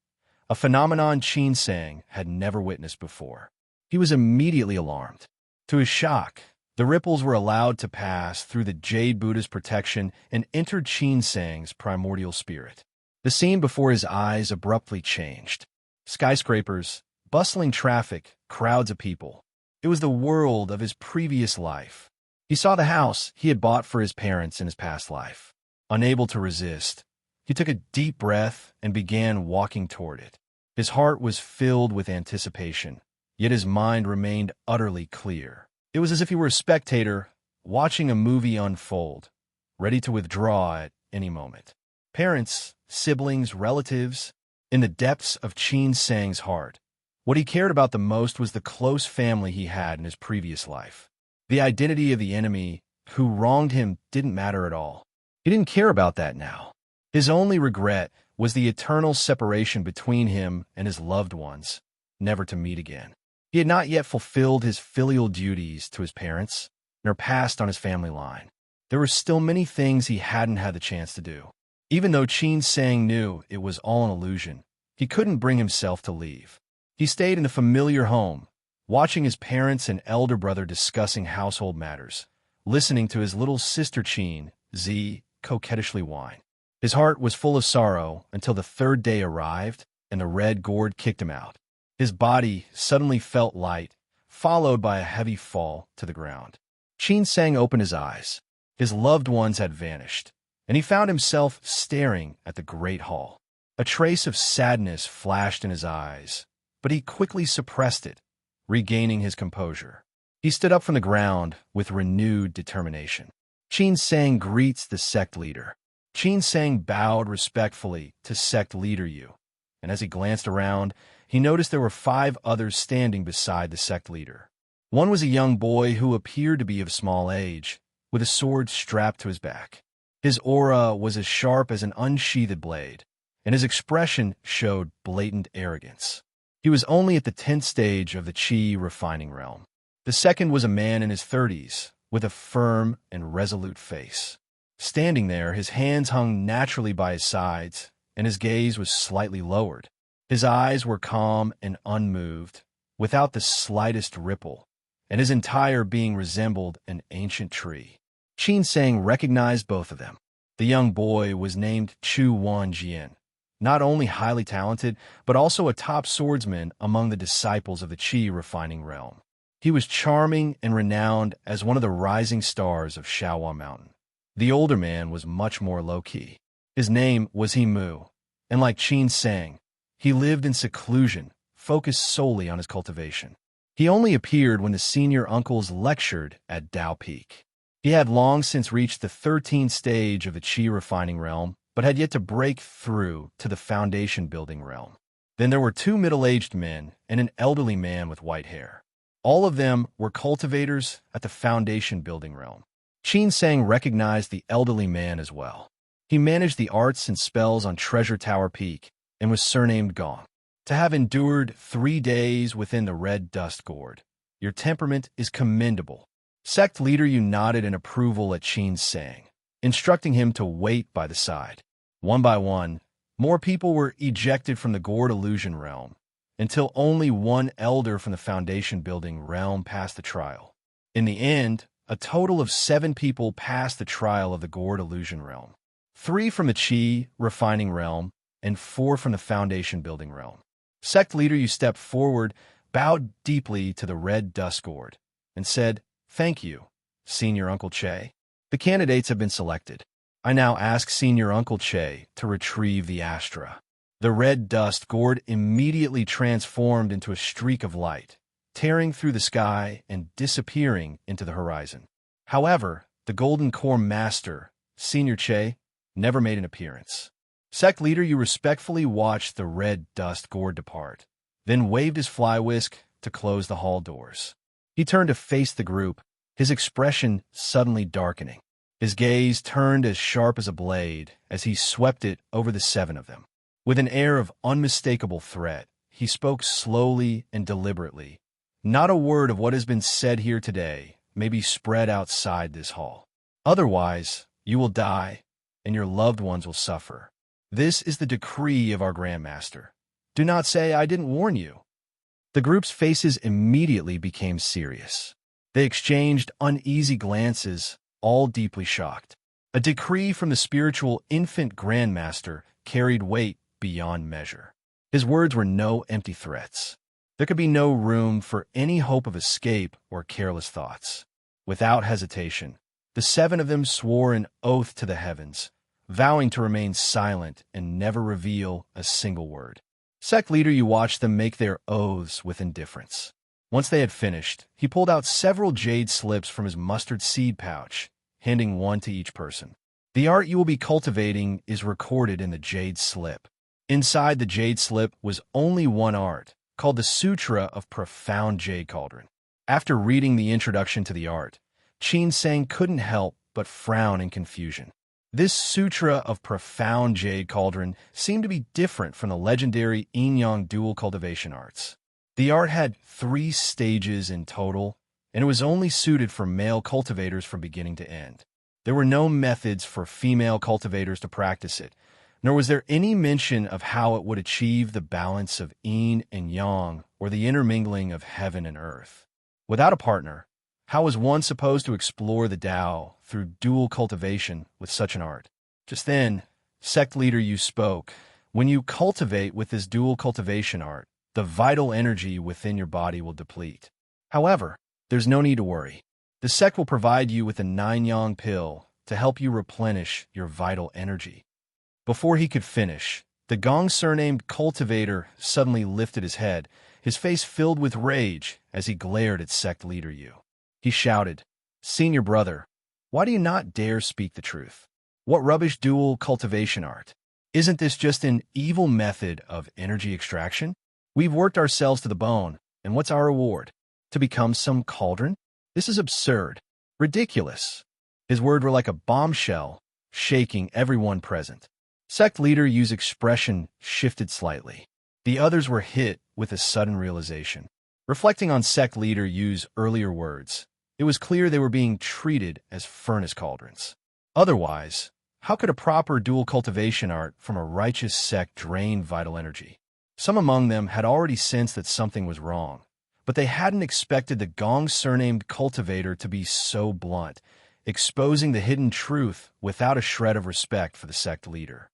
a phenomenon Qin Sang had never witnessed before. He was immediately alarmed. To his shock, the ripples were allowed to pass through the Jade Buddha's protection and entered Qin Sang's primordial spirit. The scene before his eyes abruptly changed. Skyscrapers, bustling traffic, crowds of people. It was the world of his previous life. He saw the house he had bought for his parents in his past life. Unable to resist, he took a deep breath and began walking toward it. His heart was filled with anticipation, yet his mind remained utterly clear. It was as if he were a spectator watching a movie unfold, ready to withdraw at any moment. Parents, siblings, relatives, in the depths of Qin Sang's heart, what he cared about the most was the close family he had in his previous life. The identity of the enemy who wronged him didn't matter at all. He didn't care about that now. His only regret was the eternal separation between him and his loved ones, never to meet again. He had not yet fulfilled his filial duties to his parents, nor passed on his family line. There were still many things he hadn't had the chance to do. Even though Qin Sang knew it was all an illusion, he couldn't bring himself to leave. He stayed in the familiar home, watching his parents and elder brother discussing household matters, listening to his little sister Qin, Z, coquettishly whine. His heart was full of sorrow until the third day arrived and the red gourd kicked him out. His body suddenly felt light, followed by a heavy fall to the ground. Qin Sang opened his eyes. His loved ones had vanished, and he found himself staring at the great hall. A trace of sadness flashed in his eyes, but he quickly suppressed it, regaining his composure. He stood up from the ground with renewed determination. Qin Sang greets the sect leader. Qin Sang bowed respectfully to sect leader Yu, and as he glanced around, he noticed there were 5 others standing beside the sect leader. One was a young boy who appeared to be of small age, with a sword strapped to his back. His aura was as sharp as an unsheathed blade, and his expression showed blatant arrogance. He was only at the 10th stage of the Qi refining realm. The second was a man in his 30s, with a firm and resolute face. Standing there, his hands hung naturally by his sides, and his gaze was slightly lowered. His eyes were calm and unmoved, without the slightest ripple, and his entire being resembled an ancient tree. Qin Sang recognized both of them. The young boy was named Chu Wanjian, not only highly talented, but also a top swordsman among the disciples of the Qi refining realm. He was charming and renowned as one of the rising stars of Shaohua Mountain. The older man was much more low-key. His name was He Mu, and like Qin Sang, he lived in seclusion, focused solely on his cultivation. He only appeared when the senior uncles lectured at Dao Peak. He had long since reached the 13th stage of the Qi refining realm, but had yet to break through to the foundation building realm. Then there were two middle-aged men and an elderly man with white hair. All of them were cultivators at the foundation building realm. Qin Sang recognized the elderly man as well. He managed the arts and spells on Treasure Tower Peak and was surnamed Gong. To have endured 3 days within the red dust gourd, your temperament is commendable. Sect leader Yu nodded in approval at Qin Sang, instructing him to wait by the side. One by one, more people were ejected from the gourd illusion realm, until only one elder from the foundation building realm passed the trial. In the end, a total of 7 people passed the trial of the gourd illusion realm. 3 from the Qi refining realm, and 4 from the foundation building realm. Sect leader Yu stepped forward, bowed deeply to the red dust gourd, and said, "Thank you, Senior Uncle Che. The candidates have been selected. I now ask Senior Uncle Che to retrieve the Astra." The red dust gourd immediately transformed into a streak of light, tearing through the sky and disappearing into the horizon. However, the Golden Core Master, Senior Che, never made an appearance. Sect leader Yu respectfully watched the red dust gourd depart, then waved his fly whisk to close the hall doors. He turned to face the group, his expression suddenly darkening. His gaze turned as sharp as a blade as he swept it over the 7 of them. With an air of unmistakable threat, he spoke slowly and deliberately. "Not a word of what has been said here today may be spread outside this hall. Otherwise, you will die, and your loved ones will suffer. This is the decree of our Grand Master. Do not say I didn't warn you." The group's faces immediately became serious. They exchanged uneasy glances, all deeply shocked. A decree from the spiritual infant Grandmaster carried weight beyond measure. His words were no empty threats. There could be no room for any hope of escape or careless thoughts. Without hesitation, the 7 of them swore an oath to the heavens, vowing to remain silent and never reveal a single word. Sect leader Yu watched them make their oaths with indifference. Once they had finished, he pulled out several jade slips from his mustard seed pouch, handing one to each person. "The art you will be cultivating is recorded in the jade slip." Inside the jade slip was only one art, called the Sutra of Profound Jade Cauldron. After reading the introduction to the art, Qin Sang couldn't help but frown in confusion. This Sutra of Profound Jade Cauldron seemed to be different from the legendary yin-yang dual cultivation arts. The art had 3 stages in total, and it was only suited for male cultivators from beginning to end. There were no methods for female cultivators to practice it, nor was there any mention of how it would achieve the balance of yin and yang or the intermingling of heaven and earth. Without a partner, how was one supposed to explore the Tao through dual cultivation with such an art? Just then, sect leader Yu spoke. "When you cultivate with this dual cultivation art, the vital energy within your body will deplete. However, there's no need to worry. The sect will provide you with a 9-yang pill to help you replenish your vital energy." Before he could finish, the Gong surnamed cultivator suddenly lifted his head, his face filled with rage as he glared at sect leader Yu. He shouted, "Senior brother, why do you not dare speak the truth? What rubbish dual cultivation art? Isn't this just an evil method of energy extraction? We've worked ourselves to the bone, and what's our reward? To become some cauldron? This is absurd, ridiculous." His words were like a bombshell, shaking everyone present. Sect leader Yu's expression shifted slightly. The others were hit with a sudden realization. Reflecting on sect leader Yu's earlier words, it was clear they were being treated as furnace cauldrons. Otherwise, how could a proper dual cultivation art from a righteous sect drain vital energy? Some among them had already sensed that something was wrong, but they hadn't expected the Gong's surnamed cultivator to be so blunt, exposing the hidden truth without a shred of respect for the sect leader.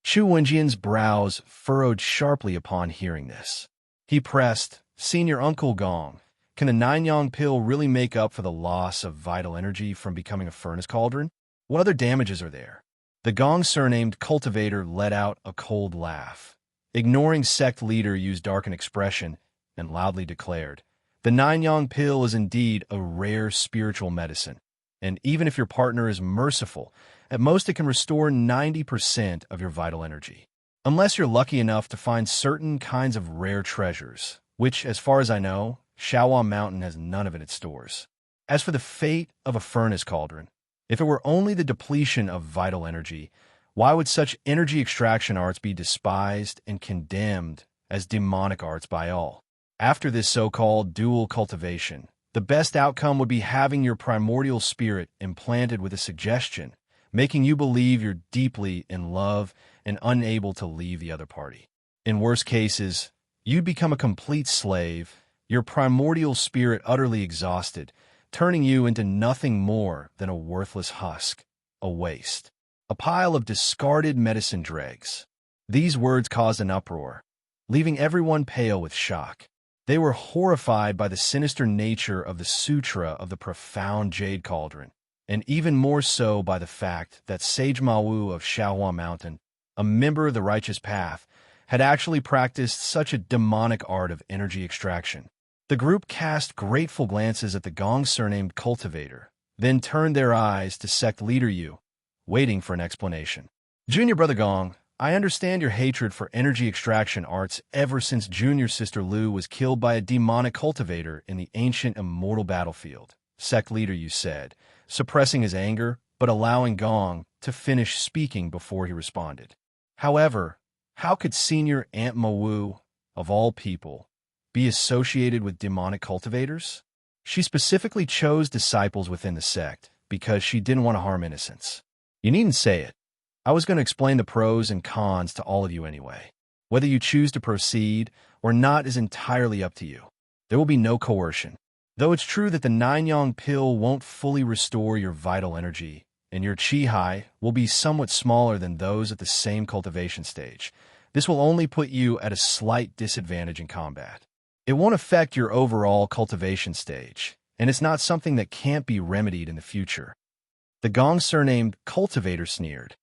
Chu Wenjian's brows furrowed sharply upon hearing this. He pressed, "Senior Uncle Gong, can the Nine-Yang pill really make up for the loss of vital energy from becoming a furnace cauldron? What other damages are there?" The Gong surnamed cultivator let out a cold laugh. Ignoring sect leader Yu's darkened expression, and loudly declared, "The Nine-Yang pill is indeed a rare spiritual medicine, and even if your partner is merciful, at most it can restore 90% of your vital energy. Unless you're lucky enough to find certain kinds of rare treasures, which, as far as I know, Shaohua Mountain has none of in its stores. As for the fate of a furnace cauldron, if it were only the depletion of vital energy, why would such energy extraction arts be despised and condemned as demonic arts by all? After this so-called dual cultivation, the best outcome would be having your primordial spirit implanted with a suggestion, making you believe you're deeply in love and unable to leave the other party. In worst cases, you'd become a complete slave, your primordial spirit utterly exhausted, turning you into nothing more than a worthless husk, a waste, a pile of discarded medicine dregs." These words caused an uproar, leaving everyone pale with shock. They were horrified by the sinister nature of the Sutra of the Profound Jade Cauldron, and even more so by the fact that Sage Mawu of Shaohua Mountain, a member of the Righteous Path, had actually practiced such a demonic art of energy extraction. The group cast grateful glances at the Gong surnamed cultivator, then turned their eyes to sect leader Yu, waiting for an explanation. "Junior Brother Gong, I understand your hatred for energy extraction arts ever since junior sister Lu was killed by a demonic cultivator in the ancient immortal battlefield," sect leader Yu said, suppressing his anger but allowing Gong to finish speaking before he responded. "However, how could senior Aunt Mawu, of all people, be associated with demonic cultivators? She specifically chose disciples within the sect because she didn't want to harm innocents. You needn't say it. I was going to explain the pros and cons to all of you anyway. Whether you choose to proceed or not is entirely up to you. There will be no coercion. Though it's true that the Nine-Yang pill won't fully restore your vital energy, and your chi high will be somewhat smaller than those at the same cultivation stage, this will only put you at a slight disadvantage in combat. It won't affect your overall cultivation stage, and it's not something that can't be remedied in the future." The Gong surnamed cultivator sneered.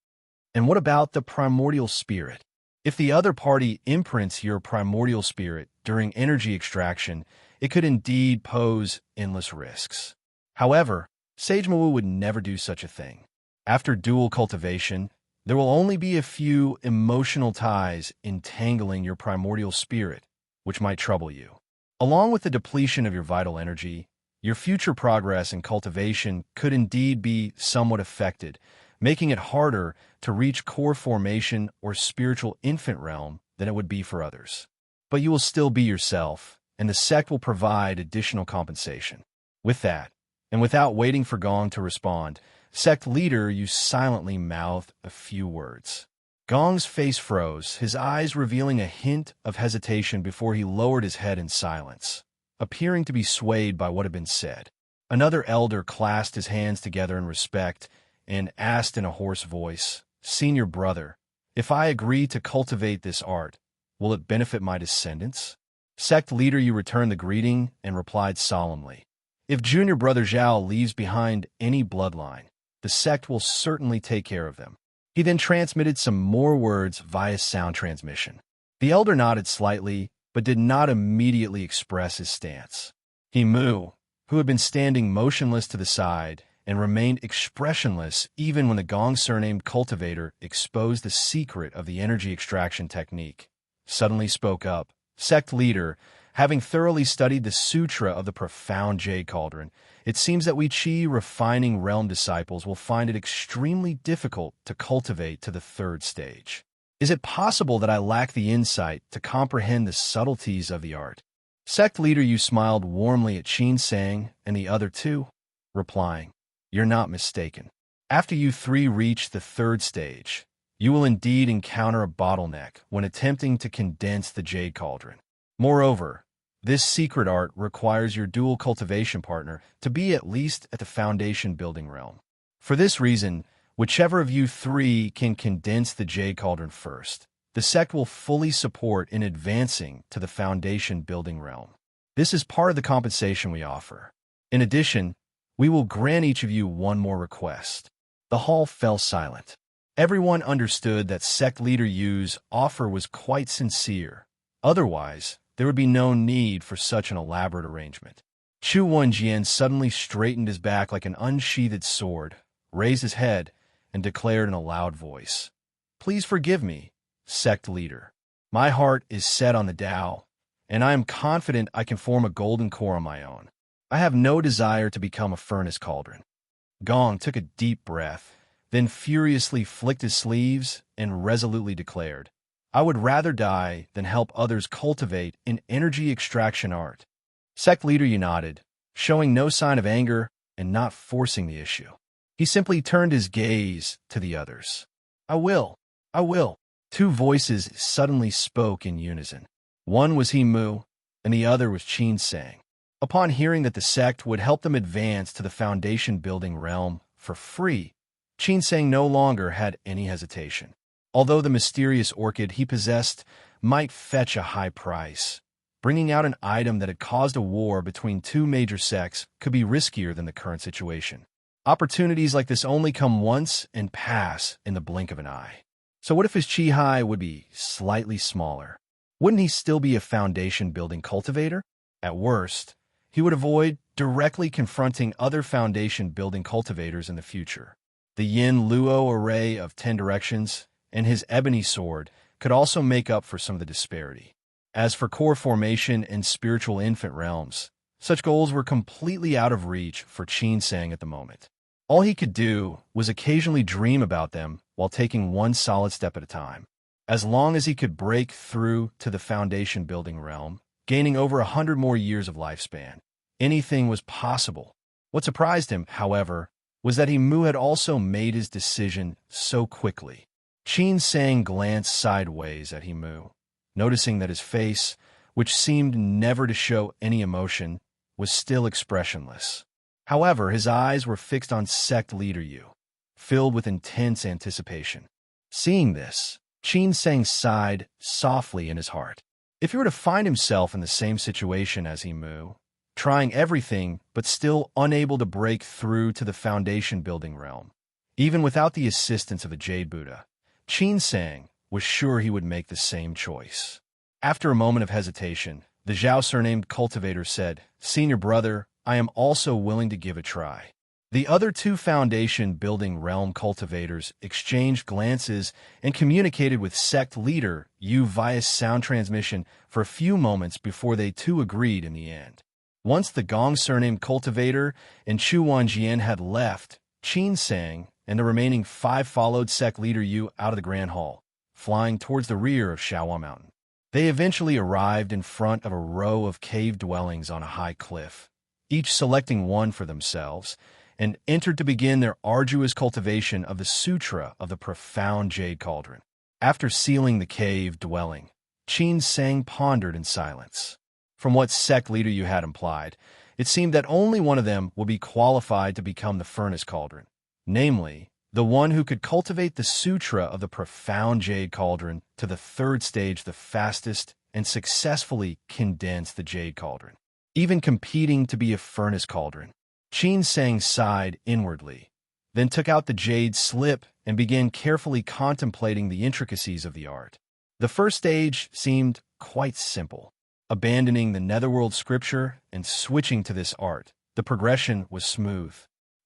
"And what about the primordial spirit? If the other party imprints your primordial spirit during energy extraction, it could indeed pose endless risks. However, Sage Mawu would never do such a thing. After dual cultivation, there will only be a few emotional ties entangling your primordial spirit, which might trouble you. Along with the depletion of your vital energy, your future progress in cultivation could indeed be somewhat affected, making it harder to reach core formation or spiritual infant realm than it would be for others. But you will still be yourself, and the sect will provide additional compensation." With that, and without waiting for Gong to respond, sect leader Yu silently mouthed a few words. Gong's face froze, his eyes revealing a hint of hesitation before he lowered his head in silence, appearing to be swayed by what had been said. Another elder clasped his hands together in respect and asked in a hoarse voice, "Senior brother, if I agree to cultivate this art, will it benefit my descendants?" Sect leader Yu returned the greeting and replied solemnly, "If junior brother Zhao leaves behind any bloodline, the sect will certainly take care of them." He then transmitted some more words via sound transmission. The elder nodded slightly, but did not immediately express his stance. He Mu, who had been standing motionless to the side and remained expressionless even when the Gong surnamed cultivator exposed the secret of the energy extraction technique, suddenly spoke up. "Sect leader, having thoroughly studied the Sutra of the Profound Jade Cauldron, it seems that we Qi refining realm disciples will find it extremely difficult to cultivate to the third stage. Is it possible that I lack the insight to comprehend the subtleties of the art?" Sect leader Yu smiled warmly at Qin Sang and the other two, replying, "You're not mistaken. After you three reach the third stage, you will indeed encounter a bottleneck when attempting to condense the Jade Cauldron. Moreover, this secret art requires your dual cultivation partner to be at least at the foundation building realm. For this reason, whichever of you three can condense the Jade Cauldron first, the sect will fully support in advancing to the foundation building realm. This is part of the compensation we offer. In addition, we will grant each of you one more request. The hall fell silent. Everyone understood that sect leader Yu's offer was quite sincere. Otherwise, there would be no need for such an elaborate arrangement. Chu Wenjian suddenly straightened his back like an unsheathed sword, raised his head, and declared in a loud voice, "Please forgive me, sect leader. My heart is set on the Tao, and I am confident I can form a golden core on my own. I have no desire to become a furnace cauldron." Gong took a deep breath, then furiously flicked his sleeves and resolutely declared, "I would rather die than help others cultivate an energy extraction art." Sect leader Yu nodded, showing no sign of anger and not forcing the issue. He simply turned his gaze to the others. I will. Two voices suddenly spoke in unison. One was He Mu, and the other was Qin Sang. Upon hearing that the sect would help them advance to the foundation building realm for free, Qin Sang no longer had any hesitation. Although the mysterious orchid he possessed might fetch a high price, bringing out an item that had caused a war between two major sects could be riskier than the current situation. Opportunities like this only come once and pass in the blink of an eye. So what if his chi would be slightly smaller? Wouldn't he still be a foundation-building cultivator? At worst, he would avoid directly confronting other foundation-building cultivators in the future. The Yin Luo array of 10 directions and his ebony sword could also make up for some of the disparity. As for core formation and spiritual infant realms, such goals were completely out of reach for Qin Sang at the moment. All he could do was occasionally dream about them while taking one solid step at a time. As long as he could break through to the foundation-building realm, gaining over 100 more years of lifespan, anything was possible. What surprised him, however, was that He Mu had also made his decision so quickly. Qin Sang glanced sideways at He Mu, noticing that his face, which seemed never to show any emotion, was still expressionless. However, his eyes were fixed on sect leader Yu, filled with intense anticipation. Seeing this, Qin Sang sighed softly in his heart. If he were to find himself in the same situation as He Mu, trying everything but still unable to break through to the foundation-building realm, even without the assistance of a Jade Buddha, Qin Sang was sure he would make the same choice. After a moment of hesitation, the Zhao surnamed cultivator said, "Senior brother, I am also willing to give a try." The other two foundation-building realm cultivators exchanged glances and communicated with sect leader Yu via sound transmission for a few moments before they too agreed in the end. Once the Gong surnamed cultivator and Chu Wanjian had left, Qin Sang and the remaining 5 followed sect leader Yu out of the Grand Hall, flying towards the rear of Shaohua Mountain. They eventually arrived in front of a row of cave dwellings on a high cliff, each selecting one for themselves, and entered to begin their arduous cultivation of the Sutra of the Profound Jade Cauldron. After sealing the cave dwelling, Qin Sang pondered in silence. From what sect leader Yu had implied, it seemed that only one of them would be qualified to become the Furnace Cauldron, namely, the one who could cultivate the Sutra of the Profound Jade Cauldron to the third stage the fastest and successfully condense the Jade Cauldron, even competing to be a Furnace Cauldron. Qin Sang sighed inwardly, then took out the jade slip and began carefully contemplating the intricacies of the art. The first stage seemed quite simple. Abandoning the netherworld scripture and switching to this art, the progression was smooth.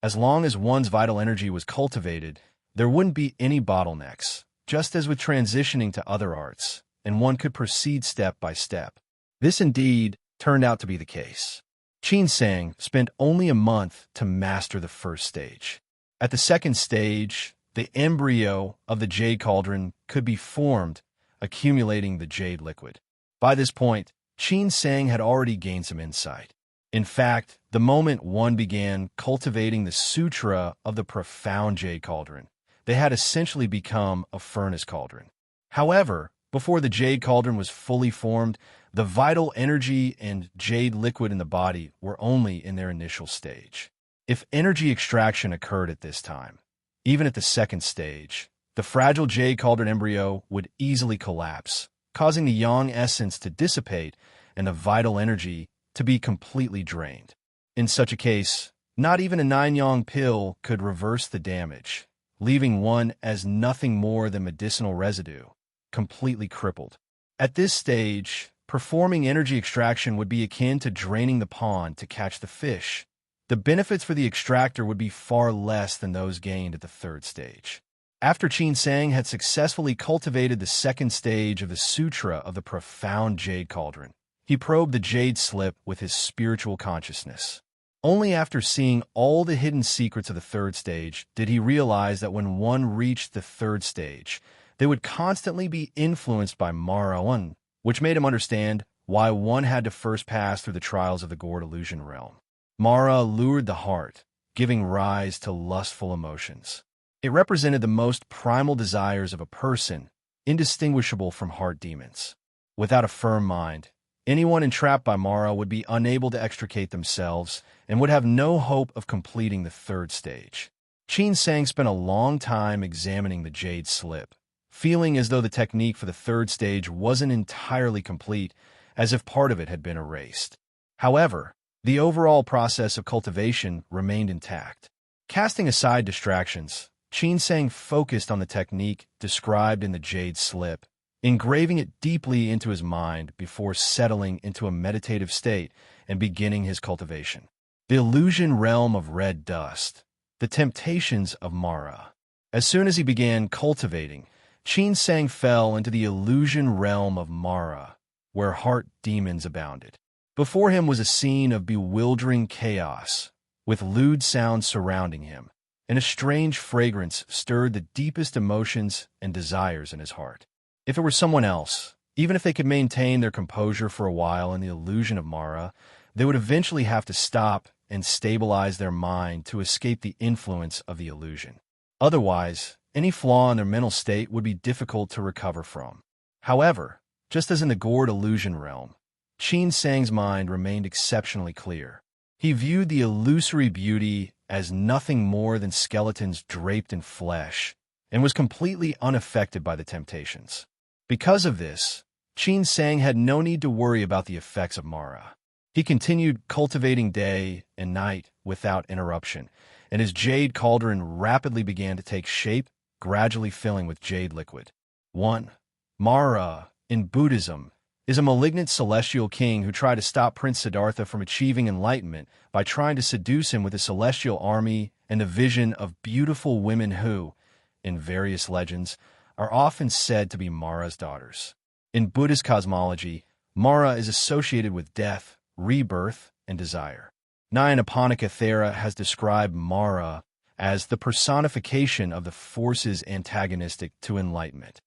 As long as one's vital energy was cultivated, there wouldn't be any bottlenecks, just as with transitioning to other arts, and one could proceed step by step. This indeed turned out to be the case. Qin Sang spent only a month to master the first stage. At the second stage, the embryo of the Jade Cauldron could be formed, accumulating the jade liquid. By this point, Qin Sang had already gained some insight. In fact, the moment one began cultivating the Sutra of the profound jade cauldron, they had essentially become a furnace cauldron. However, before the jade cauldron was fully formed, the vital energy and jade liquid in the body were only in their initial stage. If energy extraction occurred at this time, even at the second stage, the fragile jade cauldron embryo would easily collapse, causing the yang essence to dissipate and the vital energy to be completely drained. In such a case, not even a 9-yang pill could reverse the damage, leaving one as nothing more than medicinal residue, completely crippled. At this stage, performing energy extraction would be akin to draining the pond to catch the fish. The benefits for the extractor would be far less than those gained at the third stage. After Qin Sang had successfully cultivated the second stage of the Sutra of the profound jade cauldron, he probed the jade slip with his spiritual consciousness. Only after seeing all the hidden secrets of the third stage did he realize that when one reached the third stage, they would constantly be influenced by Mara One, which made him understand why one had to first pass through the trials of the gourd illusion realm. Mara lured the heart, giving rise to lustful emotions. It represented the most primal desires of a person, indistinguishable from heart demons. Without a firm mind, anyone entrapped by Mara would be unable to extricate themselves and would have no hope of completing the third stage. Qin Sang spent a long time examining the jade slip, feeling as though the technique for the third stage wasn't entirely complete, as if part of it had been erased. However, the overall process of cultivation remained intact. Casting aside distractions, Qin Sang focused on the technique described in the jade slip, engraving it deeply into his mind before settling into a meditative state and beginning his cultivation. The illusion realm of red dust, the temptations of Mara. As soon as he began cultivating, Qin Sang fell into the illusion realm of Mara, where heart demons abounded. Before him was a scene of bewildering chaos, with lewd sounds surrounding him, and a strange fragrance stirred the deepest emotions and desires in his heart. If it were someone else, even if they could maintain their composure for a while in the illusion of Mara, they would eventually have to stop and stabilize their mind to escape the influence of the illusion. Otherwise, any flaw in their mental state would be difficult to recover from. However, just as in the gourd illusion realm, Qin Sang's mind remained exceptionally clear. He viewed the illusory beauty as nothing more than skeletons draped in flesh, and was completely unaffected by the temptations. Because of this, Qin Sang had no need to worry about the effects of Mara. He continued cultivating day and night without interruption, and his jade cauldron rapidly began to take shape, gradually filling with jade liquid. 1. Mara, in Buddhism, is a malignant celestial king who tried to stop Prince Siddhartha from achieving enlightenment by trying to seduce him with a celestial army and the vision of beautiful women who, in various legends, are often said to be Mara's daughters. In Buddhist cosmology, Mara is associated with death, rebirth, and desire. Nyanaponika Thera has described Mara as the personification of the forces antagonistic to enlightenment.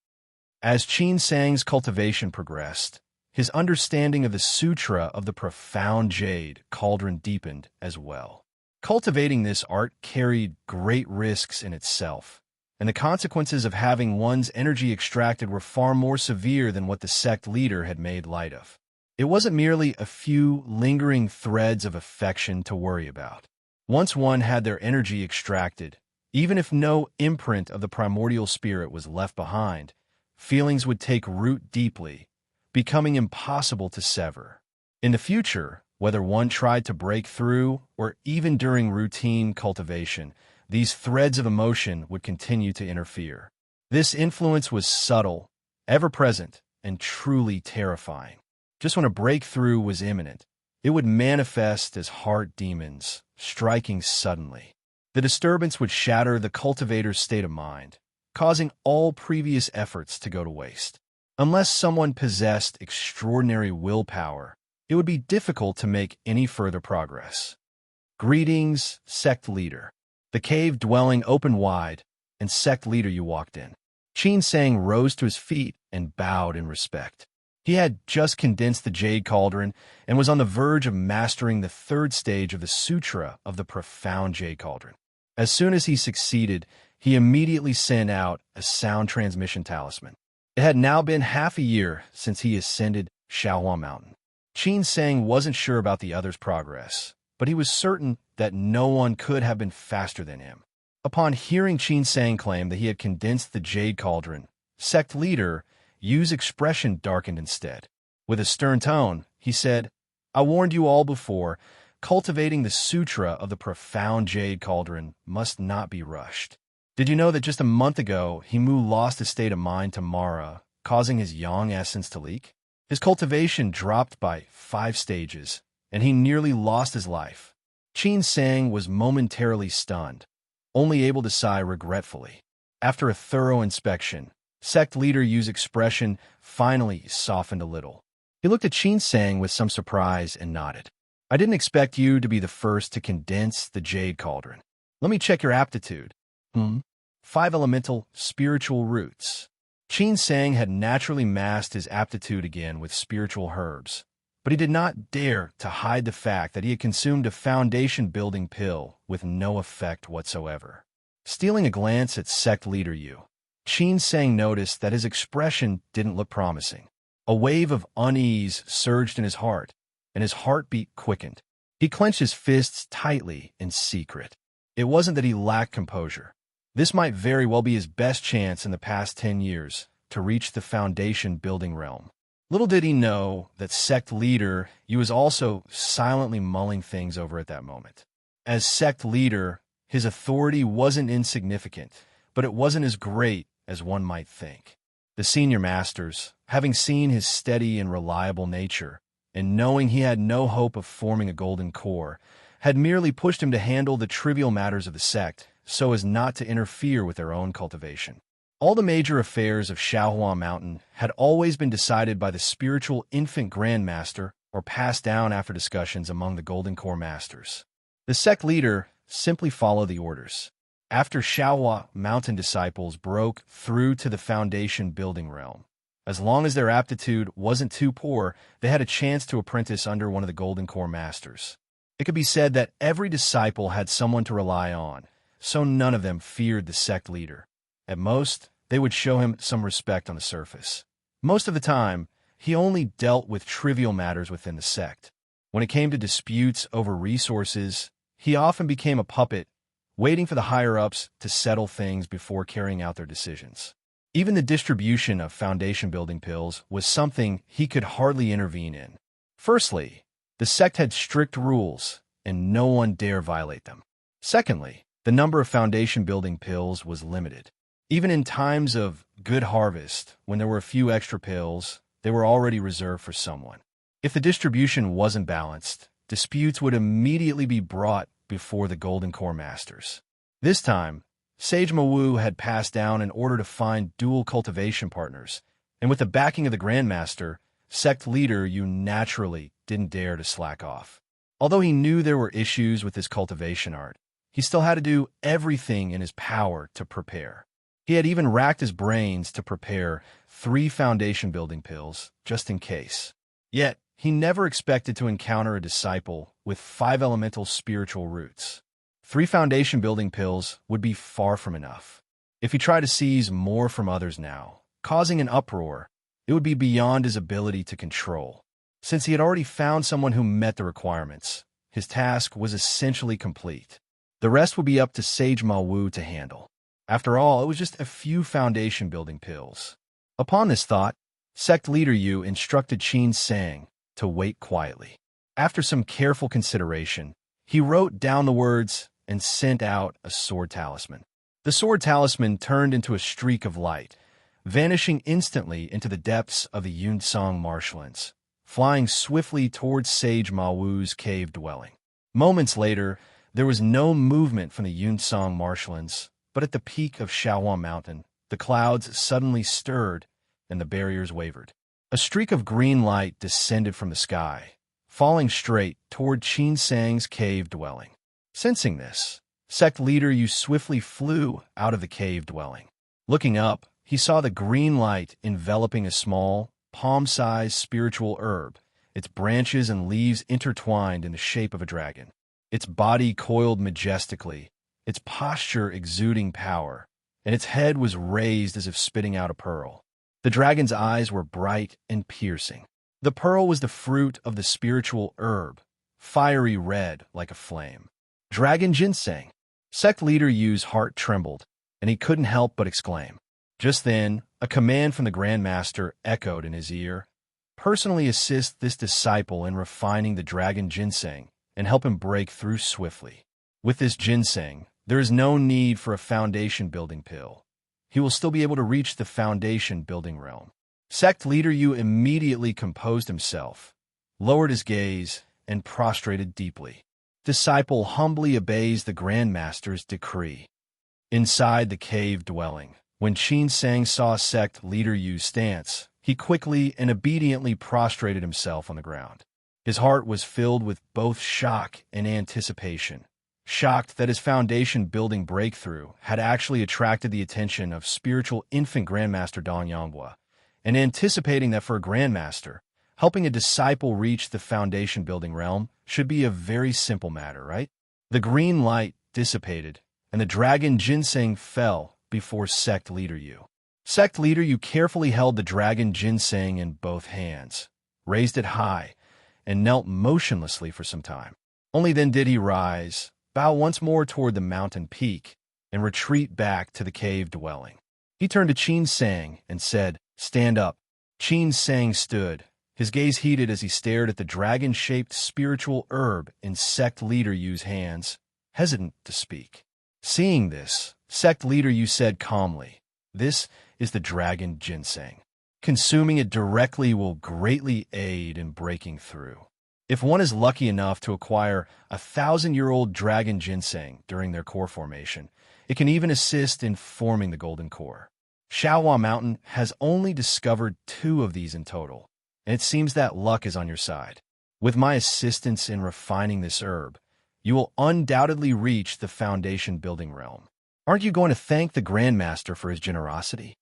As Qin Sang's cultivation progressed, his understanding of the Sutra of the profound jade cauldron deepened as well. Cultivating this art carried great risks in itself, and the consequences of having one's energy extracted were far more severe than what the sect leader had made light of. It wasn't merely a few lingering threads of affection to worry about. Once one had their energy extracted, even if no imprint of the primordial spirit was left behind, feelings would take root deeply, becoming impossible to sever. In the future, whether one tried to break through or even during routine cultivation, these threads of emotion would continue to interfere. This influence was subtle, ever-present, and truly terrifying. Just when a breakthrough was imminent, it would manifest as heart demons, striking suddenly. The disturbance would shatter the cultivator's state of mind, causing all previous efforts to go to waste. Unless someone possessed extraordinary willpower, it would be difficult to make any further progress. Greetings, sect leader. The cave dwelling opened wide, and sect leader you walked in. Qin Sang rose to his feet and bowed in respect. He had just condensed the Jade Cauldron and was on the verge of mastering the third stage of the Sutra of the Profound Jade Cauldron. As soon as he succeeded, he immediately sent out a sound transmission talisman. It had now been half a year since he ascended Shaohua Mountain. Qin Sang wasn't sure about the other's progress, but he was certain that no one could have been faster than him. Upon hearing Qin Sang claim that he had condensed the Jade Cauldron, sect leader Yu's expression darkened instead. With a stern tone, he said, "I warned you all before, cultivating the Sutra of the Profound Jade Cauldron must not be rushed. Did you know that just a month ago, Himu lost his state of mind to Mara, causing his yang essence to leak? His cultivation dropped by 5 stages, and he nearly lost his life." Qin Sang was momentarily stunned, only able to sigh regretfully. After a thorough inspection, sect leader Yu's expression finally softened a little. He looked at Qin Sang with some surprise and nodded. "I didn't expect you to be the first to condense the Jade Cauldron. Let me check your aptitude." 5 elemental spiritual roots. Qin Sang had naturally masked his aptitude again with spiritual herbs, but he did not dare to hide the fact that he had consumed a foundation-building pill with no effect whatsoever. Stealing a glance at sect leader Yu, Qin Sang noticed that his expression didn't look promising. A wave of unease surged in his heart, and his heartbeat quickened. He clenched his fists tightly in secret. It wasn't that he lacked composure. This might very well be his best chance in the past 10 years to reach the foundation-building realm. Little did he know that sect leader Yu was also silently mulling things over at that moment. As sect leader, his authority wasn't insignificant, but it wasn't as great as one might think. The senior masters, having seen his steady and reliable nature, and knowing he had no hope of forming a golden core, had merely pushed him to handle the trivial matters of the sect so as not to interfere with their own cultivation. All the major affairs of Shaohua Mountain had always been decided by the spiritual infant grandmaster or passed down after discussions among the golden core masters. The sect leader simply followed the orders. After Shaohua Mountain disciples broke through to the foundation building realm, as long as their aptitude wasn't too poor, they had a chance to apprentice under one of the golden core masters. It could be said that every disciple had someone to rely on, so none of them feared the sect leader. At most, they would show him some respect on the surface. Most of the time, he only dealt with trivial matters within the sect. When it came to disputes over resources, he often became a puppet, waiting for the higher-ups to settle things before carrying out their decisions. Even the distribution of foundation-building pills was something he could hardly intervene in. Firstly, the sect had strict rules, and no one dare violate them. Secondly, the number of foundation-building pills was limited. Even in times of good harvest, when there were a few extra pills, they were already reserved for someone. If the distribution wasn't balanced, disputes would immediately be brought before the Golden Core Masters. This time, Sage Mawu had passed down an order to find dual cultivation partners, and with the backing of the Grandmaster, sect leader Yu naturally didn't dare to slack off. Although he knew there were issues with his cultivation art, he still had to do everything in his power to prepare. He had even racked his brains to prepare 3 foundation-building pills, just in case. Yet, he never expected to encounter a disciple with 5 elemental spiritual roots. 3 foundation-building pills would be far from enough. If he tried to seize more from others now, causing an uproar, it would be beyond his ability to control. Since he had already found someone who met the requirements, his task was essentially complete. The rest would be up to Sage Mawu to handle. After all, it was just a few foundation-building pills. Upon this thought, sect leader Yu instructed Qin Sang to wait quietly. After some careful consideration, he wrote down the words and sent out a sword talisman. The sword talisman turned into a streak of light, vanishing instantly into the depths of the Yunsong marshlands, flying swiftly towards Sage Mawu's cave dwelling. Moments later, there was no movement from the Yunsong marshlands, but at the peak of Shaohua Mountain, the clouds suddenly stirred and the barriers wavered. A streak of green light descended from the sky, falling straight toward Qin Sang's cave dwelling. Sensing this, sect leader Yu swiftly flew out of the cave dwelling. Looking up, he saw the green light enveloping a small, palm-sized spiritual herb, its branches and leaves intertwined in the shape of a dragon. Its body coiled majestically, its posture exuding power, and its head was raised as if spitting out a pearl. The dragon's eyes were bright and piercing. The pearl was the fruit of the spiritual herb, fiery red like a flame. Dragon ginseng. Sect leader Yu's heart trembled, and he couldn't help but exclaim. Just then, a command from the Grand Master echoed in his ear. Personally assist this disciple in refining the dragon ginseng and help him break through swiftly. With this ginseng, there is no need for a foundation-building pill. He will still be able to reach the foundation-building realm. Sect leader Yu immediately composed himself, lowered his gaze, and prostrated deeply. Disciple humbly obeys the Grand Master's decree. Inside the cave dwelling, when Qin Sang saw sect leader Yu's stance, he quickly and obediently prostrated himself on the ground. His heart was filled with both shock and anticipation. Shocked that his foundation-building breakthrough had actually attracted the attention of spiritual infant Grandmaster Dong Yanghua, and anticipating that for a Grandmaster, helping a disciple reach the foundation-building realm should be a very simple matter, right? The green light dissipated, and the dragon ginseng fell before sect leader Yu. Sect leader Yu carefully held the dragon ginseng in both hands, raised it high, and knelt motionlessly for some time. Only then did he rise, bow once more toward the mountain peak, and retreat back to the cave dwelling. He turned to Qin Sang and said, "Stand up." Qin Sang stood, his gaze heated as he stared at the dragon-shaped spiritual herb in sect leader Yu's hands, hesitant to speak. Seeing this, sect leader Yu said calmly, "This is the dragon ginseng. Consuming it directly will greatly aid in breaking through. If one is lucky enough to acquire 1,000-year-old dragon ginseng during their core formation, it can even assist in forming the golden core. Shaohua Mountain has only discovered 2 of these in total, and it seems that luck is on your side. With my assistance in refining this herb, you will undoubtedly reach the foundation-building realm. Aren't you going to thank the Grandmaster for his generosity?"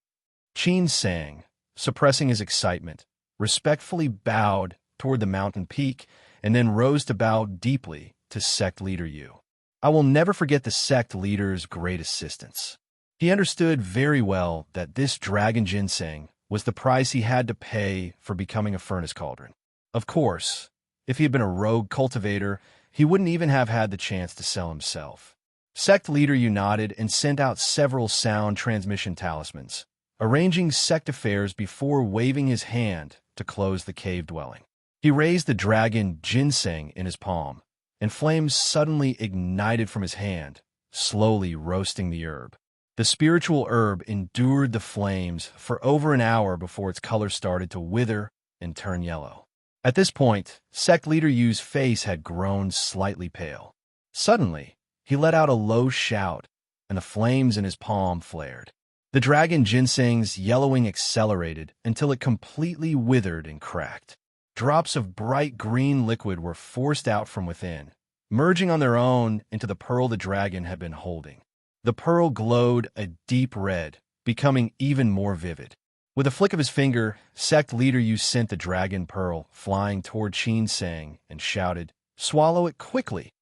Qin Sang, suppressing his excitement, respectfully bowed toward the mountain peak and then rose to bow deeply to sect leader Yu. I will never forget the sect leader's great assistance. He understood very well that this dragon ginseng was the price he had to pay for becoming a furnace cauldron. Of course, if he had been a rogue cultivator, he wouldn't even have had the chance to sell himself. Sect leader Yu nodded and sent out several sound transmission talismans, arranging sect affairs before waving his hand to close the cave dwelling. He raised the dragon ginseng in his palm, and flames suddenly ignited from his hand, slowly roasting the herb. The spiritual herb endured the flames for over an hour before its color started to wither and turn yellow. At this point, sect leader Yu's face had grown slightly pale. Suddenly, he let out a low shout, and the flames in his palm flared. The dragon ginseng's yellowing accelerated until it completely withered and cracked. Drops of bright green liquid were forced out from within, merging on their own into the pearl the dragon had been holding. The pearl glowed a deep red, becoming even more vivid. With a flick of his finger, sect leader Yu sent the dragon pearl flying toward Qin Sang and shouted, "Swallow it quickly."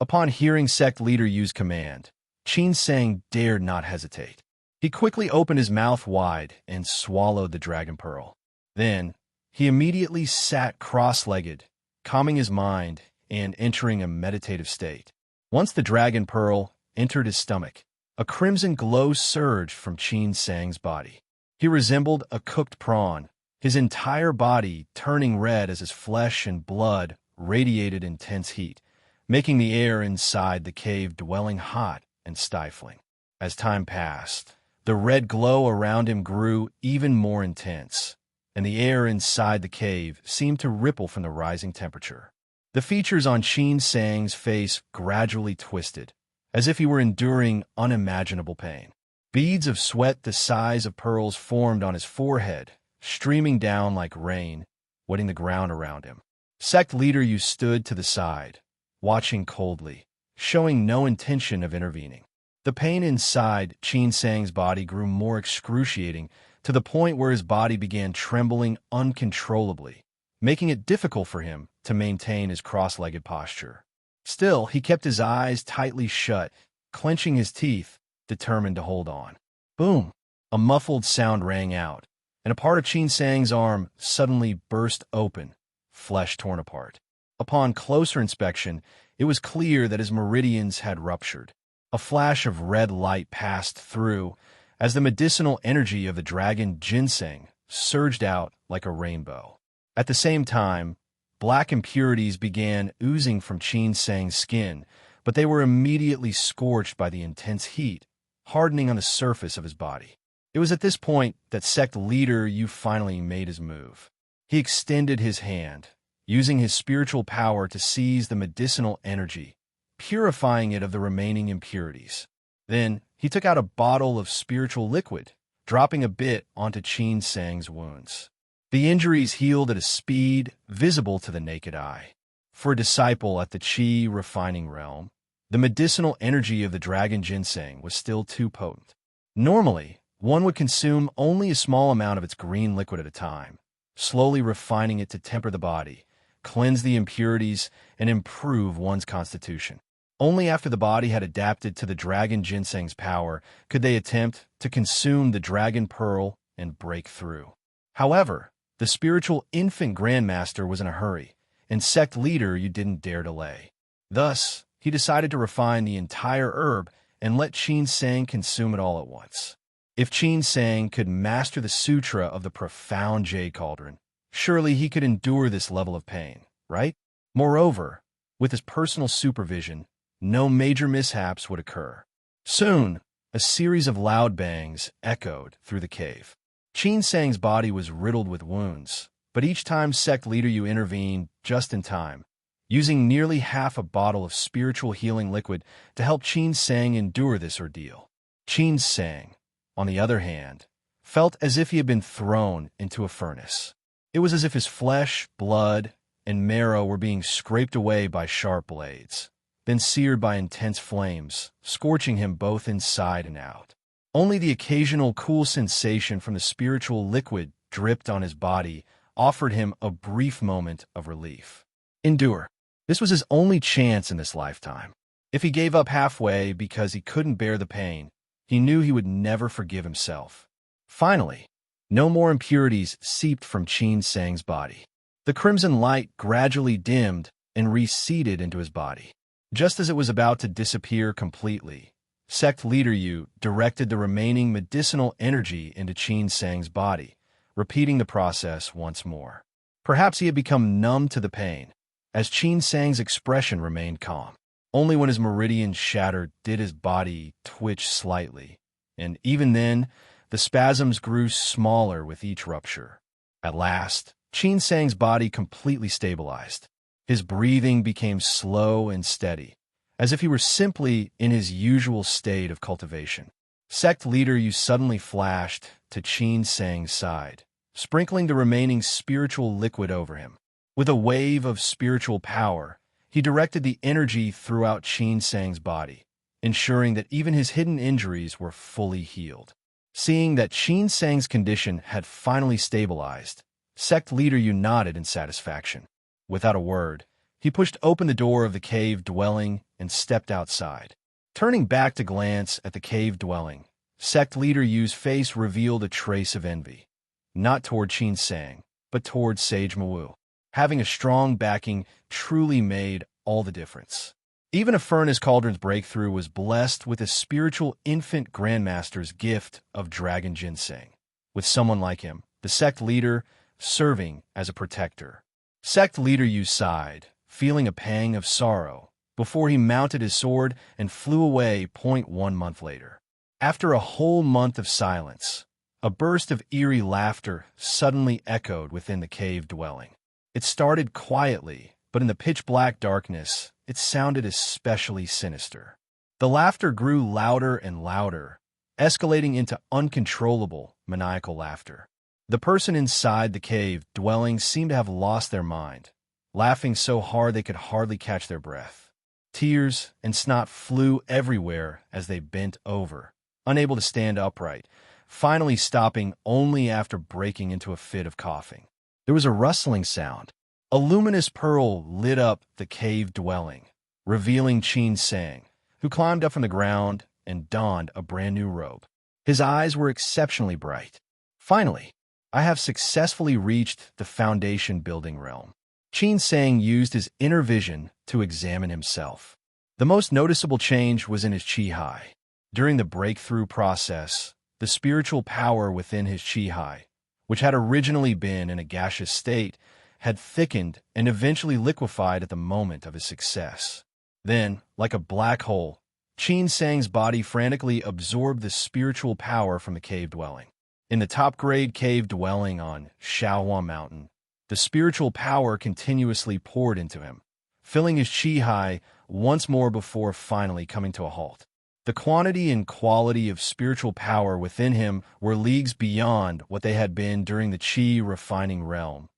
Upon hearing sect leader Yu's command, Qin Sang dared not hesitate. He quickly opened his mouth wide and swallowed the dragon pearl. Then, he immediately sat cross-legged, calming his mind and entering a meditative state. Once the dragon pearl entered his stomach, a crimson glow surged from Qin Sang's body. He resembled a cooked prawn, his entire body turning red as his flesh and blood radiated intense heat, making the air inside the cave dwelling hot and stifling. As time passed, the red glow around him grew even more intense, and the air inside the cave seemed to ripple from the rising temperature. The features on Qin Sang's face gradually twisted, as if he were enduring unimaginable pain. Beads of sweat the size of pearls formed on his forehead, streaming down like rain, wetting the ground around him. Sect leader Yu stood to the side, watching coldly, showing no intention of intervening. The pain inside Qin Sang's body grew more excruciating to the point where his body began trembling uncontrollably, making it difficult for him to maintain his cross-legged posture. Still, he kept his eyes tightly shut, clenching his teeth, determined to hold on. Boom! A muffled sound rang out, and a part of Qin Sang's arm suddenly burst open, flesh torn apart. Upon closer inspection, it was clear that his meridians had ruptured. A flash of red light passed through as the medicinal energy of the dragon ginseng surged out like a rainbow. At the same time, black impurities began oozing from Qin Sang's skin, but they were immediately scorched by the intense heat, hardening on the surface of his body. It was at this point that sect leader Yu finally made his move. He extended his hand, using his spiritual power to seize the medicinal energy, purifying it of the remaining impurities. Then, he took out a bottle of spiritual liquid, dropping a bit onto Qin Sang's wounds. The injuries healed at a speed visible to the naked eye. For a disciple at the Qi refining realm, the medicinal energy of the dragon ginseng was still too potent. Normally, one would consume only a small amount of its green liquid at a time, slowly refining it to temper the body, cleanse the impurities, and improve one's constitution. Only after the body had adapted to the dragon ginseng's power could they attempt to consume the dragon pearl and break through. However, the spiritual infant grandmaster was in a hurry, and sect leader you didn't dare delay. Thus, he decided to refine the entire herb and let Qin Sang consume it all at once. If Qin Sang could master the sutra of the profound jade cauldron, surely he could endure this level of pain, right? Moreover, with his personal supervision, no major mishaps would occur. Soon, a series of loud bangs echoed through the cave. Qin Sang's body was riddled with wounds, but each time sect leader Yu intervened just in time, using nearly half a bottle of spiritual healing liquid to help Qin Sang endure this ordeal. Qin Sang, on the other hand, felt as if he had been thrown into a furnace. It was as if his flesh, blood, and marrow were being scraped away by sharp blades, then seared by intense flames, scorching him both inside and out. Only the occasional cool sensation from the spiritual liquid dripped on his body offered him a brief moment of relief. Endure. This was his only chance in this lifetime. If he gave up halfway because he couldn't bear the pain, he knew he would never forgive himself. Finally, no more impurities seeped from Qin Sang's body. The crimson light gradually dimmed and receded into his body. Just as it was about to disappear completely, sect leader Yu directed the remaining medicinal energy into Qin Sang's body, repeating the process once more. Perhaps he had become numb to the pain, as Qin Sang's expression remained calm. Only when his meridians shattered did his body twitch slightly, and even then, the spasms grew smaller with each rupture. At last, Qin Sang's body completely stabilized. His breathing became slow and steady, as if he were simply in his usual state of cultivation. Sect leader Yu suddenly flashed to Qin Sang's side, sprinkling the remaining spiritual liquid over him. With a wave of spiritual power, he directed the energy throughout Qin Sang's body, ensuring that even his hidden injuries were fully healed. Seeing that Qin Sang's condition had finally stabilized, sect leader Yu nodded in satisfaction. Without a word, he pushed open the door of the cave dwelling and stepped outside. Turning back to glance at the cave dwelling, sect leader Yu's face revealed a trace of envy, not toward Qin Sang, but toward Sage Mawu. Having a strong backing truly made all the difference. Even a furnace cauldron's breakthrough was blessed with a spiritual infant grandmaster's gift of dragon ginseng, with someone like him, the sect leader, serving as a protector. Sect leader Yu sighed, feeling a pang of sorrow, before he mounted his sword and flew away 1 month later. After a whole month of silence, a burst of eerie laughter suddenly echoed within the cave dwelling. It started quietly, but in the pitch-black darkness, it sounded especially sinister. The laughter grew louder and louder, escalating into uncontrollable, maniacal laughter. The person inside the cave dwelling seemed to have lost their mind, laughing so hard they could hardly catch their breath. Tears and snot flew everywhere as they bent over, unable to stand upright, finally stopping only after breaking into a fit of coughing. There was a rustling sound. A luminous pearl lit up the cave dwelling, revealing Qin Sang, who climbed up from the ground and donned a brand new robe. His eyes were exceptionally bright. Finally, I have successfully reached the foundation building realm. Qin Sang used his inner vision to examine himself. The most noticeable change was in his chi high. During the breakthrough process, the spiritual power within his chi high, which had originally been in a gaseous state, had thickened and eventually liquefied at the moment of his success. Then, like a black hole, Qin Sang's body frantically absorbed the spiritual power from the cave dwelling. In the top-grade cave dwelling on Shaohua Mountain, the spiritual power continuously poured into him, filling his chi high once more before finally coming to a halt. The quantity and quality of spiritual power within him were leagues beyond what they had been during the chi refining realm,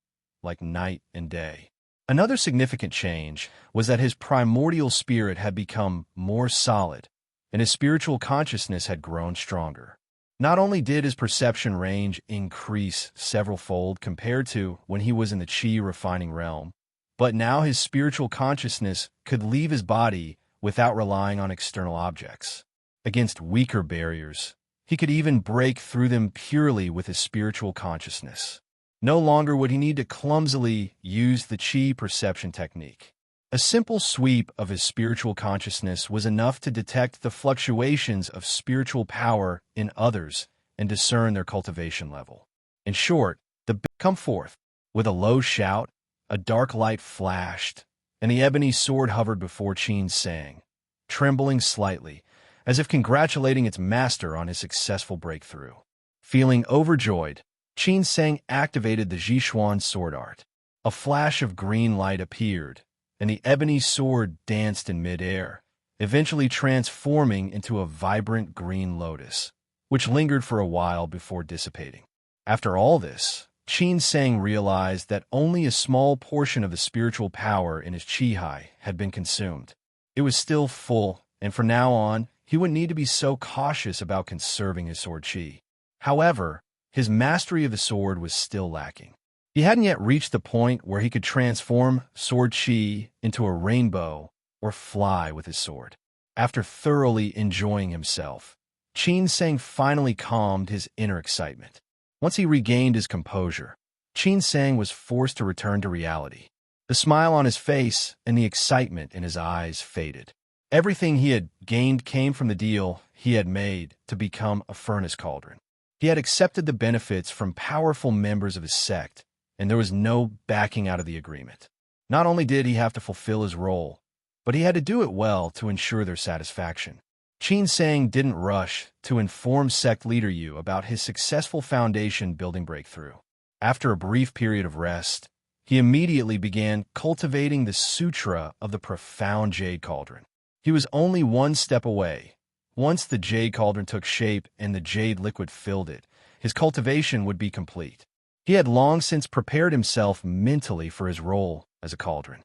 like night and day. Another significant change was that his primordial spirit had become more solid, and his spiritual consciousness had grown stronger. Not only did his perception range increase several-fold compared to when he was in the chi refining realm, but now his spiritual consciousness could leave his body without relying on external objects. Against weaker barriers, he could even break through them purely with his spiritual consciousness. No longer would he need to clumsily use the chi perception technique. A simple sweep of his spiritual consciousness was enough to detect the fluctuations of spiritual power in others and discern their cultivation level. In short, the come forth. With a low shout, a dark light flashed, and the ebony sword hovered before Qin Sang, trembling slightly, as if congratulating its master on his successful breakthrough. Feeling overjoyed, Qin Sang activated the Zhishuan sword art. A flash of green light appeared, and the ebony sword danced in midair, eventually transforming into a vibrant green lotus, which lingered for a while before dissipating. After all this, Qin Sang realized that only a small portion of the spiritual power in his chi high had been consumed. It was still full, and from now on, he wouldn't need to be so cautious about conserving his sword chi. However, his mastery of the sword was still lacking. He hadn't yet reached the point where he could transform sword chi into a rainbow or fly with his sword. After thoroughly enjoying himself, Qin Sang finally calmed his inner excitement. Once he regained his composure, Qin Sang was forced to return to reality. The smile on his face and the excitement in his eyes faded. Everything he had gained came from the deal he had made to become a furnace cauldron. He had accepted the benefits from powerful members of his sect, and there was no backing out of the agreement. Not only did he have to fulfill his role, but he had to do it well to ensure their satisfaction. Qin Sang didn't rush to inform sect leader Yu about his successful foundation building breakthrough. After a brief period of rest, he immediately began cultivating the Sutra of the Profound Jade Cauldron. He was only one step away. Once the jade cauldron took shape and the jade liquid filled it, his cultivation would be complete. He had long since prepared himself mentally for his role as a cauldron.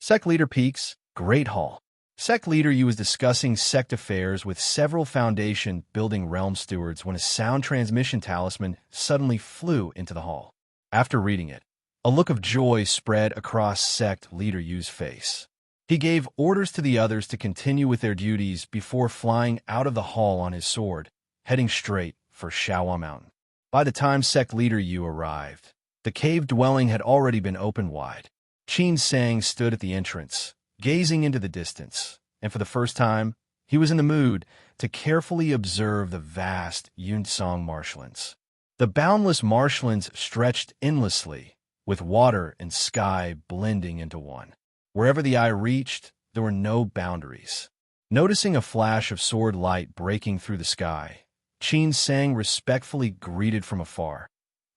Sect Leader Peaks, Great Hall. Sect Leader Yu was discussing sect affairs with several Foundation building realm stewards when a sound transmission talisman suddenly flew into the hall. After reading it, a look of joy spread across Sect Leader Yu's face. He gave orders to the others to continue with their duties before flying out of the hall on his sword, heading straight for Shaohua Mountain. By the time Sect Leader Yu arrived, the cave dwelling had already been opened wide. Qin Sang stood at the entrance, gazing into the distance, and for the first time, he was in the mood to carefully observe the vast Yunsong marshlands. The boundless marshlands stretched endlessly, with water and sky blending into one. Wherever the eye reached, there were no boundaries. Noticing a flash of sword light breaking through the sky, Qin Sang respectfully greeted from afar.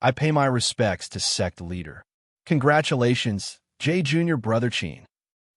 "I pay my respects to Sect Leader." "Congratulations, J. Junior Brother Qin."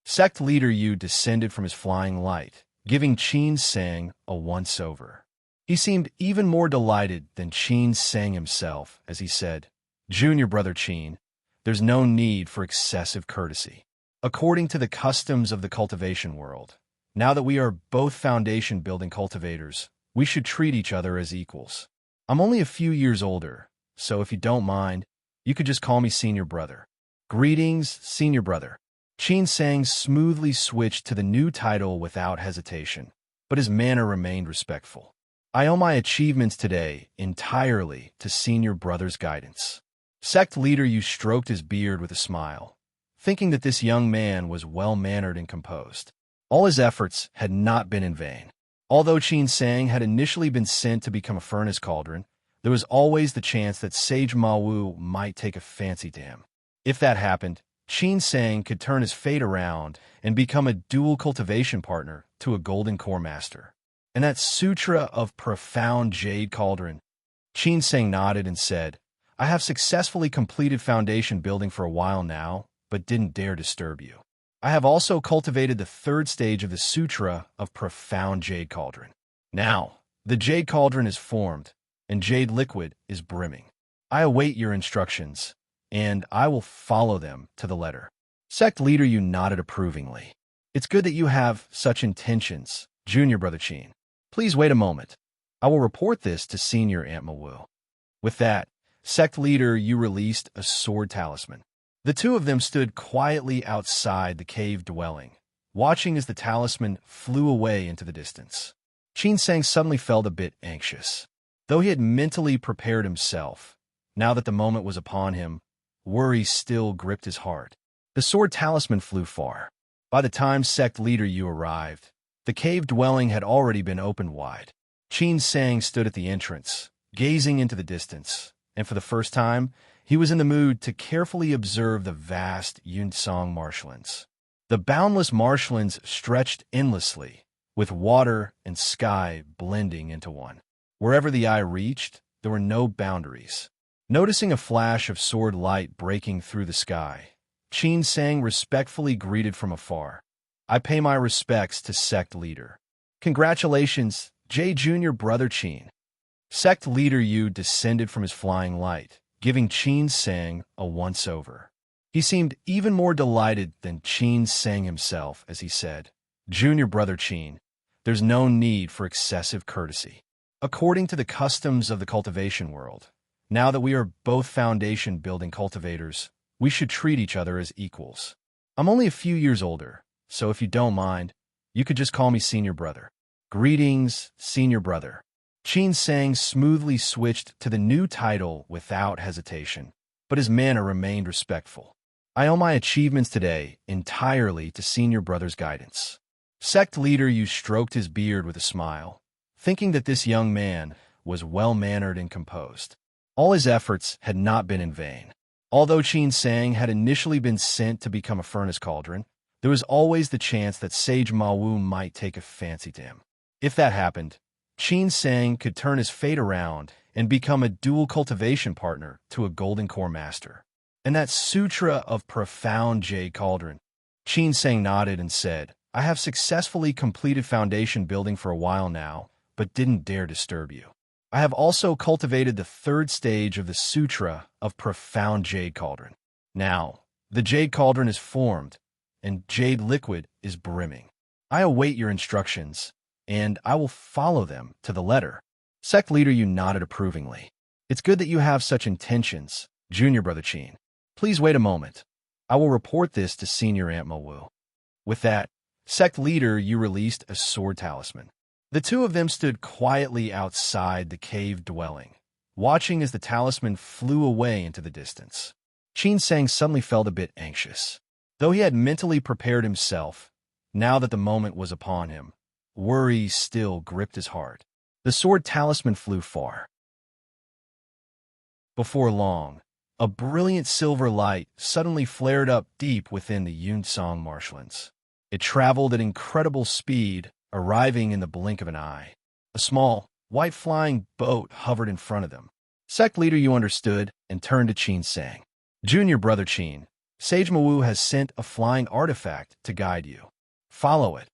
Sect Leader Yu descended from his flying light, giving Qin Sang a once-over. He seemed even more delighted than Qin Sang himself as he said, "Junior Brother Qin, there's no need for excessive courtesy. According to the customs of the cultivation world, now that we are both foundation-building cultivators, we should treat each other as equals. I'm only a few years older, so if you don't mind, you could just call me senior brother. Greetings, senior brother. Qin Sang smoothly switched to the new title without hesitation, but his manner remained respectful. I owe my achievements today entirely to senior brother's guidance. Sect leader Yu stroked his beard with a smile, thinking that this young man was well-mannered and composed. All his efforts had not been in vain. Although Qin Sang had initially been sent to become a furnace cauldron, there was always the chance that Sage Ma Wu might take a fancy to him. If that happened, Qin Sang could turn his fate around and become a dual cultivation partner to a golden core master. And that sutra of profound jade cauldron. Qin Sang nodded and said, I have successfully completed foundation building for a while now, but didn't dare disturb you. I have also cultivated the third stage of the sutra of profound jade cauldron. Now, the jade cauldron is formed, and jade liquid is brimming. I await your instructions, and I will follow them to the letter. Sect leader Yu nodded approvingly. It's good that you have such intentions, junior brother Qin. Please wait a moment. I will report this to senior Aunt Mawu. With that, sect leader Yu released a sword talisman. The two of them stood quietly outside the cave dwelling, watching as the talisman flew away into the distance. Qin Sang suddenly felt a bit anxious. Though he had mentally prepared himself, now that the moment was upon him, worry still gripped his heart. The sword talisman flew far. By the time sect leader Yu arrived, the cave dwelling had already been opened wide. Qin Sang stood at the entrance, gazing into the distance, and for the first time, he was in the mood to carefully observe the vast Yunsong marshlands. The boundless marshlands stretched endlessly, with water and sky blending into one. Wherever the eye reached, there were no boundaries. Noticing a flash of sword light breaking through the sky, Qin Sang respectfully greeted from afar. I pay my respects to sect leader. Congratulations, J Junior brother Qin. Sect leader Yu descended from his flying light, giving Qin Sang a once-over. He seemed even more delighted than Qin Sang himself as he said, Junior brother Qin, there's no need for excessive courtesy. According to the customs of the cultivation world, now that we are both foundation-building cultivators, we should treat each other as equals. I'm only a few years older, so if you don't mind, you could just call me senior brother. Greetings, senior brother. Qin Sang smoothly switched to the new title without hesitation, but his manner remained respectful. I owe my achievements today entirely to senior brother's guidance. Sect leader Yu stroked his beard with a smile, thinking that this young man was well-mannered and composed. All his efforts had not been in vain. Although Qin Sang had initially been sent to become a furnace cauldron, there was always the chance that Sage Ma Wu might take a fancy to him. If that happened, Qin Sang could turn his fate around and become a dual cultivation partner to a golden core master. And that sutra of profound jade cauldron. Qin Sang nodded and said, I have successfully completed foundation building for a while now, but didn't dare disturb you. I have also cultivated the third stage of the sutra of profound jade cauldron. Now, the jade cauldron is formed, and jade liquid is brimming. I await your instructions, and I will follow them to the letter. Sect leader Yu nodded approvingly. It's good that you have such intentions, junior brother Qin. Please wait a moment. I will report this to senior Aunt Mawu. With that, sect leader Yu released a sword talisman. The two of them stood quietly outside the cave dwelling, watching as the talisman flew away into the distance. Qin Sang suddenly felt a bit anxious. Though he had mentally prepared himself, now that the moment was upon him, worry still gripped his heart. The sword talisman flew far. Before long, a brilliant silver light suddenly flared up deep within the Yunsong marshlands. It traveled at incredible speed, arriving in the blink of an eye. A small, white flying boat hovered in front of them. Sect leader Yu understood and turned to Qin Sang. Junior brother Qin, Sage Ma Wu has sent a flying artifact to guide you. Follow it,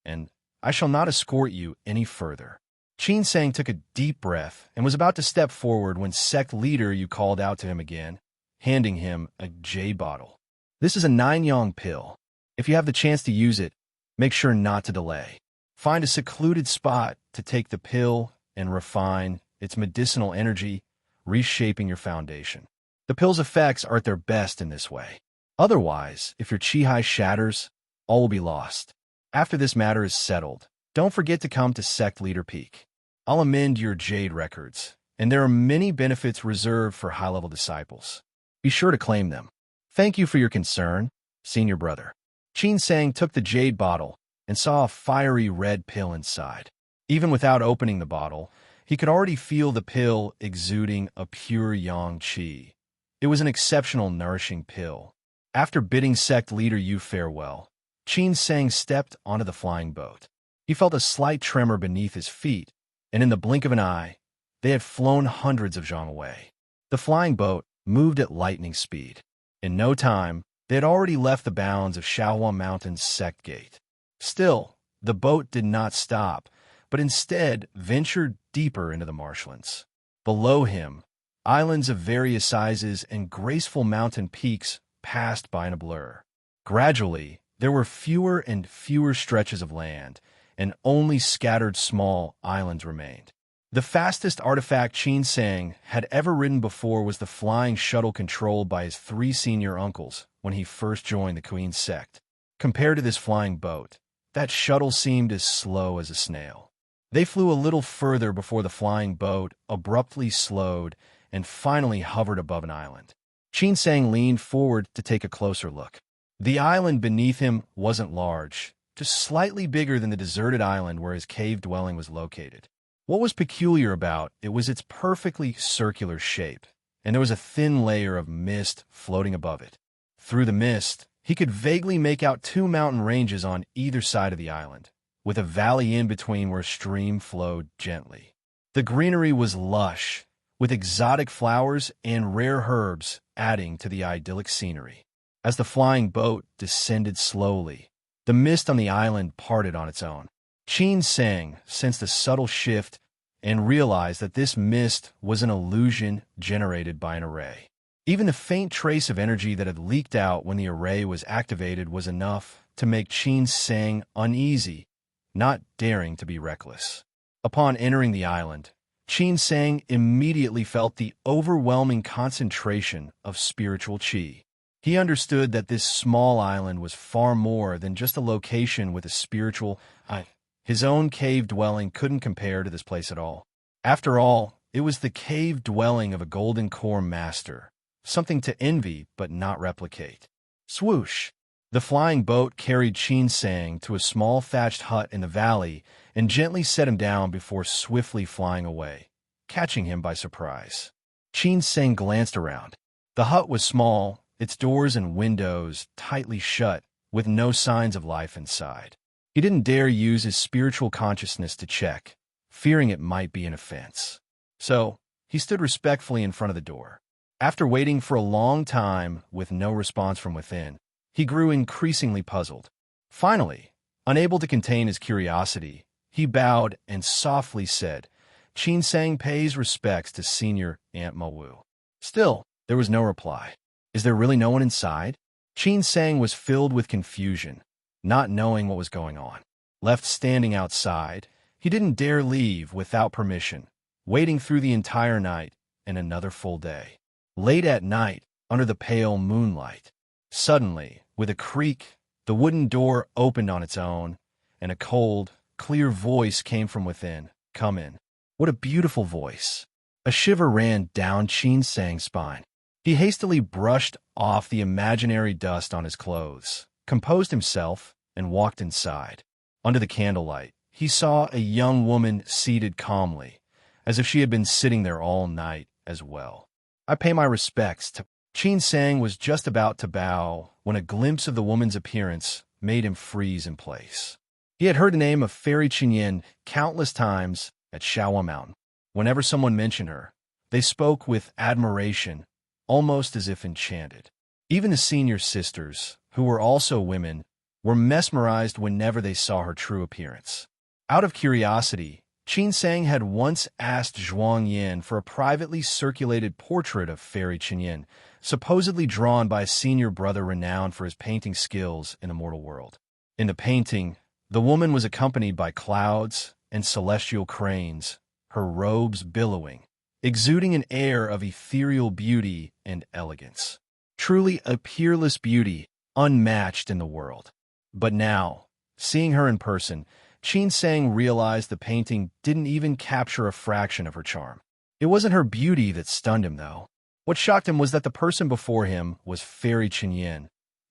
and I shall not escort you any further. Qin Sang took a deep breath and was about to step forward when sect leader Yu called out to him again, handing him a jade bottle. This is a 9-yang pill. If you have the chance to use it, make sure not to delay. Find a secluded spot to take the pill and refine its medicinal energy, reshaping your foundation. The pill's effects are at their best in this way. Otherwise, if your chi shatters, all will be lost. After this matter is settled, don't forget to come to Sect Leader Peak. I'll amend your Jade records, and there are many benefits reserved for high-level disciples. Be sure to claim them. Thank you for your concern, Senior Brother. Qin Sang took the Jade bottle and saw a fiery red pill inside. Even without opening the bottle, he could already feel the pill exuding a pure yang qi. It was an exceptional, nourishing pill. After bidding Sect Leader Yu farewell, Qin Sang stepped onto the flying boat. He felt a slight tremor beneath his feet, and in the blink of an eye, they had flown hundreds of zhang away. The flying boat moved at lightning speed. In no time, they had already left the bounds of Shaohua Mountain's Sect Gate. Still, the boat did not stop, but instead ventured deeper into the marshlands. Below him, islands of various sizes and graceful mountain peaks passed by in a blur. Gradually, there were fewer and fewer stretches of land, and only scattered small islands remained. The fastest artifact Qin Sang had ever ridden before was the flying shuttle controlled by his 3 senior uncles when he first joined the Queen's sect. Compared to this flying boat, that shuttle seemed as slow as a snail. They flew a little further before the flying boat abruptly slowed and finally hovered above an island. Qin Sang leaned forward to take a closer look. The island beneath him wasn't large, just slightly bigger than the deserted island where his cave dwelling was located. What was peculiar about it was its perfectly circular shape, and there was a thin layer of mist floating above it. Through the mist, he could vaguely make out 2 mountain ranges on either side of the island, with a valley in between where a stream flowed gently. The greenery was lush, with exotic flowers and rare herbs adding to the idyllic scenery. As the flying boat descended slowly, the mist on the island parted on its own. Qin Sang sensed a subtle shift and realized that this mist was an illusion generated by an array. Even the faint trace of energy that had leaked out when the array was activated was enough to make Qin Sang uneasy, not daring to be reckless. Upon entering the island, Qin Sang immediately felt the overwhelming concentration of spiritual qi. He understood that this small island was far more than just a location with a spiritual. His own cave dwelling couldn't compare to this place at all. After all, it was the cave dwelling of a golden core master, something to envy but not replicate. Swoosh! The flying boat carried Qin Sang to a small thatched hut in the valley and gently set him down before swiftly flying away, catching him by surprise. Qin Sang glanced around. The hut was small, its doors and windows tightly shut, with no signs of life inside. He didn't dare use his spiritual consciousness to check, fearing it might be an offense. So, he stood respectfully in front of the door. After waiting for a long time with no response from within, he grew increasingly puzzled. Finally, unable to contain his curiosity, he bowed and softly said, "Qin Sang pays respects to Senior Aunt Mawu." Still, there was no reply. Is there really no one inside? Qin Sang was filled with confusion, not knowing what was going on. Left standing outside, he didn't dare leave without permission, waiting through the entire night and another full day. Late at night, under the pale moonlight, suddenly, with a creak, the wooden door opened on its own, and a cold, clear voice came from within. "Come in." What a beautiful voice. A shiver ran down Qin Sang's spine. He hastily brushed off the imaginary dust on his clothes, composed himself, and walked inside. Under the candlelight, he saw a young woman seated calmly, as if she had been sitting there all night as well. "I pay my respects to..." Qin Sang was just about to bow when a glimpse of the woman's appearance made him freeze in place. He had heard the name of Fairy Chinyin countless times at Shaohua Mountain. Whenever someone mentioned her, they spoke with admiration, almost as if enchanted. Even the senior sisters, who were also women, were mesmerized whenever they saw her true appearance. Out of curiosity, Qin Sang had once asked Zhuang Yin for a privately circulated portrait of Fairy Chinyin, supposedly drawn by a senior brother renowned for his painting skills in the mortal world. In the painting, the woman was accompanied by clouds and celestial cranes, her robes billowing, exuding an air of ethereal beauty and elegance. Truly a peerless beauty, unmatched in the world. But now, seeing her in person, Qin Sang realized the painting didn't even capture a fraction of her charm. It wasn't her beauty that stunned him, though. What shocked him was that the person before him was Fairy Chenyin,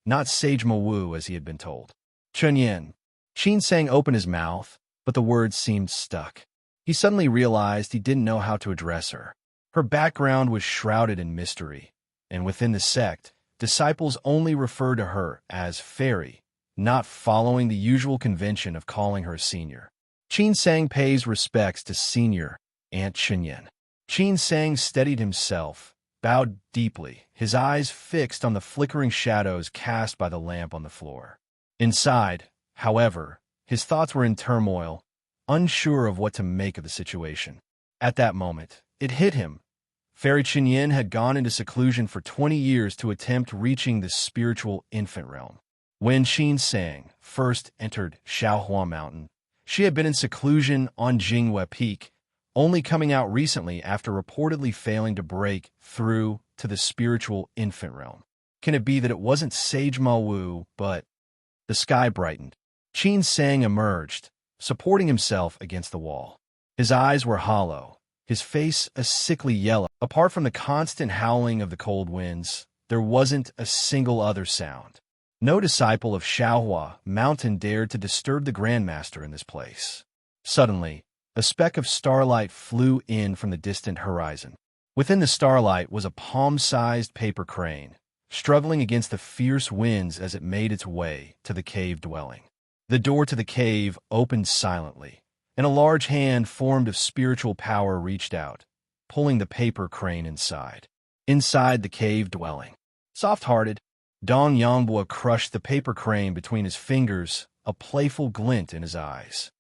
not Sage Mawu as he had been told. Chenyin. Qin Sang opened his mouth, but the words seemed stuck. He suddenly realized he didn't know how to address her. Her background was shrouded in mystery, and within the sect, disciples only referred to her as Fairy, not following the usual convention of calling her senior. Qin Sang pays respects to senior Aunt Chenyin. Qin Sang steadied himself, bowed deeply, his eyes fixed on the flickering shadows cast by the lamp on the floor. Inside, however, his thoughts were in turmoil, unsure of what to make of the situation. At that moment, it hit him. Fairy Chenyin had gone into seclusion for 20 years to attempt reaching the spiritual infant realm. When Qin Sang first entered Shaohua Mountain, she had been in seclusion on Jinghua Peak, only coming out recently after reportedly failing to break through to the spiritual infant realm. Can it be that it wasn't Sage Mawu, but... The sky brightened. Qin Sang emerged, supporting himself against the wall. His eyes were hollow, his face a sickly yellow. Apart from the constant howling of the cold winds, there wasn't a single other sound. No disciple of Shaohua Mountain dared to disturb the Grandmaster in this place. Suddenly, a speck of starlight flew in from the distant horizon. Within the starlight was a palm-sized paper crane, struggling against the fierce winds as it made its way to the cave dwelling. The door to the cave opened silently, and a large hand formed of spiritual power reached out, pulling the paper crane inside. Inside the cave dwelling, soft-hearted, Dong Yanghua crushed the paper crane between his fingers, a playful glint in his eyes.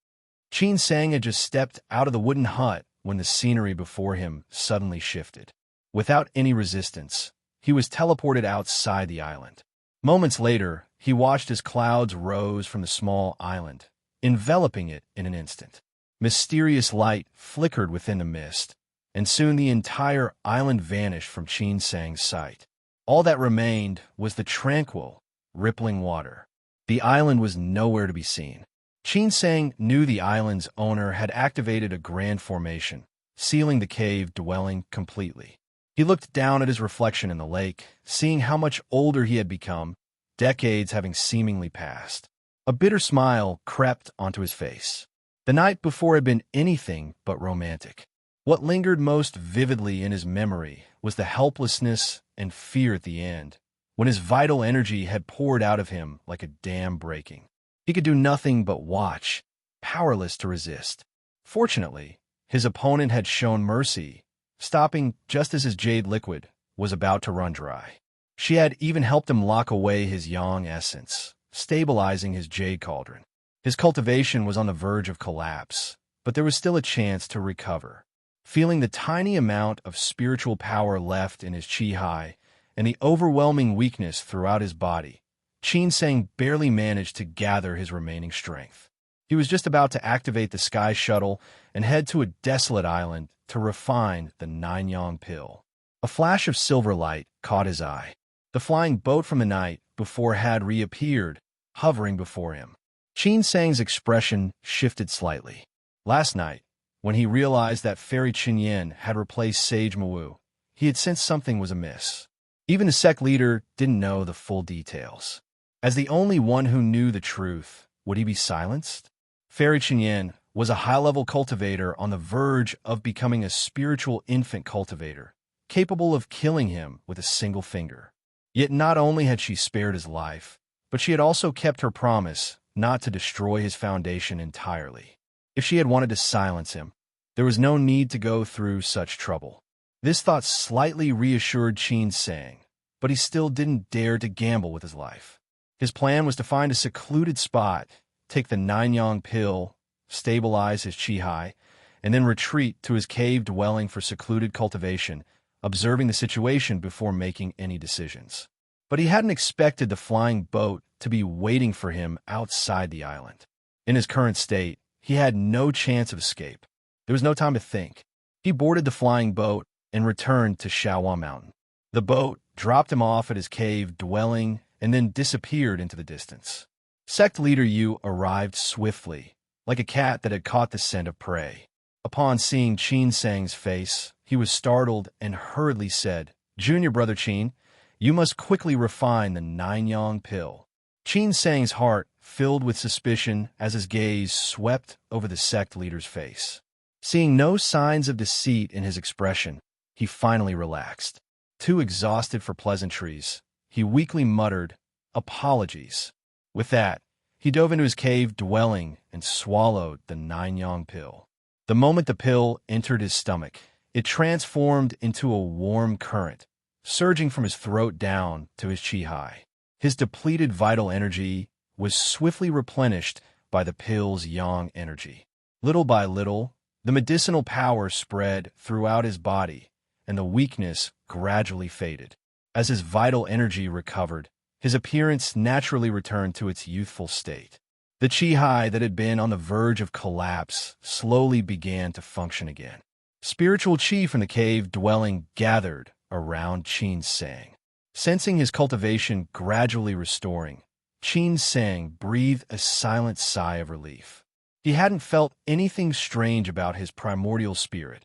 Qin Sang had just stepped out of the wooden hut when the scenery before him suddenly shifted. Without any resistance, he was teleported outside the island. Moments later, he watched as clouds rose from the small island, enveloping it in an instant. Mysterious light flickered within the mist, and soon the entire island vanished from Qin Sang's sight. All that remained was the tranquil, rippling water. The island was nowhere to be seen. Qin Sang knew the island's owner had activated a grand formation, sealing the cave dwelling completely. He looked down at his reflection in the lake, seeing how much older he had become, decades having seemingly passed. A bitter smile crept onto his face. The night before had been anything but romantic. What lingered most vividly in his memory was the helplessness and fear at the end, when his vital energy had poured out of him like a dam breaking. He could do nothing but watch, powerless to resist. Fortunately, his opponent had shown mercy, stopping just as his jade liquid was about to run dry. She had even helped him lock away his yang essence, stabilizing his jade cauldron. His cultivation was on the verge of collapse, but there was still a chance to recover. Feeling the tiny amount of spiritual power left in his chi hai and the overwhelming weakness throughout his body, Qin Sang barely managed to gather his remaining strength. He was just about to activate the sky shuttle and head to a desolate island to refine the Nine-Yang pill. A flash of silver light caught his eye. The flying boat from the night before had reappeared, hovering before him. Qin Sang's expression shifted slightly. Last night, when he realized that Fairy Chenyin had replaced Sage Mawu, he had sensed something was amiss. Even the sect leader didn't know the full details. As the only one who knew the truth, would he be silenced? Fairy Chenyin was a high-level cultivator on the verge of becoming a spiritual infant cultivator, capable of killing him with a single finger. Yet not only had she spared his life, but she had also kept her promise not to destroy his foundation entirely. If she had wanted to silence him, there was no need to go through such trouble. This thought slightly reassured Qin Sang, but he still didn't dare to gamble with his life. His plan was to find a secluded spot, take the Nine-Yang pill, stabilize his chi hai, and then retreat to his cave dwelling for secluded cultivation, observing the situation before making any decisions. But he hadn't expected the flying boat to be waiting for him outside the island. In his current state, he had no chance of escape. There was no time to think. He boarded the flying boat and returned to Shaohua Mountain. The boat dropped him off at his cave dwelling and then disappeared into the distance. Sect leader Yu arrived swiftly, like a cat that had caught the scent of prey. Upon seeing Qin Sang's face, he was startled and hurriedly said, "Junior brother Qin, you must quickly refine the nine-yang pill." Qin Sang's heart filled with suspicion as his gaze swept over the sect leader's face. Seeing no signs of deceit in his expression, he finally relaxed. Too exhausted for pleasantries, he weakly muttered, "Apologies." With that, he dove into his cave dwelling and swallowed the nine-yang pill. The moment the pill entered his stomach, it transformed into a warm current, surging from his throat down to his chi. His depleted vital energy was swiftly replenished by the pill's yang energy. Little by little, the medicinal power spread throughout his body, and the weakness gradually faded. As his vital energy recovered, his appearance naturally returned to its youthful state. The chi that had been on the verge of collapse slowly began to function again. Spiritual chi from the cave dwelling gathered around Qin Sang. Sensing his cultivation gradually restoring, Qin Sang breathed a silent sigh of relief. He hadn't felt anything strange about his primordial spirit,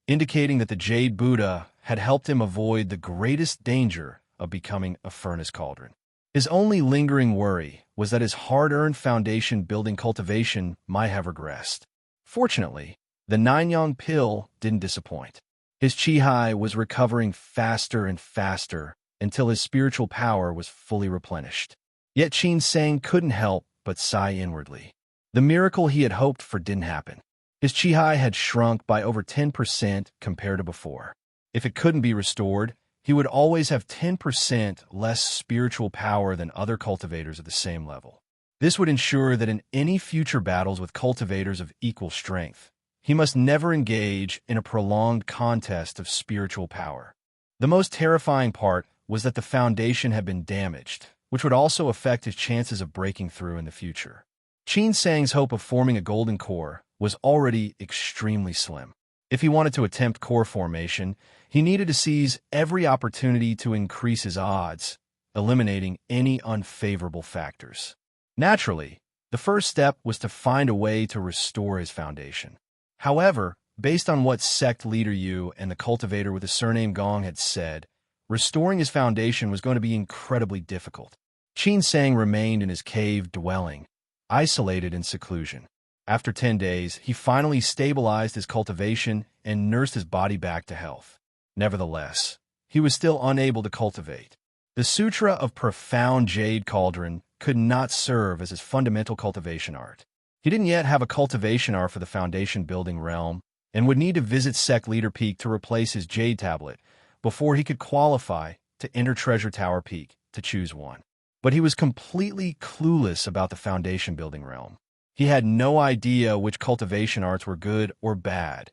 indicating that the Jade Buddha had helped him avoid the greatest danger of becoming a furnace cauldron. His only lingering worry was that his hard-earned foundation-building cultivation might have regressed. Fortunately, the nine-yang pill didn't disappoint. His chi was recovering faster and faster until his spiritual power was fully replenished. Yet Qin Sang couldn't help but sigh inwardly. The miracle he had hoped for didn't happen. His chi had shrunk by over 10% compared to before. If it couldn't be restored, he would always have 10% less spiritual power than other cultivators at the same level. This would ensure that in any future battles with cultivators of equal strength, he must never engage in a prolonged contest of spiritual power. The most terrifying part was that the foundation had been damaged, which would also affect his chances of breaking through in the future. Qin Sang's hope of forming a golden core was already extremely slim. If he wanted to attempt core formation, he needed to seize every opportunity to increase his odds, eliminating any unfavorable factors. Naturally, the first step was to find a way to restore his foundation. However, based on what sect leader Yu and the cultivator with the surname Gong had said, restoring his foundation was going to be incredibly difficult. Qin Sang remained in his cave dwelling, isolated in seclusion. After 10 days, he finally stabilized his cultivation and nursed his body back to health. Nevertheless, he was still unable to cultivate. The Sutra of Profound Jade Cauldron could not serve as his fundamental cultivation art. He didn't yet have a cultivation art for the foundation building realm and would need to visit Sect Leader Peak to replace his Jade Tablet before he could qualify to enter Treasure Tower Peak to choose one. But he was completely clueless about the foundation building realm. He had no idea which cultivation arts were good or bad,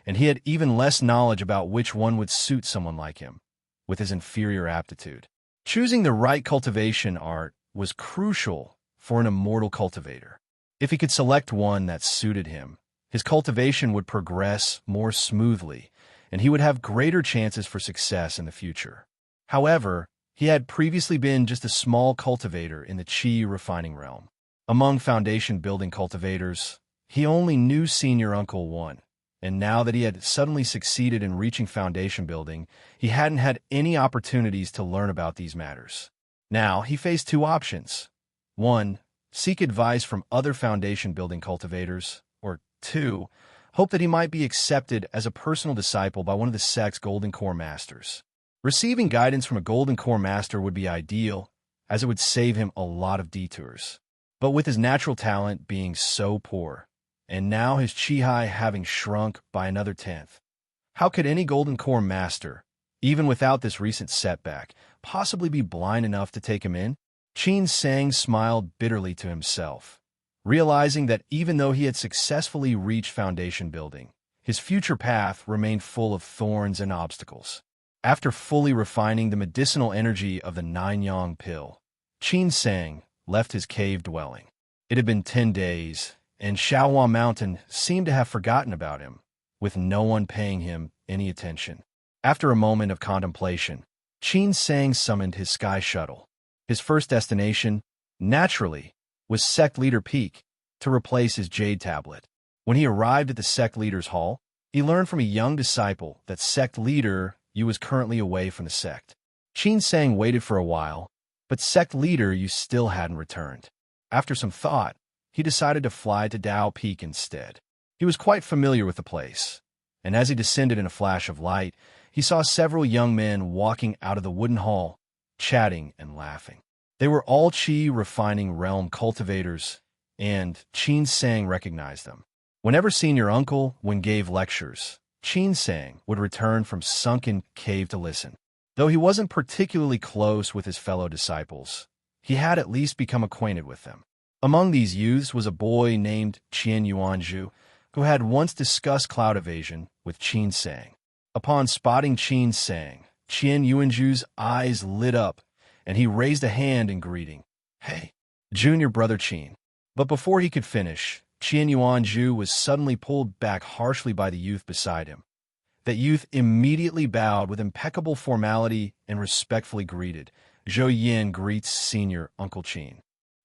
and he had even less knowledge about which one would suit someone like him, with his inferior aptitude. Choosing the right cultivation art was crucial for an immortal cultivator. If he could select one that suited him, his cultivation would progress more smoothly, and he would have greater chances for success in the future. However, he had previously been just a small cultivator in the Qi refining realm. Among foundation-building cultivators, he only knew Senior Uncle 1, and now that he had suddenly succeeded in reaching foundation building, he hadn't had any opportunities to learn about these matters. Now, he faced two options. 1. Seek advice from other foundation-building cultivators, or 2. Hope that he might be accepted as a personal disciple by one of the sect's Golden Core Masters. Receiving guidance from a Golden Core Master would be ideal, as it would save him a lot of detours. But with his natural talent being so poor, and now his chi having shrunk by another 10th, how could any Golden Core Master, even without this recent setback, possibly be blind enough to take him in? Qin Sang smiled bitterly to himself, realizing that even though he had successfully reached foundation building, his future path remained full of thorns and obstacles. After fully refining the medicinal energy of the nine-yang pill, Qin Sang left his cave dwelling. It had been 10 days, and Shaohua Mountain seemed to have forgotten about him, with no one paying him any attention. After a moment of contemplation, Qin Sang summoned his sky shuttle. His first destination, naturally, was Sect Leader Peak, to replace his Jade Tablet. When he arrived at the Sect Leader's hall, he learned from a young disciple that Sect Leader Yu was currently away from the sect. Qin Sang waited for a while, but Sect Leader Yu still hadn't returned. After some thought, he decided to fly to Dao Peak instead. He was quite familiar with the place, and as he descended in a flash of light, he saw several young men walking out of the wooden hall, chatting and laughing. They were all Qi refining realm cultivators, and Qin Sang recognized them. Whenever Senior Uncle Wen gave lectures, Qin Sang would return from sunken cave to listen. Though he wasn't particularly close with his fellow disciples, he had at least become acquainted with them. Among these youths was a boy named Qian Yuanzhu, who had once discussed cloud evasion with Qin Sang. Upon spotting Qin Sang, Qian Yuanzhu's eyes lit up, and he raised a hand in greeting. "Hey, junior brother Qin." But before he could finish, Qian Yuanzhu was suddenly pulled back harshly by the youth beside him. That youth immediately bowed with impeccable formality and respectfully greeted. "Zhou Yin greets Senior Uncle Qin."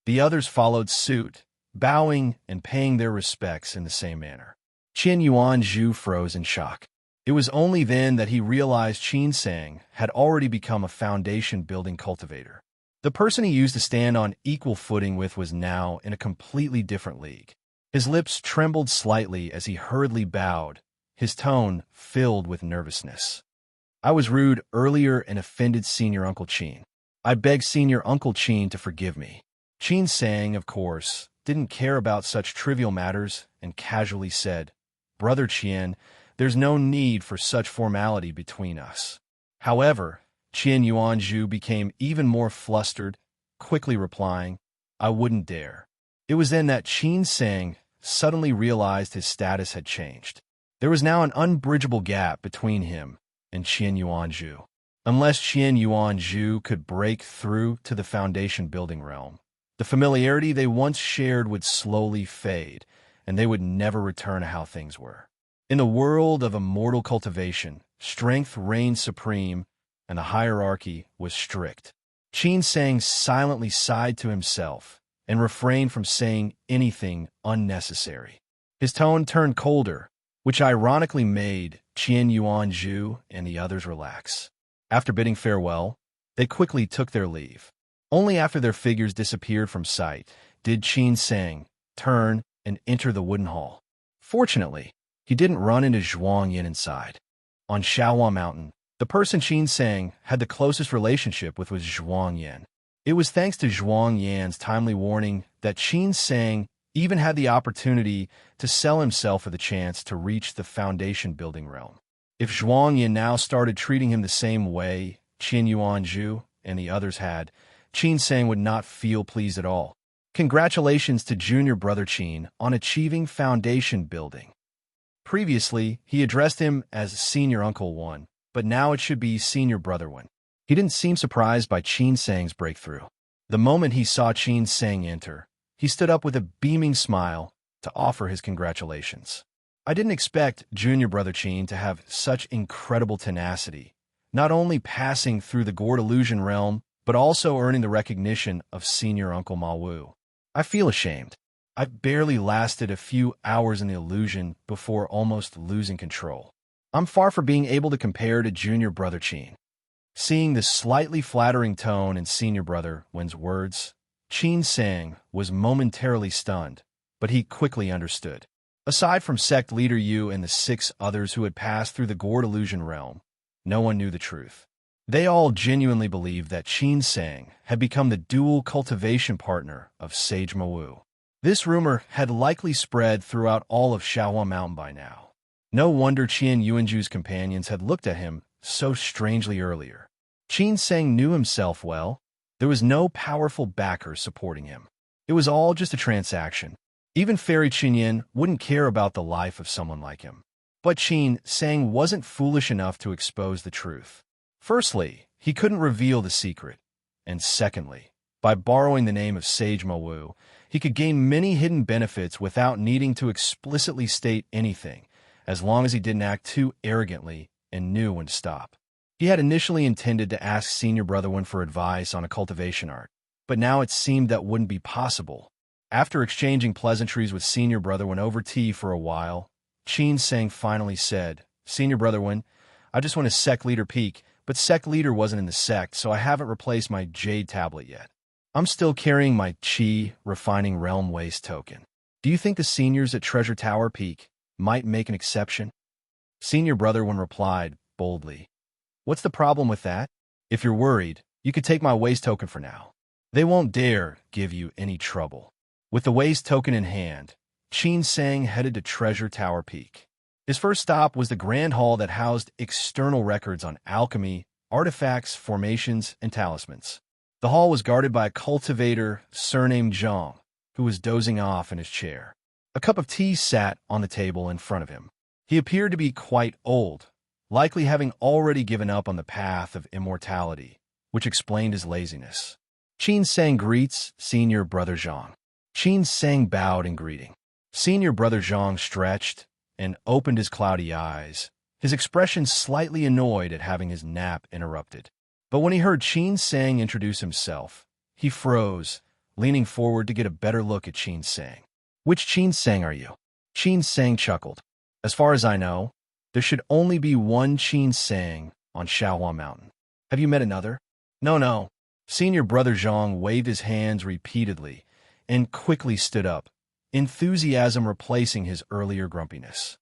The others followed suit, bowing and paying their respects in the same manner. Qian Yuanzhu froze in shock. It was only then that he realized Qin Sang had already become a foundation-building cultivator. The person he used to stand on equal footing with was now in a completely different league. His lips trembled slightly as he hurriedly bowed, his tone filled with nervousness. "I was rude earlier and offended Senior Uncle Qin. I beg Senior Uncle Qin to forgive me." Qin Sang, of course, didn't care about such trivial matters and casually said, "Brother Qian, there's no need for such formality between us." However, Qian Yuanzhu became even more flustered, quickly replying, "I wouldn't dare." It was then that Qin Sang suddenly realized his status had changed. There was now an unbridgeable gap between him and Qian Yuanzhu. Unless Qian Yuanzhu could break through to the foundation-building realm, the familiarity they once shared would slowly fade, and they would never return to how things were. In the world of immortal cultivation, strength reigned supreme, and the hierarchy was strict. Qin Sang silently sighed to himself and refrained from saying anything unnecessary. His tone turned colder, which ironically made Qian Yuanzhu and the others relax. After bidding farewell, they quickly took their leave. Only after their figures disappeared from sight did Qin Sang turn and enter the wooden hall. Fortunately, he didn't run into Zhuang Yin inside. On Shaohua Mountain, the person Qin Sang had the closest relationship with was Zhuang Yin. It was thanks to Zhuang Yan's timely warning that Qin Sang even had the opportunity to sell himself for the chance to reach the foundation-building realm. If Zhuang Yin now started treating him the same way Qin Yuanzhu and the others had, Qin Sang would not feel pleased at all. Congratulations to junior brother Qin on achieving foundation building. Previously, he addressed him as Senior Uncle Wen, but now it should be Senior Brother Wen. He didn't seem surprised by Qin Sang's breakthrough. The moment he saw Qin Sang enter, he stood up with a beaming smile to offer his congratulations. "I didn't expect junior brother Qin to have such incredible tenacity, not only passing through the gourd illusion realm, but also earning the recognition of Senior Uncle Ma Wu. I feel ashamed. I barely lasted a few hours in the illusion before almost losing control. I'm far from being able to compare to junior brother Qin." Seeing the slightly flattering tone in Senior Brother Wen's words, Qin Sang was momentarily stunned, but he quickly understood. Aside from Sect Leader Yu and the 6 others who had passed through the gourd illusion realm, no one knew the truth. They all genuinely believed that Qin Sang had become the dual cultivation partner of Sage Ma Wu. This rumor had likely spread throughout all of Shaohua Mountain by now. No wonder Qian Yuanzhu's companions had looked at him so strangely earlier. Qin Sang knew himself well. There was no powerful backer supporting him. It was all just a transaction. Even Fairy Qinyin wouldn't care about the life of someone like him. But Qin Sang wasn't foolish enough to expose the truth. Firstly, he couldn't reveal the secret. And secondly, by borrowing the name of Sage Ma Wu, he could gain many hidden benefits without needing to explicitly state anything, as long as he didn't act too arrogantly and knew when to stop. He had initially intended to ask Senior Brotherwin for advice on a cultivation art, but now it seemed that wouldn't be possible. After exchanging pleasantries with Senior Brotherwin over tea for a while, Qin Sang finally said, "Senior Brotherwin, I just want a sect leader peek, but sect leader wasn't in the sect, so I haven't replaced my jade tablet yet. I'm still carrying my Qi refining realm waste token. Do you think the seniors at Treasure Tower Peak might make an exception?" Senior Brotherwin replied boldly, "What's the problem with that? If you're worried, you could take my waste token for now. They won't dare give you any trouble." With the waste token in hand, Qin Sang headed to Treasure Tower Peak. His first stop was the grand hall that housed external records on alchemy, artifacts, formations, and talismans. The hall was guarded by a cultivator surnamed Zhang, who was dozing off in his chair. A cup of tea sat on the table in front of him. He appeared to be quite old, likely having already given up on the path of immortality, which explained his laziness. Qin Sang greets Senior Brother Zhang. Qin Sang bowed in greeting. Senior Brother Zhang stretched and opened his cloudy eyes, his expression slightly annoyed at having his nap interrupted. But when he heard Qin Sang introduce himself, he froze, leaning forward to get a better look at Qin Sang. "Which Qin Sang are you?" Qin Sang chuckled. "As far as I know, there should only be one Qin Sang on Shaohua Mountain. Have you met another?" No. Senior Brother Zhang waved his hands repeatedly and quickly stood up, enthusiasm replacing his earlier grumpiness.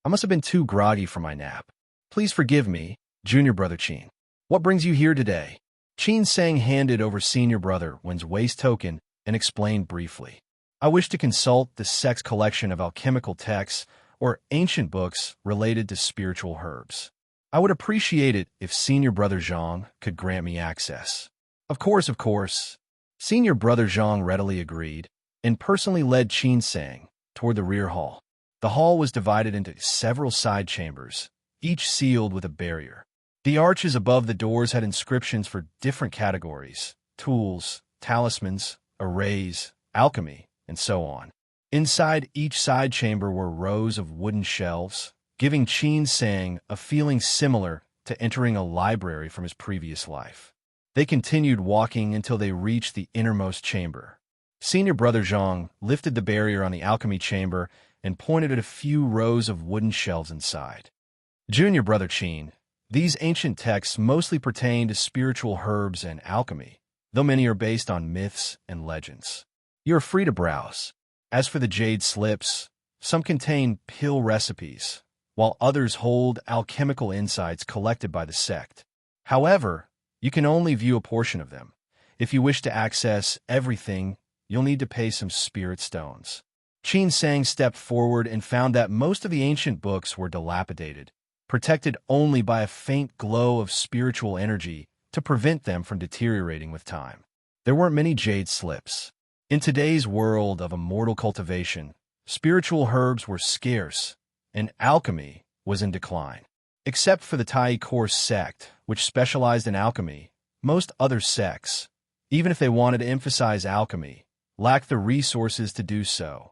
"I must have been too groggy for my nap. Please forgive me, Junior Brother Qin. What brings you here today?" Qin Sang handed over Senior Brother Wen's waste token and explained briefly. "I wish to consult the sect's collection of alchemical texts or ancient books related to spiritual herbs. I would appreciate it if Senior Brother Zhang could grant me access." Of course. Senior Brother Zhang readily agreed and personally led Qin Sang toward the rear hall. The hall was divided into several side chambers, each sealed with a barrier. The arches above the doors had inscriptions for different categories: tools, talismans, arrays, alchemy, and so on. Inside each side chamber were rows of wooden shelves, giving Qin Sang a feeling similar to entering a library from his previous life. They continued walking until they reached the innermost chamber. Senior Brother Zhang lifted the barrier on the alchemy chamber and pointed at a few rows of wooden shelves inside. "Junior Brother Qin, these ancient texts mostly pertain to spiritual herbs and alchemy, though many are based on myths and legends. You are free to browse. As for the jade slips, some contain pill recipes, while others hold alchemical insights collected by the sect. However, you can only view a portion of them. If you wish to access everything, you'll need to pay some spirit stones." Qin Sang stepped forward and found that most of the ancient books were dilapidated, protected only by a faint glow of spiritual energy to prevent them from deteriorating with time. There weren't many jade slips. In today's world of immortal cultivation, spiritual herbs were scarce, and alchemy was in decline. Except for the Tai Core sect, which specialized in alchemy, most other sects, even if they wanted to emphasize alchemy, lacked the resources to do so.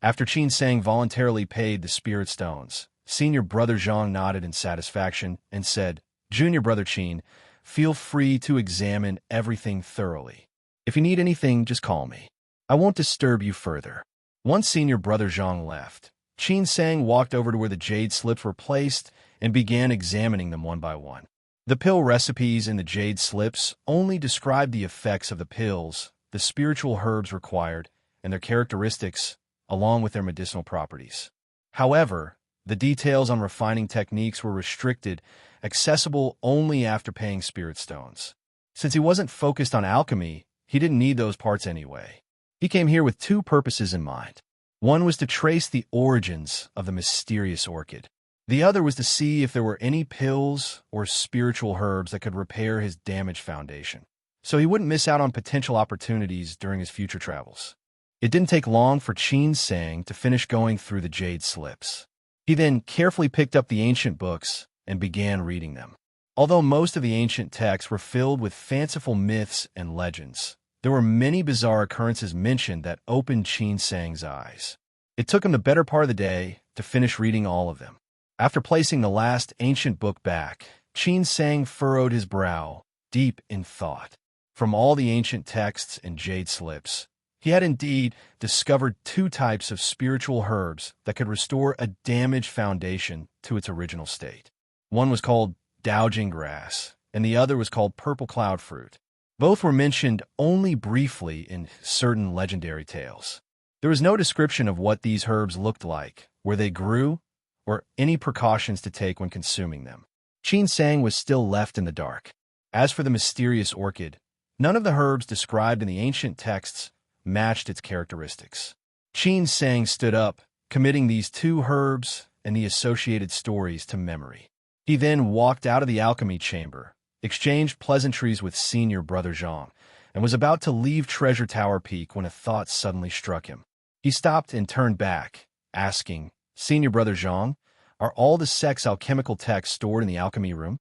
After Qin Sang voluntarily paid the spirit stones, Senior Brother Zhang nodded in satisfaction and said, "Junior Brother Qin, feel free to examine everything thoroughly. If you need anything, just call me. I won't disturb you further." Once Senior Brother Zhang left, Qin Sang walked over to where the jade slips were placed and began examining them one by one. The pill recipes in the jade slips only described the effects of the pills, the spiritual herbs required, and their characteristics, along with their medicinal properties. However, the details on refining techniques were restricted, accessible only after paying spirit stones. Since he wasn't focused on alchemy, he didn't need those parts anyway. He came here with two purposes in mind. One was to trace the origins of the mysterious orchid. The other was to see if there were any pills or spiritual herbs that could repair his damaged foundation, so he wouldn't miss out on potential opportunities during his future travels. It didn't take long for Qin Sang to finish going through the jade slips. He then carefully picked up the ancient books and began reading them. Although most of the ancient texts were filled with fanciful myths and legends, there were many bizarre occurrences mentioned that opened Qin Sang's eyes. It took him the better part of the day to finish reading all of them. After placing the last ancient book back, Qin Sang furrowed his brow, deep in thought. From all the ancient texts and jade slips, he had indeed discovered two types of spiritual herbs that could restore a damaged foundation to its original state. One was called douging grass, and the other was called purple cloud fruit. Both were mentioned only briefly in certain legendary tales. There was no description of what these herbs looked like, where they grew, or any precautions to take when consuming them. Qin Sang was still left in the dark. As for the mysterious orchid, none of the herbs described in the ancient texts matched its characteristics. Qin Sang stood up, committing these two herbs and the associated stories to memory. He then walked out of the alchemy chamber, exchanged pleasantries with senior brother Zhang, and was about to leave Treasure Tower Peak when a thought suddenly struck him. He stopped and turned back, asking, "Senior brother Zhang, are all the sect's alchemical texts stored in the alchemy room?"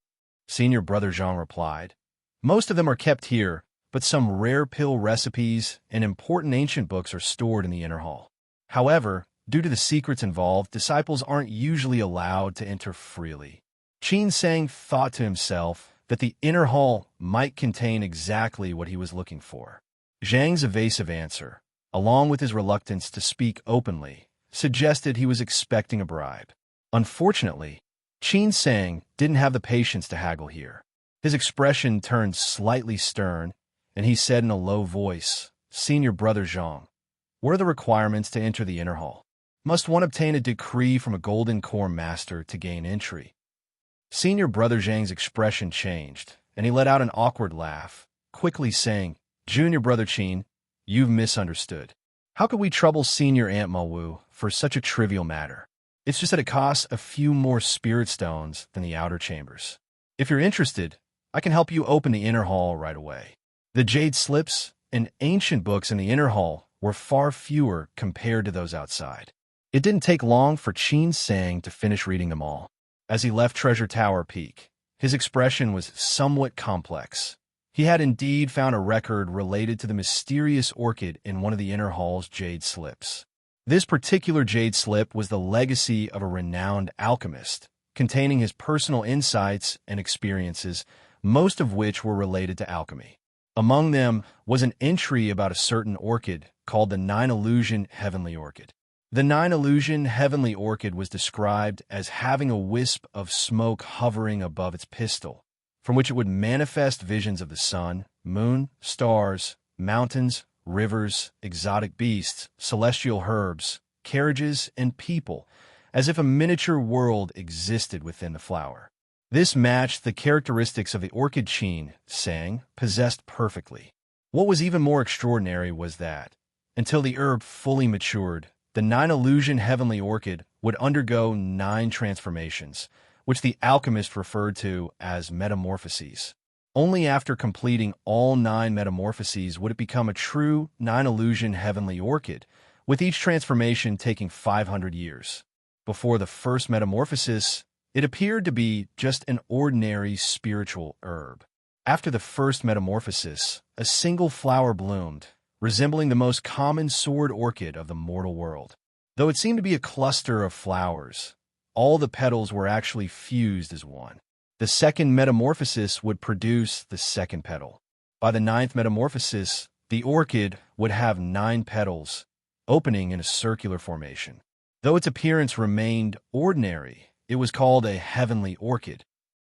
Senior brother Zhang replied, "Most of them are kept here, but some rare pill recipes and important ancient books are stored in the inner hall. However, due to the secrets involved, disciples aren't usually allowed to enter freely." Qin Sang thought to himself that the inner hall might contain exactly what he was looking for. Zhang's evasive answer, along with his reluctance to speak openly, suggested he was expecting a bribe. Unfortunately, Qin Sang didn't have the patience to haggle here. His expression turned slightly stern, and he said in a low voice, "Senior brother Zhang, what are the requirements to enter the inner hall? Must one obtain a decree from a golden core master to gain entry?" Senior brother Zhang's expression changed, and he let out an awkward laugh, quickly saying, "Junior brother Qin, you've misunderstood. How could we trouble Senior Aunt Mawu for such a trivial matter? It's just that it costs a few more spirit stones than the outer chambers. If you're interested, I can help you open the inner hall right away." The jade slips and ancient books in the inner hall were far fewer compared to those outside. It didn't take long for Qin Sang to finish reading them all. As he left Treasure Tower Peak, his expression was somewhat complex. He had indeed found a record related to the mysterious orchid in one of the inner hall's jade slips. This particular jade slip was the legacy of a renowned alchemist, containing his personal insights and experiences, most of which were related to alchemy. Among them was an entry about a certain orchid called the Nine Illusion Heavenly Orchid. The Nine Illusion Heavenly Orchid was described as having a wisp of smoke hovering above its pistil, from which it would manifest visions of the sun, moon, stars, mountains, rivers, exotic beasts, celestial herbs, carriages, and people, as if a miniature world existed within the flower. This matched the characteristics of the orchid Qin Sang possessed perfectly. What was even more extraordinary was that, until the herb fully matured, the Nine Illusion Heavenly Orchid would undergo 9 transformations, which the alchemist referred to as metamorphoses. Only after completing all 9 metamorphoses would it become a true Nine Illusion Heavenly Orchid, with each transformation taking 500 years. Before the first metamorphosis, it appeared to be just an ordinary spiritual herb. After the first metamorphosis, a single flower bloomed, resembling the most common sword orchid of the mortal world. Though it seemed to be a cluster of flowers, all the petals were actually fused as one. The second metamorphosis would produce the second petal. By the 9th metamorphosis, the orchid would have 9 petals, opening in a circular formation. Though its appearance remained ordinary, it was called a heavenly orchid.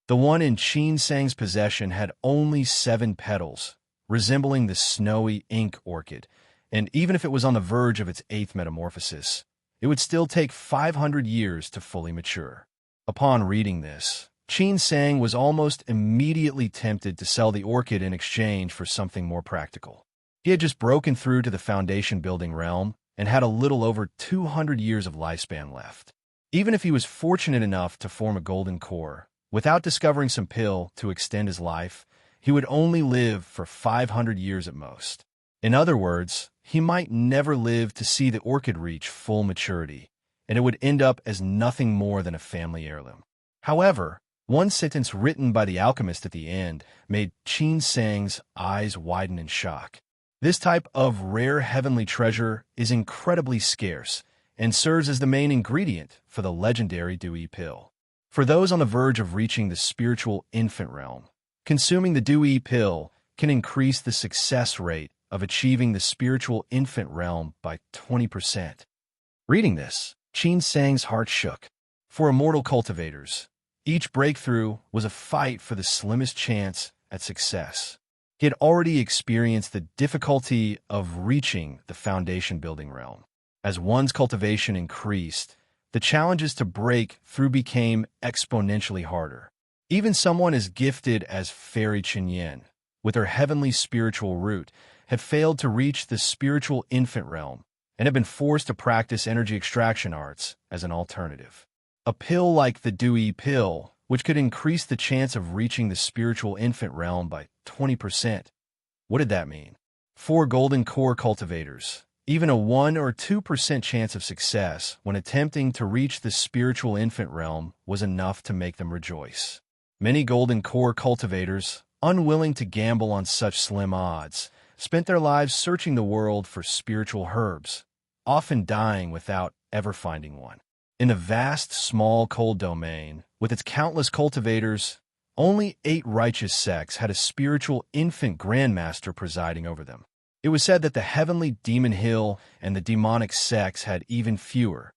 The one in Qin Sang's possession had only 7 petals, resembling the snowy ink orchid, and even if it was on the verge of its 8th metamorphosis, it would still take 500 years to fully mature. Upon reading this, Qin Sang was almost immediately tempted to sell the orchid in exchange for something more practical. He had just broken through to the foundation-building realm and had a little over 200 years of lifespan left. Even if he was fortunate enough to form a golden core, without discovering some pill to extend his life, he would only live for 500 years at most. In other words, he might never live to see the orchid reach full maturity, and it would end up as nothing more than a family heirloom. However, one sentence written by the alchemist at the end made Qin Sang's eyes widen in shock. This type of rare heavenly treasure is incredibly scarce, and serves as the main ingredient for the legendary Dewey pill. For those on the verge of reaching the spiritual infant realm, consuming the Dewey pill can increase the success rate of achieving the spiritual infant realm by 20%. Reading this, Qin Sang's heart shook. For immortal cultivators, each breakthrough was a fight for the slimmest chance at success. He had already experienced the difficulty of reaching the foundation-building realm. As one's cultivation increased, the challenges to break through became exponentially harder. Even someone as gifted as Fairy Chinyan, with her heavenly spiritual root, had failed to reach the spiritual infant realm and had been forced to practice energy extraction arts as an alternative. A pill like the Dewey pill, which could increase the chance of reaching the spiritual infant realm by 20%. What did that mean? For golden core cultivators, even a 1 or 2% chance of success when attempting to reach the spiritual infant realm was enough to make them rejoice. Many golden core cultivators, unwilling to gamble on such slim odds, spent their lives searching the world for spiritual herbs, often dying without ever finding one. In a vast, small, cold domain, with its countless cultivators, only 8 righteous sects had a spiritual infant grandmaster presiding over them. It was said that the heavenly demon hill and the demonic sects had even fewer.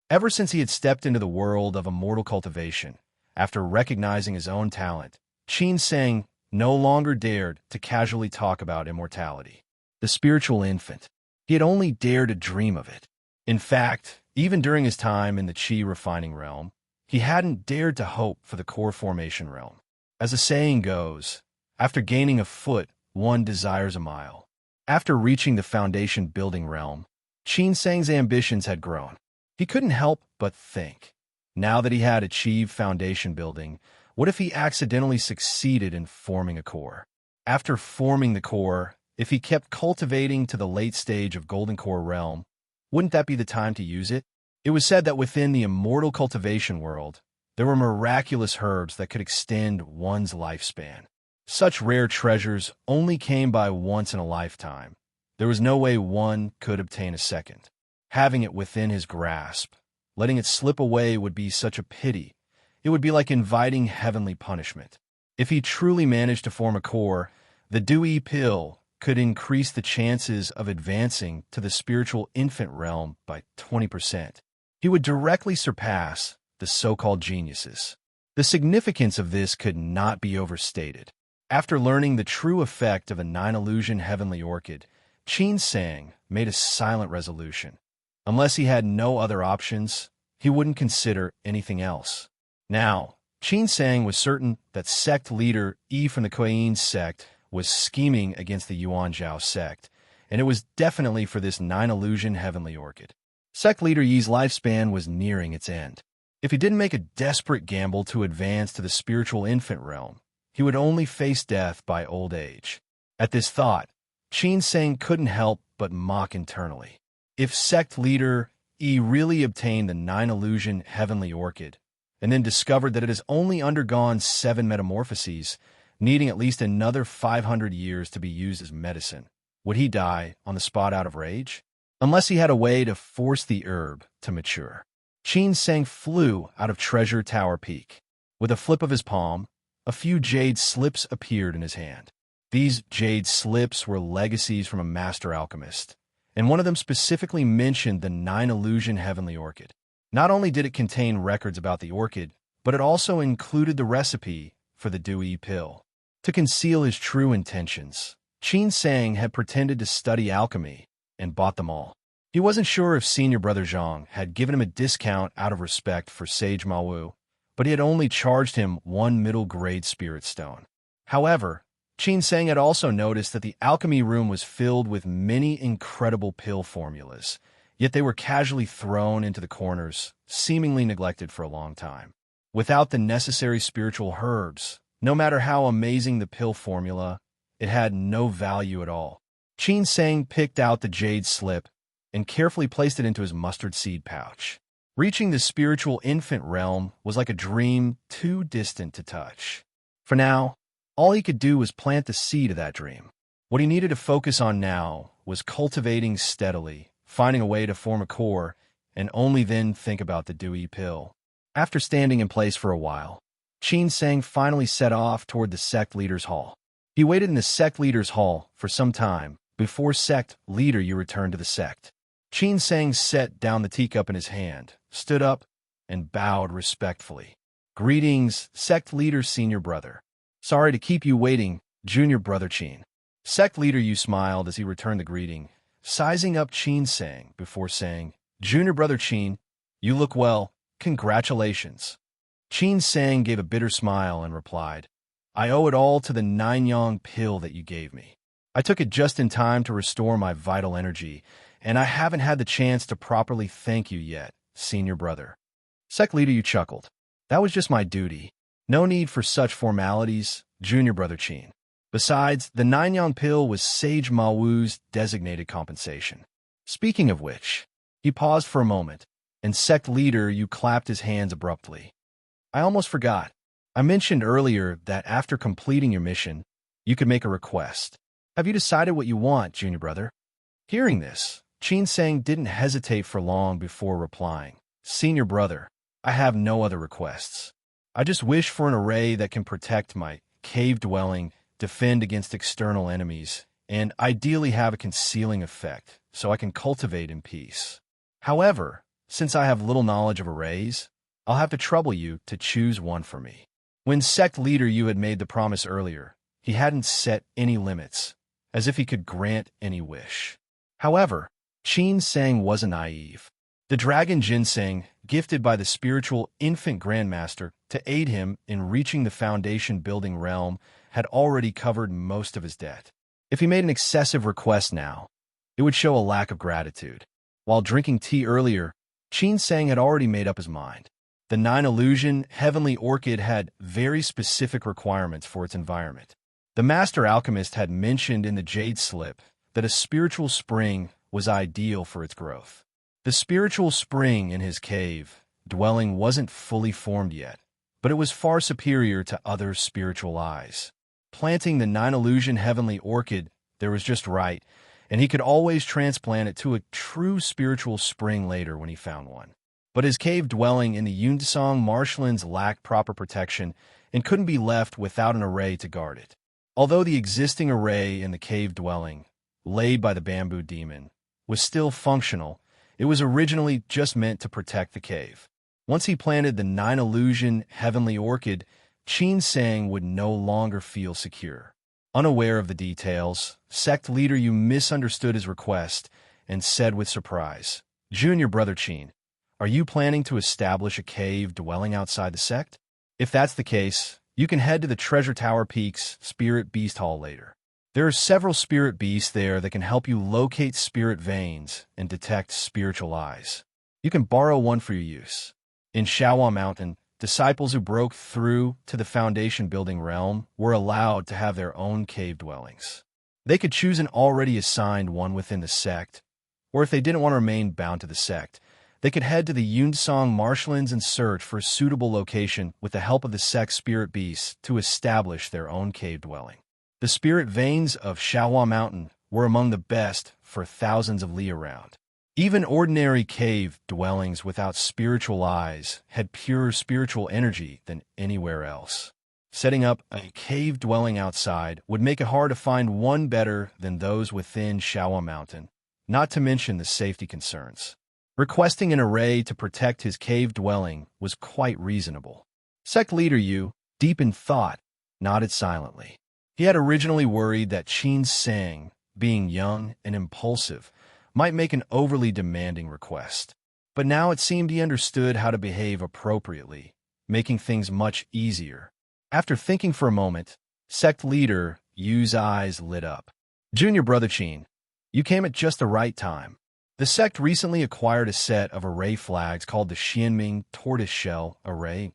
Ever since he had stepped into the world of immortal cultivation, after recognizing his own talent, Qin Sang no longer dared to casually talk about immortality. The spiritual infant. He had only dared to dream of it. In fact, even during his time in the Qi refining realm, he hadn't dared to hope for the core formation realm. As the saying goes, after gaining a foot, one desires a mile. After reaching the foundation building realm, Qin Sang's ambitions had grown. He couldn't help but think. Now that he had achieved foundation building, what if he accidentally succeeded in forming a core? After forming the core, if he kept cultivating to the late stage of golden core realm, wouldn't that be the time to use it? It was said that within the immortal cultivation world, there were miraculous herbs that could extend one's lifespan. Such rare treasures only came by once in a lifetime. There was no way one could obtain a second. Having it within his grasp, letting it slip away would be such a pity. It would be like inviting heavenly punishment. If he truly managed to form a core, the Dewey pill could increase the chances of advancing to the spiritual infant realm by 20%. He would directly surpass the so-called geniuses. The significance of this could not be overstated. After learning the true effect of a 9-illusion heavenly orchid, Qin Sang made a silent resolution. Unless he had no other options, he wouldn't consider anything else. Now, Qin Sang was certain that sect leader Yi from the Kuan sect was scheming against the Yuan Zhao sect, and it was definitely for this 9-illusion heavenly orchid. Sect leader Yi's lifespan was nearing its end. If he didn't make a desperate gamble to advance to the spiritual infant realm, he would only face death by old age. At this thought, Qin Sang couldn't help but mock internally. If sect leader Yi really obtained the 9-illusion heavenly orchid, and then discovered that it has only undergone 7 metamorphoses, needing at least another 500 years to be used as medicine, would he die on the spot out of rage? Unless he had a way to force the herb to mature. Qin Sang flew out of Treasure Tower Peak. With a flip of his palm, a few jade slips appeared in his hand. These jade slips were legacies from a master alchemist, and one of them specifically mentioned the 9-illusion heavenly orchid. Not only did it contain records about the orchid, but it also included the recipe for the Dewey pill. To conceal his true intentions, Qin Sang had pretended to study alchemy and bought them all. He wasn't sure if senior brother Zhang had given him a discount out of respect for Sage Mawu, but he had only charged him 1 middle-grade spirit stone. However, Qin Sang had also noticed that the alchemy room was filled with many incredible pill formulas, yet they were casually thrown into the corners, seemingly neglected for a long time. Without the necessary spiritual herbs, no matter how amazing the pill formula, it had no value at all. Qin Sang picked out the jade slip and carefully placed it into his mustard seed pouch. Reaching the spiritual infant realm was like a dream too distant to touch. For now, all he could do was plant the seed of that dream. What he needed to focus on now was cultivating steadily, finding a way to form a core, and only then think about the dewy pill. After standing in place for a while, Qin Sang finally set off toward the sect leader's hall. He waited in the sect leader's hall for some time before sect leader you returned to the sect. Qin Sang set down the teacup in his hand, stood up, and bowed respectfully. Greetings, sect leader senior brother. Sorry to keep you waiting, junior brother Qin. Sect leader you smiled as he returned the greeting, sizing up Qin Sang before saying, Junior brother Qin, you look well, congratulations. Qin Sang gave a bitter smile and replied, I owe it all to the 9-yang pill that you gave me. I took it just in time to restore my vital energy, and I haven't had the chance to properly thank you yet, senior brother. Sect leader you chuckled. That was just my duty. No need for such formalities, junior brother Qin. Besides, the 9-yang pill was Sage Ma Wu's designated compensation. Speaking of which, he paused for a moment, and sect leader you clapped his hands abruptly. I almost forgot. I mentioned earlier that after completing your mission, you could make a request. Have you decided what you want, junior brother? Hearing this, Qin Sang didn't hesitate for long before replying. Senior brother, I have no other requests. I just wish for an array that can protect my cave dwelling, defend against external enemies, and ideally have a concealing effect so I can cultivate in peace. However, since I have little knowledge of arrays, I'll have to trouble you to choose one for me. When sect leader you had made the promise earlier, he hadn't set any limits, as if he could grant any wish. However, Qin Sang wasn't naive. The dragon ginseng, gifted by the spiritual infant grandmaster to aid him in reaching the foundation-building realm, had already covered most of his debt. If he made an excessive request now, it would show a lack of gratitude. While drinking tea earlier, Qin Sang had already made up his mind. The 9-illusion heavenly orchid had very specific requirements for its environment. The master alchemist had mentioned in the jade slip that a spiritual spring was ideal for its growth. The spiritual spring in his cave dwelling wasn't fully formed yet, but it was far superior to other spiritual eyes. Planting the 9-illusion heavenly orchid there was just right, and he could always transplant it to a true spiritual spring later when he found one. But his cave dwelling in the Yunzong marshlands lacked proper protection and couldn't be left without an array to guard it. Although the existing array in the cave dwelling, laid by the bamboo demon, was still functional, it was originally just meant to protect the cave. Once he planted the 9-illusion heavenly orchid, Qin Sang would no longer feel secure. Unaware of the details, sect leader you misunderstood his request and said with surprise, Junior brother Qin, are you planning to establish a cave dwelling outside the sect? If that's the case, you can head to the Treasure Tower Peaks Spirit Beast Hall later. There are several spirit beasts there that can help you locate spirit veins and detect spiritual eyes. You can borrow one for your use. In Shawa Mountain, disciples who broke through to the foundation-building realm were allowed to have their own cave dwellings. They could choose an already assigned one within the sect, or if they didn't want to remain bound to the sect, they could head to the Yunzong marshlands and search for a suitable location with the help of the sect's spirit beasts to establish their own cave dwelling. The spirit veins of Shawa Mountain were among the best for thousands of li around. Even ordinary cave dwellings without spiritual eyes had purer spiritual energy than anywhere else. Setting up a cave dwelling outside would make it hard to find one better than those within Shawa Mountain, not to mention the safety concerns. Requesting an array to protect his cave dwelling was quite reasonable. Sect leader Yu, deep in thought, nodded silently. He had originally worried that Qin Sang, being young and impulsive, might make an overly demanding request. But now it seemed he understood how to behave appropriately, making things much easier. After thinking for a moment, sect leader Yu's eyes lit up. Junior brother Qin, you came at just the right time. The sect recently acquired a set of array flags called the Xianming Tortoiseshell Array.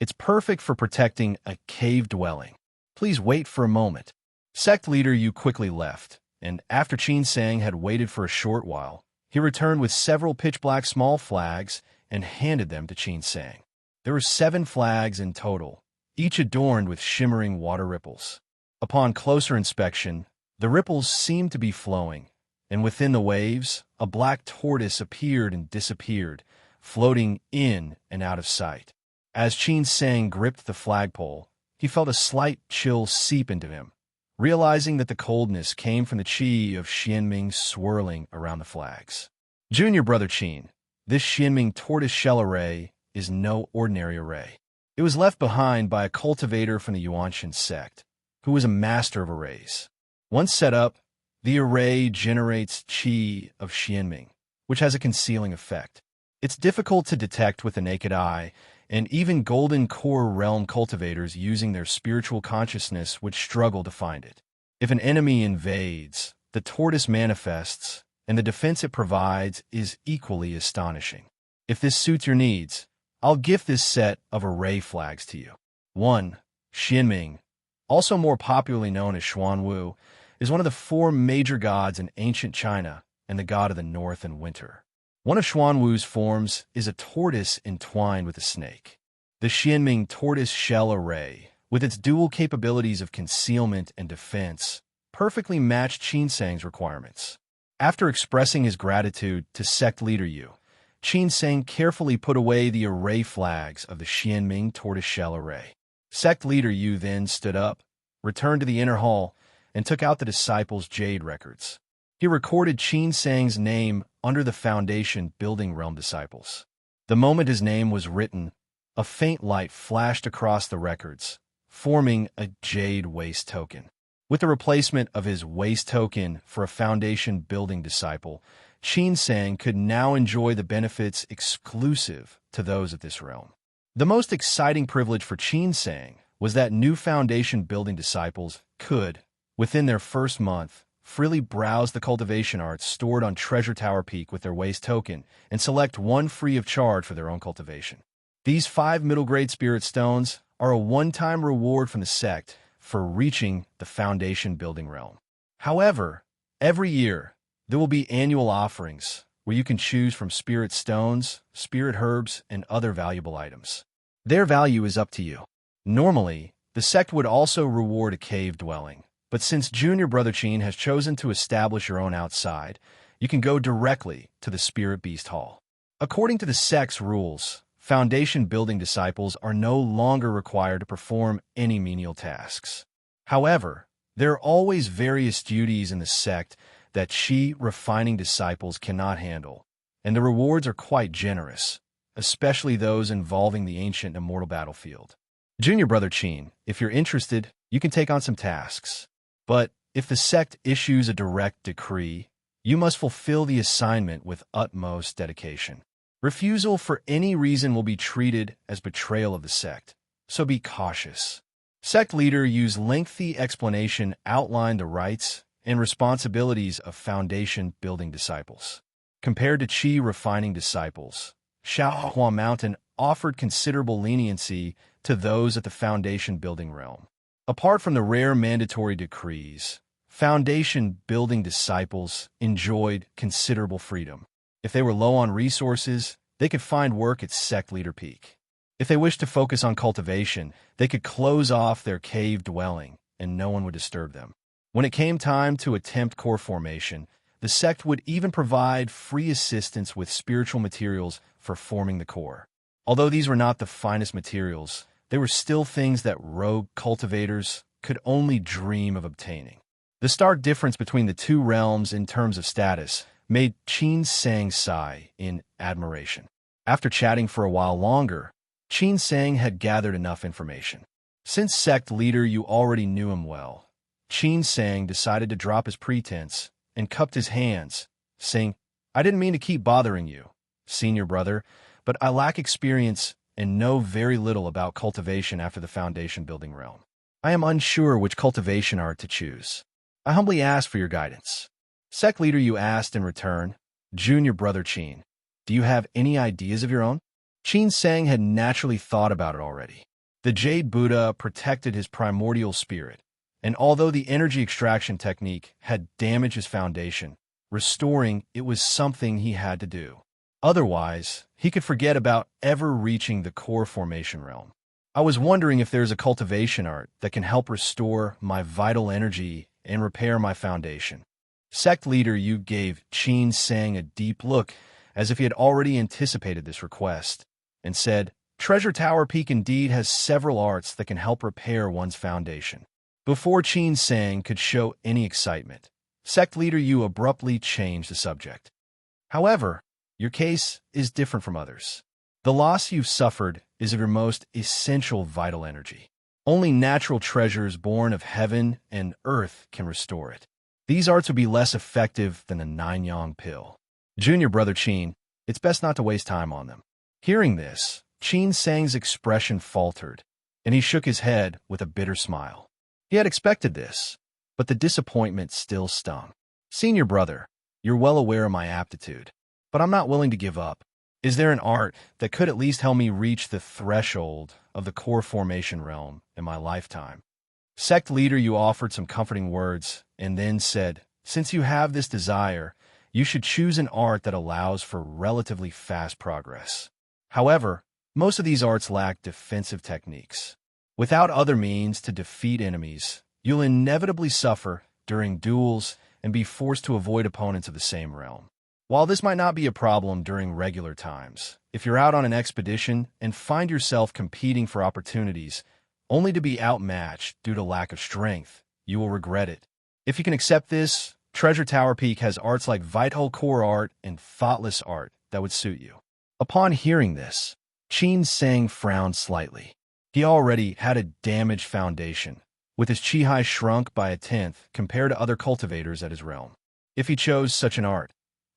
It's perfect for protecting a cave dwelling. Please wait for a moment. Sect leader Yu quickly left, and after Qin Sang had waited for a short while, he returned with several pitch-black small flags and handed them to Qin Sang. There were 7 flags in total, each adorned with shimmering water ripples. Upon closer inspection, the ripples seemed to be flowing, and within the waves, a black tortoise appeared and disappeared, floating in and out of sight. As Qin Sang gripped the flagpole, he felt a slight chill seep into him, realizing that the coldness came from the qi of Xianming swirling around the flags. Junior brother Qin, this Xianming tortoise-shell array is no ordinary array. It was left behind by a cultivator from the Yuanshan sect, who was a master of arrays. Once set up, the array generates qi of Xianming, which has a concealing effect. It's difficult to detect with the naked eye, and even Golden Core Realm cultivators using their spiritual consciousness would struggle to find it. If an enemy invades, the tortoise manifests, and the defense it provides is equally astonishing. If this suits your needs, I'll gift this set of array flags to you. 1. Xianming, also more popularly known as Xuanwu, is one of the 4 major gods in ancient China and the god of the north and winter. One of Xuanwu's forms is a tortoise entwined with a snake. The Xianming tortoise-shell array, with its dual capabilities of concealment and defense, perfectly matched Qin Sang's requirements. After expressing his gratitude to sect leader Yu, Qin Sang carefully put away the array flags of the Xianming tortoise-shell array. Sect leader Yu then stood up, returned to the inner hall, and took out the disciples' jade records. He recorded Qin Sang's name under the Foundation Building Realm disciples. The moment his name was written, a faint light flashed across the records, forming a jade waste token. With the replacement of his waste token for a Foundation Building disciple, Qin Sang could now enjoy the benefits exclusive to those of this realm. The most exciting privilege for Qin Sang was that new Foundation Building disciples could, within their first month, freely browse the cultivation arts stored on Treasure Tower Peak with their waste token and select one free of charge for their own cultivation. These 5 middle-grade spirit stones are a one-time reward from the sect for reaching the Foundation Building realm. However, every year, there will be annual offerings where you can choose from spirit stones, spirit herbs, and other valuable items. Their value is up to you. Normally, the sect would also reward a cave dwelling, but since Junior Brother Qin has chosen to establish your own outside, you can go directly to the Spirit Beast Hall. According to the sect's rules, Foundation Building disciples are no longer required to perform any menial tasks. However, there are always various duties in the sect that Qi refining disciples cannot handle, and the rewards are quite generous, especially those involving the ancient immortal battlefield. Junior Brother Qin, if you're interested, you can take on some tasks. But if the sect issues a direct decree, you must fulfill the assignment with utmost dedication. Refusal for any reason will be treated as betrayal of the sect, so be cautious. Sect leader Yu's lengthy explanation outlined the rights and responsibilities of Foundation Building disciples. Compared to Qi refining disciples, Shaohua Mountain offered considerable leniency to those at the Foundation Building realm. Apart from the rare mandatory decrees, Foundation Building disciples enjoyed considerable freedom. If they were low on resources, they could find work at Sect Leader Peak. If they wished to focus on cultivation, they could close off their cave dwelling, and no one would disturb them. When it came time to attempt core formation, the sect would even provide free assistance with spiritual materials for forming the core. Although these were not the finest materials, they were still things that rogue cultivators could only dream of obtaining. The stark difference between the 2 realms in terms of status made Qin Sang sigh in admiration. After chatting for a while longer, Qin Sang had gathered enough information. Since sect leader you already knew him well, Qin Sang decided to drop his pretense and cupped his hands, saying, "I didn't mean to keep bothering you, senior brother, but I lack experience and know very little about cultivation after the Foundation Building realm. I am unsure which cultivation art to choose. I humbly ask for your guidance." Sect leader Yu asked in return, "Junior Brother Qin, do you have any ideas of your own?" Qin Sang had naturally thought about it already. The Jade Buddha protected his primordial spirit, and although the energy extraction technique had damaged his foundation, restoring it was something he had to do. Otherwise, he could forget about ever reaching the core formation realm. I was wondering if there's a cultivation art that can help restore my vital energy and repair my foundation. Sect leader Yu gave Qin Sang a deep look, as if he had already anticipated this request, and said, Treasure Tower Peak indeed has several arts that can help repair one's foundation. Before Qin Sang could show any excitement, Sect leader Yu abruptly changed the subject. However, your case is different from others. The loss you've suffered is of your most essential vital energy. Only natural treasures born of heaven and earth can restore it. These arts would be less effective than a 9-yang pill. Junior brother Qin, it's best not to waste time on them. Hearing this, Qin Sang's expression faltered, and he shook his head with a bitter smile. He had expected this, but the disappointment still stung. Senior brother, you're well aware of my aptitude, but I'm not willing to give up. Is there an art that could at least help me reach the threshold of the core formation realm in my lifetime? Sect leader, you offered some comforting words and then said, since you have this desire, you should choose an art that allows for relatively fast progress. However, most of these arts lack defensive techniques. Without other means to defeat enemies, you'll inevitably suffer during duels and be forced to avoid opponents of the same realm. While this might not be a problem during regular times, if you're out on an expedition and find yourself competing for opportunities only to be outmatched due to lack of strength, you will regret it. If you can accept this, Treasure Tower Peak has arts like Vital Core Art and Thoughtless Art that would suit you. Upon hearing this, Qin Sang frowned slightly. He already had a damaged foundation, with his chi shrunk by 1/10 compared to other cultivators at his realm. If he chose such an art,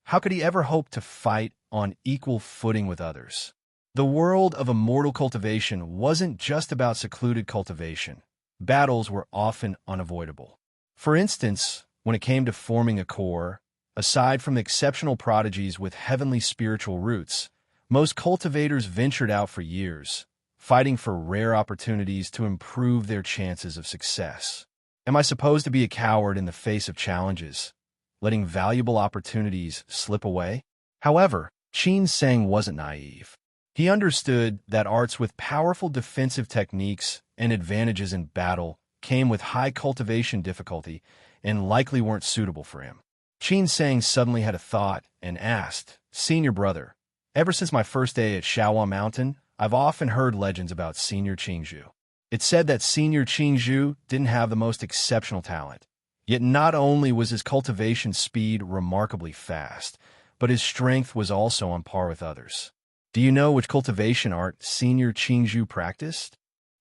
how could he ever hope to fight on equal footing with others? The world of immortal cultivation wasn't just about secluded cultivation. Battles were often unavoidable. For instance, when it came to forming a core, aside from exceptional prodigies with heavenly spiritual roots, most cultivators ventured out for years, fighting for rare opportunities to improve their chances of success. Am I supposed to be a coward in the face of challenges, letting valuable opportunities slip away? However, Qin Sang wasn't naive. He understood that arts with powerful defensive techniques and advantages in battle came with high cultivation difficulty and likely weren't suitable for him. Qin Sang suddenly had a thought and asked, Senior brother, ever since my first day at Shaohua Mountain, I've often heard legends about Senior Qingzhu. It's said that Senior Qingzhu didn't have the most exceptional talent. Yet not only was his cultivation speed remarkably fast, but his strength was also on par with others. Do you know which cultivation art Senior Qingzhu practiced?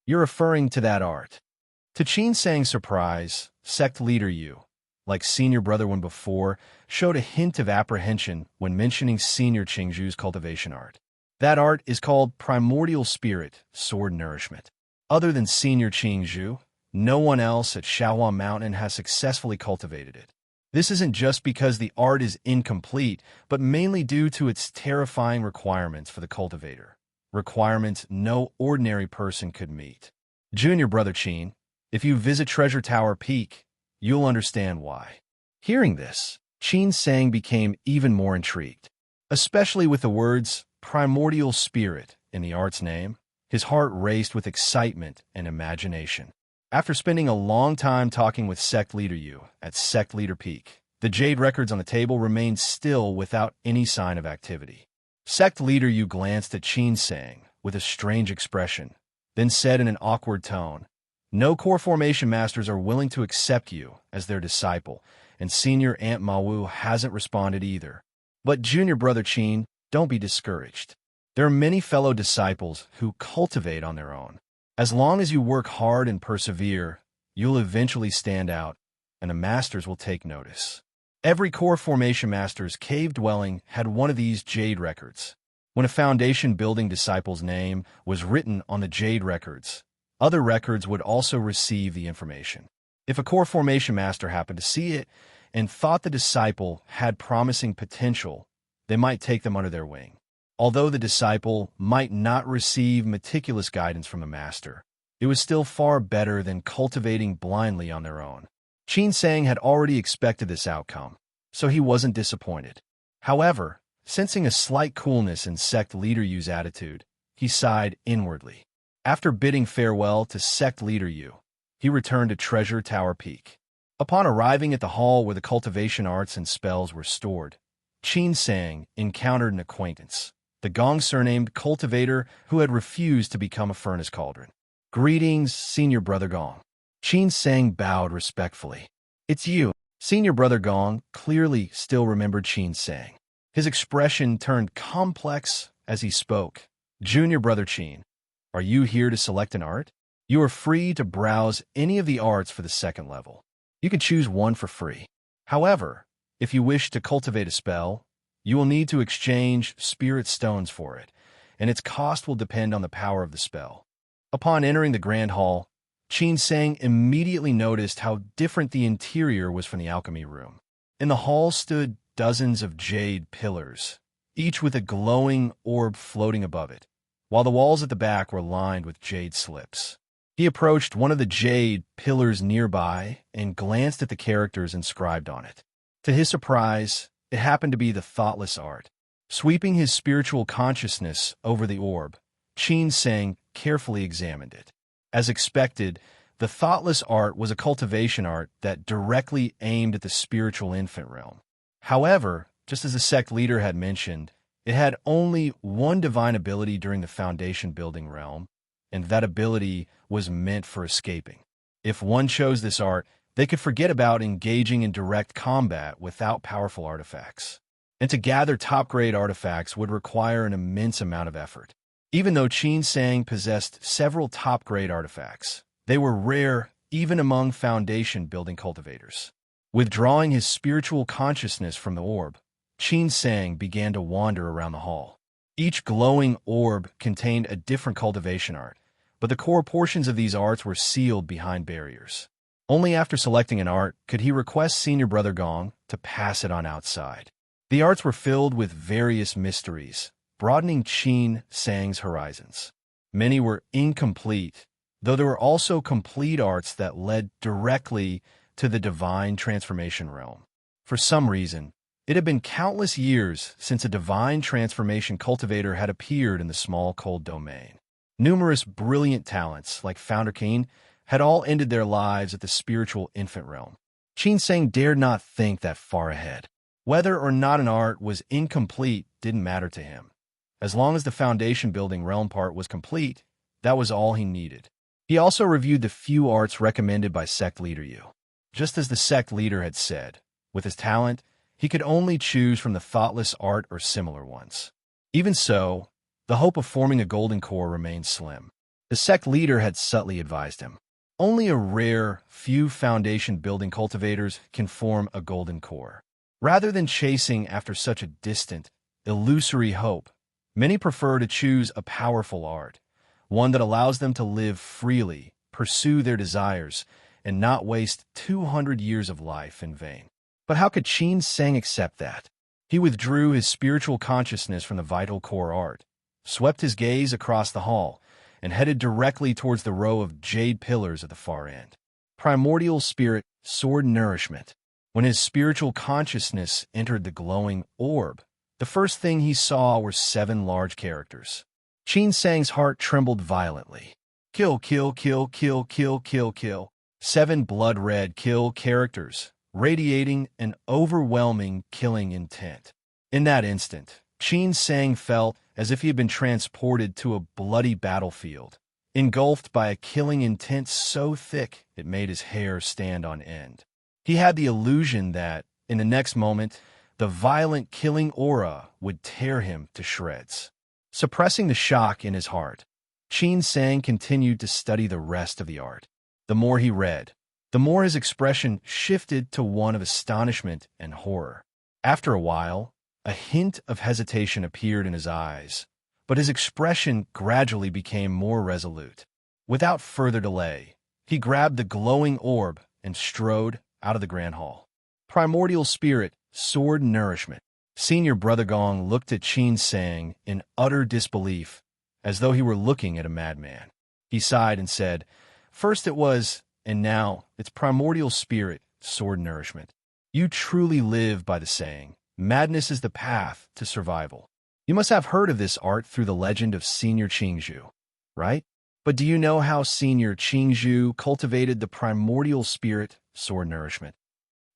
You're referring to that art. To Qin Sang's surprise, sect leader Yu, like senior brother one before, showed a hint of apprehension when mentioning Senior Qingzhu's cultivation art. That art is called Primordial Spirit, Sword Nourishment. Other than Senior Qingzhu, no one else at Shaohua Mountain has successfully cultivated it. This isn't just because the art is incomplete, but mainly due to its terrifying requirements for the cultivator. Requirements no ordinary person could meet. Junior brother Qin, if you visit Treasure Tower Peak, you'll understand why. Hearing this, Qin Sang became even more intrigued. Especially with the words primordial spirit in the art's name, his heart raced with excitement and imagination. After spending a long time talking with Sect Leader Yu at Sect Leader Peak, the jade records on the table remained still without any sign of activity. Sect Leader Yu glanced at Qin Sang with a strange expression, then said in an awkward tone, No core formation masters are willing to accept you as their disciple, and Senior Aunt Mawu hasn't responded either. But Junior Brother Qin, don't be discouraged. There are many fellow disciples who cultivate on their own. As long as you work hard and persevere, you'll eventually stand out, and the masters will take notice. Every core formation master's cave dwelling had one of these jade records. When a foundation building disciple's name was written on the jade records, other records would also receive the information. If a core formation master happened to see it and thought the disciple had promising potential, they might take them under their wing. Although the disciple might not receive meticulous guidance from the master, it was still far better than cultivating blindly on their own. Qin Sang had already expected this outcome, so he wasn't disappointed. However, sensing a slight coolness in Sect Leader Yu's attitude, he sighed inwardly. After bidding farewell to Sect Leader Yu, he returned to Treasure Tower Peak. Upon arriving at the hall where the cultivation arts and spells were stored, Qin Sang encountered an acquaintance, the Gong surnamed cultivator who had refused to become a furnace cauldron. "Greetings, Senior Brother Gong." Qin Sang bowed respectfully. "It's you." Senior Brother Gong clearly still remembered Qin Sang. His expression turned complex as he spoke. "Junior Brother Qin, are you here to select an art? You are free to browse any of the arts for the second level. You can choose one for free. However, if you wish to cultivate a spell, you will need to exchange spirit stones for it, and its cost will depend on the power of the spell." Upon entering the Grand Hall, Qin Sang immediately noticed how different the interior was from the alchemy room. In the hall stood dozens of jade pillars, each with a glowing orb floating above it, while the walls at the back were lined with jade slips. He approached one of the jade pillars nearby and glanced at the characters inscribed on it. To his surprise, it happened to be the thoughtless art. Sweeping his spiritual consciousness over the orb, Qin Sang carefully examined it. As expected, the thoughtless art was a cultivation art that directly aimed at the spiritual infant realm. However, just as the sect leader had mentioned, it had only one divine ability during the foundation building realm, and that ability was meant for escaping. If one chose this art, they could forget about engaging in direct combat without powerful artifacts. And to gather top-grade artifacts would require an immense amount of effort. Even though Qin Sang possessed several top-grade artifacts, they were rare even among foundation building cultivators. Withdrawing his spiritual consciousness from the orb, Qin Sang began to wander around the hall. Each glowing orb contained a different cultivation art, but the core portions of these arts were sealed behind barriers. Only after selecting an art could he request Senior Brother Gong to pass it on outside. The arts were filled with various mysteries, broadening Qin Sang's horizons. Many were incomplete, though there were also complete arts that led directly to the divine transformation realm. For some reason, it had been countless years since a divine transformation cultivator had appeared in the small cold domain. Numerous brilliant talents, like Founder Keen, had all ended their lives at the spiritual infant realm. Qin Sang dared not think that far ahead. Whether or not an art was incomplete didn't matter to him. As long as the foundation building realm part was complete, that was all he needed. He also reviewed the few arts recommended by sect leader Yu. Just as the sect leader had said, with his talent, he could only choose from the thoughtless art or similar ones. Even so, the hope of forming a golden core remained slim. The sect leader had subtly advised him. Only a rare few foundation building cultivators can form a golden core. Rather than chasing after such a distant, illusory hope, many prefer to choose a powerful art, one that allows them to live freely, pursue their desires, and not waste 200 years of life in vain. But how could Qin Sang accept that? He withdrew his spiritual consciousness from the vital core art, swept his gaze across the hall, and headed directly towards the row of jade pillars at the far end. Primordial spirit, sword nourishment. When his spiritual consciousness entered the glowing orb, the first thing he saw were 7 large characters. Qin Sang's heart trembled violently. Kill, kill, kill, kill, kill, kill, kill. 7 blood-red kill characters, radiating an overwhelming killing intent. In that instant, Qin Sang felt as if he had been transported to a bloody battlefield, engulfed by a killing intent so thick it made his hair stand on end. He had the illusion that, in the next moment, the violent killing aura would tear him to shreds. Suppressing the shock in his heart, Qin Sang continued to study the rest of the art. The more he read, the more his expression shifted to one of astonishment and horror. After a while, a hint of hesitation appeared in his eyes, but his expression gradually became more resolute. Without further delay, he grabbed the glowing orb and strode out of the grand hall. Primordial spirit, sword nourishment. Senior Brother Gong looked at Qin Sang in utter disbelief, as though he were looking at a madman. He sighed and said, "First it was, and now it's primordial spirit, sword nourishment. You truly live by the saying, madness is the path to survival. You must have heard of this art through the legend of Senior Qingzhu, right? But do you know how Senior Qingzhu cultivated the primordial spirit, sword nourishment?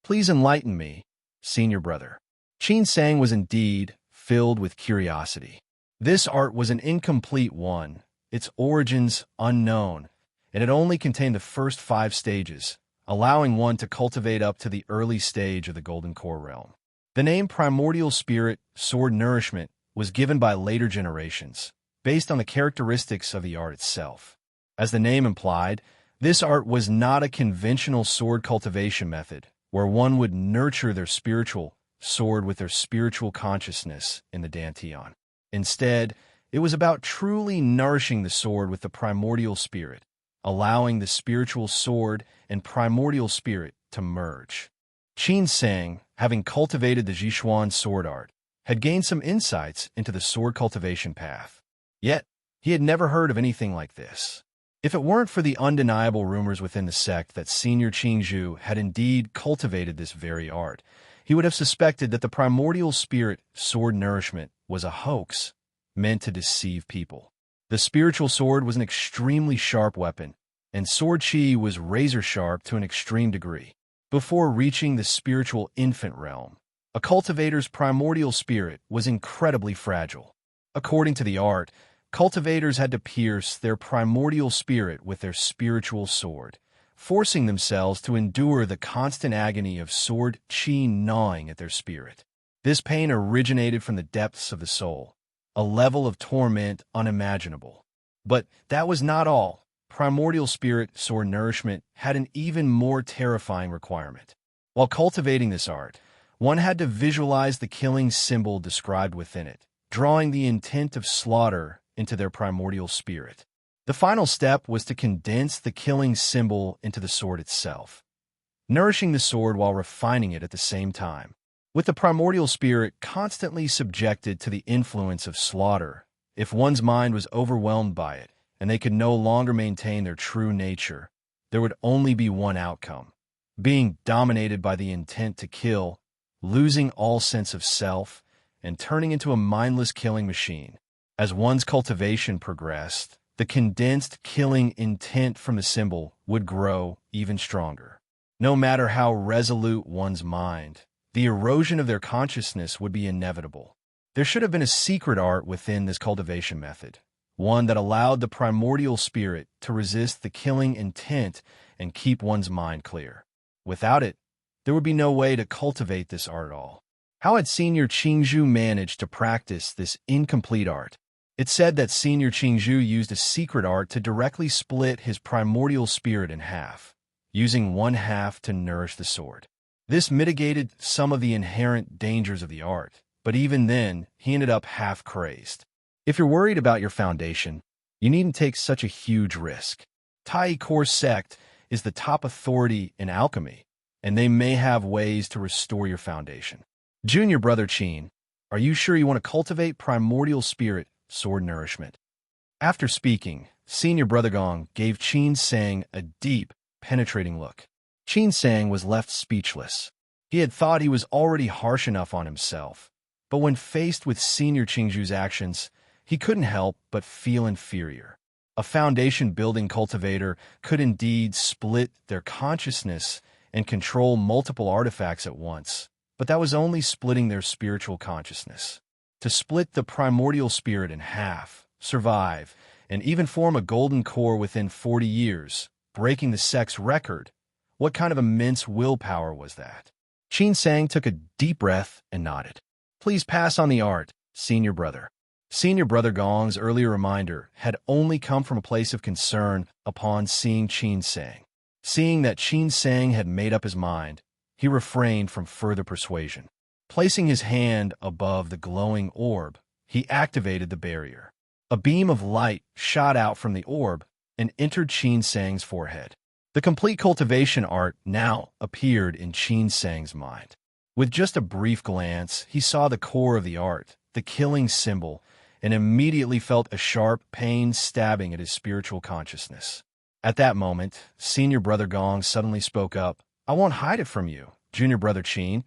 Please enlighten me, senior brother. Qin Sang was indeed filled with curiosity. This art was an incomplete one, its origins unknown, and it only contained the first 5 stages, allowing one to cultivate up to the early stage of the Golden Core realm. The name Primordial Spirit, Sword Nourishment was given by later generations, based on the characteristics of the art itself. As the name implied, this art was not a conventional sword cultivation method, where one would nurture their spiritual sword with their spiritual consciousness in the Dantian. Instead, it was about truly nourishing the sword with the primordial spirit, allowing the spiritual sword and primordial spirit to merge. Qin Sang, having cultivated the Zhishuan sword art, had gained some insights into the sword cultivation path. Yet, he had never heard of anything like this. If it weren't for the undeniable rumors within the sect that Senior Qingzhu had indeed cultivated this very art, he would have suspected that the primordial spirit sword nourishment was a hoax meant to deceive people. The spiritual sword was an extremely sharp weapon, and sword chi was razor-sharp to an extreme degree. Before reaching the spiritual infant realm, a cultivator's primordial spirit was incredibly fragile. According to the art, cultivators had to pierce their primordial spirit with their spiritual sword, forcing themselves to endure the constant agony of sword chi gnawing at their spirit. This pain originated from the depths of the soul, a level of torment unimaginable. But that was not all. Primordial spirit sword nourishment had an even more terrifying requirement. While cultivating this art, one had to visualize the killing symbol described within it, drawing the intent of slaughter into their primordial spirit. The final step was to condense the killing symbol into the sword itself, nourishing the sword while refining it at the same time. With the primordial spirit constantly subjected to the influence of slaughter, if one's mind was overwhelmed by it and they could no longer maintain their true nature, there would only be one outcome: being dominated by the intent to kill, losing all sense of self, and turning into a mindless killing machine. As one's cultivation progressed, the condensed killing intent from the symbol would grow even stronger. No matter how resolute one's mind, the erosion of their consciousness would be inevitable. There should have been a secret art within this cultivation method, one that allowed the primordial spirit to resist the killing intent and keep one's mind clear. Without it, there would be no way to cultivate this art at all. How had Senior Qingzhu managed to practice this incomplete art? It's said that Senior Qingzhu used a secret art to directly split his primordial spirit in half, using one half to nourish the sword. This mitigated some of the inherent dangers of the art, but even then, he ended up half-crazed. If you're worried about your foundation, you needn't take such a huge risk. Tai Core Sect is the top authority in alchemy, and they may have ways to restore your foundation. Junior Brother Qin, are you sure you want to cultivate primordial spirit sword nourishment? After speaking, Senior Brother Gong gave Qin Sang a deep, penetrating look. Qin Sang was left speechless. He had thought he was already harsh enough on himself, but when faced with Senior Qingzhu's actions, he couldn't help but feel inferior. A foundation-building cultivator could indeed split their consciousness and control multiple artifacts at once, but that was only splitting their spiritual consciousness. To split the primordial spirit in half, survive, and even form a golden core within 40 years, breaking the sect's record, what kind of immense willpower was that? Qin Sang took a deep breath and nodded. Please pass on the art, Senior Brother. Senior Brother Gong's earlier reminder had only come from a place of concern upon seeing Qin Sang. Seeing that Qin Sang had made up his mind, he refrained from further persuasion. Placing his hand above the glowing orb, he activated the barrier. A beam of light shot out from the orb and entered Qin Sang's forehead. The complete cultivation art now appeared in Qin Sang's mind. With just a brief glance, he saw the core of the art, the killing symbol, and immediately felt a sharp pain stabbing at his spiritual consciousness. At that moment, Senior Brother Gong suddenly spoke up. I won't hide it from you, Junior Brother Qin.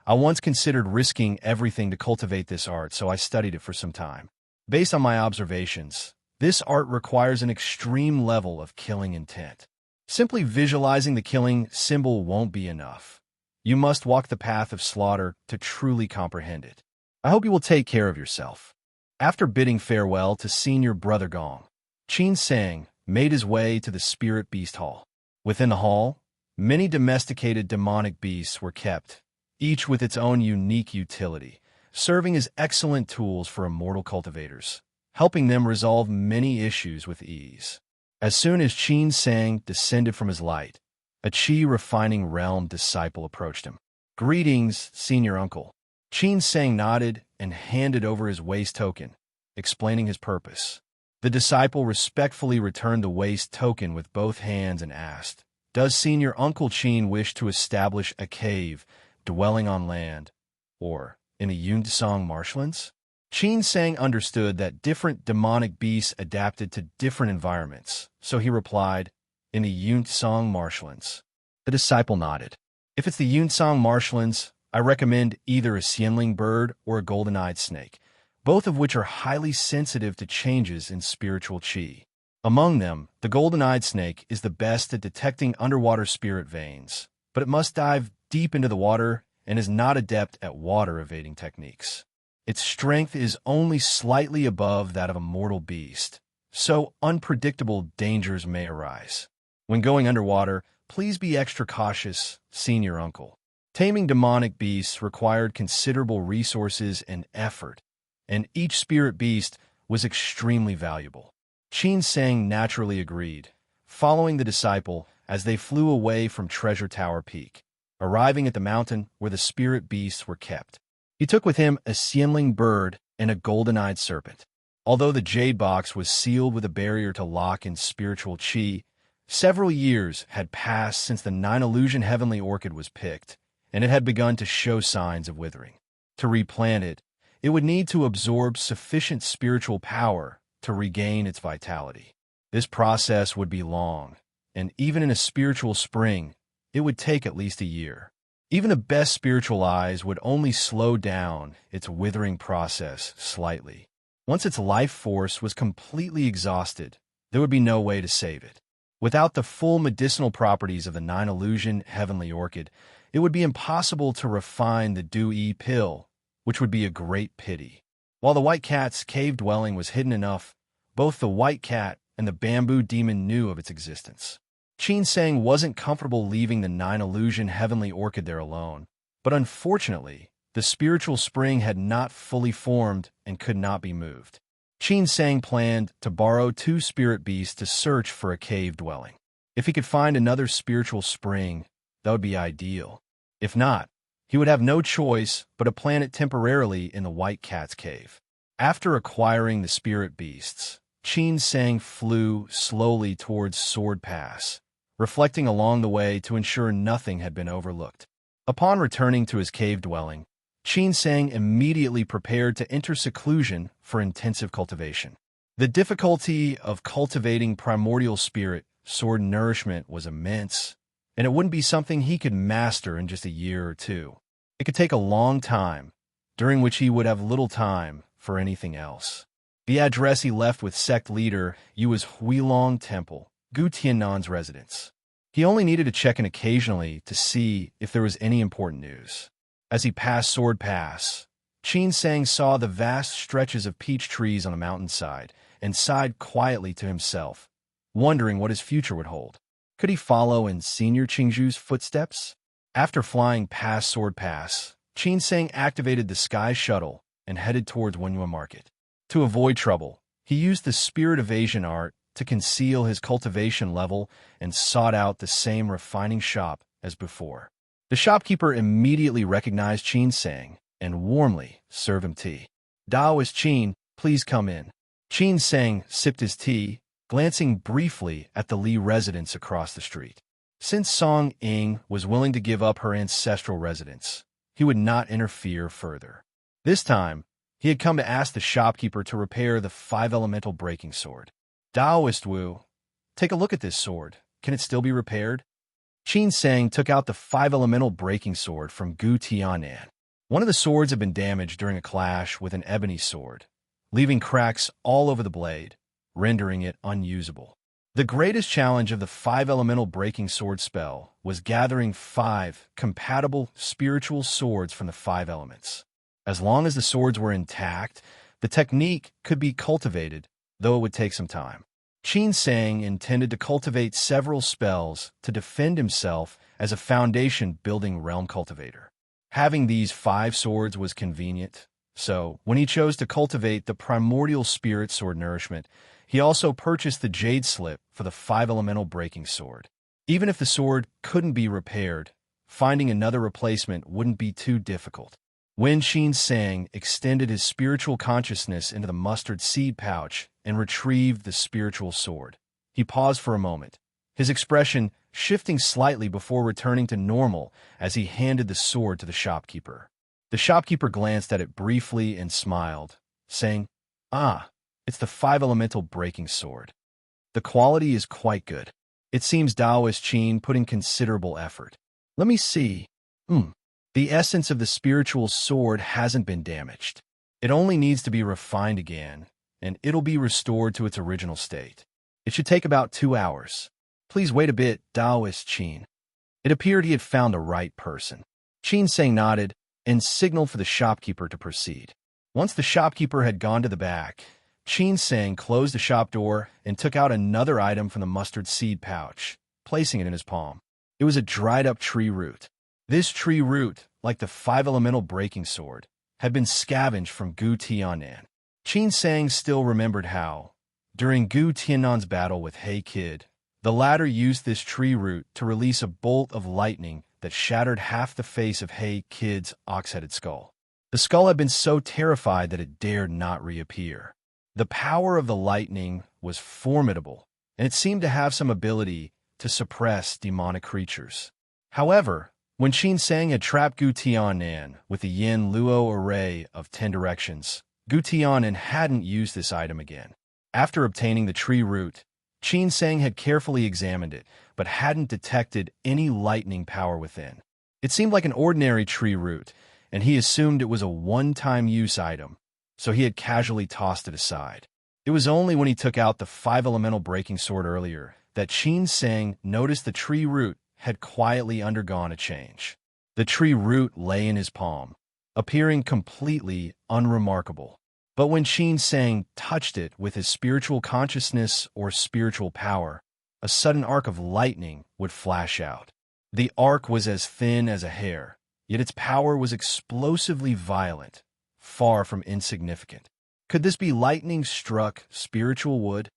I once considered risking everything to cultivate this art, so I studied it for some time. Based on my observations, This art requires an extreme level of killing intent. Simply visualizing the killing symbol won't be enough. You must walk the path of slaughter to truly comprehend it. I hope you will take care of yourself. After bidding farewell to senior brother Gong, Qin Sang made his way to the spirit beast hall. Within the hall, many domesticated demonic beasts were kept, each with its own unique utility, serving as excellent tools for immortal cultivators, helping them resolve many issues with ease. As soon as Qin Sang descended from his light, a Qi refining realm disciple approached him. "Greetings, senior uncle." Qin Sang nodded and handed over his waste token, explaining his purpose. The disciple respectfully returned the waste token with both hands and asked, "Does senior uncle Qin wish to establish a cave dwelling on land, or in the Yuntsang marshlands?" Qin Sang understood that different demonic beasts adapted to different environments, so he replied, "In the Yuntsang marshlands." The disciple nodded. "If it's the Yuntsang marshlands, I recommend either a xianling bird or a golden-eyed snake, both of which are highly sensitive to changes in spiritual qi. Among them, the golden-eyed snake is the best at detecting underwater spirit veins, but it must dive deep into the water and is not adept at water-evading techniques. Its strength is only slightly above that of a mortal beast, so unpredictable dangers may arise. When going underwater, please be extra cautious, senior uncle. Taming demonic beasts required considerable resources and effort, and each spirit beast was extremely valuable." Qin Sang naturally agreed, following the disciple as they flew away from Treasure Tower Peak, arriving at the mountain where the spirit beasts were kept. He took with him a xianling bird and a golden-eyed serpent. Although the jade box was sealed with a barrier to lock in spiritual qi, several years had passed since the 9 illusion heavenly orchid was picked, and it had begun to show signs of withering. To replant it, it would need to absorb sufficient spiritual power to regain its vitality. This process would be long, and even in a spiritual spring, it would take at least a year. Even the best spiritual eyes would only slow down its withering process slightly. Once its life force was completely exhausted, there would be no way to save it. Without the full medicinal properties of the 9 illusion heavenly orchid, it would be impossible to refine the Du-Yi pill, which would be a great pity. While the white cat's cave dwelling was hidden enough, both the white cat and the bamboo demon knew of its existence. Qin Sang wasn't comfortable leaving the 9 illusion heavenly orchid there alone, but unfortunately, the spiritual spring had not fully formed and could not be moved. Qin Sang planned to borrow 2 spirit beasts to search for a cave dwelling. If he could find another spiritual spring, that would be ideal. If not, he would have no choice but to plant it temporarily in the white cat's cave. After acquiring the spirit beasts, Qin Sang flew slowly towards Sword Pass, reflecting along the way to ensure nothing had been overlooked. Upon returning to his cave dwelling, Qin Sang immediately prepared to enter seclusion for intensive cultivation. The difficulty of cultivating primordial spirit sword nourishment was immense, and it wouldn't be something he could master in just a year or two. It could take a long time, during which he would have little time for anything else. The address he left with sect leader Yu's Huilong Temple, Gu Tiannan's residence. He only needed to check in occasionally to see if there was any important news. As he passed Sword Pass, Qin Sang saw the vast stretches of peach trees on the mountainside and sighed quietly to himself, wondering what his future would hold. Could he follow in Senior Qingzhu's footsteps? After flying past Sword Pass, Qin Sang activated the Sky Shuttle and headed towards Wenyue Market. To avoid trouble, he used the Spirit Evasion art to conceal his cultivation level and sought out the same refining shop as before. The shopkeeper immediately recognized Qin Sang and warmly served him tea. "Daoist Qin, please come in." Qin Sang sipped his tea, glancing briefly at the Li residence across the street. Since Song Ying was willing to give up her ancestral residence, he would not interfere further. This time, he had come to ask the shopkeeper to repair the 5-elemental breaking sword. "Daoist Wu, take a look at this sword. Can it still be repaired?" Qin Sang took out the 5-elemental breaking sword from Gu Tianan. One of the swords had been damaged during a clash with an ebony sword, leaving cracks all over the blade, rendering it unusable. The greatest challenge of the 5 elemental breaking sword spell was gathering 5 compatible spiritual swords from the 5 elements. As long as the swords were intact, the technique could be cultivated, though it would take some time. Qin Sang intended to cultivate several spells to defend himself as a foundation-building realm cultivator. Having these 5 swords was convenient, so when he chose to cultivate the primordial spirit sword nourishment, he also purchased the Jade Slip for the 5 elemental breaking sword. Even if the sword couldn't be repaired, finding another replacement wouldn't be too difficult. When Qin Sang extended his spiritual consciousness into the mustard seed pouch and retrieved the spiritual sword, he paused for a moment, his expression shifting slightly before returning to normal as he handed the sword to the shopkeeper. The shopkeeper glanced at it briefly and smiled, saying, "Ah, it's the 5 elemental breaking sword. The quality is quite good. It seems Taoist Qin put in considerable effort. Let me see. The essence of the spiritual sword hasn't been damaged. It only needs to be refined again, and it'll be restored to its original state. It should take about 2 hours. Please wait a bit, Taoist Qin." It appeared he had found the right person. Qin Sang nodded and signaled for the shopkeeper to proceed. Once the shopkeeper had gone to the back, Qin Sang closed the shop door and took out another item from the mustard seed pouch, placing it in his palm. It was a dried-up tree root. This tree root, like the 5 elemental breaking sword, had been scavenged from Gu Tianan. Qin Sang still remembered how, during Gu Tianan's battle with He Kid, the latter used this tree root to release a bolt of lightning that shattered half the face of He Kid's ox-headed skull. The skull had been so terrified that it dared not reappear. The power of the lightning was formidable, and it seemed to have some ability to suppress demonic creatures. However, when Qin Sang had trapped Gu Tianan with the Yin Luo array of 10 directions, Gu Tianan hadn't used this item again. After obtaining the tree root, Qin Sang had carefully examined it, but hadn't detected any lightning power within. It seemed like an ordinary tree root, and he assumed it was a one-time use item, so he had casually tossed it aside. It was only when he took out the 5 elemental breaking sword earlier that Qin Sang noticed the tree root had quietly undergone a change. The tree root lay in his palm, appearing completely unremarkable. But when Qin Sang touched it with his spiritual consciousness or spiritual power, a sudden arc of lightning would flash out. The arc was as thin as a hair, yet its power was explosively violent, far from insignificant. Could this be lightning-struck spiritual wood?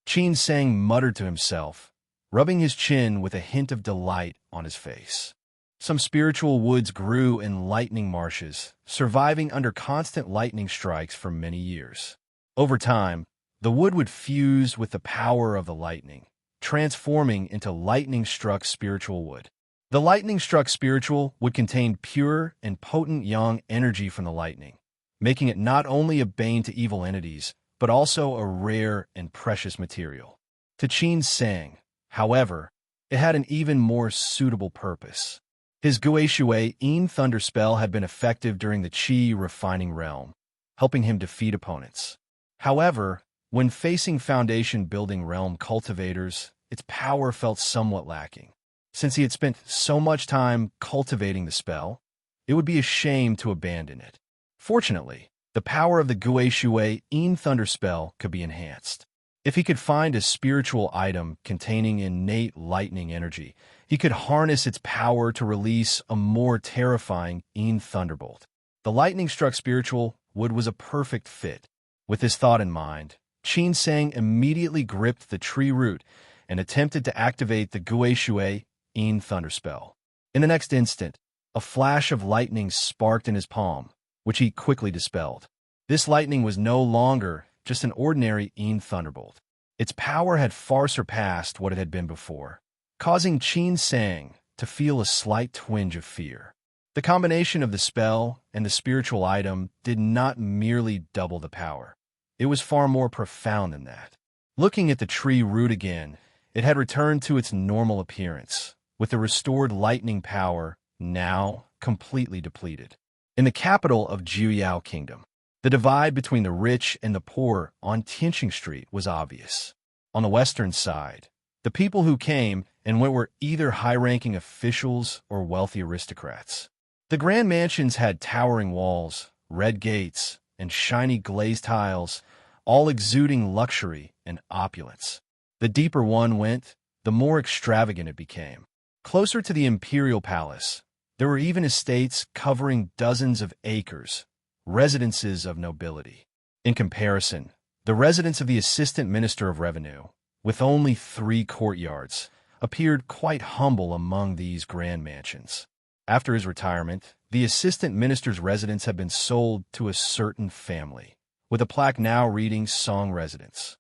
Qin Sang muttered to himself, rubbing his chin with a hint of delight on his face. Some spiritual woods grew in lightning marshes, surviving under constant lightning strikes for many years. Over time, the wood would fuse with the power of the lightning, transforming into lightning-struck spiritual wood. The lightning-struck spiritual would contain pure and potent yang energy from the lightning, making it not only a bane to evil entities, but also a rare and precious material. To Qin Sang, however, it had an even more suitable purpose. His Gui Shui Yin Thunder spell had been effective during the Qi refining realm, helping him defeat opponents. However, when facing foundation-building realm cultivators, its power felt somewhat lacking. Since he had spent so much time cultivating the spell, it would be a shame to abandon it. Fortunately, the power of the Gui Shui Yin Thunder spell could be enhanced. If he could find a spiritual item containing innate lightning energy, he could harness its power to release a more terrifying Yin Thunderbolt. The lightning-struck spiritual wood was a perfect fit. With this thought in mind, Qin Sang immediately gripped the tree root and attempted to activate the Gui Shui Yin Thunder spell. In the next instant, a flash of lightning sparked in his palm, which he quickly dispelled. This lightning was no longer just an ordinary Yin Thunderbolt. Its power had far surpassed what it had been before, causing Qin Sang to feel a slight twinge of fear. The combination of the spell and the spiritual item did not merely double the power. It was far more profound than that. Looking at the tree root again, it had returned to its normal appearance, with the restored lightning power now completely depleted. In the capital of Jiuyao Kingdom, The divide between the rich and the poor on Tianqing Street was obvious. On the western side, the people who came and went were either high-ranking officials or wealthy aristocrats. The grand mansions had towering walls, red gates, and shiny glazed tiles, all exuding luxury and opulence. The deeper one went, the more extravagant it became. Closer to the imperial palace, there were even estates covering dozens of acres, residences of nobility. In comparison, the residence of the Assistant Minister of Revenue, with only 3 courtyards, appeared quite humble among these grand mansions. After his retirement, the Assistant Minister's residence had been sold to a certain family, with a plaque now reading Song Residence.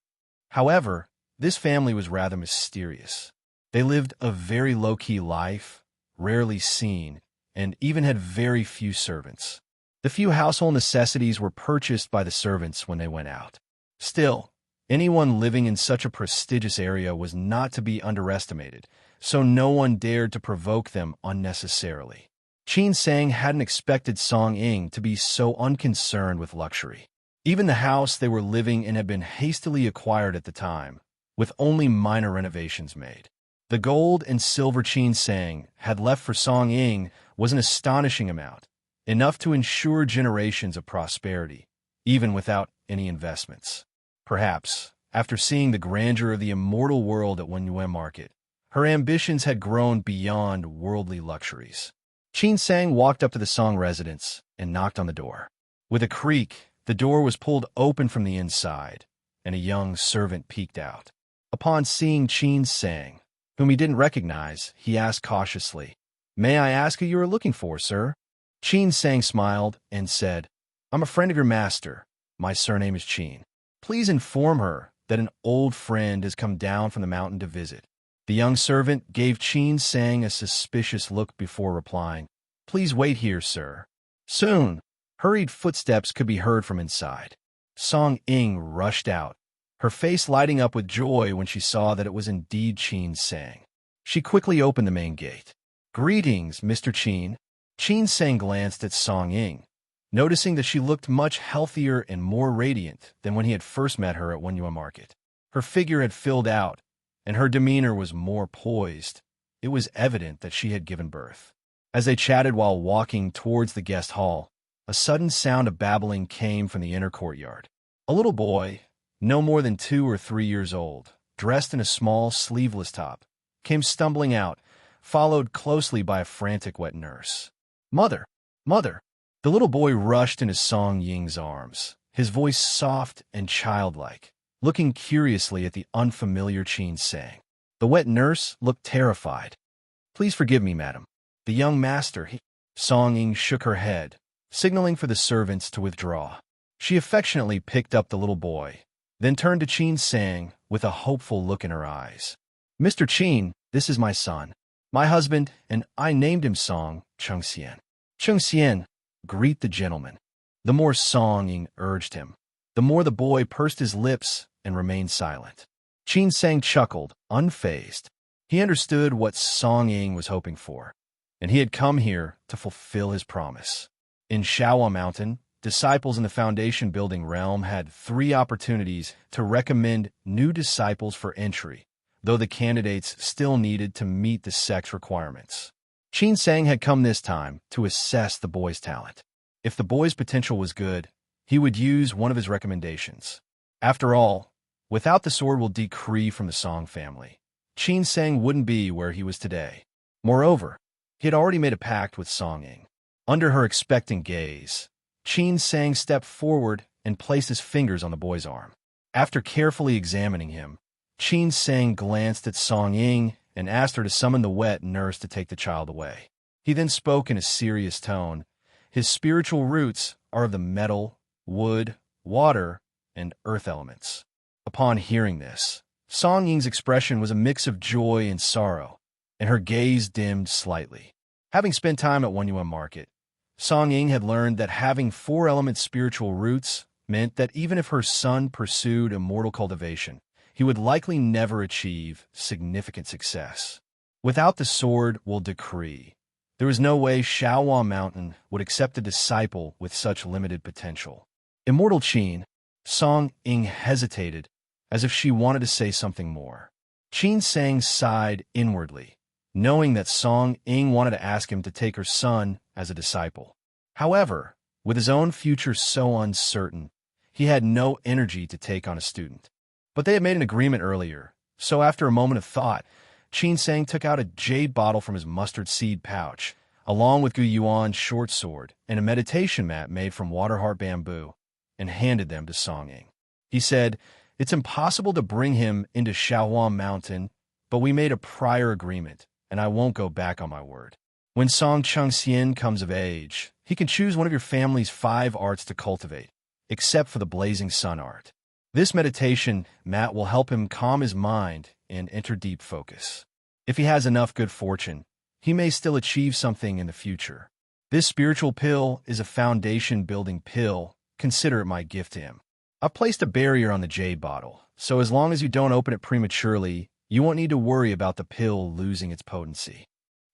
However, this family was rather mysterious. They lived a very low-key life, rarely seen, and even had very few servants. The few household necessities were purchased by the servants when they went out. Still, anyone living in such a prestigious area was not to be underestimated, so no one dared to provoke them unnecessarily. Qin Sang hadn't expected Song Ying to be so unconcerned with luxury. Even the house they were living in had been hastily acquired at the time, with only minor renovations made. The gold and silver Qin Sang had left for Song Ying was an astonishing amount, enough to ensure generations of prosperity, even without any investments. Perhaps, after seeing the grandeur of the immortal world at Wenyuan Market, her ambitions had grown beyond worldly luxuries. Qin Sang walked up to the Song residence and knocked on the door. With a creak, the door was pulled open from the inside, and a young servant peeked out. Upon seeing Qin Sang, whom he didn't recognize, he asked cautiously, "May I ask who you are looking for, sir?" Qin Sang smiled and said, "I'm a friend of your master. My surname is Qin. Please inform her that an old friend has come down from the mountain to visit." The young servant gave Qin Sang a suspicious look before replying, "Please wait here, sir." Soon, hurried footsteps could be heard from inside. Song Ying rushed out, her face lighting up with joy when she saw that it was indeed Qin Sang. She quickly opened the main gate. "Greetings, Mr. Qin." Qin Sang glanced at Song Ying, noticing that she looked much healthier and more radiant than when he had first met her at Wenyuan Market. Her figure had filled out, and her demeanor was more poised. It was evident that she had given birth. As they chatted while walking towards the guest hall, a sudden sound of babbling came from the inner courtyard. A little boy, no more than 2 or 3 years old, dressed in a small sleeveless top, came stumbling out, followed closely by a frantic wet nurse. "Mother! Mother!" The little boy rushed into Song Ying's arms, his voice soft and childlike, looking curiously at the unfamiliar Qin Sang. The wet nurse looked terrified. "Please forgive me, madam. The young master, Song Ying shook her head, signaling for the servants to withdraw. She affectionately picked up the little boy, then turned to Qin Sang with a hopeful look in her eyes. "Mr. Qin, this is my son, my husband, and I named him Song Chengxian." "Chengxian, greet the gentleman." The more Song Ying urged him, the more the boy pursed his lips and remained silent. Qin Sang chuckled, unfazed. He understood what Song Ying was hoping for, and he had come here to fulfill his promise. In Shaohua Mountain, disciples in the foundation building realm had 3 opportunities to recommend new disciples for entry, though the candidates still needed to meet the sex requirements. Qin Sang had come this time to assess the boy's talent. If the boy's potential was good, he would use one of his recommendations. After all, without the sword will decree from the Song family, Qin Sang wouldn't be where he was today. Moreover, he had already made a pact with Song Ying. Under her expectant gaze, Qin Sang stepped forward and placed his fingers on the boy's arm. After carefully examining him, Qin Sang glanced at Song Ying and asked her to summon the wet nurse to take the child away. He then spoke in a serious tone. His spiritual roots are of the metal, wood, water, and earth elements. Upon hearing this, Song Ying's expression was a mix of joy and sorrow, and her gaze dimmed slightly. Having spent time at Wenyuan Market, Song Ying had learned that having 4-element spiritual roots meant that even if her son pursued immortal cultivation, he would likely never achieve significant success. Without the sword will decree, there was no way Shaohua Mountain would accept a disciple with such limited potential. Immortal Qin, Song Ying hesitated, as if she wanted to say something more. Qin Sang sighed inwardly, knowing that Song Ying wanted to ask him to take her son as a disciple. However, with his own future so uncertain, he had no energy to take on a student. But they had made an agreement earlier, so after a moment of thought, Qin Sang took out a jade bottle from his mustard seed pouch, along with Gu Yuan's short sword and a meditation mat made from water-heart bamboo, and handed them to Song Ying. He said, "It's impossible to bring him into Shaohuan Mountain, but we made a prior agreement, and I won't go back on my word. When Song Chengxian comes of age, he can choose one of your family's 5 arts to cultivate, except for the Blazing Sun art. This meditation mat will help him calm his mind and enter deep focus. If he has enough good fortune, he may still achieve something in the future. This spiritual pill is a foundation-building pill. Consider it my gift to him. I've placed a barrier on the jade bottle, so as long as you don't open it prematurely, you won't need to worry about the pill losing its potency."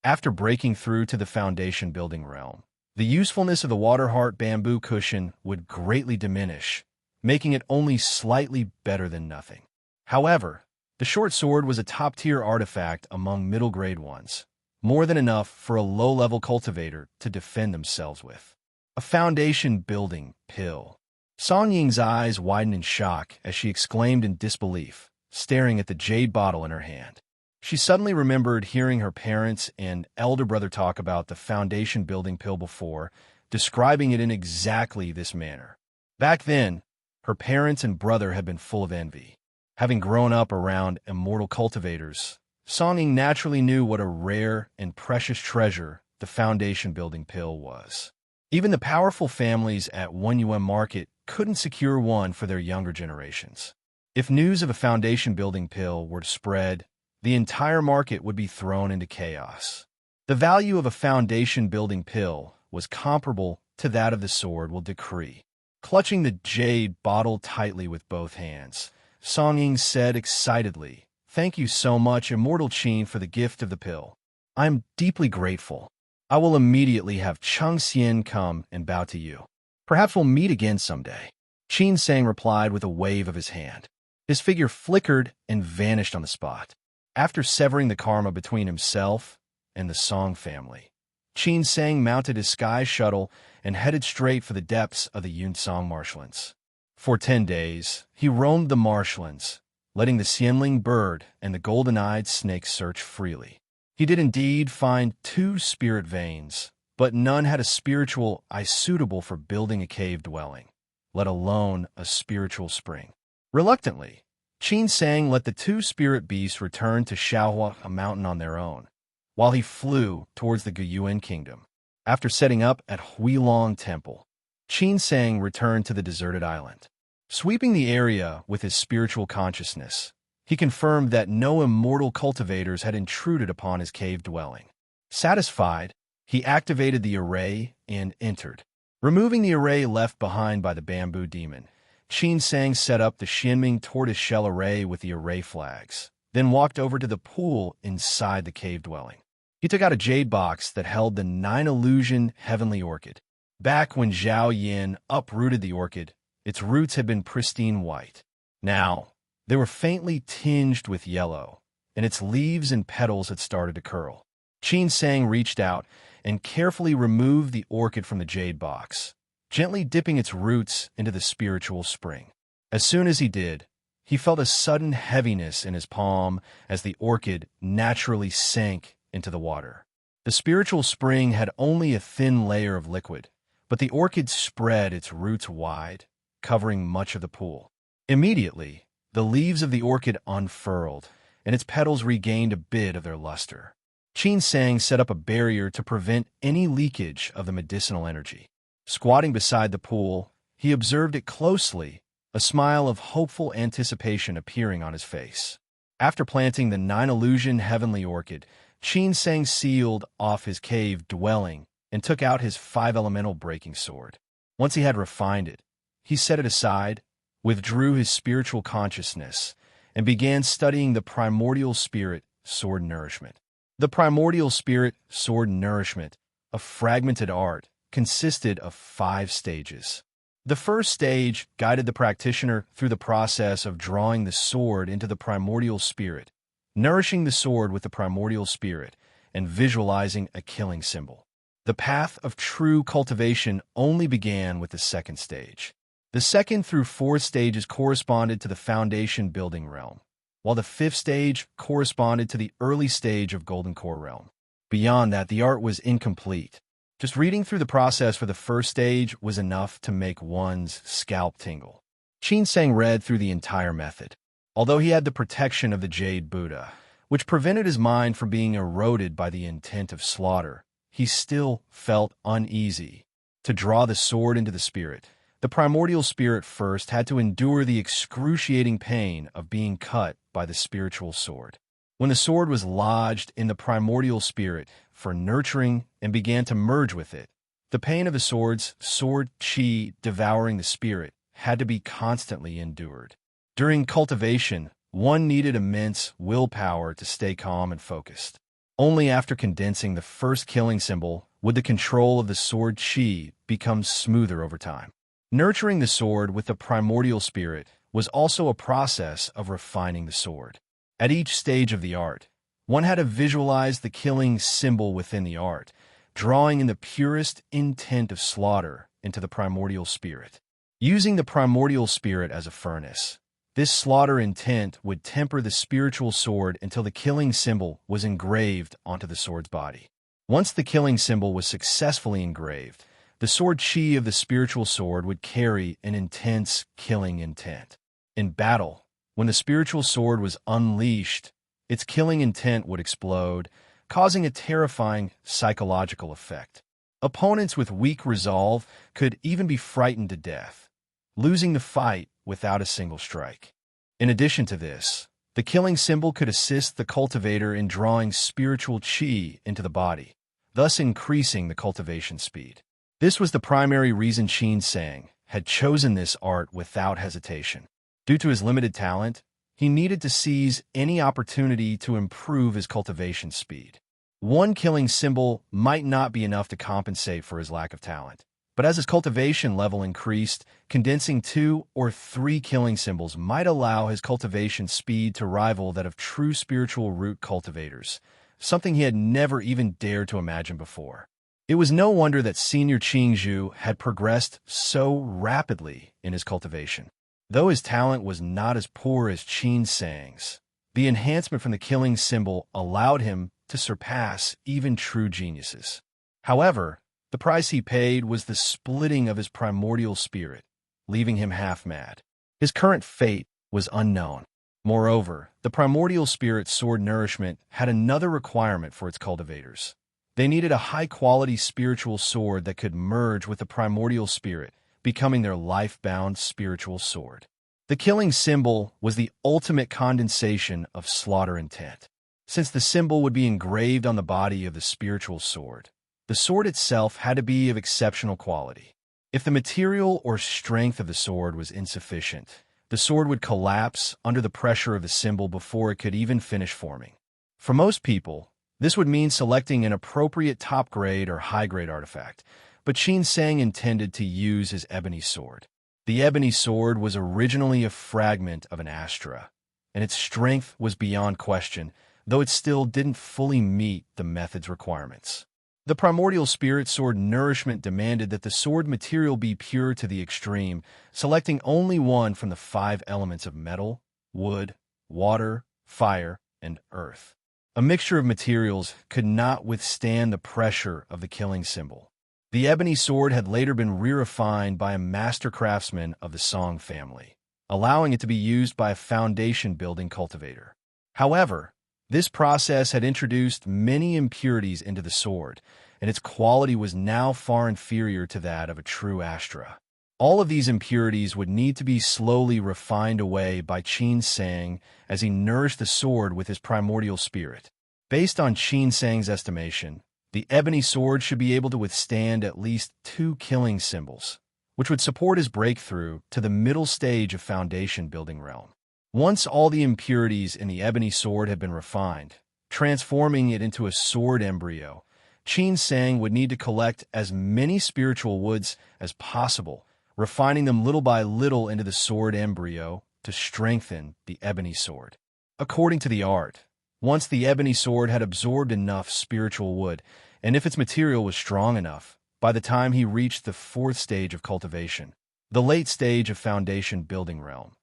After breaking through to the foundation-building realm, the usefulness of the water-heart bamboo cushion would greatly diminish, making it only slightly better than nothing. However, the short sword was a top-tier artifact among middle-grade ones, more than enough for a low-level cultivator to defend themselves with. A foundation-building pill. Song Ying's eyes widened in shock as she exclaimed in disbelief, staring at the jade bottle in her hand. She suddenly remembered hearing her parents and elder brother talk about the foundation-building pill before, describing it in exactly this manner. Back then, her parents and brother had been full of envy. Having grown up around immortal cultivators, Song Ying naturally knew what a rare and precious treasure the foundation-building pill was. Even the powerful families at One Yuan Market couldn't secure one for their younger generations. If news of a foundation-building pill were to spread, the entire market would be thrown into chaos. The value of a foundation-building pill was comparable to that of the sword will decree. Clutching the jade bottle tightly with both hands, Song Ying said excitedly, "Thank you so much, Immortal Qin, for the gift of the pill. I am deeply grateful. I will immediately have Chengxian come and bow to you. Perhaps we'll meet again someday." Qin Sang replied with a wave of his hand. His figure flickered and vanished on the spot. After severing the karma between himself and the Song family, Qin Sang mounted his sky shuttle and headed straight for the depths of the Yunsong marshlands. For 10 days, he roamed the marshlands, letting the Xianling bird and the golden-eyed snake search freely. He did indeed find 2 spirit veins, but none had a spiritual eye suitable for building a cave dwelling, let alone a spiritual spring. Reluctantly, Qin Sang let the 2 spirit beasts return to Shaohua Mountain on their own, while he flew towards the Guyuan kingdom. After setting up at Huilong Temple, Qin Sang returned to the deserted island. Sweeping the area with his spiritual consciousness, he confirmed that no immortal cultivators had intruded upon his cave dwelling. Satisfied, he activated the array and entered. Removing the array left behind by the bamboo demon, Qin Sang set up the Xianming tortoise-shell array with the array flags, then walked over to the pool inside the cave dwelling. He took out a jade box that held the 9-illusion heavenly orchid. Back when Zhao Yin uprooted the orchid, its roots had been pristine white. Now, they were faintly tinged with yellow, and its leaves and petals had started to curl. Qin Sang reached out and carefully removed the orchid from the jade box, gently dipping its roots into the spiritual spring. As soon as he did, he felt a sudden heaviness in his palm as the orchid naturally sank into the water. The spiritual spring had only a thin layer of liquid, but the orchid spread its roots wide, covering much of the pool. Immediately, the leaves of the orchid unfurled, and its petals regained a bit of their luster. Qin Sang set up a barrier to prevent any leakage of the medicinal energy. Squatting beside the pool, he observed it closely, a smile of hopeful anticipation appearing on his face. After planting the 9-illusion heavenly orchid, Qin Sang sealed off his cave dwelling and took out his 5-elemental breaking sword. Once he had refined it, he set it aside, withdrew his spiritual consciousness, and began studying the primordial spirit sword nourishment. The primordial spirit sword nourishment, a fragmented art, consisted of 5 stages. The first stage guided the practitioner through the process of drawing the sword into the primordial spirit, nourishing the sword with the primordial spirit, and visualizing a killing symbol. The path of true cultivation only began with the second stage. The second through fourth stages corresponded to the foundation building realm, while the fifth stage corresponded to the early stage of Golden Core realm. Beyond that, the art was incomplete. Just reading through the process for the first stage was enough to make one's scalp tingle. Qin Sang read through the entire method. Although he had the protection of the Jade Buddha, which prevented his mind from being eroded by the intent of slaughter, he still felt uneasy. To draw the sword into the spirit, the primordial spirit first had to endure the excruciating pain of being cut by the spiritual sword. When the sword was lodged in the primordial spirit for nurturing and began to merge with it, the pain of the sword chi devouring the spirit had to be constantly endured. During cultivation, one needed immense willpower to stay calm and focused. Only after condensing the first killing symbol would the control of the sword chi become smoother over time. Nurturing the sword with the primordial spirit was also a process of refining the sword. At each stage of the art, one had to visualize the killing symbol within the art, drawing in the purest intent of slaughter into the primordial spirit. Using the primordial spirit as a furnace, this slaughter intent would temper the spiritual sword until the killing symbol was engraved onto the sword's body. Once the killing symbol was successfully engraved, the sword chi of the spiritual sword would carry an intense killing intent. In battle, when the spiritual sword was unleashed, its killing intent would explode, causing a terrifying psychological effect. Opponents with weak resolve could even be frightened to death, losing the fight without a single strike. In addition to this, the killing symbol could assist the cultivator in drawing spiritual chi into the body, thus increasing the cultivation speed. This was the primary reason Qin Sang had chosen this art without hesitation. Due to his limited talent, he needed to seize any opportunity to improve his cultivation speed. One killing symbol might not be enough to compensate for his lack of talent, but as his cultivation level increased, condensing 2 or 3 killing symbols might allow his cultivation speed to rival that of true spiritual root cultivators, something he had never even dared to imagine before. It was no wonder that Senior Qingzhu had progressed so rapidly in his cultivation. Though his talent was not as poor as Qin Sang's, the enhancement from the killing symbol allowed him to surpass even true geniuses. However, the price he paid was the splitting of his primordial spirit, leaving him half-mad. His current fate was unknown. Moreover, the primordial spirit's sword nourishment had another requirement for its cultivators. They needed a high-quality spiritual sword that could merge with the primordial spirit, becoming their life-bound spiritual sword. The killing symbol was the ultimate condensation of slaughter intent. Since the symbol would be engraved on the body of the spiritual sword, the sword itself had to be of exceptional quality. If the material or strength of the sword was insufficient, the sword would collapse under the pressure of the symbol before it could even finish forming. For most people, this would mean selecting an appropriate top-grade or high-grade artifact, but Qin Sang intended to use his ebony sword. The ebony sword was originally a fragment of an astra, and its strength was beyond question, though it still didn't fully meet the method's requirements. The primordial spirit sword nourishment demanded that the sword material be pure to the extreme, selecting only one from the 5 elements of metal, wood, water, fire, and earth. A mixture of materials could not withstand the pressure of the killing symbol. The ebony sword had later been re-refined by a master craftsman of the Song family, allowing it to be used by a foundation-building cultivator. However, this process had introduced many impurities into the sword, and its quality was now far inferior to that of a true astra. All of these impurities would need to be slowly refined away by Qin Sang as he nourished the sword with his primordial spirit. Based on Qin Sang's estimation, the ebony sword should be able to withstand at least 2 killing symbols, which would support his breakthrough to the middle stage of foundation building realm. Once all the impurities in the ebony sword had been refined, transforming it into a sword embryo, Qin Sang would need to collect as many spiritual woods as possible, refining them little by little into the sword embryo to strengthen the ebony sword. According to the art, once the ebony sword had absorbed enough spiritual wood, and if its material was strong enough, by the time he reached the fourth stage of cultivation, the late stage of foundation building realm,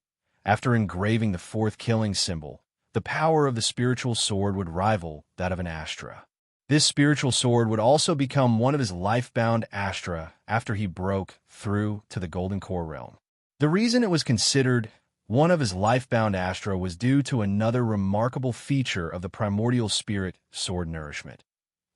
after engraving the fourth killing symbol, the power of the spiritual sword would rival that of an astra. This spiritual sword would also become one of his life-bound astra after he broke through to the golden core realm. The reason it was considered one of his life-bound astra was due to another remarkable feature of the primordial spirit sword nourishment.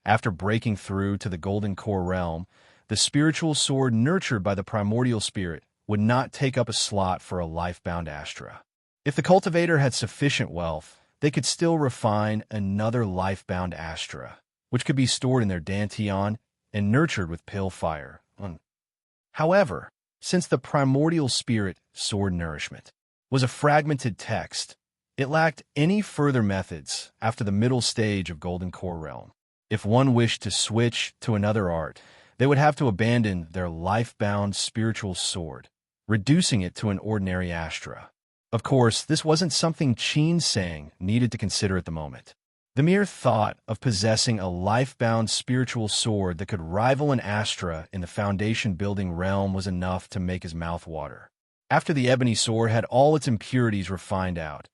After breaking through to the golden core realm, the spiritual sword nurtured by the primordial spirit would not take up a slot for a life-bound astra. If the cultivator had sufficient wealth, they could still refine another life-bound astra, which could be stored in their dantian and nurtured with pale fire. However, since the primordial spirit sword nourishment was a fragmented text, it lacked any further methods after the middle stage of golden core realm. If one wished to switch to another art, they would have to abandon their life-bound spiritual sword, reducing it to an ordinary astra. Of course, this wasn't something Qin Sang needed to consider at the moment. The mere thought of possessing a life-bound spiritual sword that could rival an astra in the foundation-building realm was enough to make his mouth water. After the ebony sword had all its impurities refined out,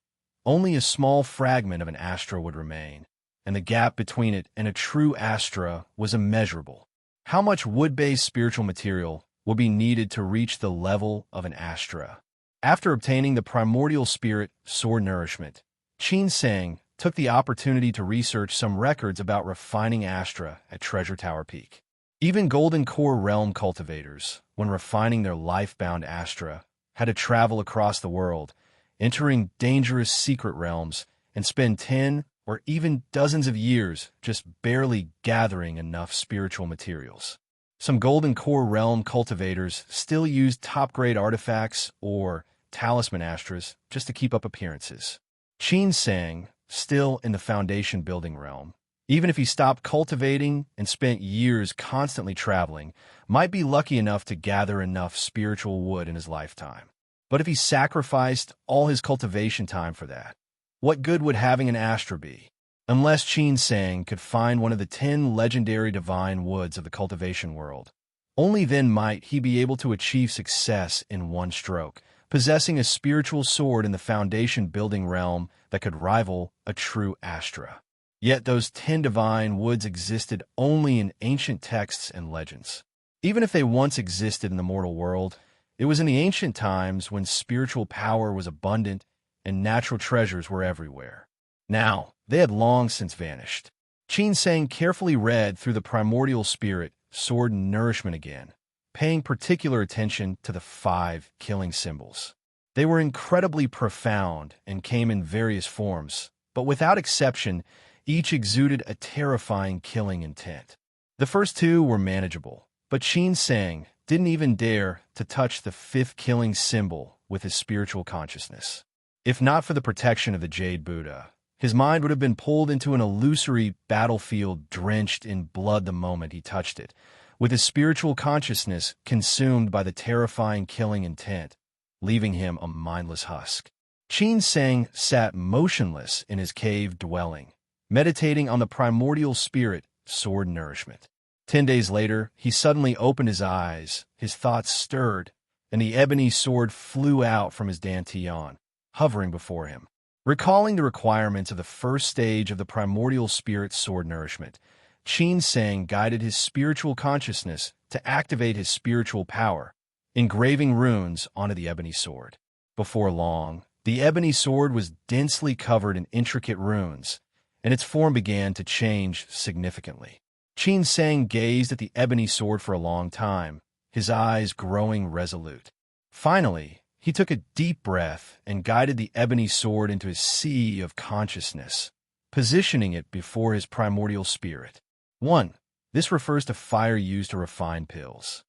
only a small fragment of an astra would remain, and the gap between it and a true astra was immeasurable. How much wood-based spiritual material will be needed to reach the level of an astra? After obtaining the primordial spirit sword nourishment, Qin Sang took the opportunity to research some records about refining astra at Treasure Tower Peak. Even Golden Core Realm cultivators, when refining their life-bound astra, had to travel across the world, entering dangerous secret realms, and spend 10 or even dozens of years just barely gathering enough spiritual materials. Some Golden Core Realm cultivators still use top-grade artifacts or talisman astras just to keep up appearances. Qin Sang, still in the foundation building realm, even if he stopped cultivating and spent years constantly traveling, might be lucky enough to gather enough spiritual wood in his lifetime. But if he sacrificed all his cultivation time for that, what good would having an astra be? Unless Qin Sang could find one of the 10 legendary divine woods of the cultivation world, only then might he be able to achieve success in one stroke, possessing a spiritual sword in the foundation-building realm that could rival a true astra. Yet those 10 divine woods existed only in ancient texts and legends. Even if they once existed in the mortal world, it was in the ancient times when spiritual power was abundant and natural treasures were everywhere. Now, they had long since vanished. Qin Sang carefully read through the primordial spirit sword nourishment again, paying particular attention to the 5 killing symbols. They were incredibly profound and came in various forms, but without exception, each exuded a terrifying killing intent. The first 2 were manageable, but Qin Sang didn't even dare to touch the 5th killing symbol with his spiritual consciousness. If not for the protection of the Jade Buddha, his mind would have been pulled into an illusory battlefield drenched in blood the moment he touched it, with his spiritual consciousness consumed by the terrifying killing intent, leaving him a mindless husk. Qin Sang sat motionless in his cave dwelling, meditating on the primordial spirit sword nourishment. 10 days later, he suddenly opened his eyes, his thoughts stirred, and the ebony sword flew out from his dantian, hovering before him. Recalling the requirements of the first stage of the primordial spirit sword nourishment, Qin Sang guided his spiritual consciousness to activate his spiritual power, engraving runes onto the ebony sword. Before long, the ebony sword was densely covered in intricate runes, and its form began to change significantly. Qin Sang gazed at the ebony sword for a long time, his eyes growing resolute. Finally, he took a deep breath and guided the ebony sword into a sea of consciousness, positioning it before his primordial spirit. 1. This refers to fire used to refine pills.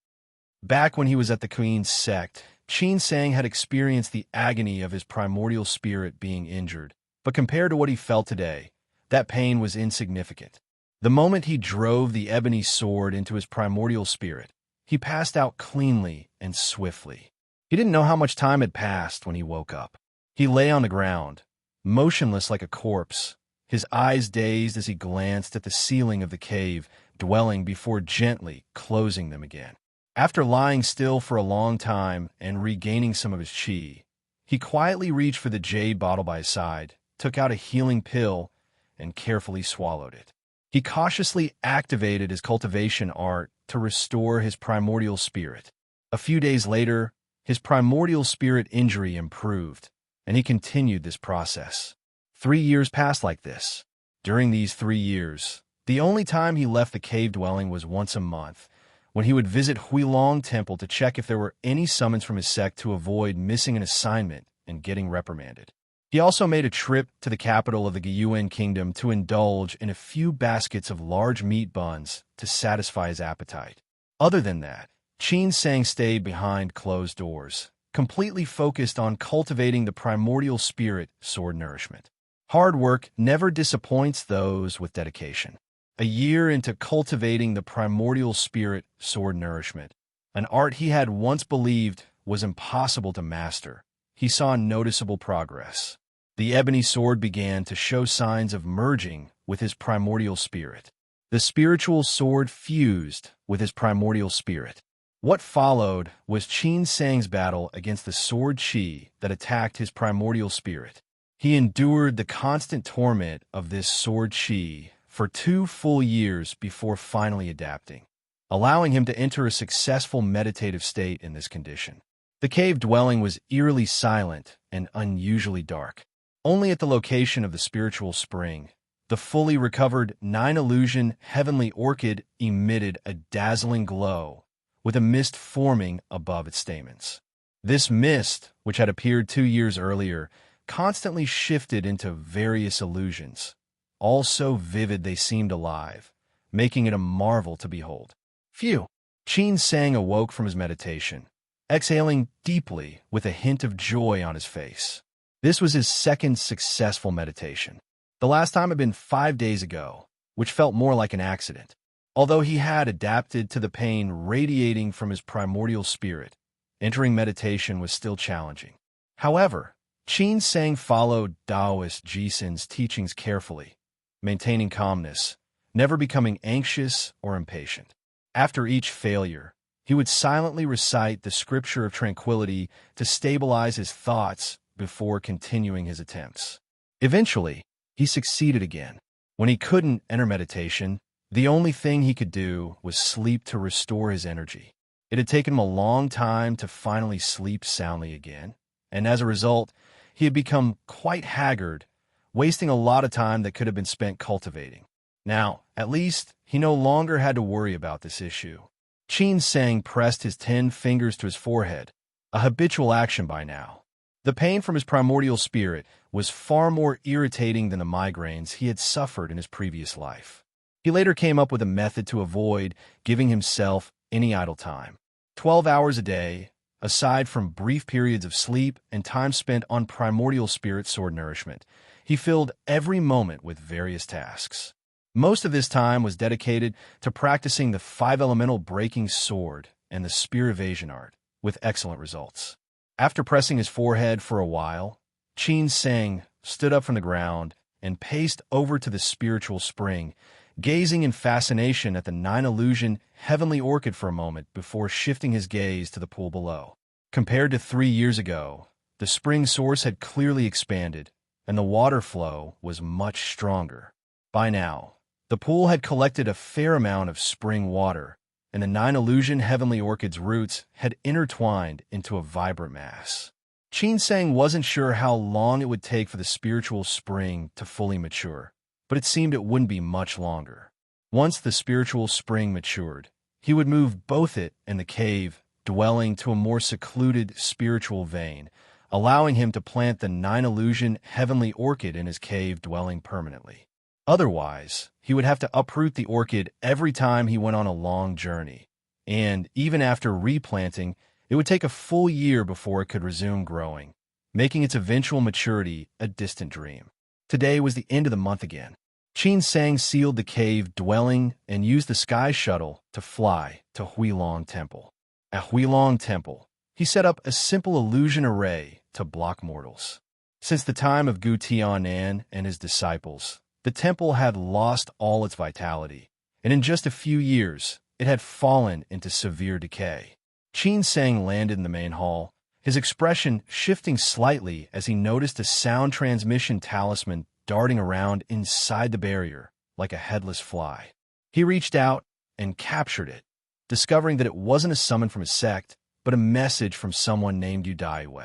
Back when he was at the Queen's sect, Qin Sang had experienced the agony of his primordial spirit being injured, but compared to what he felt today, that pain was insignificant. The moment he drove the ebony sword into his primordial spirit, he passed out cleanly and swiftly. He didn't know how much time had passed when he woke up. He lay on the ground, motionless like a corpse, his eyes dazed as he glanced at the ceiling of the cave dwelling before gently closing them again. After lying still for a long time and regaining some of his chi, he quietly reached for the jade bottle by his side, took out a healing pill, and carefully swallowed it. He cautiously activated his cultivation art to restore his primordial spirit. A few days later, his primordial spirit injury improved, and he continued this process. 3 years passed like this. During these 3 years, the only time he left the cave dwelling was once a month, when he would visit Huilong Temple to check if there were any summons from his sect to avoid missing an assignment and getting reprimanded. He also made a trip to the capital of the Gyuan Kingdom to indulge in a few baskets of large meat buns to satisfy his appetite. Other than that, Qin Sang stayed behind closed doors, completely focused on cultivating the primordial spirit sword nourishment. Hard work never disappoints those with dedication. A year into cultivating the primordial spirit sword nourishment, an art he had once believed was impossible to master, he saw noticeable progress. The ebony sword began to show signs of merging with his primordial spirit. The spiritual sword fused with his primordial spirit. What followed was Qin Sang's battle against the sword chi that attacked his primordial spirit. He endured the constant torment of this sword chi for 2 full years before finally adapting, allowing him to enter a successful meditative state in this condition. The cave dwelling was eerily silent and unusually dark. Only at the location of the spiritual spring, the fully recovered 9-illusion heavenly orchid emitted a dazzling glow, with a mist forming above its stamens. This mist, which had appeared 2 years earlier, constantly shifted into various illusions, all so vivid they seemed alive, making it a marvel to behold. Phew! Qin Sang awoke from his meditation, exhaling deeply with a hint of joy on his face. This was his second successful meditation. The last time had been 5 days ago, which felt more like an accident. Although he had adapted to the pain radiating from his primordial spirit, entering meditation was still challenging. However, Qin Sang followed Taoist Jisen's teachings carefully, maintaining calmness, never becoming anxious or impatient. After each failure, he would silently recite the scripture of tranquility to stabilize his thoughts before continuing his attempts. Eventually, he succeeded again. When he couldn't enter meditation, the only thing he could do was sleep to restore his energy. It had taken him a long time to finally sleep soundly again, and as a result, he had become quite haggard, wasting a lot of time that could have been spent cultivating. Now, at least, he no longer had to worry about this issue. Qin Sang pressed his 10 fingers to his forehead, a habitual action by now. The pain from his primordial spirit was far more irritating than the migraines he had suffered in his previous life. He later came up with a method to avoid giving himself any idle time. 12 hours a day, aside from brief periods of sleep and time spent on primordial spirit sword nourishment, he filled every moment with various tasks. Most of this time was dedicated to practicing the 5-elemental breaking sword and the spear evasion art, with excellent results. After pressing his forehead for a while, Qin Sang stood up from the ground and paced over to the spiritual spring, gazing in fascination at the 9-illusion heavenly orchid for a moment before shifting his gaze to the pool below. Compared to 3 years ago, the spring source had clearly expanded, and the water flow was much stronger. By now, the pool had collected a fair amount of spring water, and the 9-illusion heavenly orchid's roots had intertwined into a vibrant mass. Qin Sang wasn't sure how long it would take for the spiritual spring to fully mature, but it seemed it wouldn't be much longer. Once the spiritual spring matured, he would move both it and the cave dwelling to a more secluded spiritual vein, allowing him to plant the 9-illusion heavenly orchid in his cave dwelling permanently. Otherwise, he would have to uproot the orchid every time he went on a long journey, and even after replanting, it would take a full year before it could resume growing, making its eventual maturity a distant dream. Today was the end of the month again. Qin Sang sealed the cave dwelling and used the sky shuttle to fly to Huilong Temple. At Huilong Temple, he set up a simple illusion array to block mortals. Since the time of Gu Tianan and his disciples, the temple had lost all its vitality, and in just a few years, it had fallen into severe decay. Qin Sang landed in the main hall, his expression shifting slightly as he noticed a sound transmission talisman darting around inside the barrier like a headless fly. He reached out and captured it, discovering that it wasn't a summon from a sect, but a message from someone named Udaiwe.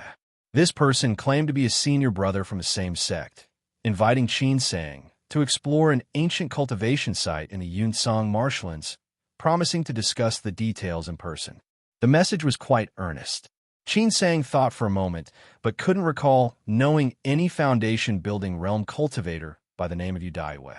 This person claimed to be a senior brother from the same sect, inviting Qin Sang to explore an ancient cultivation site in the Yunsong marshlands, promising to discuss the details in person. The message was quite earnest. Qin Sang thought for a moment, but couldn't recall knowing any foundation-building realm cultivator by the name of Udaiwe.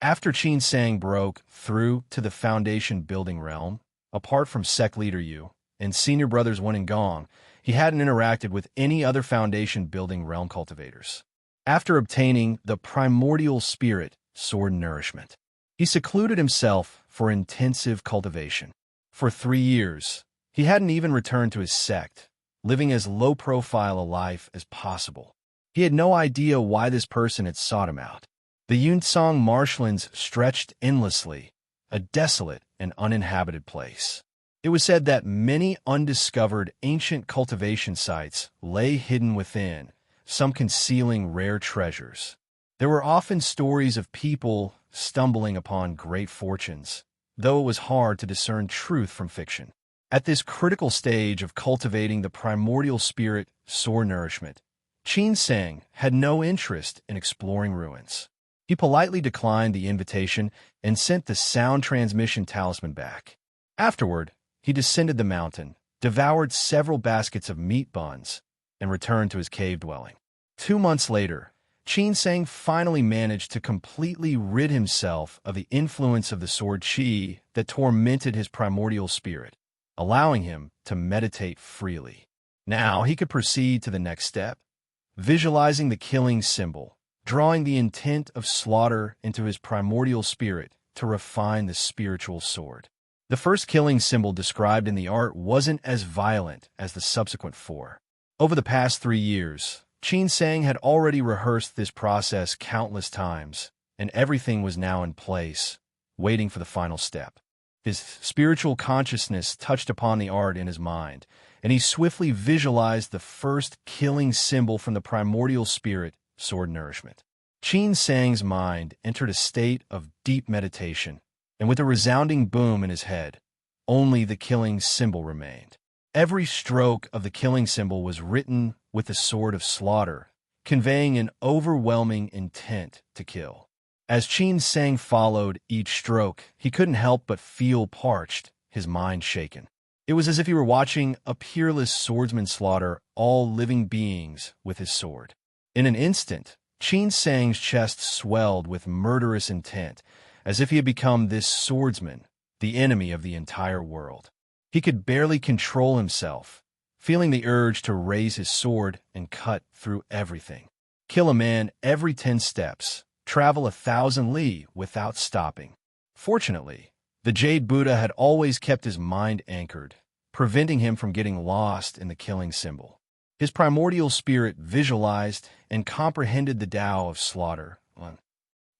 After Qin Sang broke through to the foundation-building realm, apart from sect leader Yu and senior brothers Wen and Gong, he hadn't interacted with any other foundation-building realm cultivators. After obtaining the primordial spirit sword nourishment, he secluded himself for intensive cultivation. For 3 years, he hadn't even returned to his sect, living as low-profile a life as possible. He had no idea why this person had sought him out. The Yunsong marshlands stretched endlessly, a desolate and uninhabited place. It was said that many undiscovered ancient cultivation sites lay hidden within, some concealing rare treasures. There were often stories of people stumbling upon great fortunes, though it was hard to discern truth from fiction. At this critical stage of cultivating the primordial spirit sword nourishment, Qin Sang had no interest in exploring ruins. He politely declined the invitation and sent the sound transmission talisman back. Afterward, he descended the mountain, devoured several baskets of meat buns, and returned to his cave dwelling. 2 months later, Qin Sang finally managed to completely rid himself of the influence of the sword qi that tormented his primordial spirit, allowing him to meditate freely. Now he could proceed to the next step, visualizing the killing symbol, drawing the intent of slaughter into his primordial spirit to refine the spiritual sword. The first killing symbol described in the art wasn't as violent as the subsequent 4. Over the past 3 years, Qin Sang had already rehearsed this process countless times, and everything was now in place, waiting for the final step. His spiritual consciousness touched upon the art in his mind, and he swiftly visualized the first killing symbol from the primordial spirit sword nourishment. Qin Sang's mind entered a state of deep meditation, and with a resounding boom in his head, only the killing symbol remained. Every stroke of the killing symbol was written with the sword of slaughter, conveying an overwhelming intent to kill. As Qin Sang followed each stroke, he couldn't help but feel parched, his mind shaken. It was as if he were watching a peerless swordsman slaughter all living beings with his sword. In an instant, Qin Sang's chest swelled with murderous intent, as if he had become this swordsman, the enemy of the entire world. He could barely control himself, feeling the urge to raise his sword and cut through everything. Kill a man every 10 steps, travel 1,000 li without stopping. Fortunately, the Jade Buddha had always kept his mind anchored, preventing him from getting lost in the killing symbol. His primordial spirit visualized and comprehended the Tao of slaughter.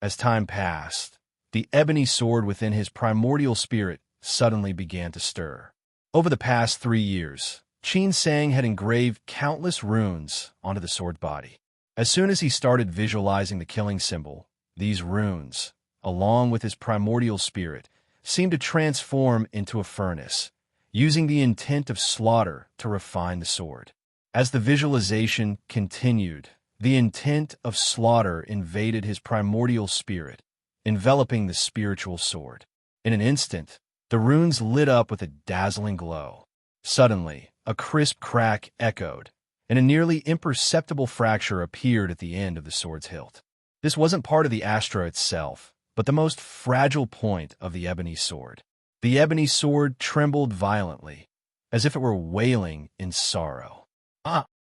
As time passed, the ebony sword within his primordial spirit suddenly began to stir. Over the past 3 years, Qin Sang had engraved countless runes onto the sword body. As soon as he started visualizing the killing symbol, these runes, along with his primordial spirit, seemed to transform into a furnace, using the intent of slaughter to refine the sword. As the visualization continued, the intent of slaughter invaded his primordial spirit, enveloping the spiritual sword. In an instant, the runes lit up with a dazzling glow. Suddenly, a crisp crack echoed, and a nearly imperceptible fracture appeared at the end of the sword's hilt. This wasn't part of the astra itself, but the most fragile point of the ebony sword. The ebony sword trembled violently, as if it were wailing in sorrow.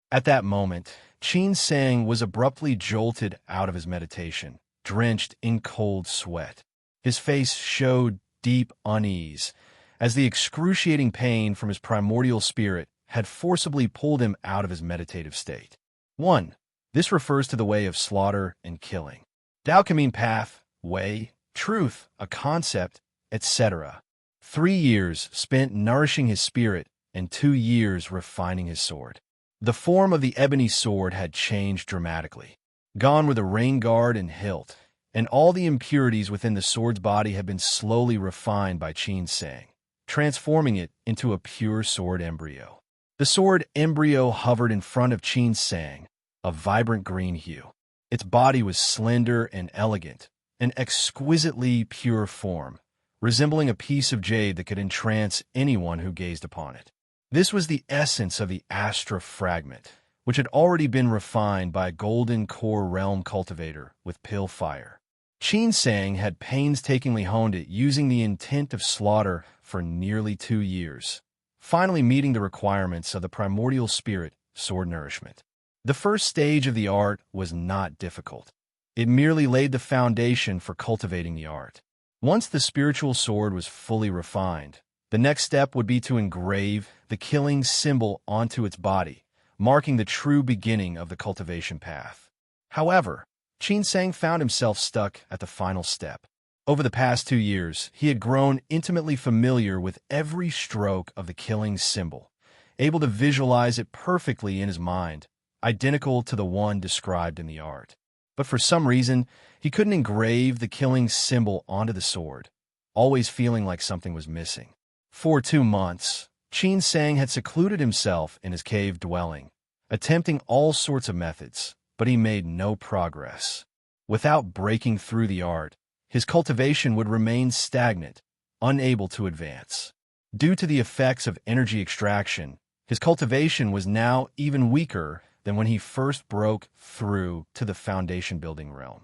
At that moment, Qin Sang was abruptly jolted out of his meditation, drenched in cold sweat. His face showed deep unease, as the excruciating pain from his primordial spirit had forcibly pulled him out of his meditative state. 1. This refers to the way of slaughter and killing. Tao can mean path, way, truth, a concept, etc. 3 years spent nourishing his spirit, and 2 years refining his sword. The form of the ebony sword had changed dramatically. Gone were the rain guard and hilt, and all the impurities within the sword's body had been slowly refined by Qin Sang, transforming it into a pure sword embryo. The sword embryo hovered in front of Qin Sang, a vibrant green hue. Its body was slender and elegant, an exquisitely pure form, resembling a piece of jade that could entrance anyone who gazed upon it. This was the essence of the Astra fragment, which had already been refined by a golden core realm cultivator with pill fire. Qin Sang had painstakingly honed it using the intent of slaughter for nearly 2 years, finally meeting the requirements of the primordial spirit, sword nourishment. The first stage of the art was not difficult. It merely laid the foundation for cultivating the art. Once the spiritual sword was fully refined, the next step would be to engrave the killing symbol onto its body, marking the true beginning of the cultivation path. However, Qin Sang found himself stuck at the final step. Over the past 2 years, he had grown intimately familiar with every stroke of the killing symbol, able to visualize it perfectly in his mind, identical to the one described in the art. But for some reason, he couldn't engrave the killing symbol onto the sword, always feeling like something was missing. For 2 months, Qin Sang had secluded himself in his cave dwelling, attempting all sorts of methods, but he made no progress. Without breaking through the art, his cultivation would remain stagnant, unable to advance. Due to the effects of energy extraction, his cultivation was now even weaker than when he first broke through to the foundation-building realm.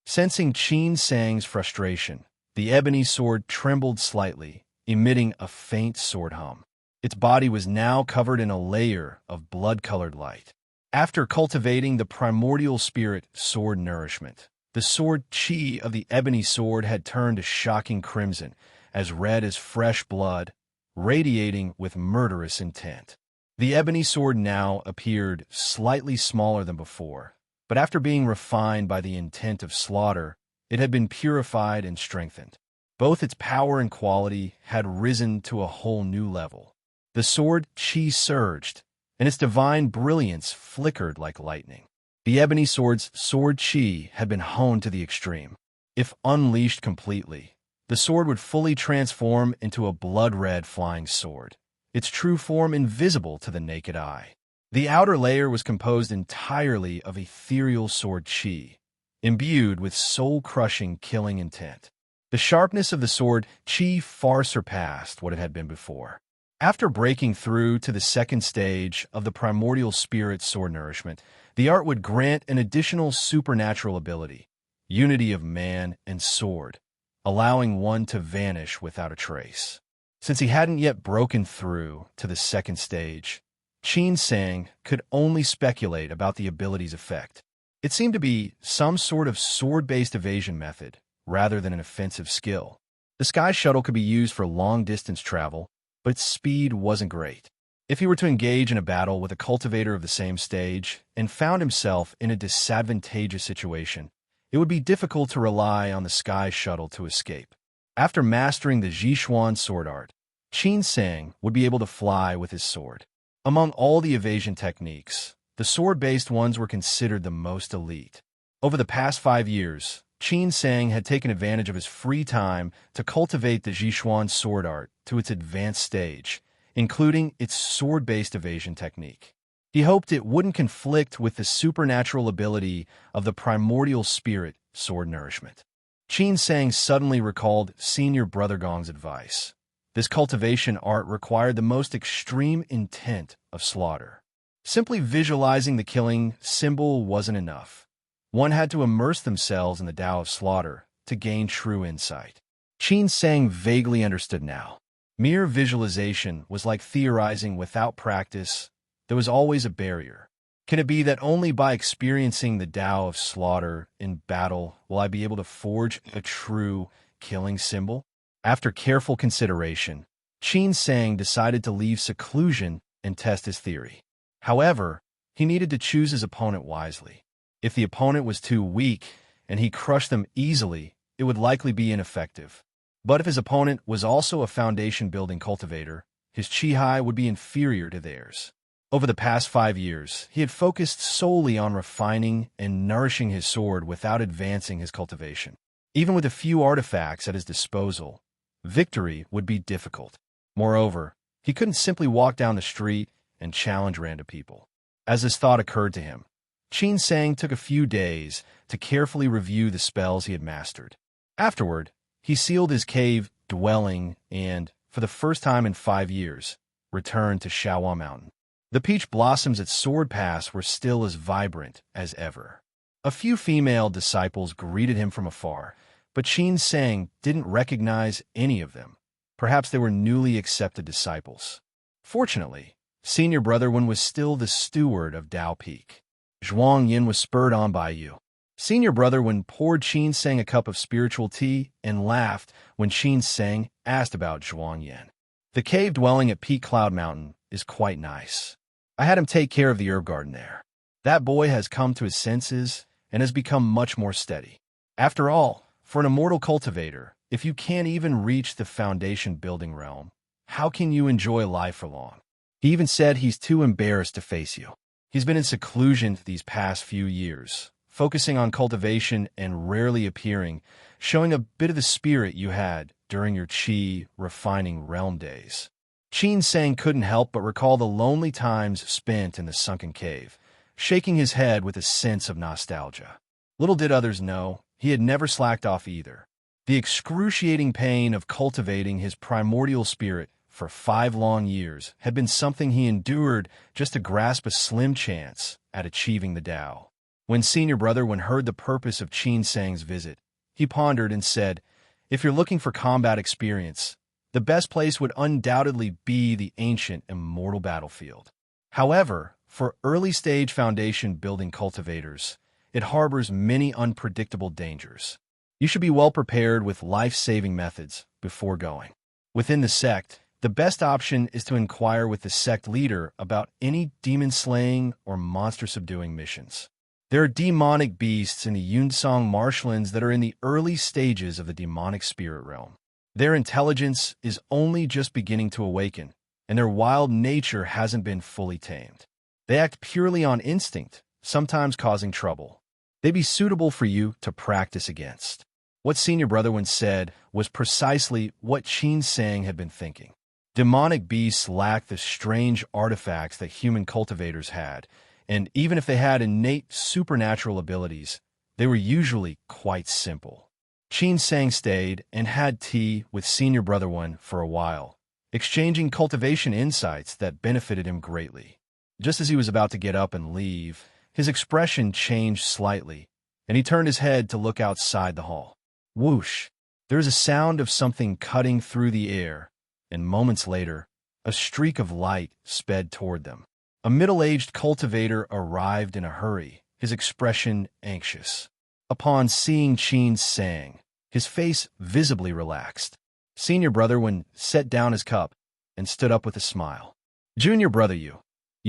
Sensing Qin Sang's frustration, the ebony sword trembled slightly, emitting a faint sword hum. Its body was now covered in a layer of blood-colored light. After cultivating the primordial spirit sword nourishment, the sword chi of the ebony sword had turned a shocking crimson, as red as fresh blood, radiating with murderous intent. The ebony sword now appeared slightly smaller than before, but after being refined by the intent of slaughter, it had been purified and strengthened. Both its power and quality had risen to a whole new level. The sword chi surged, and its divine brilliance flickered like lightning. The ebony sword's sword chi had been honed to the extreme. If unleashed completely, the sword would fully transform into a blood-red flying sword, its true form invisible to the naked eye. The outer layer was composed entirely of ethereal sword chi, imbued with soul-crushing killing intent. The sharpness of the sword chi far surpassed what it had been before. After breaking through to the second stage of the primordial spirit sword nourishment, the art would grant an additional supernatural ability, unity of man and sword, allowing one to vanish without a trace. Since he hadn't yet broken through to the second stage, Qin Sang could only speculate about the ability's effect. It seemed to be some sort of sword-based evasion method, rather than an offensive skill. The sky shuttle could be used for long-distance travel, but its speed wasn't great. If he were to engage in a battle with a cultivator of the same stage and found himself in a disadvantageous situation, it would be difficult to rely on the sky shuttle to escape. After mastering the Zhishuan sword art, Qin Sang would be able to fly with his sword. Among all the evasion techniques, the sword-based ones were considered the most elite. Over the past 5 years, Qin Sang had taken advantage of his free time to cultivate the Zhishuan sword art to its advanced stage, including its sword-based evasion technique. He hoped it wouldn't conflict with the supernatural ability of the primordial spirit sword nourishment. Qin Sang suddenly recalled Senior Brother Gong's advice. This cultivation art required the most extreme intent of slaughter. Simply visualizing the killing symbol wasn't enough. One had to immerse themselves in the Tao of slaughter to gain true insight. Qin Sang vaguely understood now. Mere visualization was like theorizing without practice. There was always a barrier. Can it be that only by experiencing the Tao of slaughter in battle will I be able to forge a true killing symbol? After careful consideration, Qin Sang decided to leave seclusion and test his theory. However, he needed to choose his opponent wisely. If the opponent was too weak and he crushed them easily, it would likely be ineffective. But if his opponent was also a foundation-building cultivator, his Qi would be inferior to theirs. Over the past 5 years, he had focused solely on refining and nourishing his sword without advancing his cultivation. Even with a few artifacts at his disposal, victory would be difficult. Moreover, he couldn't simply walk down the street and challenge random people. As this thought occurred to him, Qin Sang took a few days to carefully review the spells he had mastered. Afterward, he sealed his cave dwelling and, for the first time in 5 years, returned to Shaohua Mountain. The peach blossoms at Sword Pass were still as vibrant as ever. A few female disciples greeted him from afar, but Qin Sang didn't recognize any of them. Perhaps they were newly accepted disciples. Fortunately, Senior Brother Wen was still the steward of Dao Peak. Zhuang Yin was spurred on by you. Senior Brother Wen poured Qin Sang a cup of spiritual tea and laughed when Qin Sang asked about Zhuang Yin. The cave dwelling at Peak Cloud Mountain is quite nice. I had him take care of the herb garden there. That boy has come to his senses and has become much more steady. After all, for an immortal cultivator, if you can't even reach the foundation-building realm, how can you enjoy life for long? He even said he's too embarrassed to face you. He's been in seclusion these past few years, focusing on cultivation and rarely appearing, showing a bit of the spirit you had during your Qi refining realm days. Qin Sang couldn't help but recall the lonely times spent in the sunken cave, shaking his head with a sense of nostalgia. Little did others know, he had never slacked off either. The excruciating pain of cultivating his primordial spirit for 5 long years had been something he endured just to grasp a slim chance at achieving the Tao. When Senior Brother Wen heard the purpose of Qin Sang's visit, he pondered and said, "If you're looking for combat experience, the best place would undoubtedly be the ancient immortal battlefield. However, for early-stage foundation-building cultivators, it harbors many unpredictable dangers. You should be well prepared with life-saving methods before going. Within the sect, the best option is to inquire with the sect leader about any demon-slaying or monster-subduing missions. There are demonic beasts in the Yunsong marshlands that are in the early stages of the demonic spirit realm. Their intelligence is only just beginning to awaken, and their wild nature hasn't been fully tamed. They act purely on instinct, sometimes causing trouble. They'd be suitable for you to practice against." What Senior Brother Wen said was precisely what Qin Sang had been thinking. Demonic beasts lack the strange artifacts that human cultivators had, and even if they had innate supernatural abilities, they were usually quite simple. Qin Sang stayed and had tea with Senior Brother Wen for a while, exchanging cultivation insights that benefited him greatly. Just as he was about to get up and leave, his expression changed slightly, and he turned his head to look outside the hall. Whoosh! There was a sound of something cutting through the air, and moments later, a streak of light sped toward them. A middle-aged cultivator arrived in a hurry, his expression anxious. Upon seeing Qin Sang, his face visibly relaxed. Senior Brother Wen set down his cup and stood up with a smile. "Junior Brother, you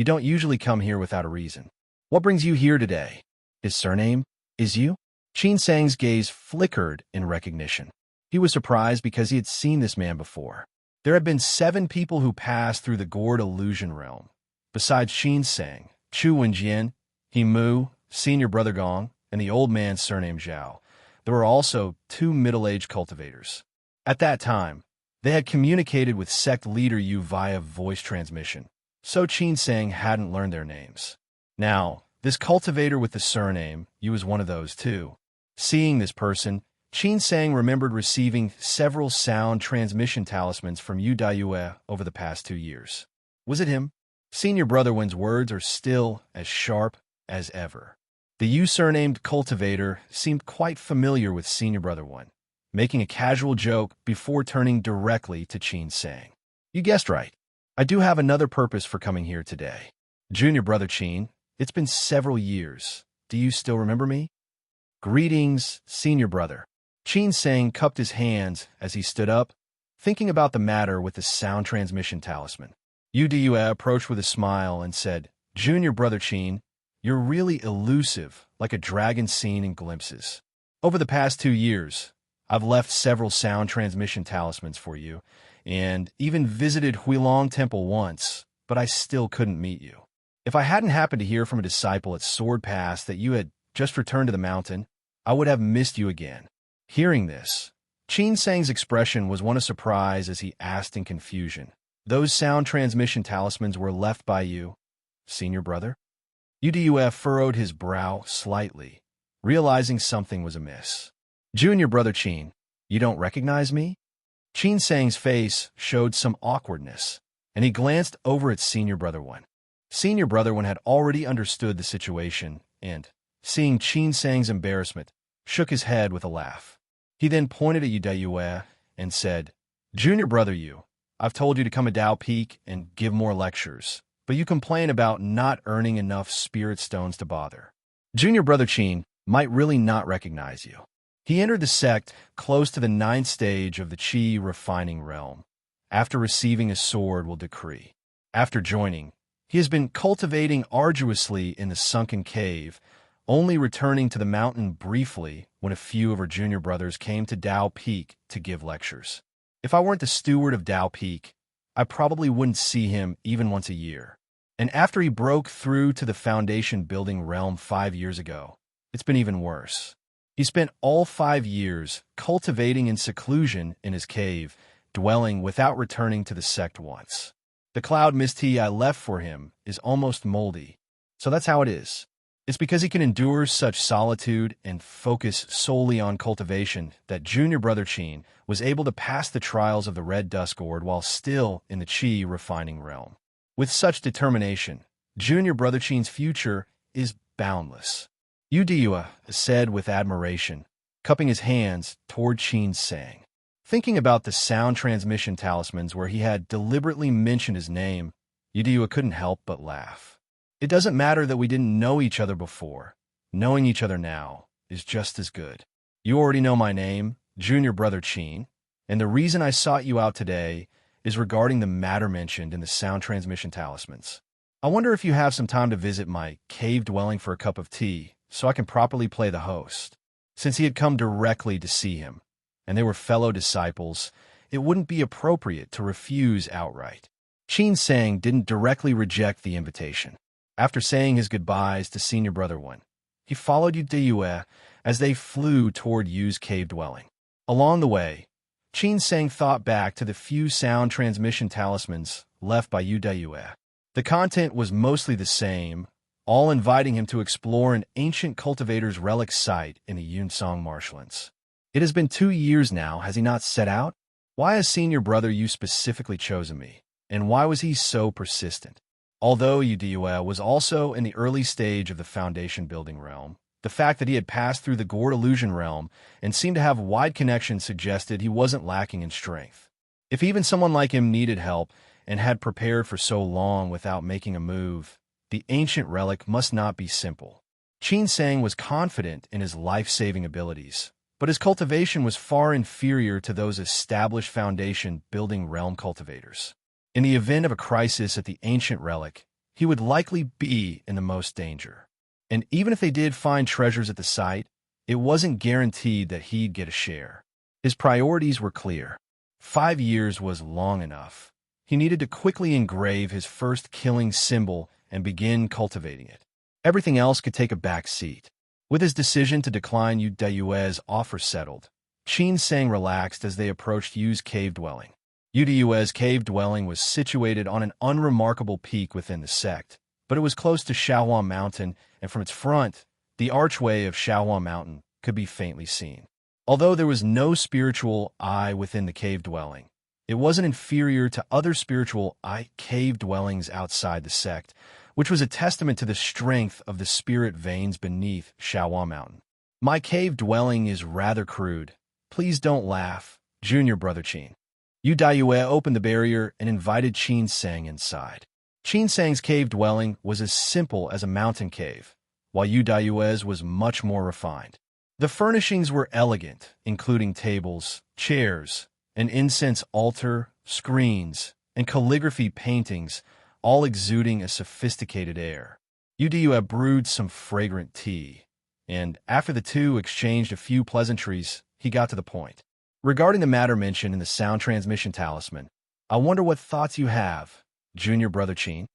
don't usually come here without a reason. What brings you here today? His surname is you?" Qin Sang's gaze flickered in recognition. He was surprised because he had seen this man before. There had been 7 people who passed through the gourd illusion realm. Besides Qin Sang, Chu Wenjian, He Mu, Senior Brother Gong, and the old man surnamed Zhao, there were also 2 middle-aged cultivators. At that time, they had communicated with sect leader Yu via voice transmission, so Qin Sang hadn't learned their names. Now, this cultivator with the surname, Yu was one of those too. Seeing this person, Qin Sang remembered receiving several sound transmission talismans from Yu Daiyue over the past 2 years. Was it him? Senior Brother Wen's words are still as sharp as ever. The Yu surnamed cultivator seemed quite familiar with Senior Brother Wen, making a casual joke before turning directly to Qin Sang. "You guessed right. I do have another purpose for coming here today. Junior Brother Qin, It's been several years. Do you still remember me? Greetings, senior brother. Qin Sang cupped his hands as he stood up, thinking about the matter with the sound transmission talisman. Udua approached with a smile and said, Junior brother Qin, you're really elusive, like a dragon seen in glimpses. Over the past 2 years, I've left several sound transmission talismans for you, and even visited Huilong Temple once, but I still couldn't meet you. If I hadn't happened to hear from a disciple at Sword Pass that you had just returned to the mountain, I would have missed you again. Hearing this, Qin Sang's expression was one of surprise as he asked in confusion, Those sound transmission talismans were left by you, senior brother? Uduf furrowed his brow slightly, realizing something was amiss. Junior brother Qin, you don't recognize me? Qin Sang's face showed some awkwardness, and he glanced over at senior brother One. Senior brother One had already understood the situation and, seeing Qin Sang's embarrassment, shook his head with a laugh. He then pointed at Udayue and said, Junior brother you, I've told you to come to Dao Peak and give more lectures, but you complain about not earning enough spirit stones to bother. Junior brother Qin might really not recognize you. He entered the sect close to the 9th stage of the Qi refining realm. After receiving a sword will decree. After joining, he has been cultivating arduously in the sunken cave, only returning to the mountain briefly when a few of her junior brothers came to Dao Peak to give lectures. If I weren't the steward of Dao Peak, I probably wouldn't see him even once a year. And after he broke through to the foundation building realm 5 years ago, it's been even worse. He spent all 5 years cultivating in seclusion in his cave, dwelling without returning to the sect once. The cloud mist tea I left for him is almost moldy, so that's how it is. It's because he can endure such solitude and focus solely on cultivation that junior brother Qin was able to pass the trials of the Red Dusk Ord while still in the Qi refining realm. With such determination, junior brother Qin's future is boundless. Udua said with admiration, cupping his hands toward Qin Sang. Thinking about the sound transmission talismans where he had deliberately mentioned his name, Udua couldn't help but laugh. It doesn't matter that we didn't know each other before. Knowing each other now is just as good. You already know my name, Junior Brother Qin, and the reason I sought you out today is regarding the matter mentioned in the sound transmission talismans. I wonder if you have some time to visit my cave dwelling for a cup of tea so I can properly play the host. Since he had come directly to see him, and they were fellow disciples, it wouldn't be appropriate to refuse outright. Qin Sang didn't directly reject the invitation. After saying his goodbyes to senior brother One, he followed Udayue as they flew toward Yu's cave dwelling. Along the way, Qin Sang thought back to the few sound transmission talismans left by Udayue. The content was mostly the same, all inviting him to explore an ancient cultivator's relic site in the Yunsong marshlands. It has been 2 years now, has he not set out? Why has senior brother Yu specifically chosen me, and why was he so persistent? Although Udua was also in the early stage of the foundation building realm, the fact that he had passed through the Gourd illusion realm and seemed to have wide connections suggested he wasn't lacking in strength. If even someone like him needed help and had prepared for so long without making a move, the ancient relic must not be simple. Qin Sang was confident in his life-saving abilities, but his cultivation was far inferior to those established foundation building realm cultivators. In the event of a crisis at the ancient relic, he would likely be in the most danger. And even if they did find treasures at the site, it wasn't guaranteed that he'd get a share. His priorities were clear. 5 years was long enough. He needed to quickly engrave his first killing symbol and begin cultivating it. Everything else could take a back seat. With his decision to decline Yu Dayue's offer settled, Qin Sang relaxed as they approached Yu's cave dwelling. Yu Dayue's cave dwelling was situated on an unremarkable peak within the sect, but it was close to Shaohuan Mountain, and from its front, the archway of Shaohuan Mountain could be faintly seen. Although there was no spiritual eye within the cave dwelling, it wasn't inferior to other spiritual eye cave dwellings outside the sect, which was a testament to the strength of the spirit veins beneath Shaohuan Mountain. My cave dwelling is rather crude. Please don't laugh, Junior Brother Qin. Yu Dayue opened the barrier and invited Qin Sang inside. Qin Sang's cave dwelling was as simple as a mountain cave, while Yu Daiyue's was much more refined. The furnishings were elegant, including tables, chairs, an incense altar, screens, and calligraphy paintings, all exuding a sophisticated air. Yu Daiyue brewed some fragrant tea, and after the two exchanged a few pleasantries, he got to the point. Regarding the matter mentioned in the sound transmission talisman, I wonder what thoughts you have, junior brother Qin.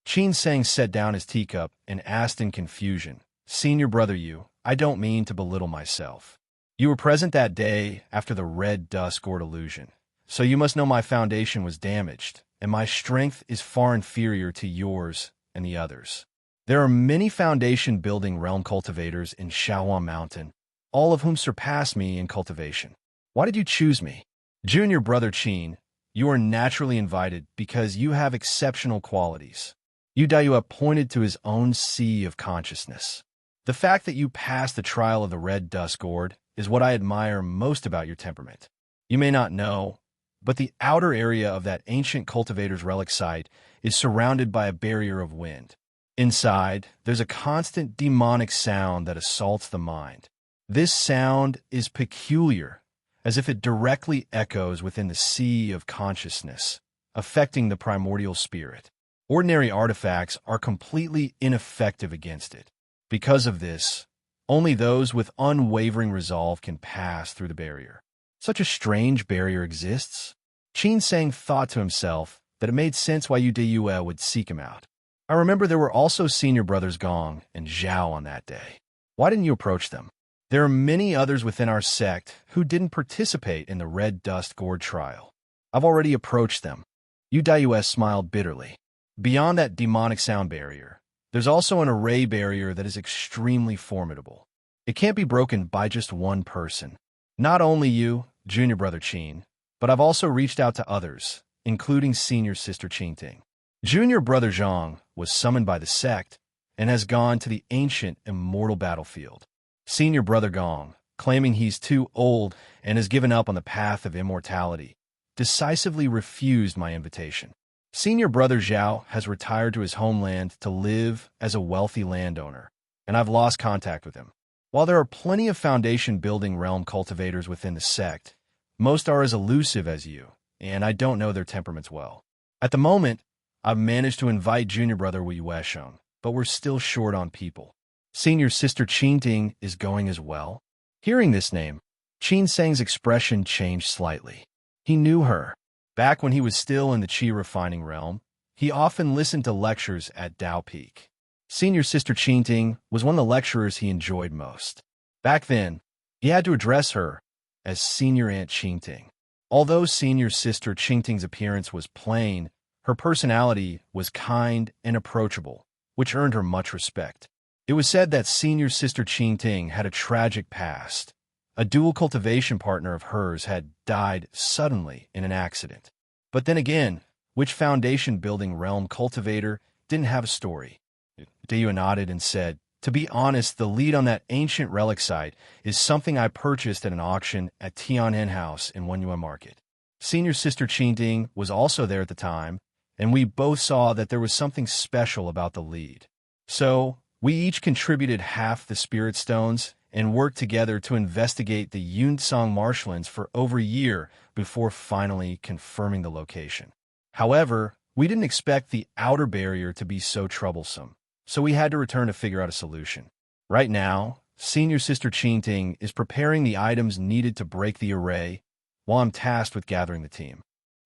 Qin Sang set down his teacup and asked in confusion, Senior brother Yu, I don't mean to belittle myself. You were present that day after the red dust gourd illusion, so you must know my foundation was damaged, and my strength is far inferior to yours and the others. There are many foundation-building realm cultivators in Shaohuan Mountain, all of whom surpass me in cultivation. Why did you choose me? Junior brother Qin, you are naturally invited because you have exceptional qualities. Yu Daiyue pointed to his own sea of consciousness. The fact that you passed the trial of the red dust gourd is what I admire most about your temperament. You may not know, but the outer area of that ancient cultivator's relic site is surrounded by a barrier of wind. Inside, there's a constant demonic sound that assaults the mind. This sound is peculiar, as if it directly echoes within the sea of consciousness, affecting the primordial spirit. Ordinary artifacts are completely ineffective against it. Because of this, only those with unwavering resolve can pass through the barrier. Such a strange barrier exists. Qin Sang thought to himself that it made sense why Yu Daiyue would seek him out. I remember there were also senior brothers Gong and Zhao on that day. Why didn't you approach them? There are many others within our sect who didn't participate in the red dust gourd trial. I've already approached them. Yu Daiyue smiled bitterly. Beyond that demonic sound barrier, there's also an array barrier that is extremely formidable. It can't be broken by just one person. Not only you, junior brother Qin, but I've also reached out to others, including senior sister Qingting. Junior brother Zhang was summoned by the sect and has gone to the ancient immortal battlefield. Senior brother Gong, claiming he's too old and has given up on the path of immortality, decisively refused my invitation. Senior brother Zhao has retired to his homeland to live as a wealthy landowner, and I've lost contact with him. While there are plenty of foundation-building realm cultivators within the sect, most are as elusive as you, and I don't know their temperaments well. At the moment, I've managed to invite junior brother Wei Yuesheng, but we're still short on people. Senior sister Qingting is going as well. Hearing this name, Qin Sang's expression changed slightly. He knew her. Back when he was still in the Qi refining realm, he often listened to lectures at Dao Peak. Senior sister Qingting was one of the lecturers he enjoyed most. Back then, he had to address her as Senior Aunt Qingting. Although senior sister Qingting's appearance was plain, her personality was kind and approachable, which earned her much respect. It was said that senior sister Qingting had a tragic past. A dual cultivation partner of hers had died suddenly in an accident. But then again, which foundation-building realm cultivator didn't have a story? Daiyue nodded and said, To be honest, the lead on that ancient relic site is something I purchased at an auction at Tianhen House in Wenyuan Market. Senior sister Qingting was also there at the time, and we both saw that there was something special about the lead. So, we each contributed half the spirit stones and worked together to investigate the Yunsong marshlands for over a year before finally confirming the location. However, we didn't expect the outer barrier to be so troublesome, so we had to return to figure out a solution. Right now, senior sister Qingting is preparing the items needed to break the array, while I'm tasked with gathering the team.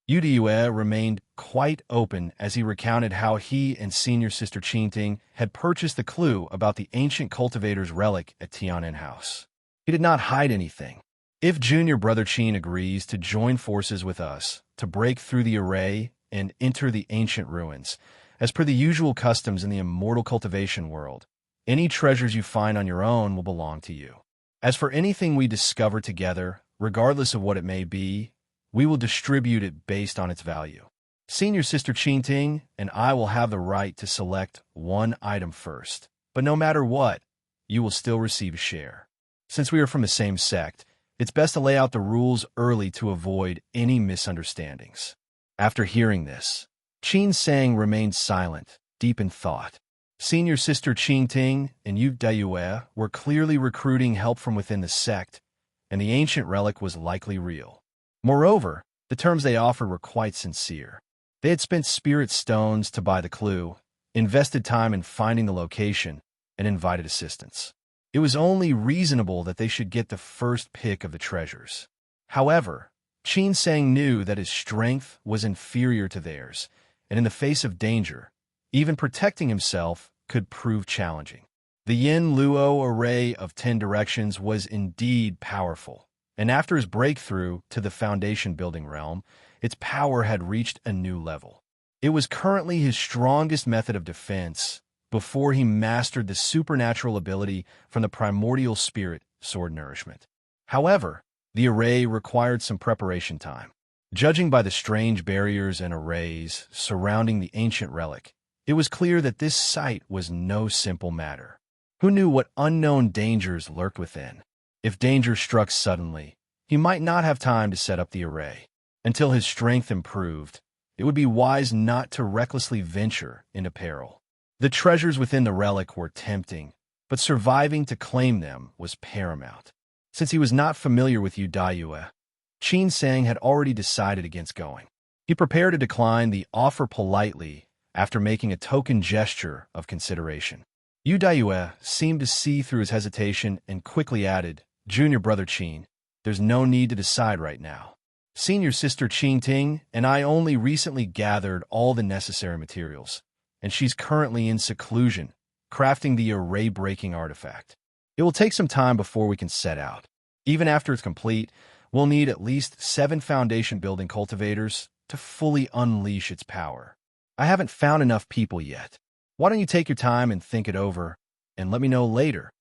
Yu Daiyue remained quite open as he recounted how he and senior sister Qingting had purchased the clue about the ancient cultivator's relic at Tian'an House. He did not hide anything. If junior brother Qin agrees to join forces with us to break through the array and enter the ancient ruins, as per the usual customs in the immortal cultivation world, any treasures you find on your own will belong to you. As for anything we discover together, regardless of what it may be, we will distribute it based on its value. Senior sister Qingting and I will have the right to select one item first, but no matter what, you will still receive a share. Since we are from the same sect, it's best to lay out the rules early to avoid any misunderstandings. After hearing this, Qin Sang remained silent, deep in thought. Senior sister Qing Ting and Yu Daiyue were clearly recruiting help from within the sect, and the ancient relic was likely real. Moreover, the terms they offered were quite sincere. They had spent spirit stones to buy the clue, invested time in finding the location, and invited assistance. It was only reasonable that they should get the first pick of the treasures. However, Qin Sang knew that his strength was inferior to theirs, and in the face of danger, even protecting himself could prove challenging. The Yin Luo array of 10 directions was indeed powerful, and after his breakthrough to the foundation-building realm, its power had reached a new level. It was currently his strongest method of defense before he mastered the supernatural ability from the primordial spirit sword nourishment. However, the array required some preparation time. Judging by the strange barriers and arrays surrounding the ancient relic, it was clear that this site was no simple matter. Who knew what unknown dangers lurked within? If danger struck suddenly, he might not have time to set up the array. Until his strength improved, it would be wise not to recklessly venture into peril. The treasures within the relic were tempting, but surviving to claim them was paramount. Since he was not familiar with Yu Daiyue, Qin Sang had already decided against going. He prepared to decline the offer politely after making a token gesture of consideration. Yu Daiyue seemed to see through his hesitation and quickly added, "Junior brother Qin, there's no need to decide right now. Senior sister Qing Ting and I only recently gathered all the necessary materials, and she's currently in seclusion, crafting the array-breaking artifact. It will take some time before we can set out. Even after it's complete, we'll need at least 7 foundation-building cultivators to fully unleash its power. I haven't found enough people yet. Why don't you take your time and think it over, and let me know later."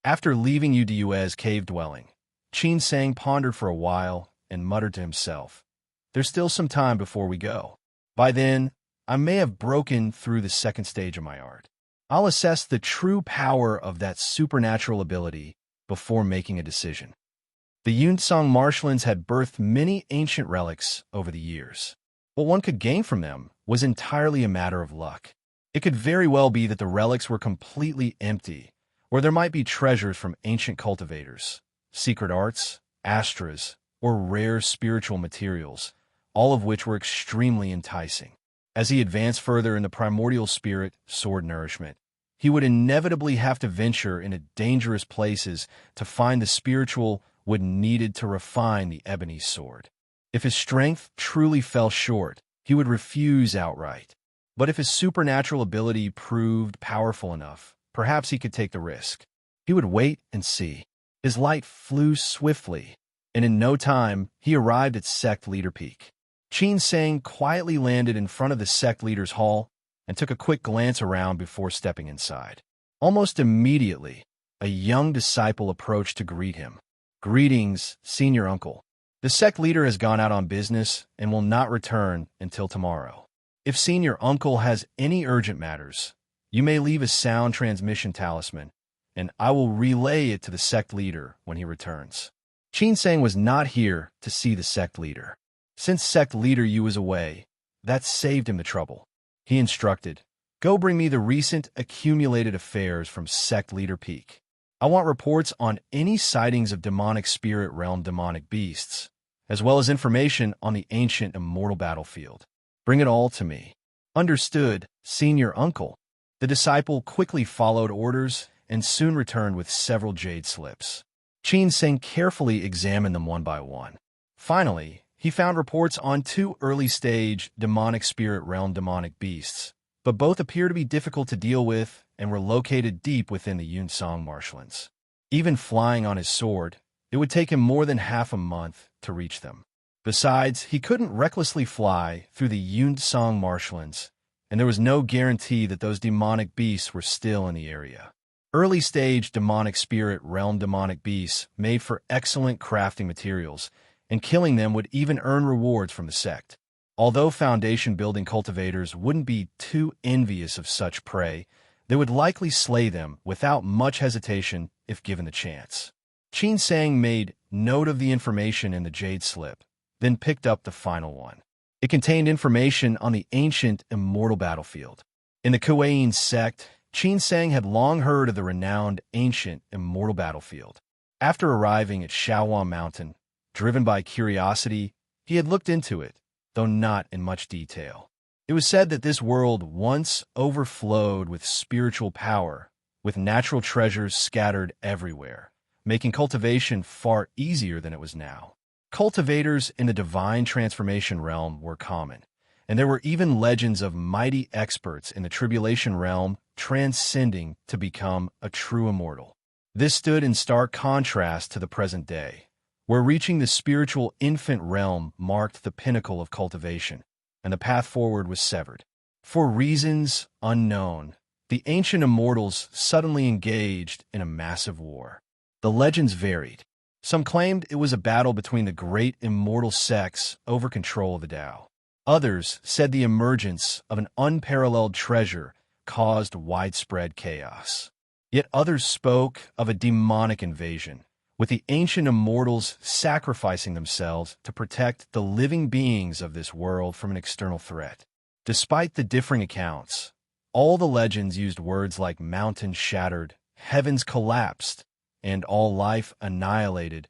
After leaving Yu Diyue's cave dwelling, Qin Sang pondered for a while and muttered to himself, "There's still some time before we go. By then, I may have broken through the second stage of my art. I'll assess the true power of that supernatural ability before making a decision." The Yunsong marshlands had birthed many ancient relics over the years. What one could gain from them was entirely a matter of luck. It could very well be that the relics were completely empty, or there might be treasures from ancient cultivators, secret arts, astras, or rare spiritual materials, all of which were extremely enticing. As he advanced further in the primordial spirit sword nourishment, he would inevitably have to venture into dangerous places to find the spiritual wood needed to refine the ebony sword. If his strength truly fell short, he would refuse outright. But if his supernatural ability proved powerful enough, perhaps he could take the risk. He would wait and see. His light flew swiftly, and in no time, he arrived at Sect Leader Peak. Qin Sang quietly landed in front of the sect leader's hall and took a quick glance around before stepping inside. Almost immediately, a young disciple approached to greet him. "Greetings, senior uncle. The sect leader has gone out on business and will not return until tomorrow. If senior uncle has any urgent matters, you may leave a sound transmission talisman, and I will relay it to the sect leader when he returns." Qin Sang was not here to see the sect leader. Since sect leader Yu was away, that saved him the trouble. He instructed, "Go bring me the recent accumulated affairs from Sect Leader Peak. I want reports on any sightings of demonic spirit realm demonic beasts, as well as information on the ancient immortal battlefield. Bring it all to me." "Understood, senior uncle." The disciple quickly followed orders and soon returned with several jade slips. Qin Sang carefully examined them one by one. Finally, he found reports on 2 early-stage demonic spirit realm demonic beasts, but both appear to be difficult to deal with and were located deep within the Yunsong marshlands. Even flying on his sword, it would take him more than half a month to reach them. Besides, he couldn't recklessly fly through the Yunsong marshlands, and there was no guarantee that those demonic beasts were still in the area. Early-stage demonic spirit realm demonic beasts made for excellent crafting materials, and killing them would even earn rewards from the sect. Although foundation-building cultivators wouldn't be too envious of such prey, they would likely slay them without much hesitation if given the chance. Qin Sang made note of the information in the jade slip, then picked up the final one. It contained information on the ancient immortal battlefield. In the Kuwain sect, Qin Sang had long heard of the renowned ancient immortal battlefield. After arriving at Shaohua Mountain, driven by curiosity, he had looked into it, though not in much detail. It was said that this world once overflowed with spiritual power, with natural treasures scattered everywhere, making cultivation far easier than it was now. Cultivators in the divine transformation realm were common, and there were even legends of mighty experts in the tribulation realm transcending to become a true immortal. This stood in stark contrast to the present day, where reaching the spiritual infant realm marked the pinnacle of cultivation, and the path forward was severed. For reasons unknown, the ancient immortals suddenly engaged in a massive war. The legends varied. Some claimed it was a battle between the great immortal sects over control of the Tao. Others said the emergence of an unparalleled treasure caused widespread chaos. Yet others spoke of a demonic invasion, with the ancient immortals sacrificing themselves to protect the living beings of this world from an external threat. Despite the differing accounts, all the legends used words like mountains shattered, heavens collapsed, and all life annihilated,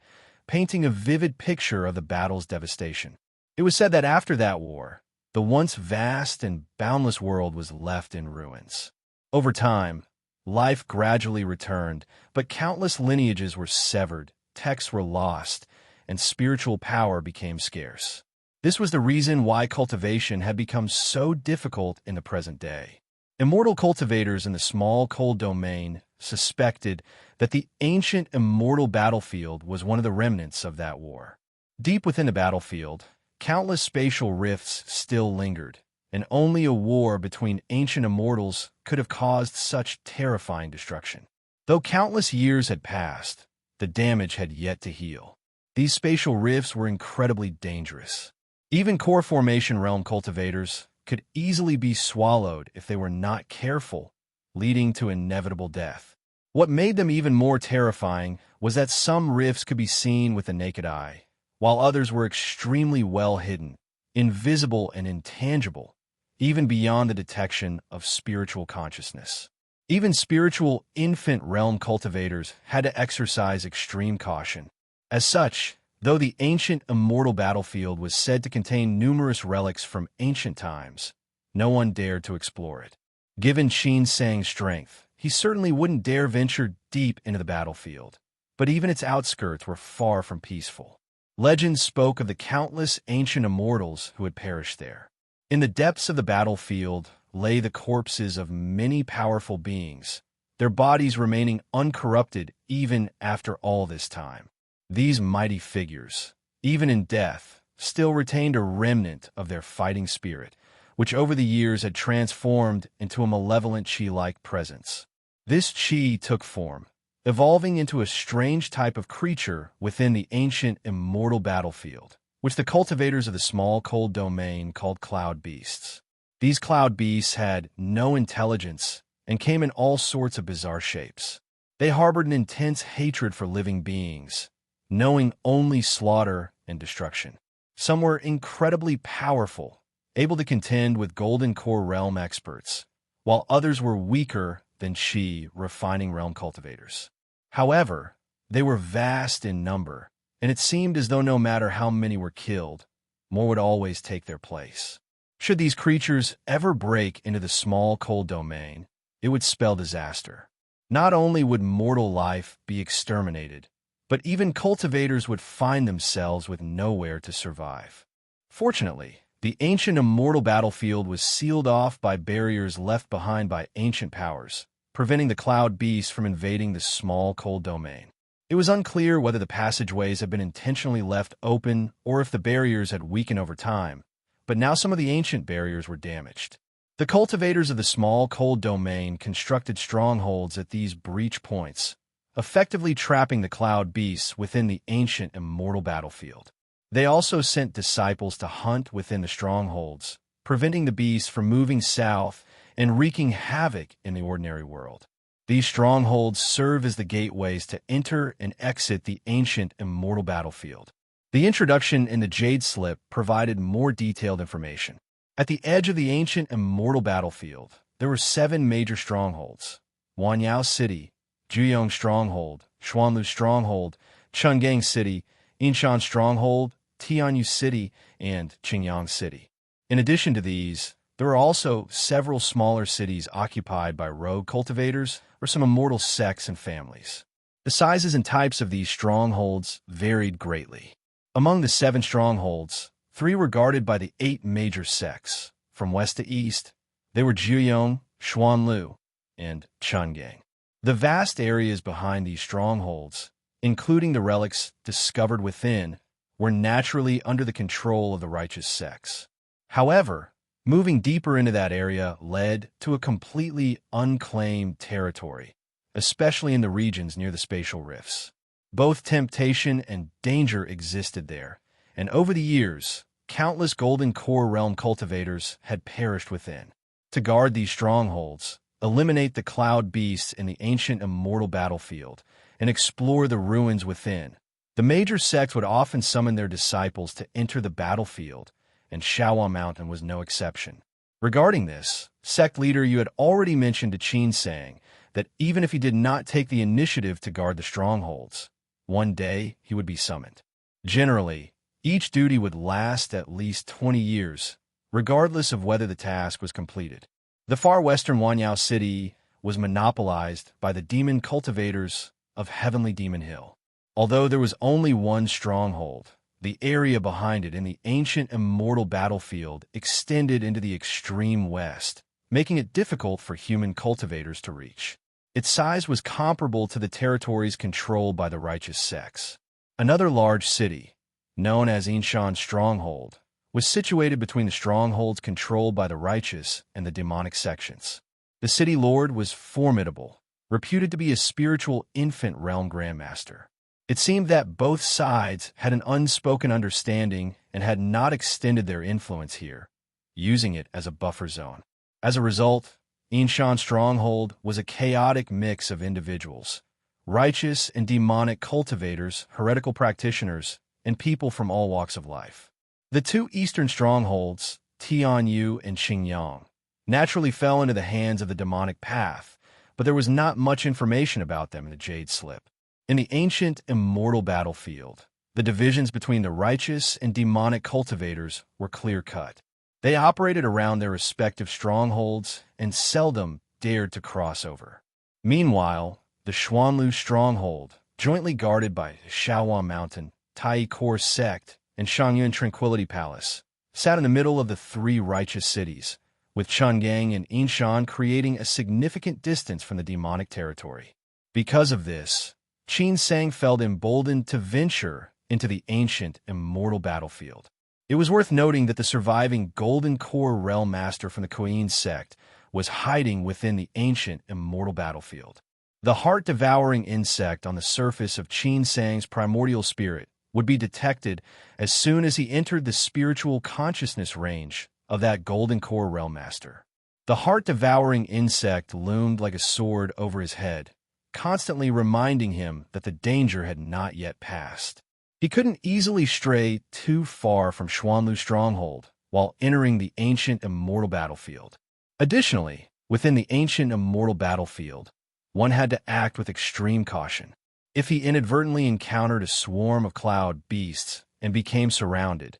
painting a vivid picture of the battle's devastation. It was said that after that war, the once vast and boundless world was left in ruins. Over time, life gradually returned, but countless lineages were severed, texts were lost, and spiritual power became scarce. This was the reason why cultivation had become so difficult in the present day. Immortal cultivators in the small cold domain suspected that the ancient immortal battlefield was one of the remnants of that war. Deep within the battlefield, countless spatial rifts still lingered, and only a war between ancient immortals could have caused such terrifying destruction. Though countless years had passed, the damage had yet to heal. These spatial rifts were incredibly dangerous. Even core formation realm cultivators could easily be swallowed if they were not careful, leading to inevitable death. What made them even more terrifying was that some rifts could be seen with the naked eye, while others were extremely well hidden, invisible and intangible, even beyond the detection of spiritual consciousness. Even spiritual infant realm cultivators had to exercise extreme caution. As such, though the ancient immortal battlefield was said to contain numerous relics from ancient times, no one dared to explore it. Given Qin Sang's strength, he certainly wouldn't dare venture deep into the battlefield, but even its outskirts were far from peaceful. Legends spoke of the countless ancient immortals who had perished there. In the depths of the battlefield lay the corpses of many powerful beings, their bodies remaining uncorrupted even after all this time. These mighty figures, even in death, still retained a remnant of their fighting spirit, which over the years had transformed into a malevolent chi-like presence. This chi took form, evolving into a strange type of creature within the ancient immortal battlefield, which the cultivators of the small cold domain called cloud beasts. These cloud beasts had no intelligence and came in all sorts of bizarre shapes. They harbored an intense hatred for living beings, knowing only slaughter and destruction. Some were incredibly powerful, able to contend with Golden Core realm experts, while others were weaker than Qi refining realm cultivators. However, they were vast in number, and it seemed as though no matter how many were killed, more would always take their place. Should these creatures ever break into the small cold domain, it would spell disaster. Not only would mortal life be exterminated, but even cultivators would find themselves with nowhere to survive. Fortunately, the ancient immortal battlefield was sealed off by barriers left behind by ancient powers, preventing the cloud beasts from invading the small cold domain. It was unclear whether the passageways had been intentionally left open or if the barriers had weakened over time, but now some of the ancient barriers were damaged. The cultivators of the small cold domain constructed strongholds at these breach points, effectively trapping the cloud beasts within the ancient immortal battlefield. They also sent disciples to hunt within the strongholds, preventing the beasts from moving south and wreaking havoc in the ordinary world. These strongholds serve as the gateways to enter and exit the ancient immortal battlefield. The introduction in the Jade Slip provided more detailed information. At the edge of the ancient immortal battlefield, there were 7 major strongholds: Wanyao City, Juyong Stronghold, Xuanlu Stronghold, Chungang City, Inshan Stronghold, Tianyu City, and Qingyang City. In addition to these, there are also several smaller cities occupied by rogue cultivators or some immortal sects and families. The sizes and types of these strongholds varied greatly. Among the 7 strongholds, 3 were guarded by the 8 major sects. From west to east, they were Juyong, Xuanlu, and Chungang. The vast areas behind these strongholds, including the relics discovered within, were naturally under the control of the righteous sects. However, moving deeper into that area led to a completely unclaimed territory, especially in the regions near the spatial rifts. Both temptation and danger existed there, and over the years, countless Golden Core Realm cultivators had perished within. To guard these strongholds, eliminate the cloud beasts in the ancient immortal battlefield, and explore the ruins within. The major sects would often summon their disciples to enter the battlefield, and Shaohua Mountain was no exception. Regarding this, sect leader Yu had already mentioned to Qin saying that even if he did not take the initiative to guard the strongholds, one day he would be summoned. Generally, each duty would last at least 20 years, regardless of whether the task was completed. The far western Wanyao City was monopolized by the demon cultivators of Heavenly Demon Hill. Although there was only one stronghold, the area behind it in the ancient immortal battlefield extended into the extreme west, making it difficult for human cultivators to reach. Its size was comparable to the territories controlled by the righteous sects. Another large city, known as Inshan Stronghold, was situated between the strongholds controlled by the righteous and the demonic sections. The city lord was formidable, reputed to be a spiritual infant realm grandmaster. It seemed that both sides had an unspoken understanding and had not extended their influence here, using it as a buffer zone. As a result, Inshan Stronghold was a chaotic mix of individuals, righteous and demonic cultivators, heretical practitioners, and people from all walks of life. The 2 eastern strongholds, Tianyu and Qingyang, naturally fell into the hands of the demonic path, but there was not much information about them in the Jade Slip. In the ancient immortal battlefield, the divisions between the righteous and demonic cultivators were clear-cut. They operated around their respective strongholds and seldom dared to cross over. Meanwhile, the Xuanlu Stronghold, jointly guarded by Shaohua Mountain, Tai Core Sect, and Shangyuan Tranquility Palace, sat in the middle of the 3 righteous cities, with Chungang and Inshan creating a significant distance from the demonic territory. Because of this, Qin Sang felt emboldened to venture into the ancient immortal battlefield. It was worth noting that the surviving Golden Core Realm Master from the Koyin sect was hiding within the ancient immortal battlefield. The heart-devouring insect on the surface of Qin Sang's primordial spirit would be detected as soon as he entered the spiritual consciousness range of that Golden Core Realm Master. The heart-devouring insect loomed like a sword over his head, constantly reminding him that the danger had not yet passed. He couldn't easily stray too far from Xuanlu Stronghold while entering the ancient immortal battlefield. Additionally, within the ancient immortal battlefield, one had to act with extreme caution. If he inadvertently encountered a swarm of cloud beasts and became surrounded,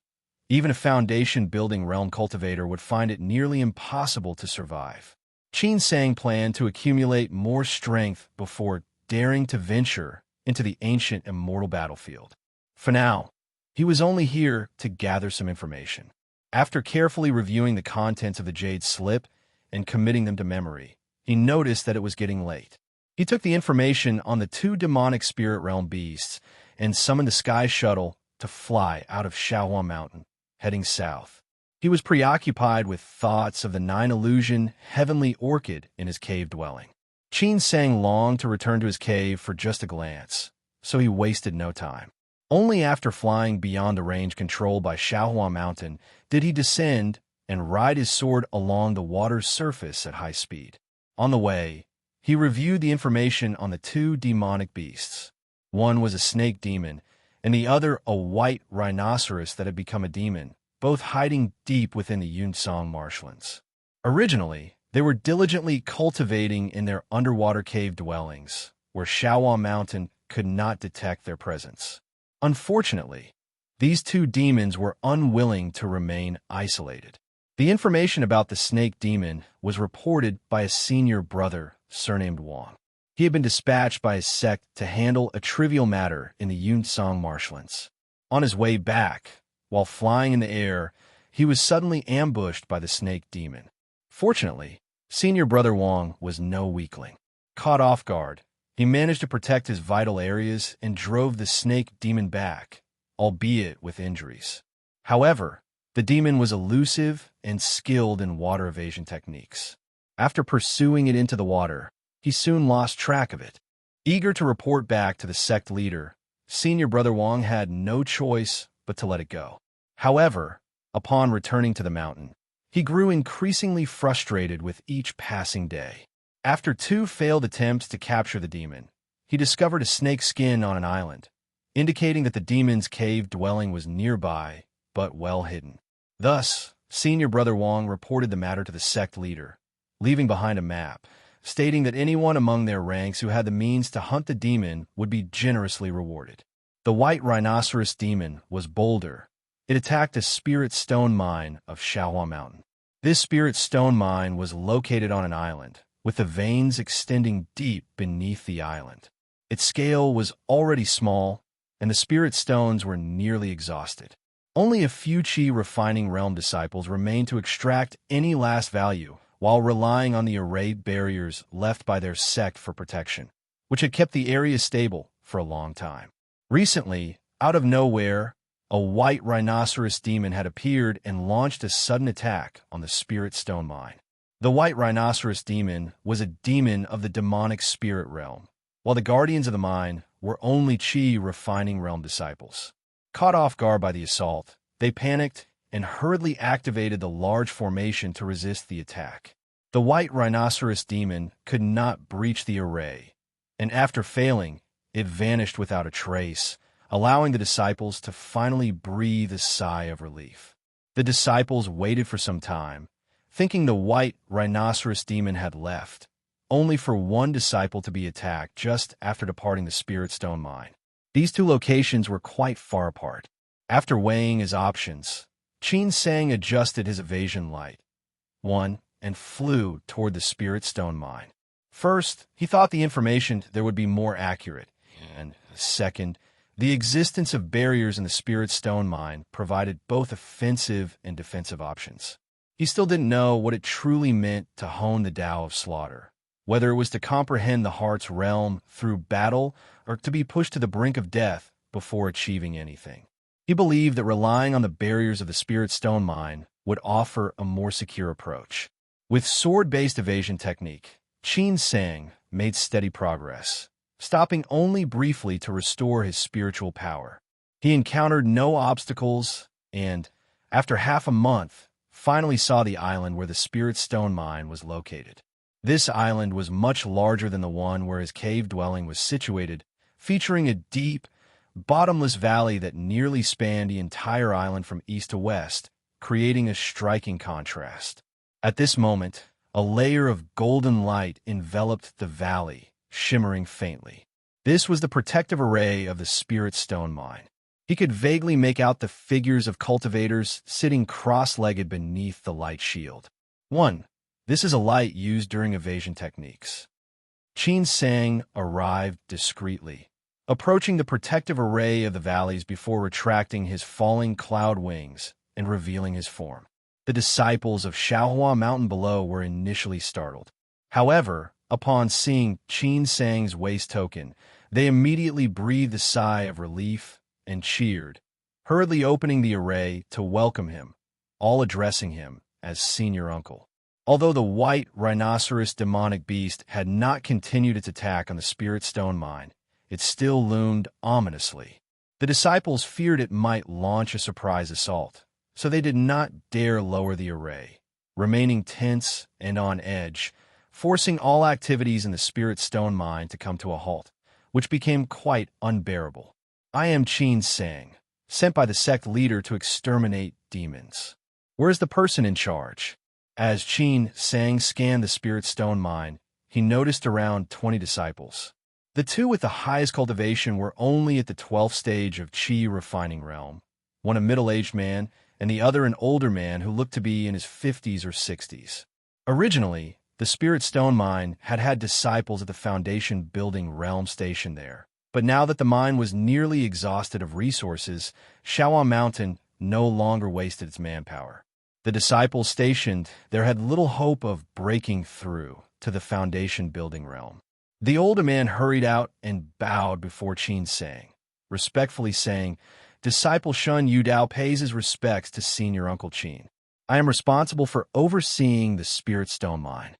even a foundation-building realm cultivator would find it nearly impossible to survive. Qin Sang planned to accumulate more strength before daring to venture into the ancient immortal battlefield. For now, he was only here to gather some information. After carefully reviewing the contents of the Jade Slip and committing them to memory, he noticed that it was getting late. He took the information on the 2 demonic spirit realm beasts and summoned the Sky Shuttle to fly out of Shaohua Mountain, heading south. He was preoccupied with thoughts of the 9-illusion heavenly orchid in his cave dwelling. Qin Sang longed to return to his cave for just a glance, so he wasted no time. Only after flying beyond the range controlled by Shaohua Mountain did he descend and ride his sword along the water's surface at high speed. On the way, he reviewed the information on the 2 demonic beasts. One was a snake demon, and the other a white rhinoceros that had become a demon, both hiding deep within the Yunsong marshlands. Originally, they were diligently cultivating in their underwater cave dwellings, where Shaohua Mountain could not detect their presence. Unfortunately, these two demons were unwilling to remain isolated. The information about the snake demon was reported by a senior brother surnamed Wang. He had been dispatched by his sect to handle a trivial matter in the Yunsong marshlands. On his way back, while flying in the air, he was suddenly ambushed by the snake demon. Fortunately, senior brother Wang was no weakling. Caught off guard, he managed to protect his vital areas and drove the snake demon back, albeit with injuries. However, the demon was elusive and skilled in water evasion techniques. After pursuing it into the water, he soon lost track of it. Eager to report back to the sect leader, senior brother Wang had no choice but to let it go. However, upon returning to the mountain, he grew increasingly frustrated with each passing day. After 2 failed attempts to capture the demon, he discovered a snake skin on an island, indicating that the demon's cave dwelling was nearby, but well hidden. Thus, senior brother Wang reported the matter to the sect leader, leaving behind a map, stating that anyone among their ranks who had the means to hunt the demon would be generously rewarded. The white rhinoceros demon was bolder. It attacked a spirit stone mine of Shaohua Mountain. This spirit stone mine was located on an island, with the veins extending deep beneath the island. Its scale was already small, and the spirit stones were nearly exhausted. Only a few Qi refining realm disciples remained to extract any last value, while relying on the array barriers left by their sect for protection, which had kept the area stable for a long time. Recently, out of nowhere, a white rhinoceros demon had appeared and launched a sudden attack on the spirit stone mine. The white rhinoceros demon was a demon of the demonic spirit realm, while the guardians of the mine were only Qi refining realm disciples. Caught off guard by the assault, they panicked and hurriedly activated the large formation to resist the attack. The white rhinoceros demon could not breach the array, and after failing, it vanished without a trace, allowing the disciples to finally breathe a sigh of relief. The disciples waited for some time, thinking the white rhinoceros demon had left, only for one disciple to be attacked just after departing the spirit stone mine. These 2 locations were quite far apart. After weighing his options, Qin Sang adjusted his evasion light, and flew toward the spirit stone mine. First, he thought the information there would be more accurate, and second, the existence of barriers in the spirit stone mine provided both offensive and defensive options. He still didn't know what it truly meant to hone the Tao of slaughter, whether it was to comprehend the heart's realm through battle or to be pushed to the brink of death before achieving anything. He believed that relying on the barriers of the spirit stone mine would offer a more secure approach. With sword-based evasion technique, Qin Sang made steady progress, stopping only briefly to restore his spiritual power. He encountered no obstacles and, after half a month, finally saw the island where the spirit stone mine was located. This island was much larger than the one where his cave dwelling was situated, featuring a deep, bottomless valley that nearly spanned the entire island from east to west, creating a striking contrast. At this moment, a layer of golden light enveloped the valley, shimmering faintly. This was the protective array of the spirit stone mine. He could vaguely make out the figures of cultivators sitting cross-legged beneath the light shield. This is a light used during evasion techniques. Qin Sang arrived discreetly, approaching the protective array of the valleys before retracting his falling cloud wings and revealing his form. The disciples of Shaohua Mountain below were initially startled. However, upon seeing Qin Sang's waist token, they immediately breathed a sigh of relief and cheered, hurriedly opening the array to welcome him, all addressing him as senior uncle. Although the white rhinoceros demonic beast had not continued its attack on the spirit stone mine, it still loomed ominously. The disciples feared it might launch a surprise assault, so they did not dare lower the array, remaining tense and on edge, forcing all activities in the spirit stone mine to come to a halt, which became quite unbearable. I am Qin Sang, sent by the sect leader to exterminate demons. Where's the person in charge? As Qin Sang scanned the spirit stone mine, he noticed around 20 disciples. The two with the highest cultivation were only at the 12th stage of Qi refining realm, one a middle-aged man and the other an older man who looked to be in his 50s or 60s. Originally, the spirit stone mine had had disciples at the foundation building realm station there. But now that the mine was nearly exhausted of resources, Shaoan Mountain no longer wasted its manpower. The disciples stationed there had little hope of breaking through to the foundation building realm. The older man hurried out and bowed before Qin Sang, respectfully saying, "Disciple Shun Yudao pays his respects to senior Uncle Qin. I am responsible for overseeing the spirit stone mine."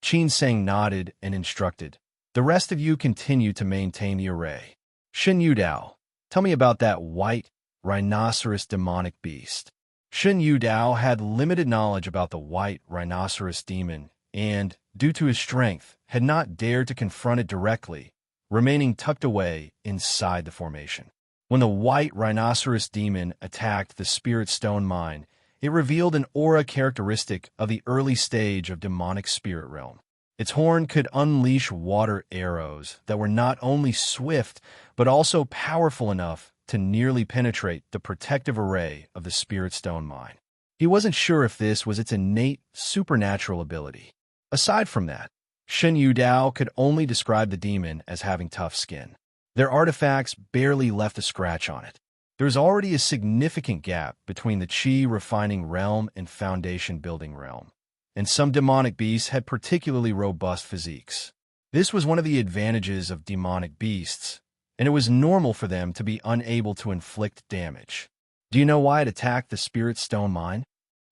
Qin Sang nodded and instructed, "The rest of you continue to maintain the array. Shin Yudao, tell me about that white rhinoceros demonic beast." Shin Yudao had limited knowledge about the white rhinoceros demon and, due to his strength, had not dared to confront it directly, remaining tucked away inside the formation. When the white rhinoceros demon attacked the spirit stone mine, it revealed an aura characteristic of the early stage of demonic spirit realm. Its horn could unleash water arrows that were not only swift, but also powerful enough to nearly penetrate the protective array of the spirit stone mine. He wasn't sure if this was its innate supernatural ability. Aside from that, Shen Yudao could only describe the demon as having tough skin. Their artifacts barely left a scratch on it. There is already a significant gap between the Qi refining realm and foundation building realm, and some demonic beasts had particularly robust physiques. This was one of the advantages of demonic beasts, and it was normal for them to be unable to inflict damage. "Do you know why it attacked the spirit stone mine?"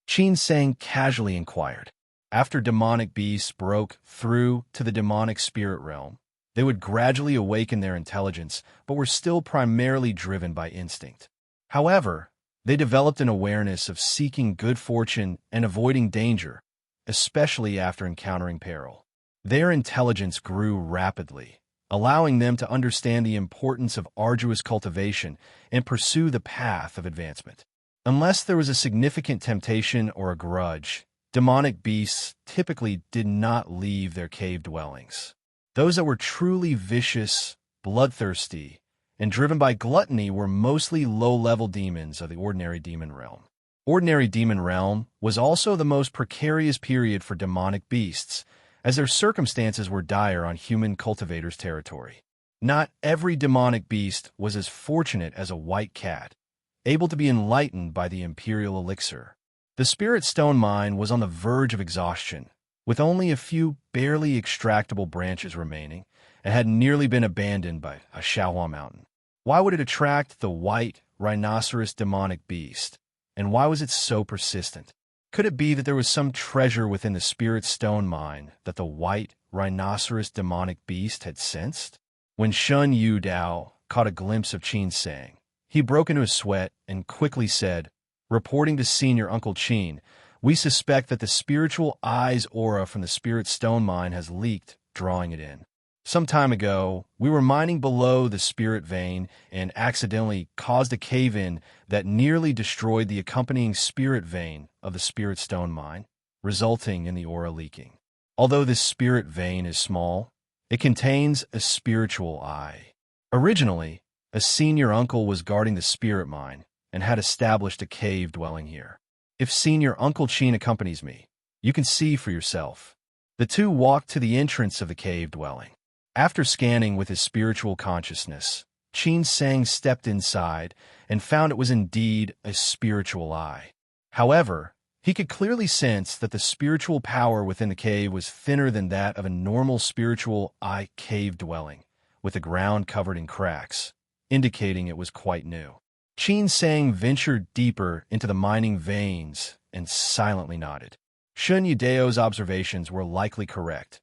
Qin Sang casually inquired. After demonic beasts broke through to the demonic spirit realm, they would gradually awaken their intelligence, but were still primarily driven by instinct. However, they developed an awareness of seeking good fortune and avoiding danger, especially after encountering peril. Their intelligence grew rapidly, allowing them to understand the importance of arduous cultivation and pursue the path of advancement. Unless there was a significant temptation or a grudge, demonic beasts typically did not leave their cave dwellings. Those that were truly vicious, bloodthirsty, and driven by gluttony were mostly low-level demons of the ordinary demon realm. Ordinary demon realm was also the most precarious period for demonic beasts, as their circumstances were dire on human cultivators' territory. Not every demonic beast was as fortunate as a white cat, able to be enlightened by the imperial elixir. The spirit stone mine was on the verge of exhaustion, with only a few barely extractable branches remaining, and had nearly been abandoned by a Shaohua mountain. Why would it attract the white rhinoceros demonic beast, and why was it so persistent? Could it be that there was some treasure within the spirit stone mine that the white rhinoceros demonic beast had sensed? When Shun Yudao caught a glimpse of Qin Sang, he broke into a sweat and quickly said, reporting to senior Uncle Qin, "We suspect that the spiritual eye's aura from the spirit stone mine has leaked, drawing it in. Some time ago, we were mining below the spirit vein and accidentally caused a cave-in that nearly destroyed the accompanying spirit vein of the spirit stone mine, resulting in the aura leaking. Although this spirit vein is small, it contains a spiritual eye. Originally, a senior uncle was guarding the spirit mine and had established a cave dwelling here. If senior Uncle Qin accompanies me, you can see for yourself." The two walked to the entrance of the cave dwelling. After scanning with his spiritual consciousness, Qin Sang stepped inside and found it was indeed a spiritual eye. However, he could clearly sense that the spiritual power within the cave was thinner than that of a normal spiritual eye cave dwelling, with the ground covered in cracks, indicating it was quite new. Qin Sang ventured deeper into the mining veins and silently nodded. Shun Yudao's observations were likely correct.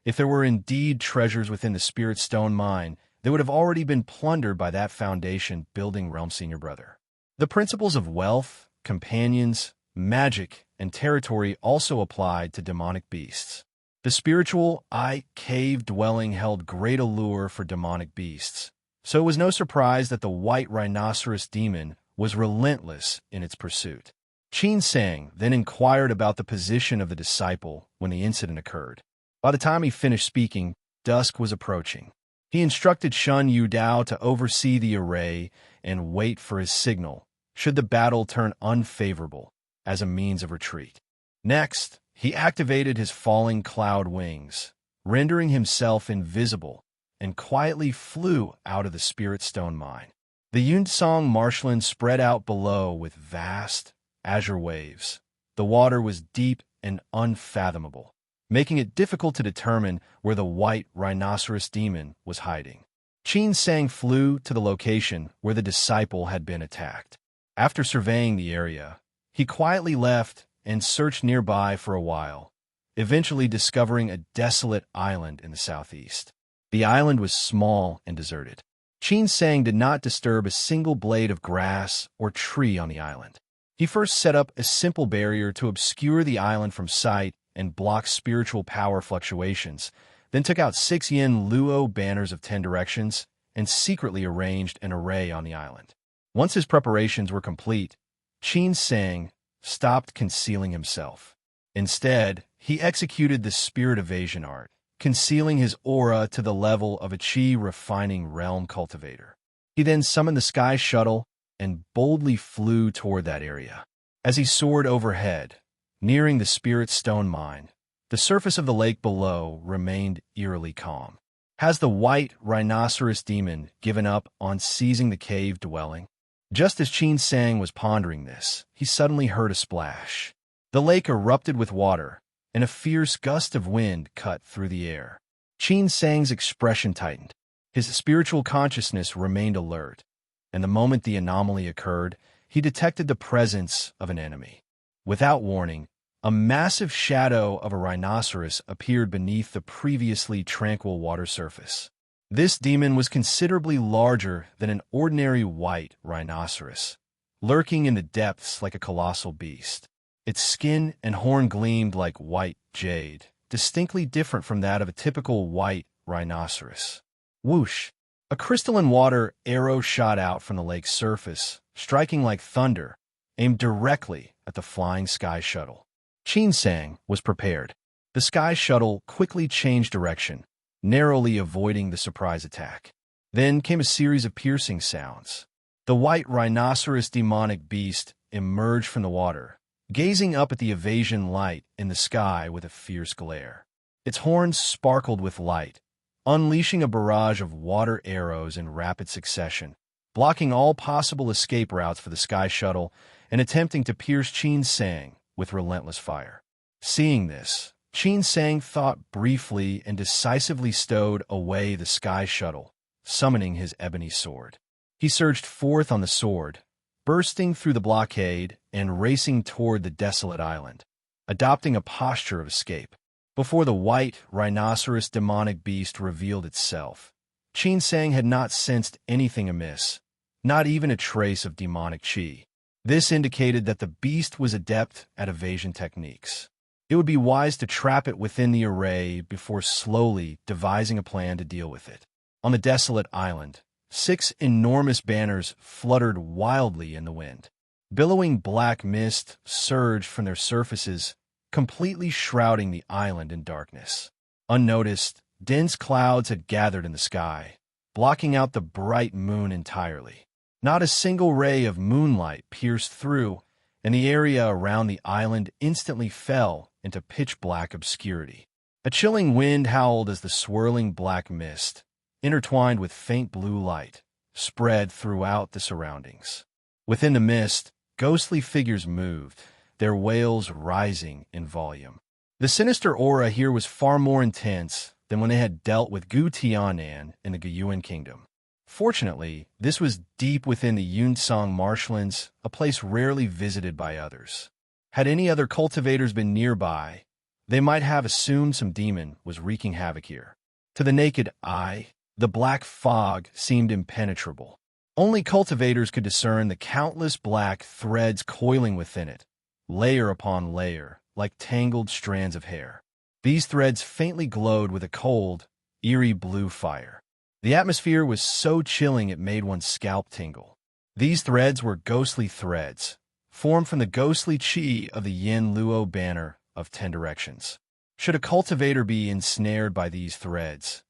If there were indeed treasures within the spirit stone mine, they would have already been plundered by that foundation building realm senior brother. The principles of wealth, companions, magic, and territory also applied to demonic beasts. The spiritual eye cave dwelling held great allure for demonic beasts, so it was no surprise that the white rhinoceros demon was relentless in its pursuit. Qin Sang then inquired about the position of the disciple when the incident occurred. By the time he finished speaking, dusk was approaching. He instructed Shun Yu Dao to oversee the array and wait for his signal, should the battle turn unfavorable, as a means of retreat. Next, he activated his falling cloud wings, rendering himself invisible, and quietly flew out of the Spirit Stone mine. The Yunsong marshland spread out below with vast, azure waves. The water was deep and unfathomable, making it difficult to determine where the white rhinoceros demon was hiding. Qin Sang flew to the location where the disciple had been attacked. After surveying the area, he quietly left and searched nearby for a while, eventually discovering a desolate island in the southeast. The island was small and deserted. Qin Sang did not disturb a single blade of grass or tree on the island. He first set up a simple barrier to obscure the island from sight and block spiritual power fluctuations, then took out 6 yin luo banners of 10 directions and secretly arranged an array on the island. Once his preparations were complete, Qin Sang stopped concealing himself. Instead, he executed the spirit evasion art, concealing his aura to the level of a chi refining realm cultivator. He then summoned the sky shuttle and boldly flew toward that area. As he soared overhead, nearing the Spirit Stone mine, the surface of the lake below remained eerily calm. Has the white rhinoceros demon given up on seizing the cave dwelling? Just as Qin Sang was pondering this, he suddenly heard a splash. The lake erupted with water, and a fierce gust of wind cut through the air. Qin Sang's expression tightened. His spiritual consciousness remained alert, and the moment the anomaly occurred, he detected the presence of an enemy. Without warning, a massive shadow of a rhinoceros appeared beneath the previously tranquil water surface. This demon was considerably larger than an ordinary white rhinoceros, lurking in the depths like a colossal beast. Its skin and horn gleamed like white jade, distinctly different from that of a typical white rhinoceros. Whoosh! A crystalline water arrow shot out from the lake's surface, striking like thunder, aimed directly at the flying sky shuttle. Qin Sang was prepared. The sky shuttle quickly changed direction, narrowly avoiding the surprise attack. Then came a series of piercing sounds. The white rhinoceros demonic beast emerged from the water, gazing up at the evasion light in the sky with a fierce glare. Its horns sparkled with light, unleashing a barrage of water arrows in rapid succession, blocking all possible escape routes for the sky shuttle and attempting to pierce Qin Sang with relentless fire. Seeing this, Qin Sang thought briefly and decisively stowed away the sky shuttle, summoning his ebony sword. He surged forth on the sword, bursting through the blockade and racing toward the desolate island, adopting a posture of escape. Before the white rhinoceros demonic beast revealed itself, Qin Sang had not sensed anything amiss, not even a trace of demonic chi. This indicated that the beast was adept at evasion techniques. It would be wise to trap it within the array before slowly devising a plan to deal with it. On the desolate island, 6 enormous banners fluttered wildly in the wind. Billowing black mist surged from their surfaces, completely shrouding the island in darkness. Unnoticed, dense clouds had gathered in the sky, blocking out the bright moon entirely. Not a single ray of moonlight pierced through, and the area around the island instantly fell into pitch-black obscurity. A chilling wind howled as the swirling black mist, intertwined with faint blue light, spread throughout the surroundings. Within the mist, ghostly figures moved, their wails rising in volume. The sinister aura here was far more intense than when they had dealt with Gu Tianan in the Guyuan Kingdom. Fortunately, this was deep within the Yunsong marshlands, a place rarely visited by others. Had any other cultivators been nearby, they might have assumed some demon was wreaking havoc here. To the naked eye, the black fog seemed impenetrable. Only cultivators could discern the countless black threads coiling within it, layer upon layer, like tangled strands of hair. These threads faintly glowed with a cold, eerie blue fire. The atmosphere was so chilling it made one's scalp tingle. These threads were ghostly threads, formed from the ghostly chi of the Yin Luo banner of 10 directions. Should a cultivator be ensnared by these threads,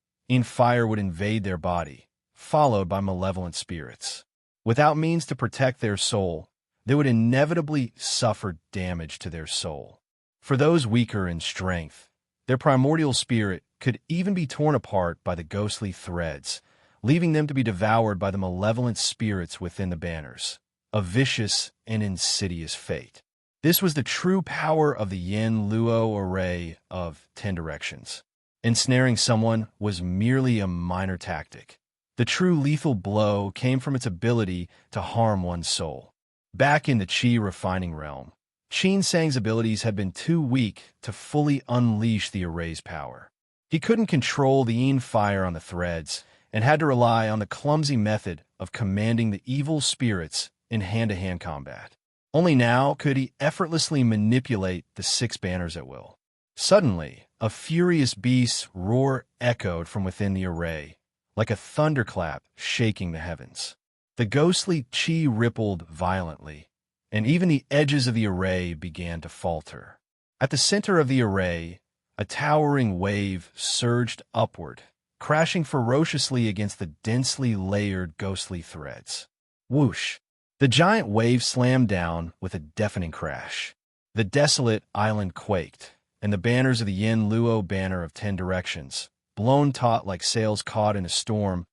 fire would invade their body, followed by malevolent spirits. Without means to protect their soul, they would inevitably suffer damage to their soul. For those weaker in strength, their primordial spirit could even be torn apart by the ghostly threads, leaving them to be devoured by the malevolent spirits within the banners, a vicious and insidious fate. This was the true power of the Yin Luo array of 10 directions. Ensnaring someone was merely a minor tactic. The true lethal blow came from its ability to harm one's soul. Back in the Qi refining realm, Qin Sang's abilities had been too weak to fully unleash the array's power. He couldn't control the Yin fire on the threads and had to rely on the clumsy method of commanding the evil spirits in hand-to-hand combat. Only now could he effortlessly manipulate the 6 banners at will. Suddenly, a furious beast's roar echoed from within the array, like a thunderclap shaking the heavens. The ghostly chi rippled violently, and even the edges of the array began to falter. At the center of the array, a towering wave surged upward, crashing ferociously against the densely layered ghostly threads. Whoosh! The giant wave slammed down with a deafening crash. The desolate island quaked, and the banners of the Yin Luo banner of 10 directions, blown taut like sails caught in a storm,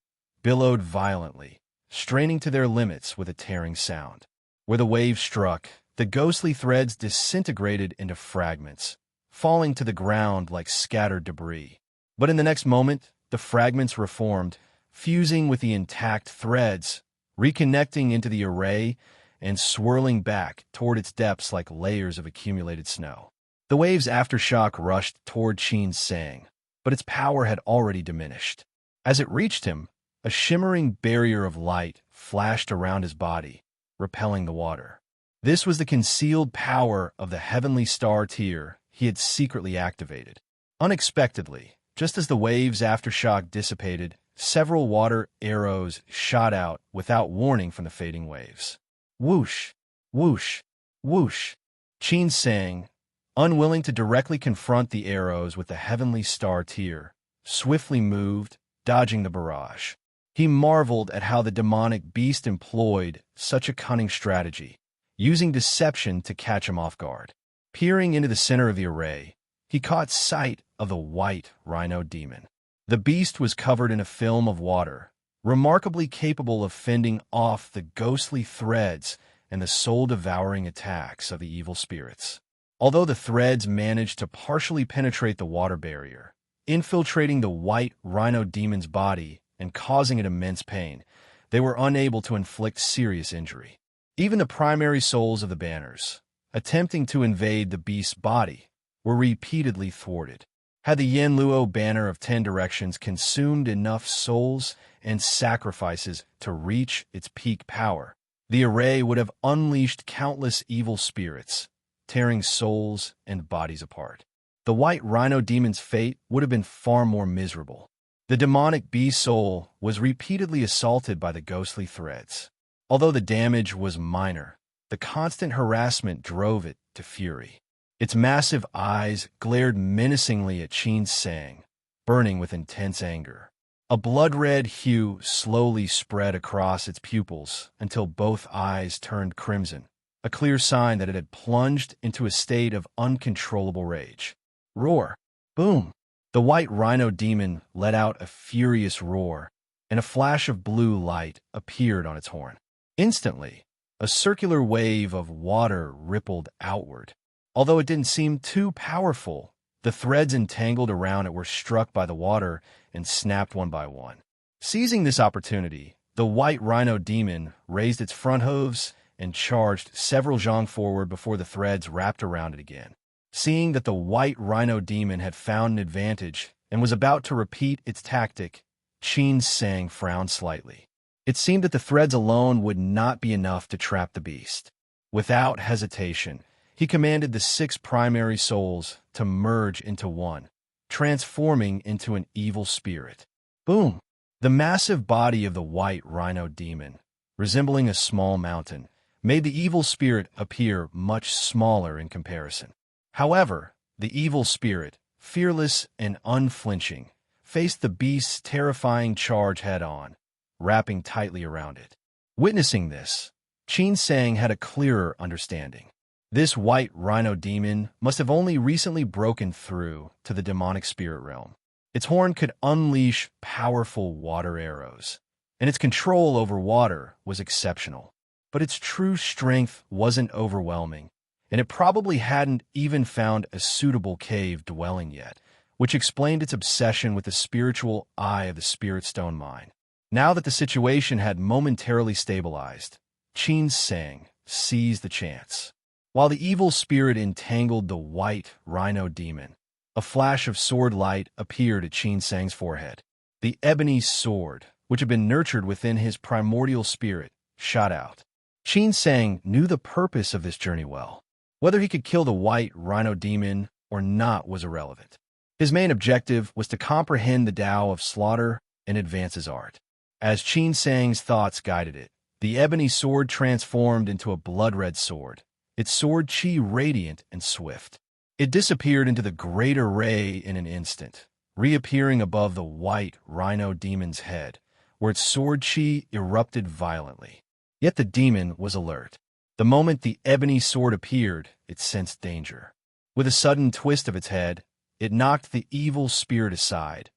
billowed violently, straining to their limits with a tearing sound. Where the wave struck, the ghostly threads disintegrated into fragments, falling to the ground like scattered debris. But in the next moment, the fragments reformed, fusing with the intact threads, reconnecting into the array and swirling back toward its depths like layers of accumulated snow. The wave's aftershock rushed toward Qin Sang, but its power had already diminished. As it reached him, a shimmering barrier of light flashed around his body, repelling the water. This was the concealed power of the heavenly star tier he had secretly activated. Unexpectedly, just as the wave's aftershock dissipated, several water arrows shot out without warning from the fading waves. Whoosh! Whoosh! Whoosh! Qin Sang, unwilling to directly confront the arrows with the heavenly star tier, swiftly moved, dodging the barrage. He marveled at how the demonic beast employed such a cunning strategy, using deception to catch him off guard. Peering into the center of the array, he caught sight of the white rhino demon. The beast was covered in a film of water, remarkably capable of fending off the ghostly threads and the soul-devouring attacks of the evil spirits. Although the threads managed to partially penetrate the water barrier, infiltrating the white rhino demon's body and causing it immense pain, they were unable to inflict serious injury. Even the primary souls of the banners, attempting to invade the beast's body, were repeatedly thwarted. Had the Yin Luo banner of 10 directions consumed enough souls and sacrifices to reach its peak power, the array would have unleashed countless evil spirits, tearing souls and bodies apart. The white rhino demon's fate would have been far more miserable. The demonic beast soul was repeatedly assaulted by the ghostly threads. Although the damage was minor, the constant harassment drove it to fury. Its massive eyes glared menacingly at Qin Sang, burning with intense anger. A blood-red hue slowly spread across its pupils until both eyes turned crimson, a clear sign that it had plunged into a state of uncontrollable rage. Roar! Boom! The white rhino demon let out a furious roar, and a flash of blue light appeared on its horn. Instantly, a circular wave of water rippled outward. Although it didn't seem too powerful, the threads entangled around it were struck by the water and snapped one by one. Seizing this opportunity, the white rhino demon raised its front hooves and charged several zhang forward before the threads wrapped around it again. Seeing that the white rhino demon had found an advantage and was about to repeat its tactic, Qin Sang frowned slightly. It seemed that the threads alone would not be enough to trap the beast. Without hesitation, he commanded the 6 primary souls to merge into one, transforming into an evil spirit. Boom! The massive body of the white rhino demon, resembling a small mountain, made the evil spirit appear much smaller in comparison. However, the evil spirit, fearless and unflinching, faced the beast's terrifying charge head-on, wrapping tightly around it. Witnessing this, Qin Sang had a clearer understanding. This white rhino demon must have only recently broken through to the demonic spirit realm. Its horn could unleash powerful water arrows, and its control over water was exceptional. But its true strength wasn't overwhelming, and it probably hadn't even found a suitable cave dwelling yet, which explained its obsession with the spiritual eye of the Spirit Stone mine. Now that the situation had momentarily stabilized, Qin Sang seized the chance. While the evil spirit entangled the white rhino demon, a flash of sword light appeared at Qin Sang's forehead. The ebony sword, which had been nurtured within his primordial spirit, shot out. Qin Sang knew the purpose of this journey well. Whether he could kill the white rhino demon or not was irrelevant. His main objective was to comprehend the Tao of slaughter and advance his art. As Qin Sang's thoughts guided it, the ebony sword transformed into a blood-red sword, its sword chi radiant and swift. It disappeared into the greater ray in an instant, reappearing above the white rhino demon's head, where its sword chi erupted violently. Yet the demon was alert. The moment the ebony sword appeared, it sensed danger. With a sudden twist of its head, it knocked the evil spirit aside,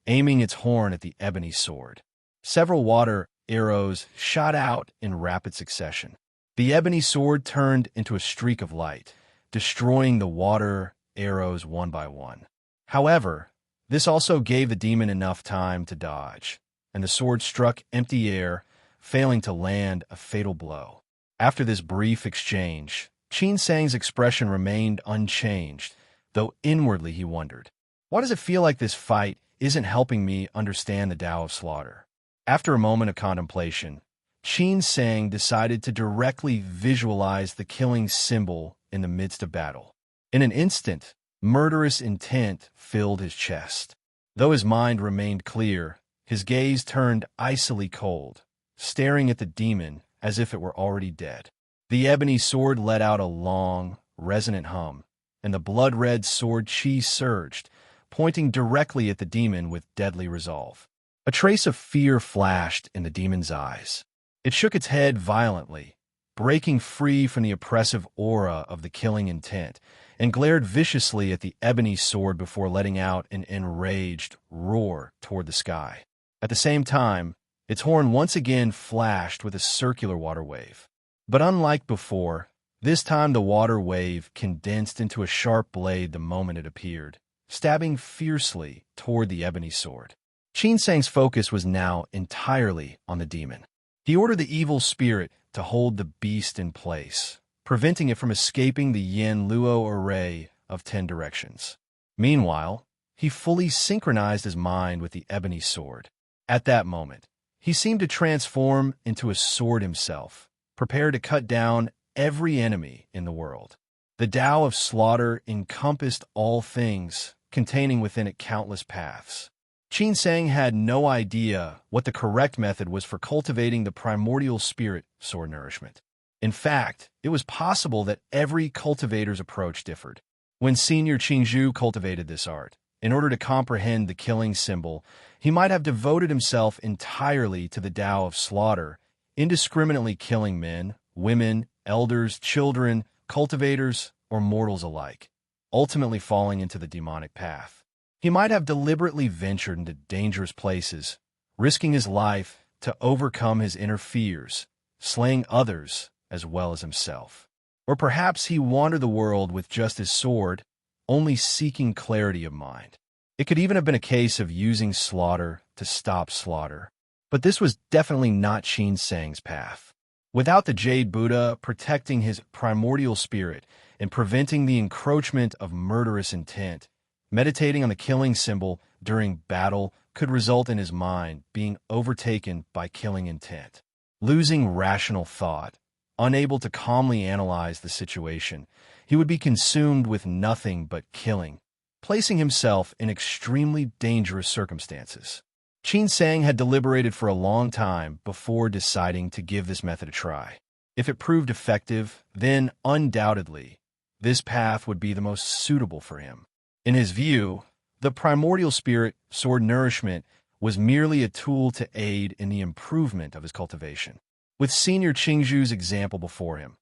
aiming its horn at the ebony sword. Several water arrows shot out in rapid succession. The ebony sword turned into a streak of light, destroying the water arrows one by one. However, this also gave the demon enough time to dodge, and the sword struck empty air, failing to land a fatal blow. After this brief exchange, Qin Sang's expression remained unchanged, though inwardly he wondered, why does it feel like this fight isn't helping me understand the Tao of slaughter? After a moment of contemplation, Qin Sang decided to directly visualize the killing symbol in the midst of battle. In an instant, murderous intent filled his chest. Though his mind remained clear, his gaze turned icily cold, staring at the demon as if it were already dead. The ebony sword let out a long, resonant hum, and the blood-red sword chi surged, pointing directly at the demon with deadly resolve. A trace of fear flashed in the demon's eyes. It shook its head violently, breaking free from the oppressive aura of the killing intent, and glared viciously at the ebony sword before letting out an enraged roar toward the sky. At the same time, its horn once again flashed with a circular water wave. But unlike before, this time the water wave condensed into a sharp blade the moment it appeared, stabbing fiercely toward the ebony sword. Qin Sang's focus was now entirely on the demon. He ordered the evil spirit to hold the beast in place, preventing it from escaping the Yin Luo array of 10 directions. Meanwhile, he fully synchronized his mind with the ebony sword. At that moment, he seemed to transform into a sword himself, prepared to cut down every enemy in the world. The Tao of slaughter encompassed all things, containing within it countless paths. Qin Sang had no idea what the correct method was for cultivating the primordial spirit sword nourishment. In fact, it was possible that every cultivator's approach differed. When Senior Qingzhu cultivated this art, in order to comprehend the killing symbol, he might have devoted himself entirely to the Tao of slaughter, indiscriminately killing men, women, elders, children, cultivators, or mortals alike, ultimately falling into the demonic path. He might have deliberately ventured into dangerous places, risking his life to overcome his inner fears, slaying others as well as himself. Or perhaps he wandered the world with just his sword, only seeking clarity of mind. It could even have been a case of using slaughter to stop slaughter. But this was definitely not Qin Sang's path. Without the Jade Buddha protecting his primordial spirit and preventing the encroachment of murderous intent, meditating on the killing symbol during battle could result in his mind being overtaken by killing intent. Losing rational thought, unable to calmly analyze the situation, he would be consumed with nothing but killing, placing himself in extremely dangerous circumstances. Qin Sang had deliberated for a long time before deciding to give this method a try. If it proved effective, then undoubtedly, this path would be the most suitable for him. In his view, the primordial spirit sword nourishment was merely a tool to aid in the improvement of his cultivation. With Senior Qingzhu's example before him,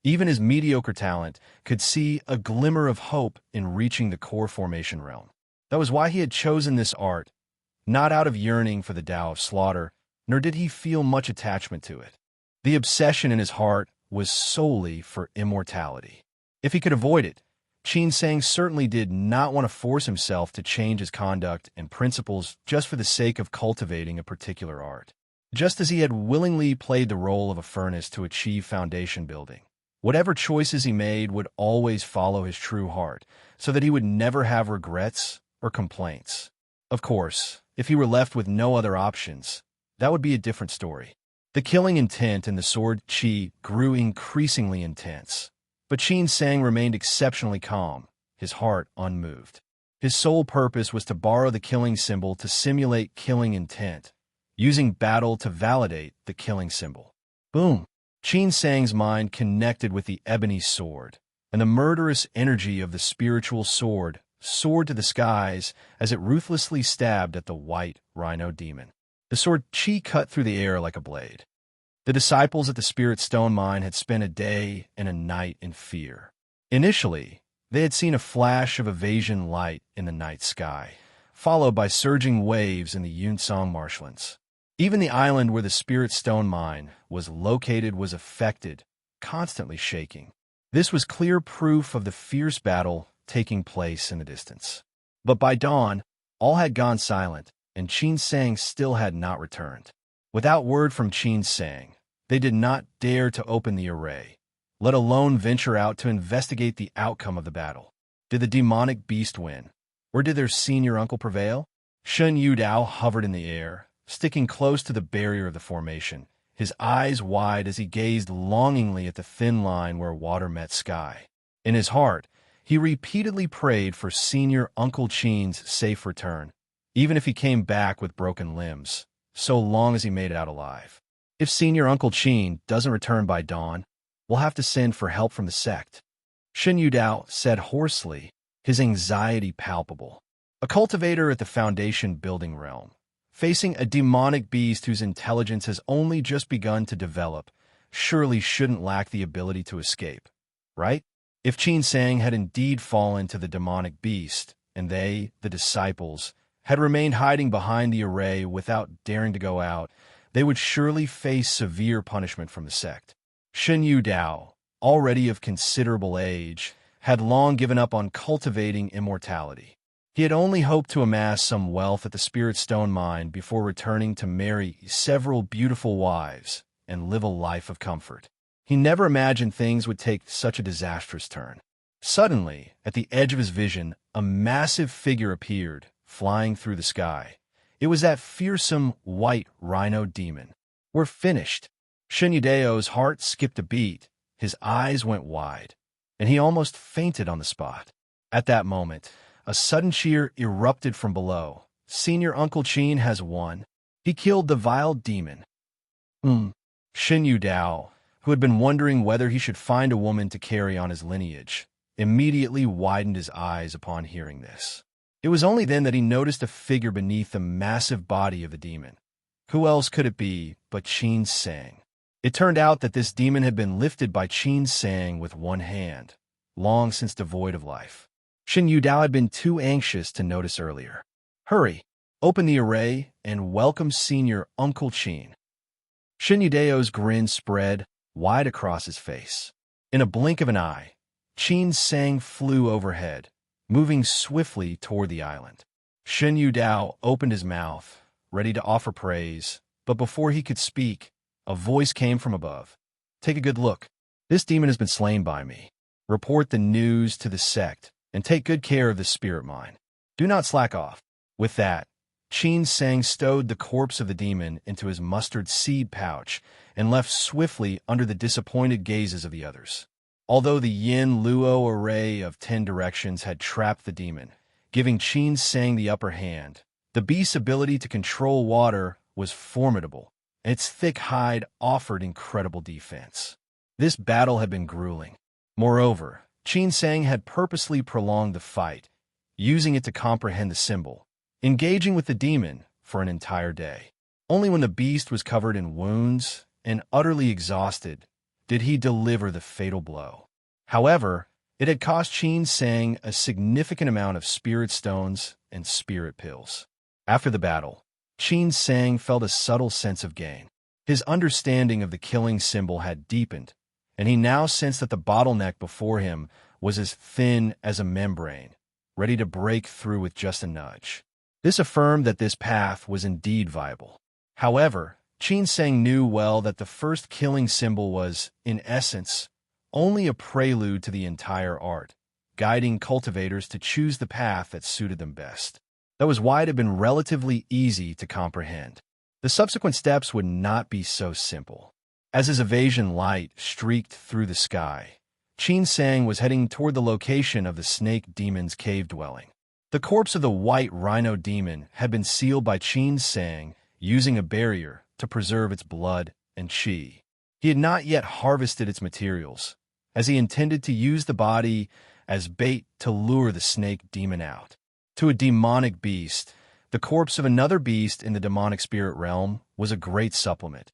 even his mediocre talent could see a glimmer of hope in reaching the core formation realm. That was why he had chosen this art, not out of yearning for the Tao of slaughter, nor did he feel much attachment to it. The obsession in his heart was solely for immortality. If he could avoid it, Qin Sang certainly did not want to force himself to change his conduct and principles just for the sake of cultivating a particular art. Just as he had willingly played the role of a furnace to achieve foundation building, whatever choices he made would always follow his true heart, so that he would never have regrets or complaints. Of course, if he were left with no other options, that would be a different story. The killing intent in the sword qi grew increasingly intense, but Qin Sang remained exceptionally calm, his heart unmoved. His sole purpose was to borrow the killing symbol to simulate killing intent, using battle to validate the killing symbol. Boom! Qin Sang's mind connected with the ebony sword, and the murderous energy of the spiritual sword soared to the skies as it ruthlessly stabbed at the white rhino demon. The sword qi cut through the air like a blade. The disciples at the Spirit Stone Mine had spent a day and a night in fear. Initially, they had seen a flash of evasion light in the night sky, followed by surging waves in the Yunsong marshlands. Even the island where the Spirit Stone Mine was located was affected, constantly shaking. This was clear proof of the fierce battle taking place in the distance. But by dawn, all had gone silent, and Qin Sang still had not returned. Without word from Qin Sang, they did not dare to open the array, let alone venture out to investigate the outcome of the battle. Did the demonic beast win, or did their senior uncle prevail? Shen Yudao hovered in the air, sticking close to the barrier of the formation, his eyes wide as he gazed longingly at the thin line where water met sky. In his heart, he repeatedly prayed for senior Uncle Qin's safe return, even if he came back with broken limbs, so long as he made it out alive. If senior Uncle Qin doesn't return by dawn, we'll have to send for help from the sect, Shen Yudao said hoarsely, his anxiety palpable. A cultivator at the foundation building realm, facing a demonic beast whose intelligence has only just begun to develop, surely shouldn't lack the ability to escape, right? If Qin Sang had indeed fallen to the demonic beast, and they, the disciples, had remained hiding behind the array without daring to go out, they would surely face severe punishment from the sect. Shen Yudao, already of considerable age, had long given up on cultivating immortality. He had only hoped to amass some wealth at the Spirit Stone Mine before returning to marry several beautiful wives and live a life of comfort. He never imagined things would take such a disastrous turn. Suddenly, at the edge of his vision, a massive figure appeared, flying through the sky. It was that fearsome white rhino demon. We're finished. Shen Yudao's heart skipped a beat, his eyes went wide, and he almost fainted on the spot. At that moment, a sudden cheer erupted from below. Senior Uncle Qin has won. He killed the vile demon. Shen Yudao, who had been wondering whether he should find a woman to carry on his lineage, immediately widened his eyes upon hearing this. It was only then that he noticed a figure beneath the massive body of the demon. Who else could it be but Qin Sang? It turned out that this demon had been lifted by Qin Sang with one hand, long since devoid of life. Shen Yudao had been too anxious to notice earlier. Hurry, open the array, and welcome senior Uncle Qin. Shen Yudao's grin spread wide across his face. In a blink of an eye, Qin Sang flew overhead, moving swiftly toward the island. Shen Yudao opened his mouth, ready to offer praise, but before he could speak, a voice came from above. Take a good look. This demon has been slain by me. Report the news to the sect, and take good care of the spirit mine. Do not slack off. With that, Qin Sang stowed the corpse of the demon into his mustard seed pouch and left swiftly under the disappointed gazes of the others. Although the Yin Luo array of 10 directions had trapped the demon, giving Qin Sang the upper hand, The beast's ability to control water was formidable, and its thick hide offered incredible defense. This battle had been grueling. Moreover, Qin Sang had purposely prolonged the fight, using it to comprehend the symbol, engaging with the demon for an entire day. Only when the beast was covered in wounds and utterly exhausted did he deliver the fatal blow. However, it had cost Qin Sang a significant amount of spirit stones and spirit pills. After the battle, Qin Sang felt a subtle sense of gain. His understanding of the killing symbol had deepened, and he now sensed that the bottleneck before him was as thin as a membrane, ready to break through with just a nudge. This affirmed that this path was indeed viable. However, Qin Sang knew well that the first killing symbol was, in essence, only a prelude to the entire art, guiding cultivators to choose the path that suited them best. That was why it had been relatively easy to comprehend. The subsequent steps would not be so simple. As his evasion light streaked through the sky, Qin Sang was heading toward the location of the snake demon's cave dwelling. The corpse of the white rhino demon had been sealed by Qin Sang using a barrier to preserve its blood and qi. He had not yet harvested its materials, as he intended to use the body as bait to lure the snake demon out. To a demonic beast, the corpse of another beast in the demonic spirit realm was a great supplement,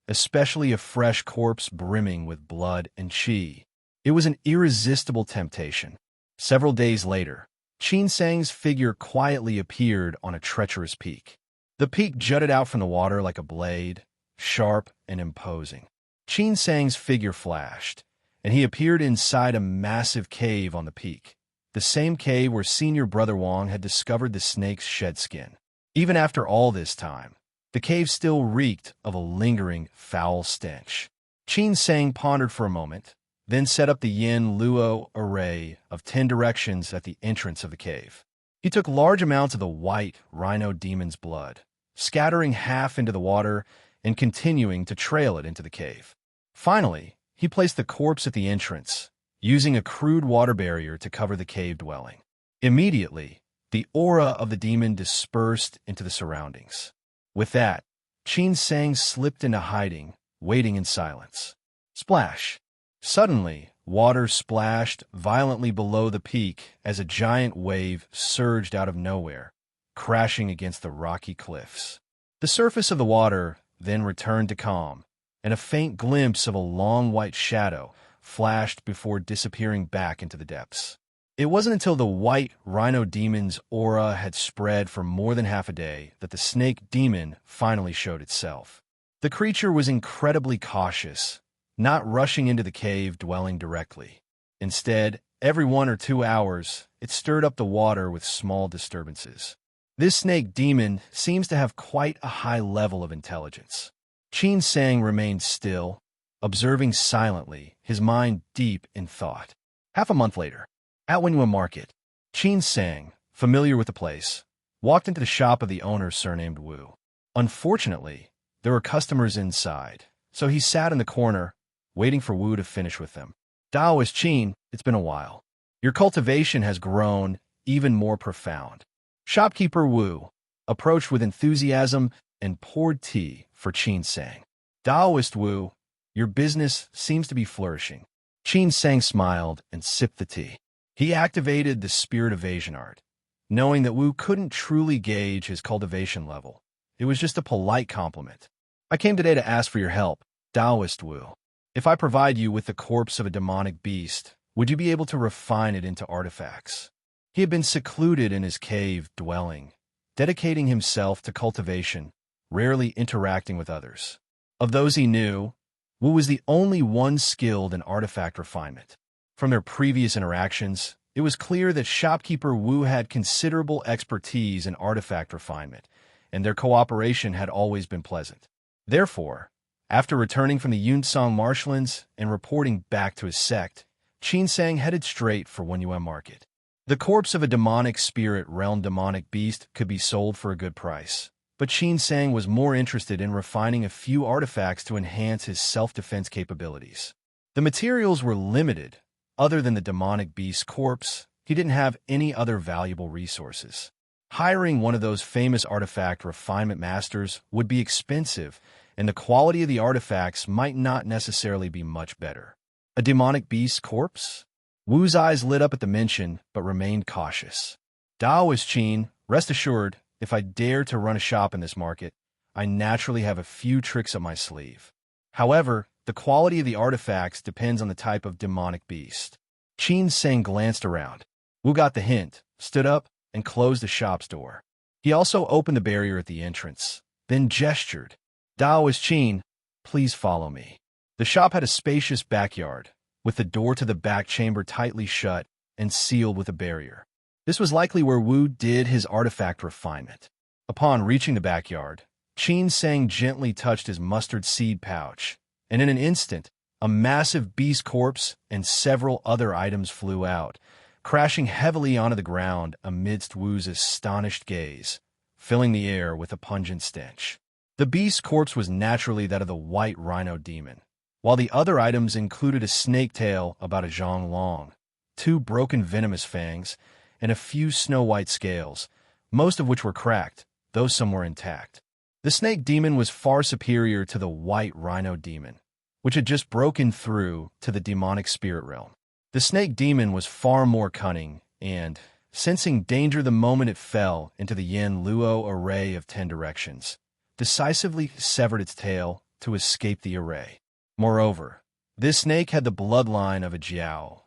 especially a fresh corpse brimming with blood and qi. It was an irresistible temptation. Several days later, Qin Sang's figure quietly appeared on a treacherous peak. The peak jutted out from the water like a blade, sharp and imposing. Qin Sang's figure flashed, and he appeared inside a massive cave on the peak, the same cave where Senior Brother Wang had discovered the snake's shed skin. Even after all this time, the cave still reeked of a lingering, foul stench. Qin Sang pondered for a moment, then set up the Yin Luo array of 10 directions at the entrance of the cave. He took large amounts of the white rhino demon's blood, scattering half into the water and continuing to trail it into the cave. Finally, he placed the corpse at the entrance, using a crude water barrier to cover the cave dwelling. Immediately, the aura of the demon dispersed into the surroundings. With that, Qin Sang slipped into hiding, waiting in silence. Splash! Suddenly, water splashed violently below the peak as a giant wave surged out of nowhere, crashing against the rocky cliffs. The surface of the water then returned to calm, and a faint glimpse of a long white shadow flashed before disappearing back into the depths. It wasn't until the white rhino demon's aura had spread for more than half a day that the snake demon finally showed itself. The creature was incredibly cautious, not rushing into the cave dwelling directly. Instead, every 1 or 2 hours, it stirred up the water with small disturbances. This snake demon seems to have quite a high level of intelligence. Qin Sang remained still, observing silently, his mind deep in thought. Half a month later, at Wenyuan Market, Qin Sang, familiar with the place, walked into the shop of the owner surnamed Wu. Unfortunately, there were customers inside, so he sat in the corner, waiting for Wu to finish with them. Daoist Qin, it's been a while. Your cultivation has grown even more profound. Shopkeeper Wu approached with enthusiasm and poured tea for Qin Sang. Daoist Wu, your business seems to be flourishing. Qin Sang smiled and sipped the tea. He activated the spirit evasion art, knowing that Wu couldn't truly gauge his cultivation level. It was just a polite compliment. I came today to ask for your help, Daoist Wu. If I provide you with the corpse of a demonic beast, would you be able to refine it into artifacts? He had been secluded in his cave dwelling, dedicating himself to cultivation, rarely interacting with others. Of those he knew, Wu was the only one skilled in artifact refinement. From their previous interactions, it was clear that shopkeeper Wu had considerable expertise in artifact refinement, and their cooperation had always been pleasant. Therefore, after returning from the Yunsong marshlands and reporting back to his sect, Qin Sang headed straight for Wenyuan Market. The corpse of a demonic spirit realm demonic beast could be sold for a good price, but Qin Sang was more interested in refining a few artifacts to enhance his self-defense capabilities. The materials were limited. Other than the demonic beast's corpse, he didn't have any other valuable resources. Hiring one of those famous artifact refinement masters would be expensive, and the quality of the artifacts might not necessarily be much better. A demonic beast corpse? Wu's eyes lit up at the mention, but remained cautious. Daoist Qin, rest assured, if I dare to run a shop in this market, I naturally have a few tricks up my sleeve. However, the quality of the artifacts depends on the type of demonic beast. Qin Sheng glanced around. Wu got the hint, stood up, and closed the shop's door. He also opened the barrier at the entrance, then gestured. Daoist Qin, please follow me. The shop had a spacious backyard, with the door to the back chamber tightly shut and sealed with a barrier. This was likely where Wu did his artifact refinement. Upon reaching the backyard, Qin Sheng gently touched his mustard seed pouch, and in an instant, a massive beast corpse and several other items flew out, crashing heavily onto the ground amidst Wu's astonished gaze, filling the air with a pungent stench. The beast corpse was naturally that of the white rhino demon, while the other items included a snake tail about a zhang long, 2 broken venomous fangs, and a few snow-white scales, most of which were cracked, though some were intact. The snake demon was far superior to the white rhino demon, which had just broken through to the demonic spirit realm. The snake demon was far more cunning and, sensing danger the moment it fell into the Yin Luo array of 10 directions, decisively severed its tail to escape the array. Moreover, this snake had the bloodline of a Jiao,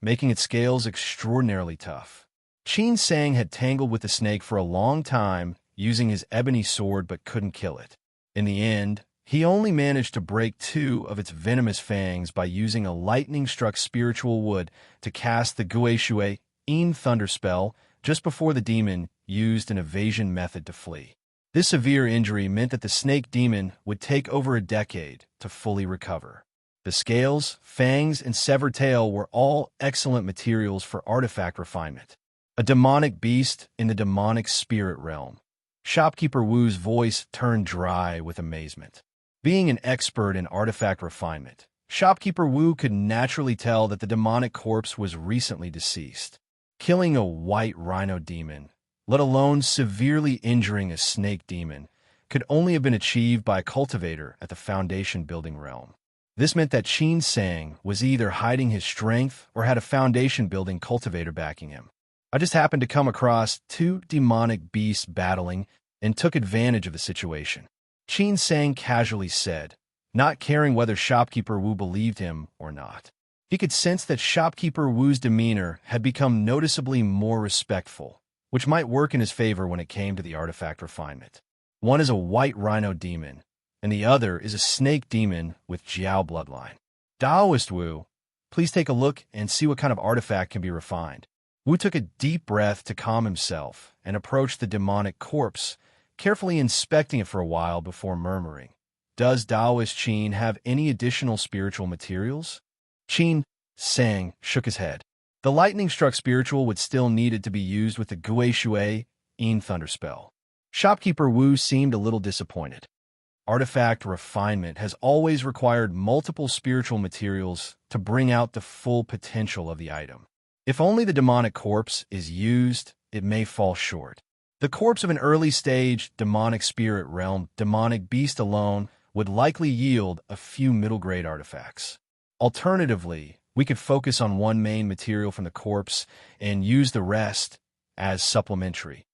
making its scales extraordinarily tough. Qin Sheng had tangled with the snake for a long time, using his ebony sword, but couldn't kill it. In the end, he only managed to break 2 of its venomous fangs by using a lightning-struck spiritual wood to cast the Gui Shui Yin Thunder spell just before the demon used an evasion method to flee. This severe injury meant that the snake demon would take over a decade to fully recover. The scales, fangs, and severed tail were all excellent materials for artifact refinement. A demonic beast in the demonic spirit realm. Shopkeeper Wu's voice turned dry with amazement. Being an expert in artifact refinement, Shopkeeper Wu could naturally tell that the demonic corpse was recently deceased. Killing a white rhino demon, let alone severely injuring a snake demon, could only have been achieved by a cultivator at the foundation building realm. This meant that Qin Sheng was either hiding his strength or had a foundation building cultivator backing him. I just happened to come across 2 demonic beasts battling and took advantage of the situation, Qin Sheng casually said, not caring whether Shopkeeper Wu believed him or not. He could sense that Shopkeeper Wu's demeanor had become noticeably more respectful, which might work in his favor when it came to the artifact refinement. One is a white rhino demon, and the other is a snake demon with Jiao bloodline. Daoist Wu, please take a look and see what kind of artifact can be refined. Wu took a deep breath to calm himself and approached the demonic corpse, carefully inspecting it for a while before murmuring, "Does Daoist Qin have any additional spiritual materials?" Qin Sheng shook his head. The lightning-struck spiritual would still needed to be used with the Gui Shui Yin Thunder spell. Shopkeeper Wu seemed a little disappointed. Artifact refinement has always required multiple spiritual materials to bring out the full potential of the item. If only the demonic corpse is used, it may fall short. The corpse of an early-stage demonic spirit realm demonic beast alone would likely yield a few middle-grade artifacts. Alternatively, we could focus on one main material from the corpse and use the rest as supplementary.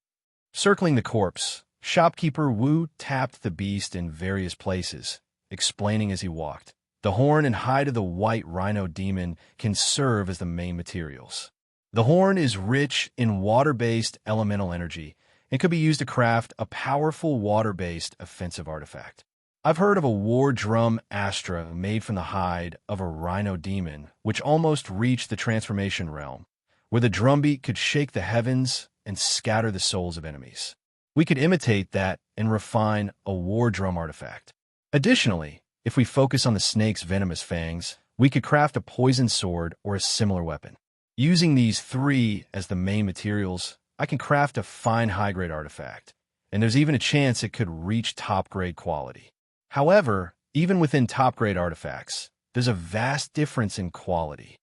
Circling the corpse, Shopkeeper Wu tapped the beast in various places, explaining as he walked. The horn and hide of the white rhino demon can serve as the main materials. The horn is rich in water-based elemental energy and could be used to craft a powerful water-based offensive artifact. I've heard of a war drum astra made from the hide of a rhino demon, which almost reached the transformation realm, where the drumbeat could shake the heavens and scatter the souls of enemies. We could imitate that and refine a war drum artifact. Additionally, if we focus on the snake's venomous fangs, we could craft a poison sword or a similar weapon. Using these 3 as the main materials, I can craft a fine high-grade artifact, and there's even a chance it could reach top-grade quality. However, even within top-grade artifacts, there's a vast difference in quality.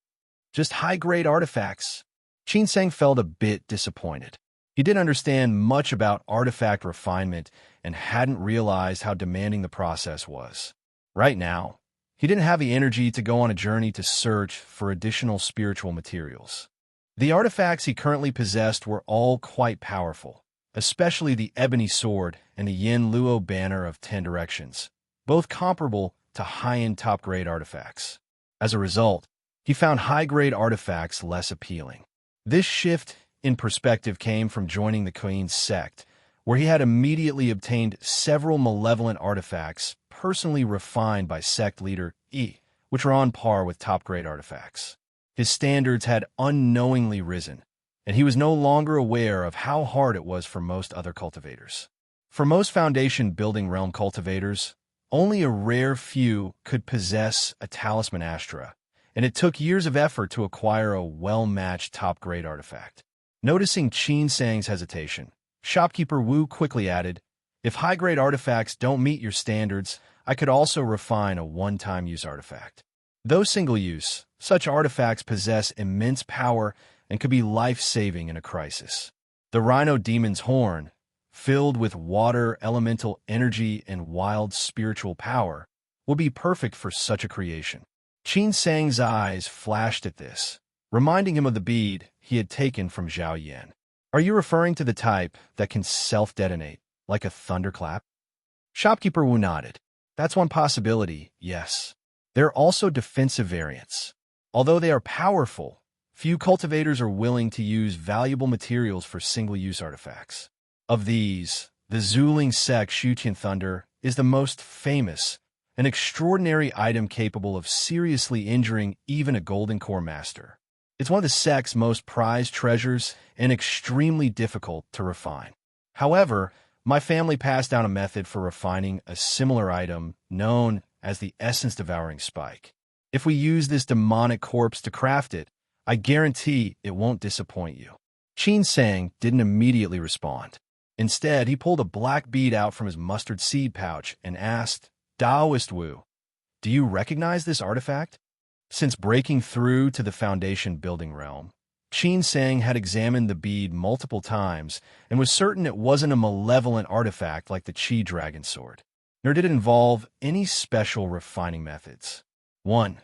Just high-grade artifacts. Qin Sheng felt a bit disappointed. He didn't understand much about artifact refinement and hadn't realized how demanding the process was. Right now, he didn't have the energy to go on a journey to search for additional spiritual materials. The artifacts he currently possessed were all quite powerful, especially the ebony sword and the Yin Luo banner of 10 directions, both comparable to high-end top-grade artifacts. As a result, he found high-grade artifacts less appealing. This shift in perspective came from joining the Queen's sect, where he had immediately obtained several malevolent artifacts personally refined by sect leader E, which were on par with top-grade artifacts. His standards had unknowingly risen, and he was no longer aware of how hard it was for most other cultivators. For most foundation-building realm cultivators, only a rare few could possess a talisman astra, and it took years of effort to acquire a well-matched top-grade artifact. Noticing Qin Sang's hesitation, shopkeeper Wu quickly added, "If high-grade artifacts don't meet your standards, I could also refine a one-time use artifact. Though single-use, such artifacts possess immense power and could be life-saving in a crisis. The Rhino Demon's Horn, filled with water, elemental energy, and wild spiritual power, will be perfect for such a creation." Qin Sang's eyes flashed at this, reminding him of the bead he had taken from Zhao Yan. "Are you referring to the type that can self-detonate, like a thunderclap?" Shopkeeper Wu nodded. "That's one possibility, yes. There are also defensive variants. Although they are powerful, few cultivators are willing to use valuable materials for single-use artifacts. Of these, the Zuling Sect Shuqian Thunder is the most famous, an extraordinary item capable of seriously injuring even a Golden Core master. It's one of the sect's most prized treasures and extremely difficult to refine. However, my family passed down a method for refining a similar item known as the essence-devouring spike. If we use this demonic corpse to craft it, I guarantee it won't disappoint you." Qin Sang didn't immediately respond. Instead, he pulled a black bead out from his mustard seed pouch and asked, "Taoist Wu, do you recognize this artifact?" Since breaking through to the foundation-building realm, Qin Sang had examined the bead multiple times and was certain it wasn't a malevolent artifact like the Qi Dragon Sword, nor did it involve any special refining methods. 1.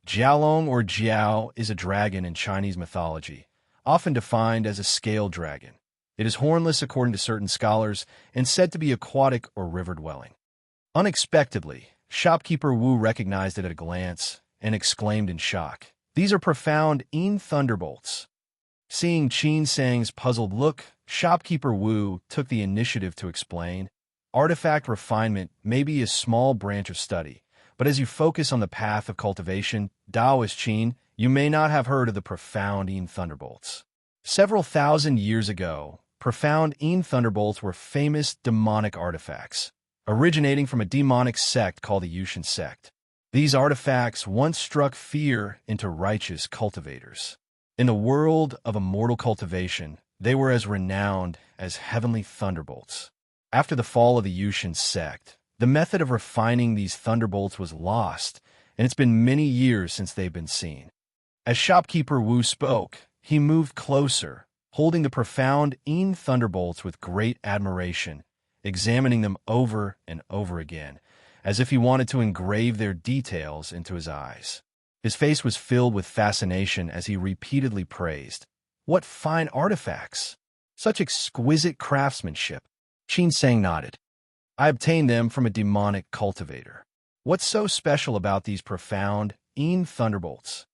Jiaolong or Jiao is a dragon in Chinese mythology, often defined as a scaled dragon. It is hornless according to certain scholars and said to be aquatic or river-dwelling. Unexpectedly, shopkeeper Wu recognized it at a glance and exclaimed in shock, "These are profound Yin thunderbolts." Seeing Qin Sang's puzzled look, shopkeeper Wu took the initiative to explain, "Artifact refinement may be a small branch of study, but as you focus on the path of cultivation, Taoist Qin, you may not have heard of the profound Yin thunderbolts. Several thousand years ago, profound Yin thunderbolts were famous demonic artifacts, originating from a demonic sect called the Yushin sect. These artifacts once struck fear into righteous cultivators. In the world of immortal cultivation, they were as renowned as heavenly thunderbolts. After the fall of the Yushin sect, the method of refining these thunderbolts was lost, and it's been many years since they've been seen." As shopkeeper Wu spoke, he moved closer, holding the profound Yin thunderbolts with great admiration, examining them over and over again, as if he wanted to engrave their details into his eyes. His face was filled with fascination as he repeatedly praised, "What fine artifacts! Such exquisite craftsmanship." Qin Sang nodded. "I obtained them from a demonic cultivator. What's so special about these profound Yin thunderbolts?"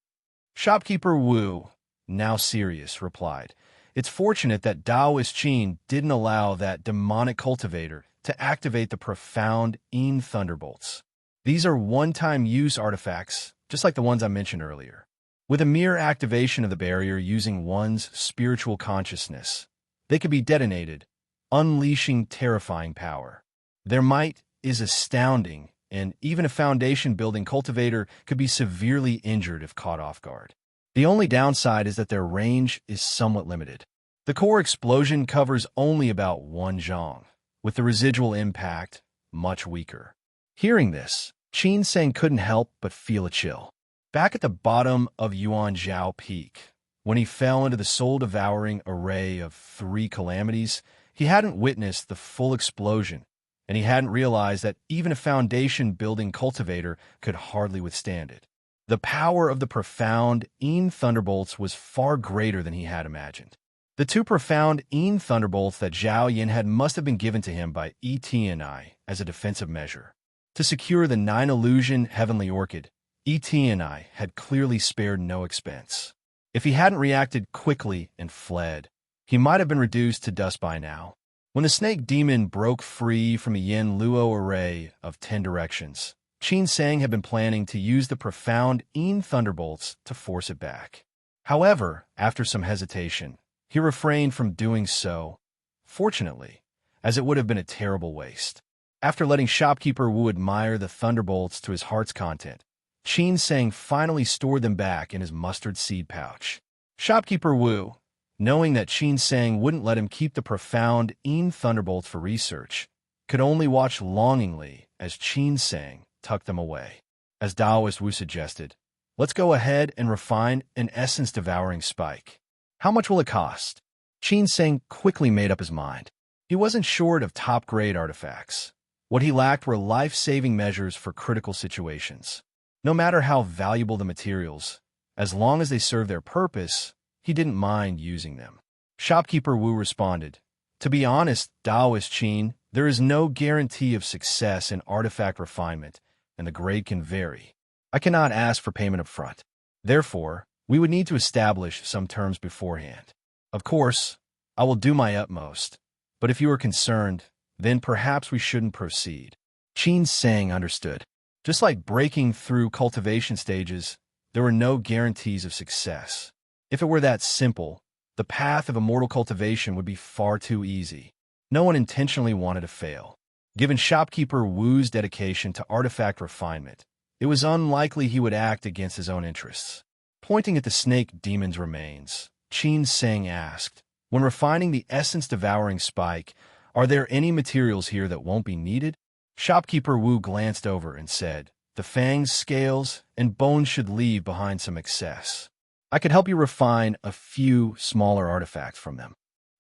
Shopkeeper Wu, now serious, replied, "It's fortunate that Taoist Qin didn't allow that demonic cultivator to activate the profound Yin thunderbolts. These are one-time use artifacts, just like the ones I mentioned earlier. With a mere activation of the barrier using one's spiritual consciousness, they could be detonated, unleashing terrifying power. Their might is astounding, and even a foundation-building cultivator could be severely injured if caught off guard. The only downside is that their range is somewhat limited. The core explosion covers only about 1 zhang, with the residual impact much weaker." Hearing this, Qin Sang couldn't help but feel a chill. Back at the bottom of Yuanzhao Peak, When he fell into the soul-devouring array of three calamities, he hadn't witnessed the full explosion, and he hadn't realized that even a foundation-building cultivator could hardly withstand it. The power of the profound thunderbolts was far greater than he had imagined. The two profound thunderbolts that Zhao Yin had must have been given to him by ET&I as a defensive measure. To secure the 9 illusion heavenly orchid, ET&I had clearly spared no expense. If he hadn't reacted quickly and fled, he might have been reduced to dust by now. When the snake demon broke free from a Yin Luo array of 10 directions, Qin Sang had been planning to use the profound thunderbolts to force it back. However, after some hesitation, he refrained from doing so, fortunately, as it would have been a terrible waste. After letting shopkeeper Wu admire the thunderbolts to his heart's content, Qin Sang finally stored them back in his mustard seed pouch. Shopkeeper Wu, knowing that Qin Sang wouldn't let him keep the profound thunderbolts for research, could only watch longingly as Qin Sang tucked them away. As Taoist Wu suggested, let's go ahead and refine an essence-devouring spike. How much will it cost? Qin Sang quickly made up his mind. He wasn't short of top-grade artifacts. What he lacked were life-saving measures for critical situations. No matter how valuable the materials, as long as they served their purpose, he didn't mind using them. Shopkeeper Wu responded, "To be honest, Taoist Qin, there is no guarantee of success in artifact refinement, and the grade can vary. I cannot ask for payment up front. Therefore, we would need to establish some terms beforehand. Of course, I will do my utmost, but if you are concerned, then perhaps we shouldn't proceed." Qin Sang understood. Just like breaking through cultivation stages, there were no guarantees of success. If it were that simple, the path of immortal cultivation would be far too easy. No one intentionally wanted to fail. Given shopkeeper Wu's dedication to artifact refinement, it was unlikely he would act against his own interests. Pointing at the snake demon's remains, Qin Sang asked, "When refining the essence-devouring spike, are there any materials here that won't be needed?" Shopkeeper Wu glanced over and said, "The fangs, scales, and bones should leave behind some excess. I could help you refine a few smaller artifacts from them."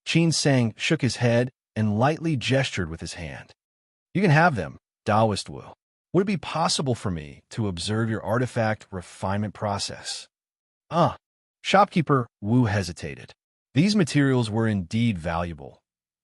Qin Sang shook his head and lightly gestured with his hand. "You can have them, Taoist Wu. Would it be possible for me to observe your artifact refinement process?" Shopkeeper Wu hesitated. These materials were indeed valuable,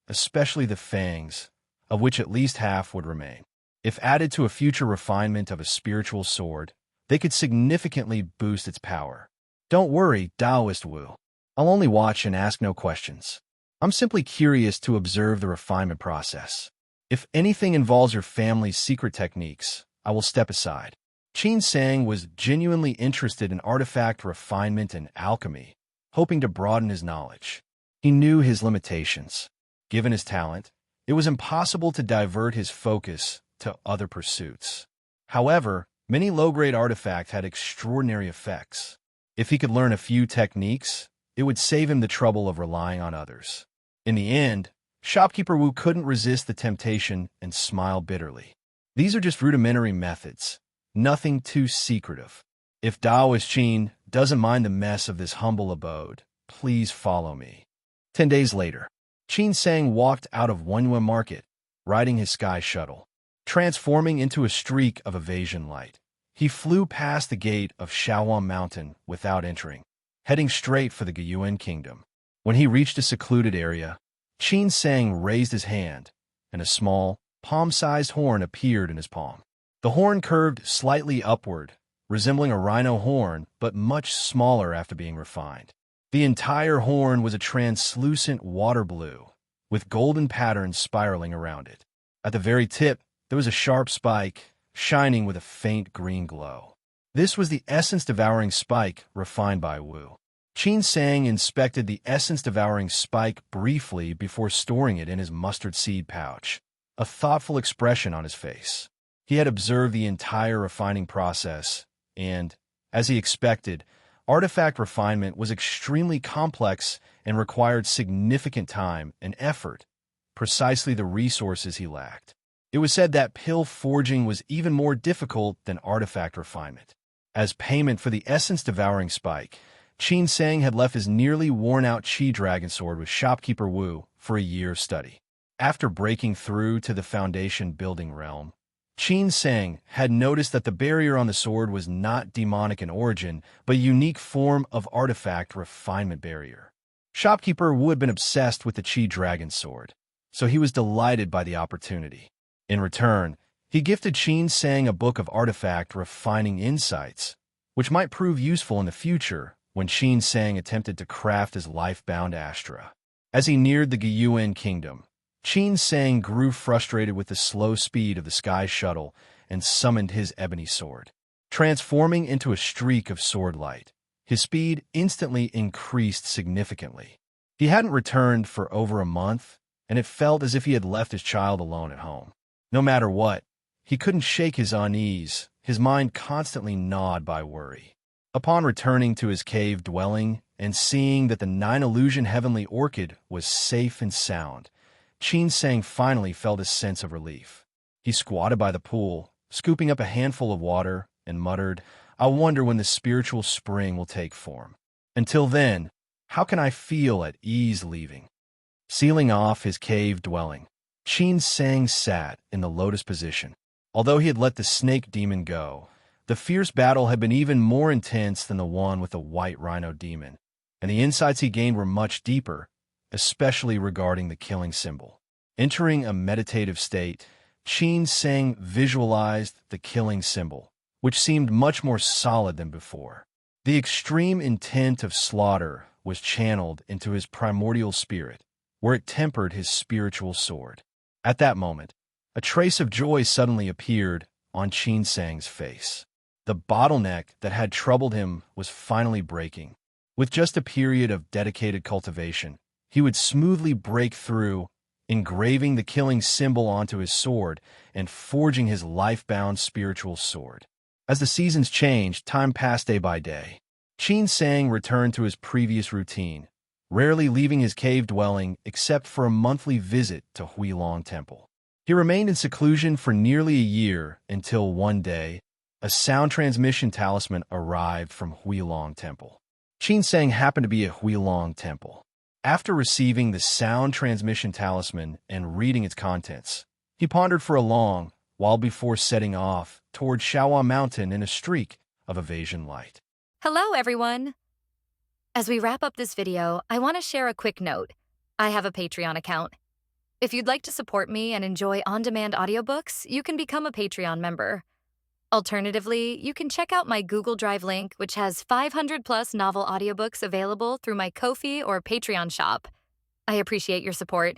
especially the fangs, of which at least half would remain. If added to a future refinement of a spiritual sword, they could significantly boost its power. "Don't worry, Taoist Wu. I'll only watch and ask no questions. I'm simply curious to observe the refinement process. If anything involves your family's secret techniques, I will step aside." Qin Sang was genuinely interested in artifact refinement and alchemy, hoping to broaden his knowledge. He knew his limitations. Given his talent, it was impossible to divert his focus to other pursuits. However, many low-grade artifacts had extraordinary effects. If he could learn a few techniques, it would save him the trouble of relying on others. In the end, Shopkeeper Wu couldn't resist the temptation and smiled bitterly. These are just rudimentary methods, nothing too secretive. If Taoist Qin doesn't mind the mess of this humble abode, please follow me. 10 days later, Qin Sang walked out of Wenyuan Market, riding his sky shuttle. Transforming into a streak of evasion light, he flew past the gate of Shaoan Mountain without entering, heading straight for the Guyuan Kingdom. When he reached a secluded area, Qin Sang raised his hand, and a small, palm-sized horn appeared in his palm. The horn curved slightly upward, resembling a rhino horn, but much smaller after being refined. The entire horn was a translucent water blue, with golden patterns spiraling around it. At the very tip, there was a sharp spike, shining with a faint green glow. This was the essence-devouring spike refined by Wu. Qin Sang inspected the essence-devouring spike briefly before storing it in his mustard seed pouch, a thoughtful expression on his face. He had observed the entire refining process, and, as he expected, artifact refinement was extremely complex and required significant time and effort, precisely the resources he lacked. It was said that pill forging was even more difficult than artifact refinement. As payment for the essence-devouring spike, Qin Sang had left his nearly worn-out Qi Dragon Sword with shopkeeper Wu for a year of study. After breaking through to the foundation building realm, Qin Sang had noticed that the barrier on the sword was not demonic in origin, but a unique form of artifact refinement barrier. Shopkeeper Wu had been obsessed with the Qi Dragon Sword, so he was delighted by the opportunity. In return, he gifted Qin Sang a book of artifact refining insights, which might prove useful in the future when Qin Sang attempted to craft his life-bound Astra. As he neared the Gyuan Kingdom, Qin Sang grew frustrated with the slow speed of the sky shuttle and summoned his ebony sword. Transforming into a streak of sword light, his speed instantly increased significantly. He hadn't returned for over a month, and it felt as if he had left his child alone at home. No matter what, he couldn't shake his unease, his mind constantly gnawed by worry. Upon returning to his cave dwelling and seeing that the 9-illusion heavenly orchid was safe and sound, Qin Sang finally felt a sense of relief. He squatted by the pool, scooping up a handful of water, and muttered, "I wonder when the spiritual spring will take form. Until then, how can I feel at ease leaving?" Sealing off his cave dwelling, Qin Sang sat in the lotus position. Although he had let the snake demon go, the fierce battle had been even more intense than the one with the white rhino demon, and the insights he gained were much deeper, especially regarding the killing symbol. Entering a meditative state, Qin Sang visualized the killing symbol, which seemed much more solid than before. The extreme intent of slaughter was channeled into his primordial spirit, where it tempered his spiritual sword. At that moment, a trace of joy suddenly appeared on Qin Sang's face. The bottleneck that had troubled him was finally breaking. With just a period of dedicated cultivation, he would smoothly break through, engraving the killing symbol onto his sword and forging his life-bound spiritual sword. As the seasons changed, time passed day by day. Qin Sang returned to his previous routine, rarely leaving his cave dwelling except for a monthly visit to Huilong Temple. He remained in seclusion for nearly a year until one day, a sound transmission talisman arrived from Huilong Temple. Qin Sang happened to be at Huilong Temple. After receiving the sound transmission talisman and reading its contents, he pondered for a long while before setting off toward Shawa Mountain in a streak of evasion light. Hello, everyone. As we wrap up this video, I want to share a quick note. I have a Patreon account. If you'd like to support me and enjoy on-demand audiobooks, you can become a Patreon member. Alternatively, you can check out my Google Drive link, which has 500-plus novel audiobooks available through my Ko-fi or Patreon shop. I appreciate your support.